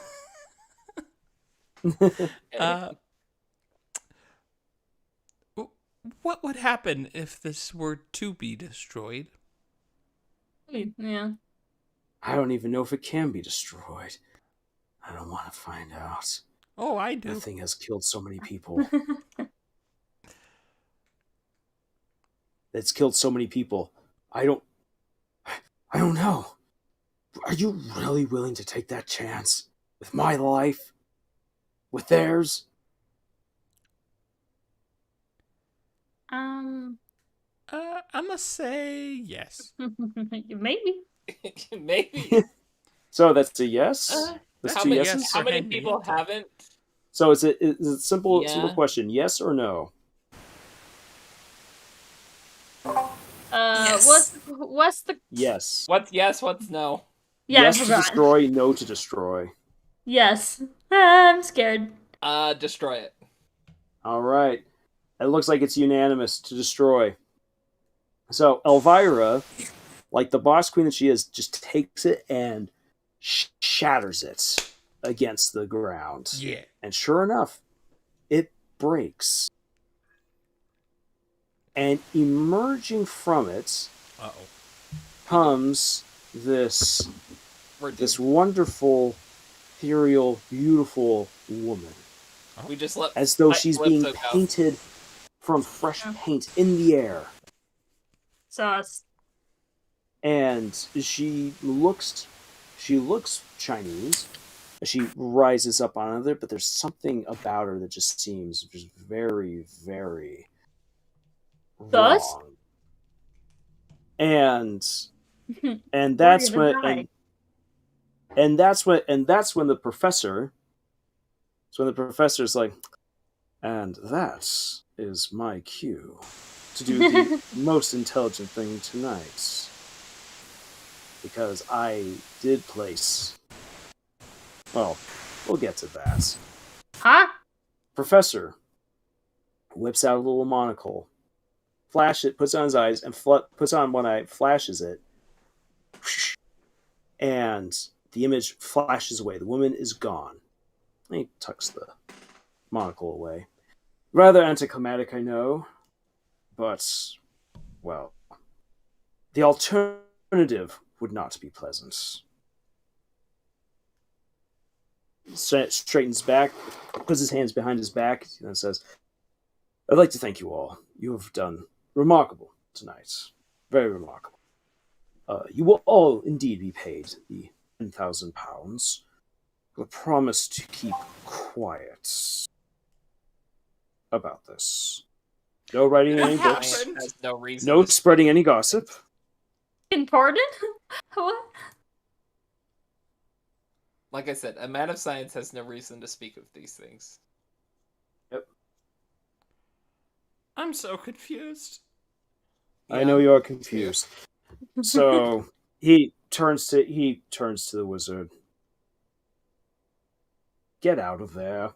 Speaker 2: What would happen if this were to be destroyed?
Speaker 4: Yeah.
Speaker 1: I don't even know if it can be destroyed. I don't want to find out.
Speaker 2: Oh, I
Speaker 1: That
Speaker 2: do.
Speaker 1: thing has killed so many people. It's killed so many people. I don't know. Are you really willing to take that chance? With my life? With theirs?
Speaker 2: I must say yes.
Speaker 4: Maybe.
Speaker 3: Maybe.
Speaker 1: So that's a yes? That's
Speaker 3: How
Speaker 1: two
Speaker 3: many,
Speaker 1: yeses?
Speaker 3: how many
Speaker 2: Yes,
Speaker 3: people
Speaker 2: Henrietta.
Speaker 3: haven't?
Speaker 1: So it's a simple
Speaker 3: Yeah.
Speaker 1: question. Yes or no?
Speaker 6: Yes.
Speaker 4: What's the
Speaker 1: Yes.
Speaker 3: What's yes? What's no?
Speaker 4: Yeah,
Speaker 1: Yes
Speaker 4: I
Speaker 1: to
Speaker 4: forgot.
Speaker 1: destroy, no to destroy.
Speaker 4: Yes. I'm scared.
Speaker 3: Destroy it.
Speaker 1: All right. It looks like it's unanimous to destroy. So Elvira, like the boss queen that she is, just takes it and shatters it against the ground.
Speaker 2: Yeah.
Speaker 1: And sure enough, it breaks. And emerging from it
Speaker 2: Uh-oh.
Speaker 1: comes this
Speaker 3: We're
Speaker 1: this
Speaker 3: doomed.
Speaker 1: wonderful, ethereal, beautiful woman.
Speaker 3: We just let
Speaker 1: As though
Speaker 3: let
Speaker 1: she's being
Speaker 3: Calypso go.
Speaker 1: painted from fresh paint in the air.
Speaker 4: Sauce.
Speaker 1: And she looks Chinese. She rises up on it, but there's something about her that just seems just very, very
Speaker 4: Sus?
Speaker 1: wrong. And that's
Speaker 4: We're
Speaker 1: when
Speaker 4: gonna die.
Speaker 1: and that's when the professor's like, and that is my cue to do the most intelligent thing tonight. Because I did place. Well, we'll get to that.
Speaker 4: Huh?
Speaker 1: Professor whips out a little monocle, flash it, puts it on his eyes, and puts on one eye, flashes it, and the image flashes away. The woman is gone. And he tucks the monocle away. Rather anticlimactic, I know, but, well, the alternative would not be pleasant. Straightens back, puts his hands behind his back, and says, I'd like to thank you all. You have done remarkable tonight. Very remarkable. You will all indeed be paid the £10,000. But promise to keep quiet about this. No writing any
Speaker 2: What
Speaker 1: books.
Speaker 2: happened?
Speaker 3: Has no reason.
Speaker 1: No
Speaker 3: to
Speaker 1: spreading any gossip.
Speaker 4: Pardon? What?
Speaker 3: Like I said, a man of science has no reason to speak of these things.
Speaker 2: I'm so confused.
Speaker 1: I know you are confused. So he turns to the wizard. Get out of there.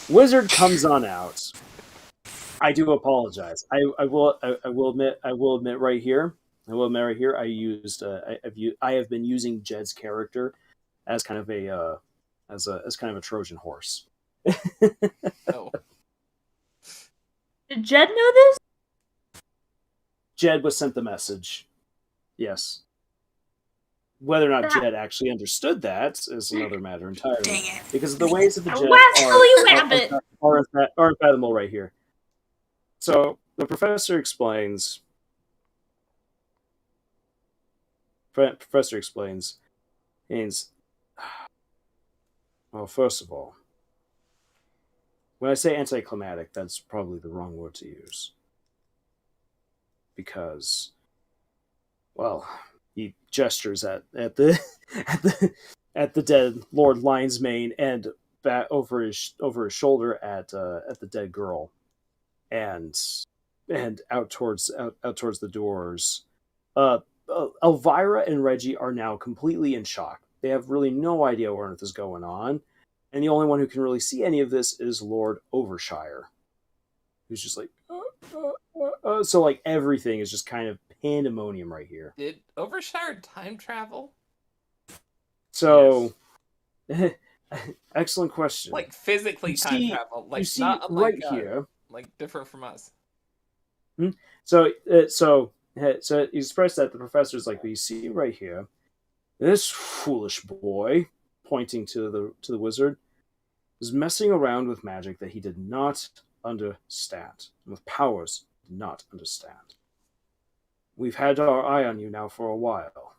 Speaker 1: Wizard comes on out. I do apologize. I will admit right here. I have been using Jed's character as kind of a Trojan horse,
Speaker 3: Oh.
Speaker 4: Did Jed know this?
Speaker 1: Jed was sent the message. Yes. Whether or not
Speaker 4: That-
Speaker 1: Jed actually understood that is another matter entirely.
Speaker 6: Dang it.
Speaker 1: Because the ways of the
Speaker 4: A
Speaker 1: Jed
Speaker 4: wascally rabbit!
Speaker 1: are unfathomable right here. So the professor explains. Professor explains. Means, well, first of all, when I say anticlimactic, that's probably the wrong word to use. Because, well, he gestures at the at the dead Lord Lion's Mane and back over his shoulder at the dead girl, and out towards the doors. Elvira and Reggie are now completely in shock. They have really no idea what on earth is going on, and the only one who can really see any of this is Lord Overshire, who's just like, so like everything is just kind of pandemonium right here.
Speaker 3: Did Overshire time travel?
Speaker 1: So, excellent question.
Speaker 3: Like physically
Speaker 1: You
Speaker 3: time
Speaker 1: see-
Speaker 3: travel? Like
Speaker 1: you see
Speaker 3: not unlike
Speaker 1: right here.
Speaker 3: like different from us.
Speaker 1: So he expressed that the professor's like, we see right here, this foolish boy, pointing to the wizard, is messing around with magic that he did not understand, with powers he did not understand. We've had our eye on you now for a while.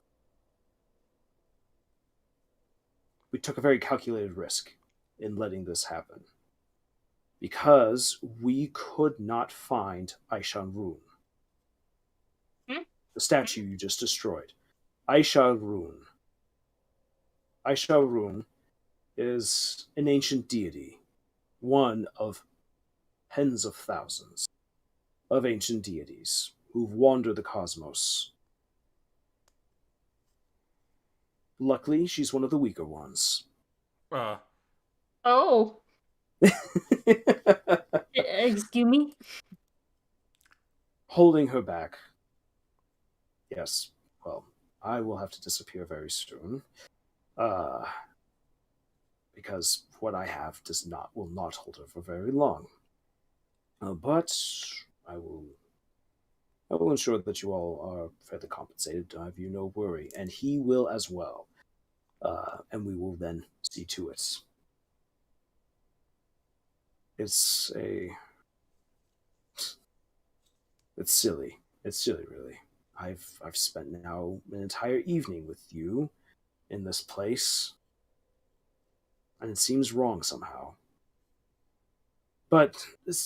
Speaker 1: We took a very calculated risk in letting this happen, because we could not find Aishan Rune. The statue you just destroyed. Aisha Rune. Aisha Rune is an ancient deity, one of tens of thousands of ancient deities who've wandered the cosmos. Luckily, she's one of the weaker ones.
Speaker 4: Oh. Excuse me?
Speaker 1: Holding her back. Yes, well, I will have to disappear very soon. Because what I have will not hold her for very long. But I will ensure that you all are fairly compensated. I have you no worry, and he will as well. And we will then see to it. It's silly. It's silly, really. I've spent now an entire evening with you in this place, and it seems wrong somehow. But it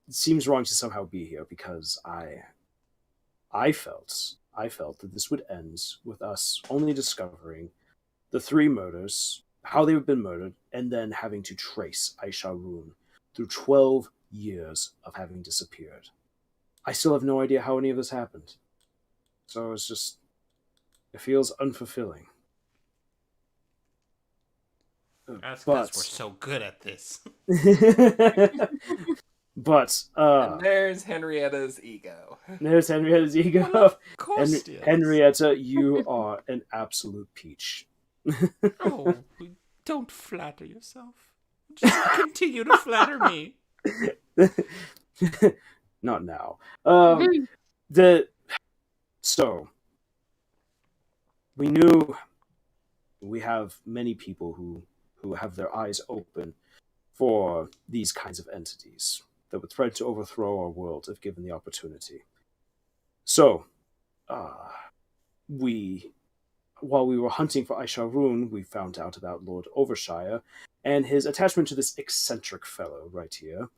Speaker 1: seems wrong to somehow be here because I felt that this would end with us only discovering the three murders, how they've been murdered, and then having to trace Aisha Rune through 12 years of having disappeared. I still have no idea how any of this happened. So it feels unfulfilling.
Speaker 2: That's because we're so good at this.
Speaker 1: But
Speaker 3: And there's Henrietta's ego.
Speaker 1: there's Henrietta's ego.
Speaker 2: Of course, dear.
Speaker 1: Henrietta, you are an absolute peach.
Speaker 2: Oh, don't flatter yourself. Just continue to flatter me.
Speaker 1: Not now.
Speaker 4: Mhm.
Speaker 1: So we knew we have many people who have their eyes open for these kinds of entities that would threaten to overthrow our world if given the opportunity. So, while we were hunting for Aisha Rune, we found out about Lord Overshire and his attachment to this eccentric fellow right here.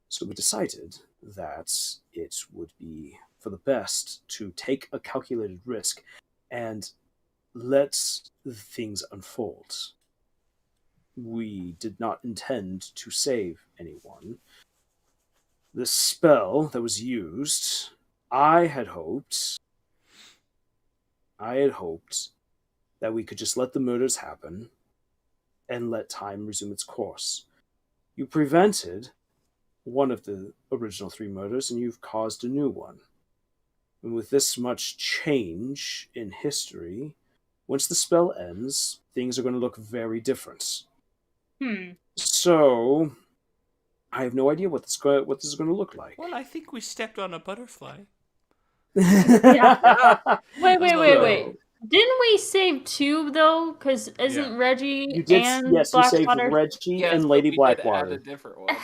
Speaker 1: So we decided that it would be for the best to take a calculated risk and let things unfold. We did not intend to save anyone. The spell that was used, I had hoped that we could just let the murders happen and let time resume its course. You prevented one of the original three murders, and you've caused a new one. And with this much change in history, once the spell ends, things are going to look very different. So, I have no idea what this is going to look like.
Speaker 2: Well, I think we stepped on a butterfly.
Speaker 4: Yeah. Wait.
Speaker 1: So,
Speaker 4: Didn't we save two though? Because isn't
Speaker 2: Yeah.
Speaker 4: Reggie
Speaker 1: you did,
Speaker 4: and
Speaker 1: yes, you saved
Speaker 4: Blackwater?
Speaker 1: Reggie
Speaker 3: Yes,
Speaker 1: and
Speaker 3: but
Speaker 1: Lady
Speaker 3: we did add a
Speaker 1: Blackwater.
Speaker 3: different one.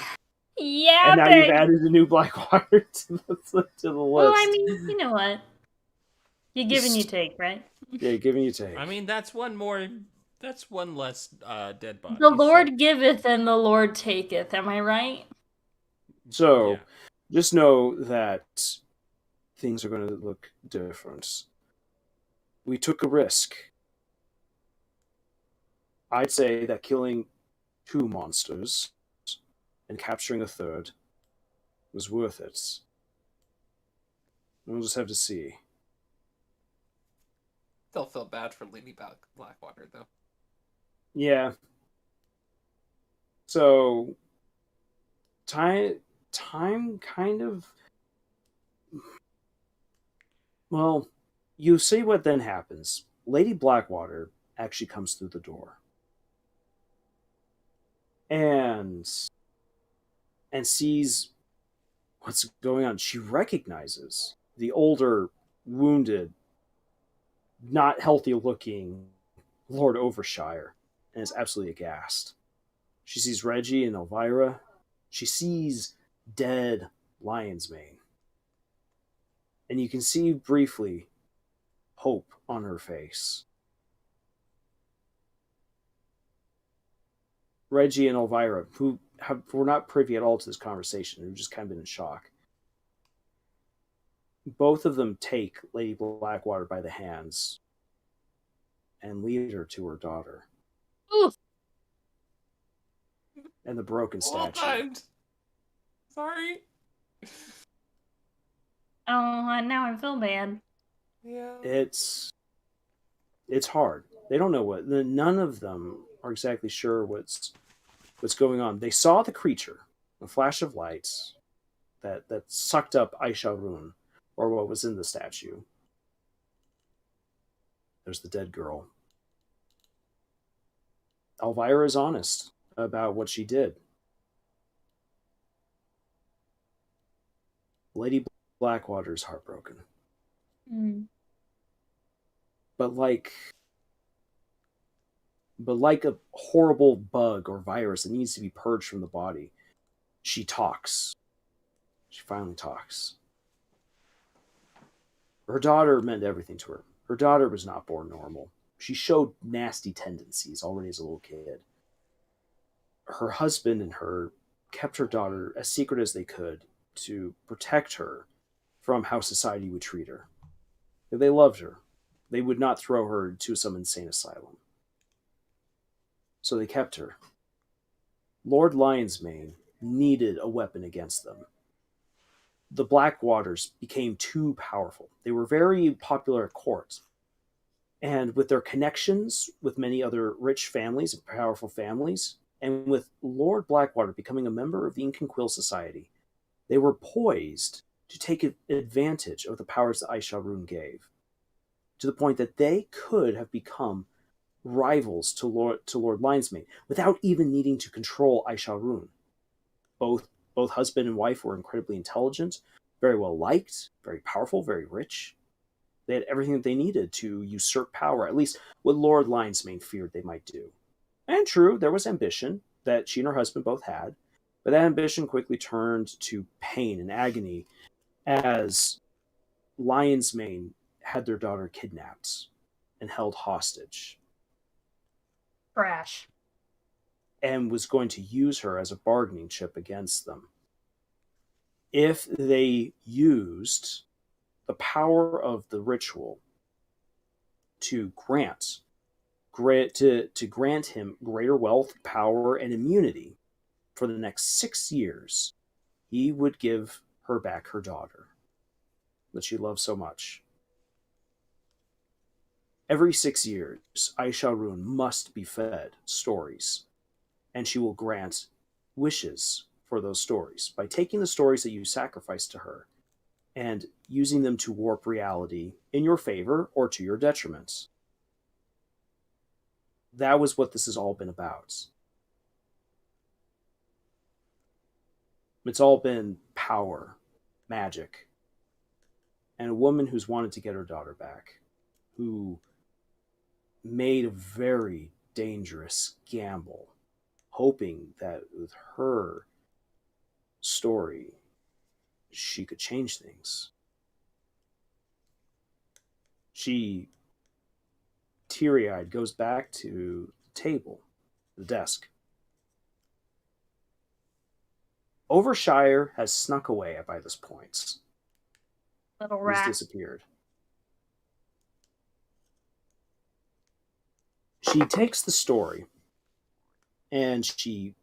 Speaker 4: Yeah,
Speaker 1: And now
Speaker 4: but
Speaker 1: you've added a new Blackwater to the list.
Speaker 4: well, I mean, you know what? You give and you take, right?
Speaker 1: Yeah, giving you take.
Speaker 2: I mean, that's one more. That's one less dead body.
Speaker 4: The Lord giveth and the Lord taketh. Am I right?
Speaker 1: So,
Speaker 2: Yeah.
Speaker 1: just know that things are going to look different. We took a risk. I'd say that killing 2 monsters and capturing a third was worth it. We'll just have to see.
Speaker 3: Still feel bad for Lady Blackwater, though.
Speaker 1: Yeah. So, time kind of. Well, you see what then happens. Lady Blackwater actually comes through the door. And sees what's going on. She recognizes the older, wounded, not healthy looking Lord Overshire and is absolutely aghast. She sees Reggie and Elvira. She sees dead Lion's Mane. And you can see briefly hope on her face. Reggie and Elvira, who were not privy at all to this conversation, who've just kind of been in shock. Both of them take Lady Blackwater by the hands and lead her to her daughter.
Speaker 4: Oof.
Speaker 1: And the broken
Speaker 3: Well
Speaker 1: statue.
Speaker 3: timed. Sorry.
Speaker 4: Oh, now I feel bad.
Speaker 3: Yeah.
Speaker 1: It's hard. They don't know what. None of them are exactly sure what's going on. They saw the creature, a flash of lights that sucked up Aisha Rune, or what was in the statue. There's the dead girl. Elvira is honest about what she did. Lady Blackwater is heartbroken. But like a horrible bug or virus that needs to be purged from the body, she talks. She finally talks. Her daughter meant everything to her. Her daughter was not born normal. She showed nasty tendencies already as a little kid. Her husband and her kept her daughter as secret as they could to protect her from how society would treat her. They loved her. They would not throw her into some insane asylum. So they kept her. Lord Lion's Mane needed a weapon against them. The Blackwaters became too powerful. They were very popular at court. And with their connections with many other rich families and powerful families, and with Lord Blackwater becoming a member of the Incan Society, they were poised to take advantage of the powers that Aisha Rune gave, to the point that they could have become rivals to Lord Lion's Mane without even needing to control Aisha Rune. Both husband and wife were incredibly intelligent, very well liked, very powerful, very rich. They had everything that they needed to usurp power, at least what Lord Lion's Mane feared they might do. And true, there was ambition that she and her husband both had, but that ambition quickly turned to pain and agony as Lion's Mane had their daughter kidnapped and held hostage.
Speaker 4: Trash.
Speaker 1: And was going to use her as a bargaining chip against them. If they used the power of the ritual to grant him greater wealth, power, and immunity for the next 6 years, he would give her back her daughter that she loved so much. Every 6 years, Aisha Rune must be fed stories, and she will grant wishes for those stories by taking the stories that you sacrificed to her and using them to warp reality in your favor or to your detriment. That was what this has all been about. It's all been power, magic, and a woman who's wanted to get her daughter back, who made a very dangerous gamble, hoping that with her story, she could change things. She, teary-eyed, goes back to the table, the desk. Overshire has snuck away by this point.
Speaker 4: Little
Speaker 1: He's
Speaker 4: rat.
Speaker 1: disappeared. She takes the story and she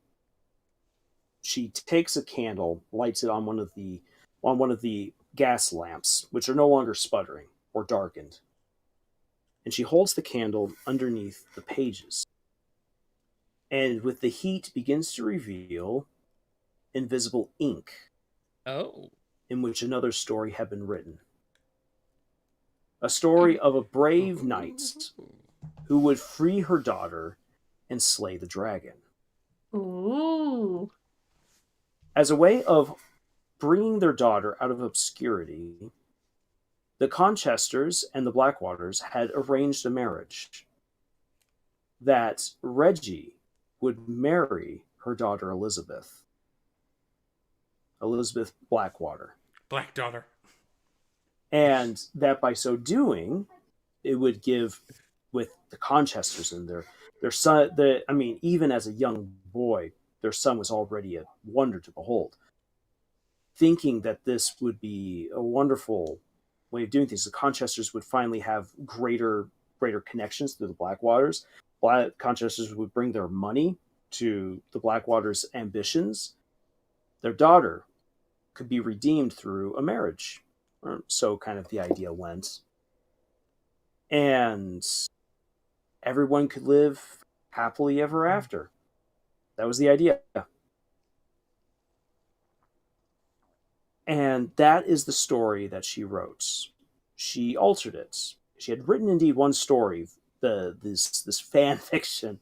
Speaker 1: takes a candle, lights it on one of the gas lamps, which are no longer sputtering or darkened. And she holds the candle underneath the pages. And with the heat begins to reveal invisible ink.
Speaker 3: Oh.
Speaker 1: In which another story had been written. A story of a brave knight who would free her daughter and slay the dragon.
Speaker 4: Ooh.
Speaker 1: As a way of bringing their daughter out of obscurity, the Conchesters and the Blackwaters had arranged a marriage that Reggie would marry her daughter Elizabeth Blackwater.
Speaker 2: Black daughter.
Speaker 1: And that by so doing, it would give, with the Conchesters and their son, even as a young boy, their son was already a wonder to behold. Thinking that this would be a wonderful way of doing things, the Conchesters would finally have greater connections to the Blackwaters. Conchesters would bring their money to the Blackwaters' ambitions. Their daughter could be redeemed through a marriage. Or so kind of the idea went. And everyone could live happily ever after. That was the idea. And that is the story that she wrote. She altered it. She had written indeed one story, this fan fiction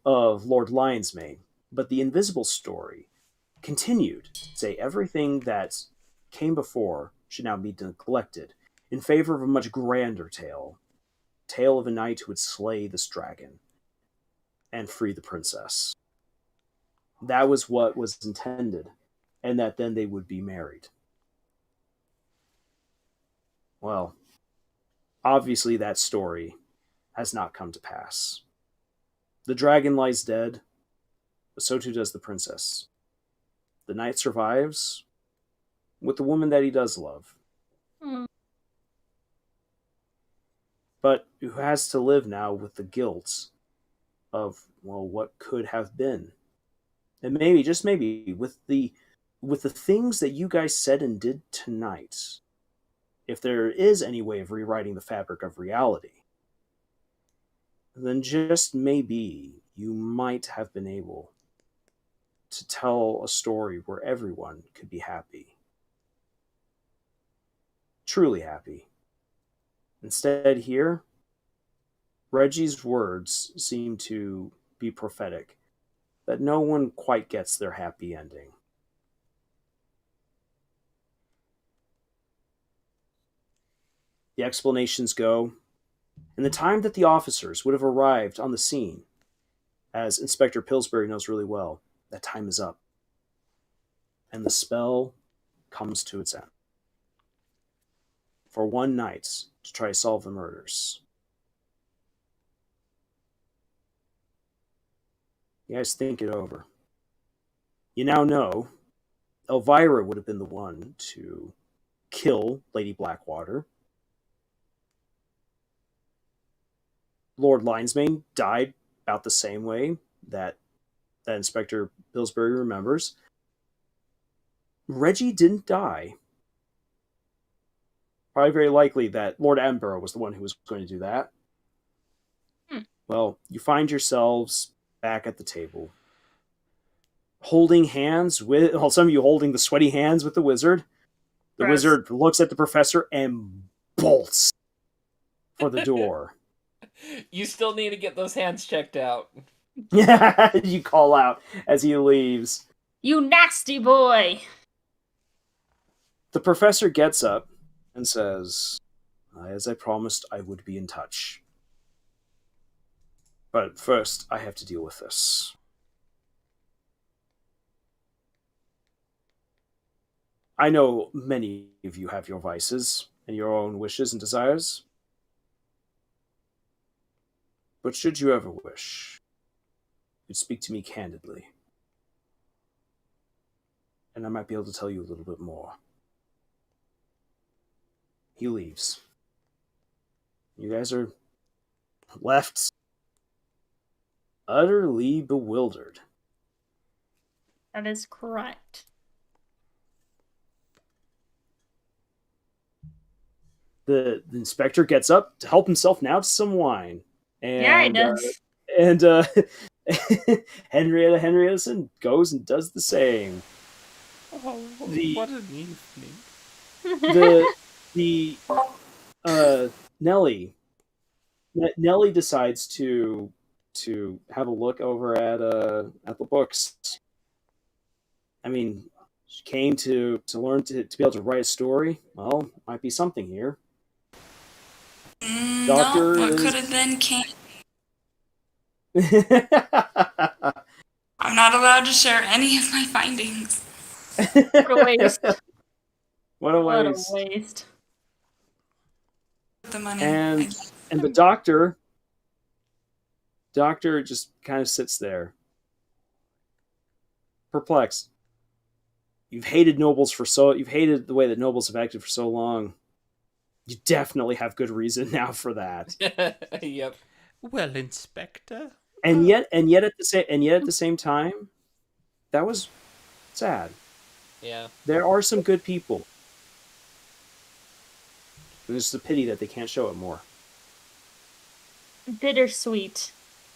Speaker 1: of Lord Lionsmane, but the invisible story continued to say everything that came before should now be neglected in favor of a much grander tale of a knight who would slay this dragon and free the princess. That was what was intended, and that then they would be married. Well, obviously that story has not come to pass. The dragon lies dead, but so too does the princess. The knight survives with the woman that he does love. But who has to live now with the guilt of, well, what could have been. And maybe, just maybe, with the things that you guys said and did tonight, if there is any way of rewriting the fabric of reality, then just maybe you might have been able to tell a story where everyone could be happy. Truly happy. Instead, here, Reggie's words seem to be prophetic, that no one quite gets their happy ending. The explanations go, and the time that the officers would have arrived on the scene, as Inspector Pillsbury knows really well, that time is up. And the spell comes to its end. For one night to try to solve the murders. You guys think it over. You now know Elvira would have been the one to kill Lady Blackwater. Lord Lionsmane died about the same way that Inspector Pillsbury remembers. Reggie didn't die. Probably very likely that Lord Attenborough was the one who was going to do that. Well, you find yourselves back at the table, holding hands with, well, some of you holding the sweaty hands with the wizard. The
Speaker 3: Gross.
Speaker 1: wizard looks at the professor and bolts for the door.
Speaker 3: You still need to get those hands checked out.
Speaker 1: You call out as he leaves.
Speaker 4: You nasty boy!
Speaker 1: The professor gets up and says, as I promised, I would be in touch. But first, I have to deal with this. I know many of you have your vices and your own wishes and desires. But should you ever wish, you'd speak to me candidly. And I might be able to tell you a little bit more. He leaves. You guys are left utterly bewildered.
Speaker 4: That is correct.
Speaker 1: The inspector gets up to help himself now to some wine. And,
Speaker 4: Yeah, he does.
Speaker 1: And Henrietta goes and does the same.
Speaker 2: Oh, what an evening.
Speaker 1: Nellie decides to have a look over at the books. I mean, she came to learn to be able to write a story. Well, might be something here. Doctor
Speaker 6: no, what
Speaker 1: is...
Speaker 6: could have been can't. I'm not allowed to share any of my findings.
Speaker 4: What a waste.
Speaker 1: What a
Speaker 4: What a
Speaker 1: waste.
Speaker 4: waste.
Speaker 6: The money.
Speaker 1: And the doctor just kind of sits there, perplexed. You've hated the way that nobles have acted for so long. You definitely have good reason now for that.
Speaker 3: Yep.
Speaker 2: Well, Inspector.
Speaker 1: And yet at the same time, that was sad.
Speaker 3: Yeah.
Speaker 1: There are some good people. It's just a pity that they can't show it more.
Speaker 4: Bittersweet.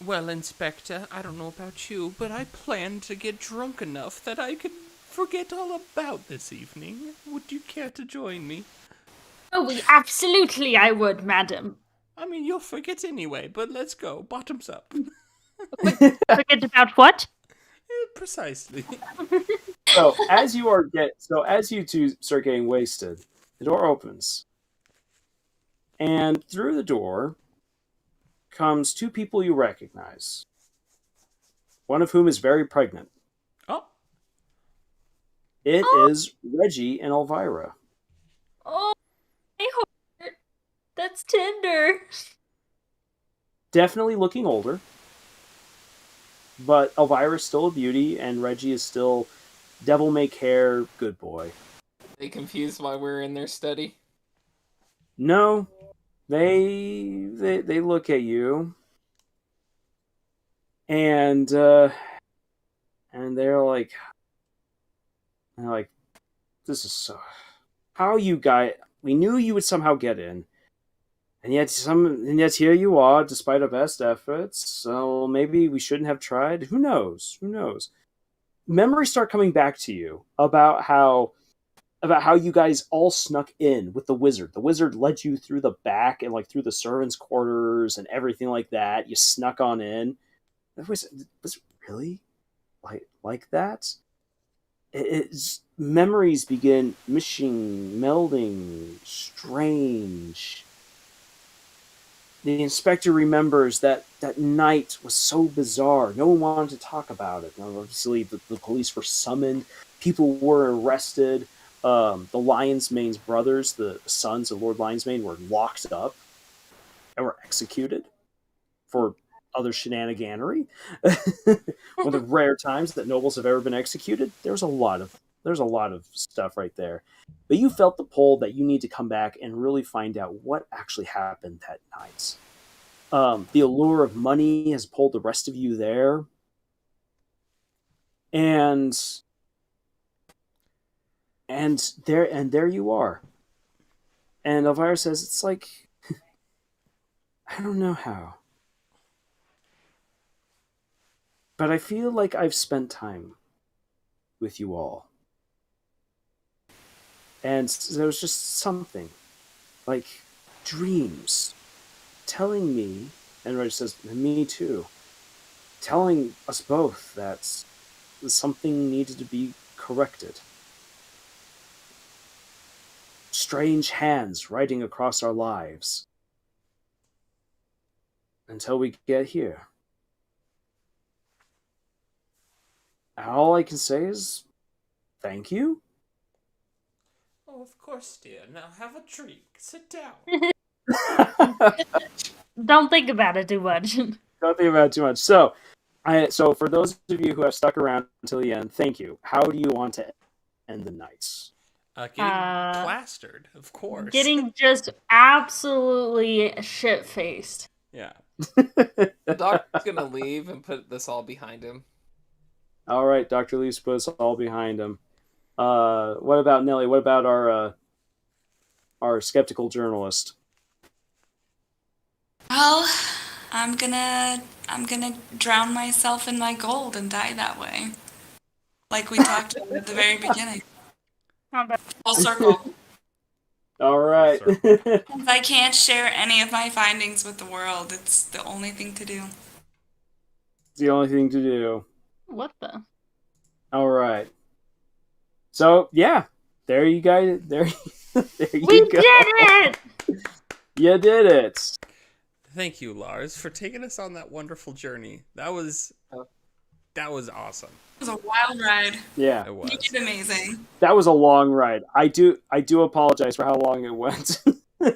Speaker 2: Well, Inspector, I don't know about you, but I plan to get drunk enough that I can forget all about this evening. Would you care to join me?
Speaker 4: Oh, absolutely I would, madam.
Speaker 2: I mean, you'll forget anyway, but let's go. Bottoms up.
Speaker 4: Forget about what?
Speaker 2: Precisely.
Speaker 1: So as you two start getting wasted, the door opens. And through the door comes two people you recognize. One of whom is very pregnant.
Speaker 2: Oh.
Speaker 1: It is Reggie and Elvira.
Speaker 4: Oh, my heart. That's tender.
Speaker 1: Definitely looking older. But Elvira's still a beauty, and Reggie is still devil-may-care good boy.
Speaker 3: They confused why we're in their study.
Speaker 1: No, they look at you, and they're like, this is so. How you guys? We knew you would somehow get in, and yet here you are, despite our best efforts. So maybe we shouldn't have tried. Who knows? Who knows? Memories start coming back to you about how you guys all snuck in with the wizard. The wizard led you through the back and like through the servants' quarters and everything like that. You snuck on in. Was it really like that? Memories begin melding, strange. The inspector remembers that night was so bizarre. No one wanted to talk about it. Obviously, the police were summoned. People were arrested. The Lion's Mane's brothers, the sons of Lord Lion's Mane, were locked up and were executed for other shenaniganery. One of the rare times that nobles have ever been executed. There's a lot of stuff right there. But you felt the pull that you need to come back and really find out what actually happened that night. The allure of money has pulled the rest of you there. And there you are. And Elvira says, it's like, I don't know how. But I feel like I've spent time with you all. And there was just something, like dreams, telling me, and Reggie says, me too, telling us both that something needed to be corrected. strange hands writing across our lives until we get here. And all I can say is thank you.
Speaker 2: Oh, of course, dear. Now have a drink. Sit down.
Speaker 4: Don't think about it too much.
Speaker 1: Don't think about it too much. So for those of you who have stuck around until the end, thank you. How do you want to end the night?
Speaker 2: Getting plastered, of course.
Speaker 4: Getting just absolutely shit-faced.
Speaker 2: Yeah.
Speaker 3: The doctor's gonna leave and put this all behind him.
Speaker 1: All right, Dr. Leaves puts all behind him. What about Nelly? What about our skeptical journalist?
Speaker 6: Well, I'm gonna drown myself in my gold and die that way. Like we talked about at the very beginning. Full circle.
Speaker 1: All right.
Speaker 6: Since I can't share any of my findings with the world, it's the only thing to do.
Speaker 1: It's the only thing to do.
Speaker 4: What the?
Speaker 1: All right. So yeah, there you guys. There you
Speaker 4: We
Speaker 1: go.
Speaker 4: did it!
Speaker 1: You did it.
Speaker 2: Thank you, Lars, for taking us on that wonderful journey. That was awesome.
Speaker 6: It was a wild ride.
Speaker 1: Yeah,
Speaker 2: It was.
Speaker 6: You did amazing.
Speaker 1: that was a long ride. I do apologize for how long it went.
Speaker 4: Oh,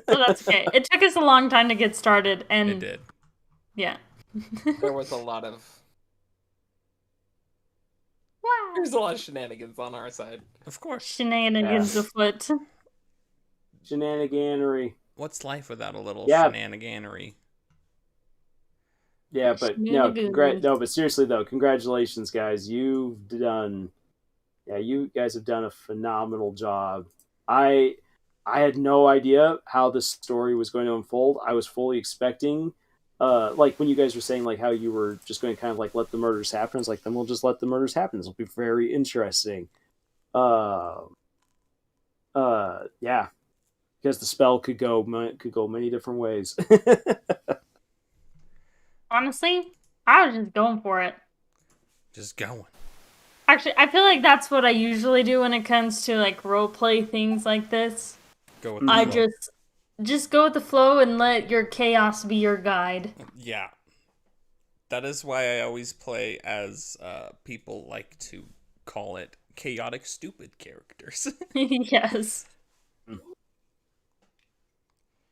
Speaker 4: that's okay. It took us a long time to get started, and
Speaker 2: It did.
Speaker 4: yeah.
Speaker 3: There was a lot of
Speaker 4: Wow.
Speaker 3: there's a lot of shenanigans on our side.
Speaker 2: Of course.
Speaker 4: Shenanigans afoot.
Speaker 1: Shenaniganery.
Speaker 2: What's life without a little
Speaker 1: Yeah.
Speaker 2: shenaniganery?
Speaker 1: Yeah, but no, but seriously though, congratulations, guys. You guys have done a phenomenal job. I had no idea how this story was going to unfold. I was fully expecting, like when you guys were saying like how you were just going to kind of like let the murders happen. It's like then we'll just let the murders happen. This will be very interesting. Yeah, because the spell could go many different ways.
Speaker 4: Honestly, I was just going for it.
Speaker 2: Just going.
Speaker 4: Actually, I feel like that's what I usually do when it comes to like roleplay things like this.
Speaker 2: Go with the
Speaker 4: I
Speaker 2: flow.
Speaker 4: just go with the flow and let your chaos be your guide.
Speaker 2: Yeah. That is why I always play as people like to call it chaotic stupid characters.
Speaker 4: Yes.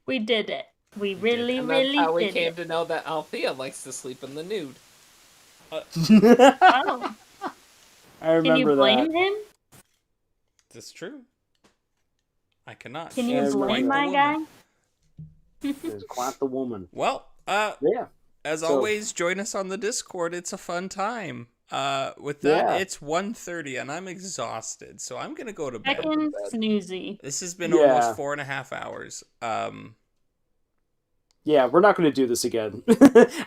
Speaker 4: We did it. We really,
Speaker 3: And that's
Speaker 4: really
Speaker 3: how we
Speaker 4: did
Speaker 3: came
Speaker 4: it.
Speaker 3: to know that Althea likes to sleep in the nude.
Speaker 4: Oh,
Speaker 1: I remember
Speaker 4: can you blame
Speaker 1: that.
Speaker 4: him?
Speaker 2: That's true. I cannot.
Speaker 4: Can
Speaker 2: She
Speaker 4: you
Speaker 1: Yeah, I
Speaker 2: is quite
Speaker 4: blame
Speaker 2: the
Speaker 4: my
Speaker 2: woman.
Speaker 4: guy?
Speaker 1: It's quite the woman.
Speaker 2: Well,
Speaker 1: Yeah.
Speaker 2: as
Speaker 1: So-
Speaker 2: always, join us on the Discord. It's a fun time. With that,
Speaker 1: Yeah.
Speaker 2: it's 1:30 and I'm exhausted, so I'm gonna go to bed.
Speaker 4: Second snoozy.
Speaker 2: This has been
Speaker 1: Yeah.
Speaker 2: almost 4.5 hours.
Speaker 1: Yeah, we're not going to do this again.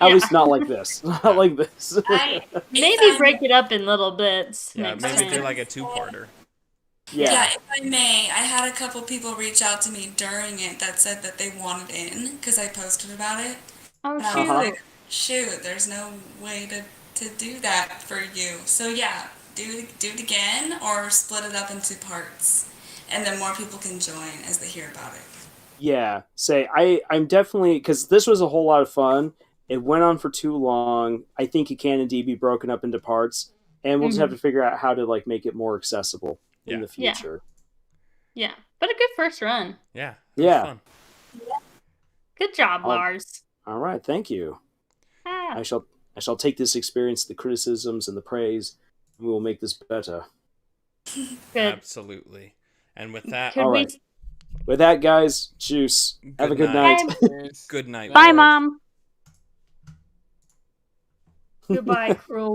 Speaker 1: At least not like this. Not like this.
Speaker 4: Maybe break it up in little bits.
Speaker 2: Yeah,
Speaker 4: next
Speaker 2: maybe
Speaker 4: time.
Speaker 2: do like a two-parter.
Speaker 6: Yeah, if I may, I had a couple people reach out to me during it that said that they wanted in because I posted about it.
Speaker 4: Oh,
Speaker 6: And I
Speaker 4: shoot.
Speaker 6: was like, shoot, there's no way to do that for you. So yeah, do it again or split it up into parts. And then more people can join as they hear about it.
Speaker 1: Yeah, I'm definitely, because this was a whole lot of fun. It went on for too long. I think it can indeed be broken up into parts, and we'll just have to figure out how to like make it more accessible in the
Speaker 4: Yeah.
Speaker 1: future.
Speaker 4: Yeah, but a good first run.
Speaker 2: Yeah. It was
Speaker 1: Yeah.
Speaker 2: fun.
Speaker 4: Good job,
Speaker 1: Oh.
Speaker 4: Lars.
Speaker 1: All right, thank you.
Speaker 4: Ah,
Speaker 1: I shall take this experience, the criticisms and the praise, and we will make this better.
Speaker 4: good.
Speaker 2: Absolutely. And with that,
Speaker 4: Could
Speaker 1: All
Speaker 4: we?
Speaker 1: right. With that, guys, juice. Have a good night.
Speaker 2: good night.
Speaker 4: Bye,
Speaker 2: world.
Speaker 4: Mom. Goodbye, cruel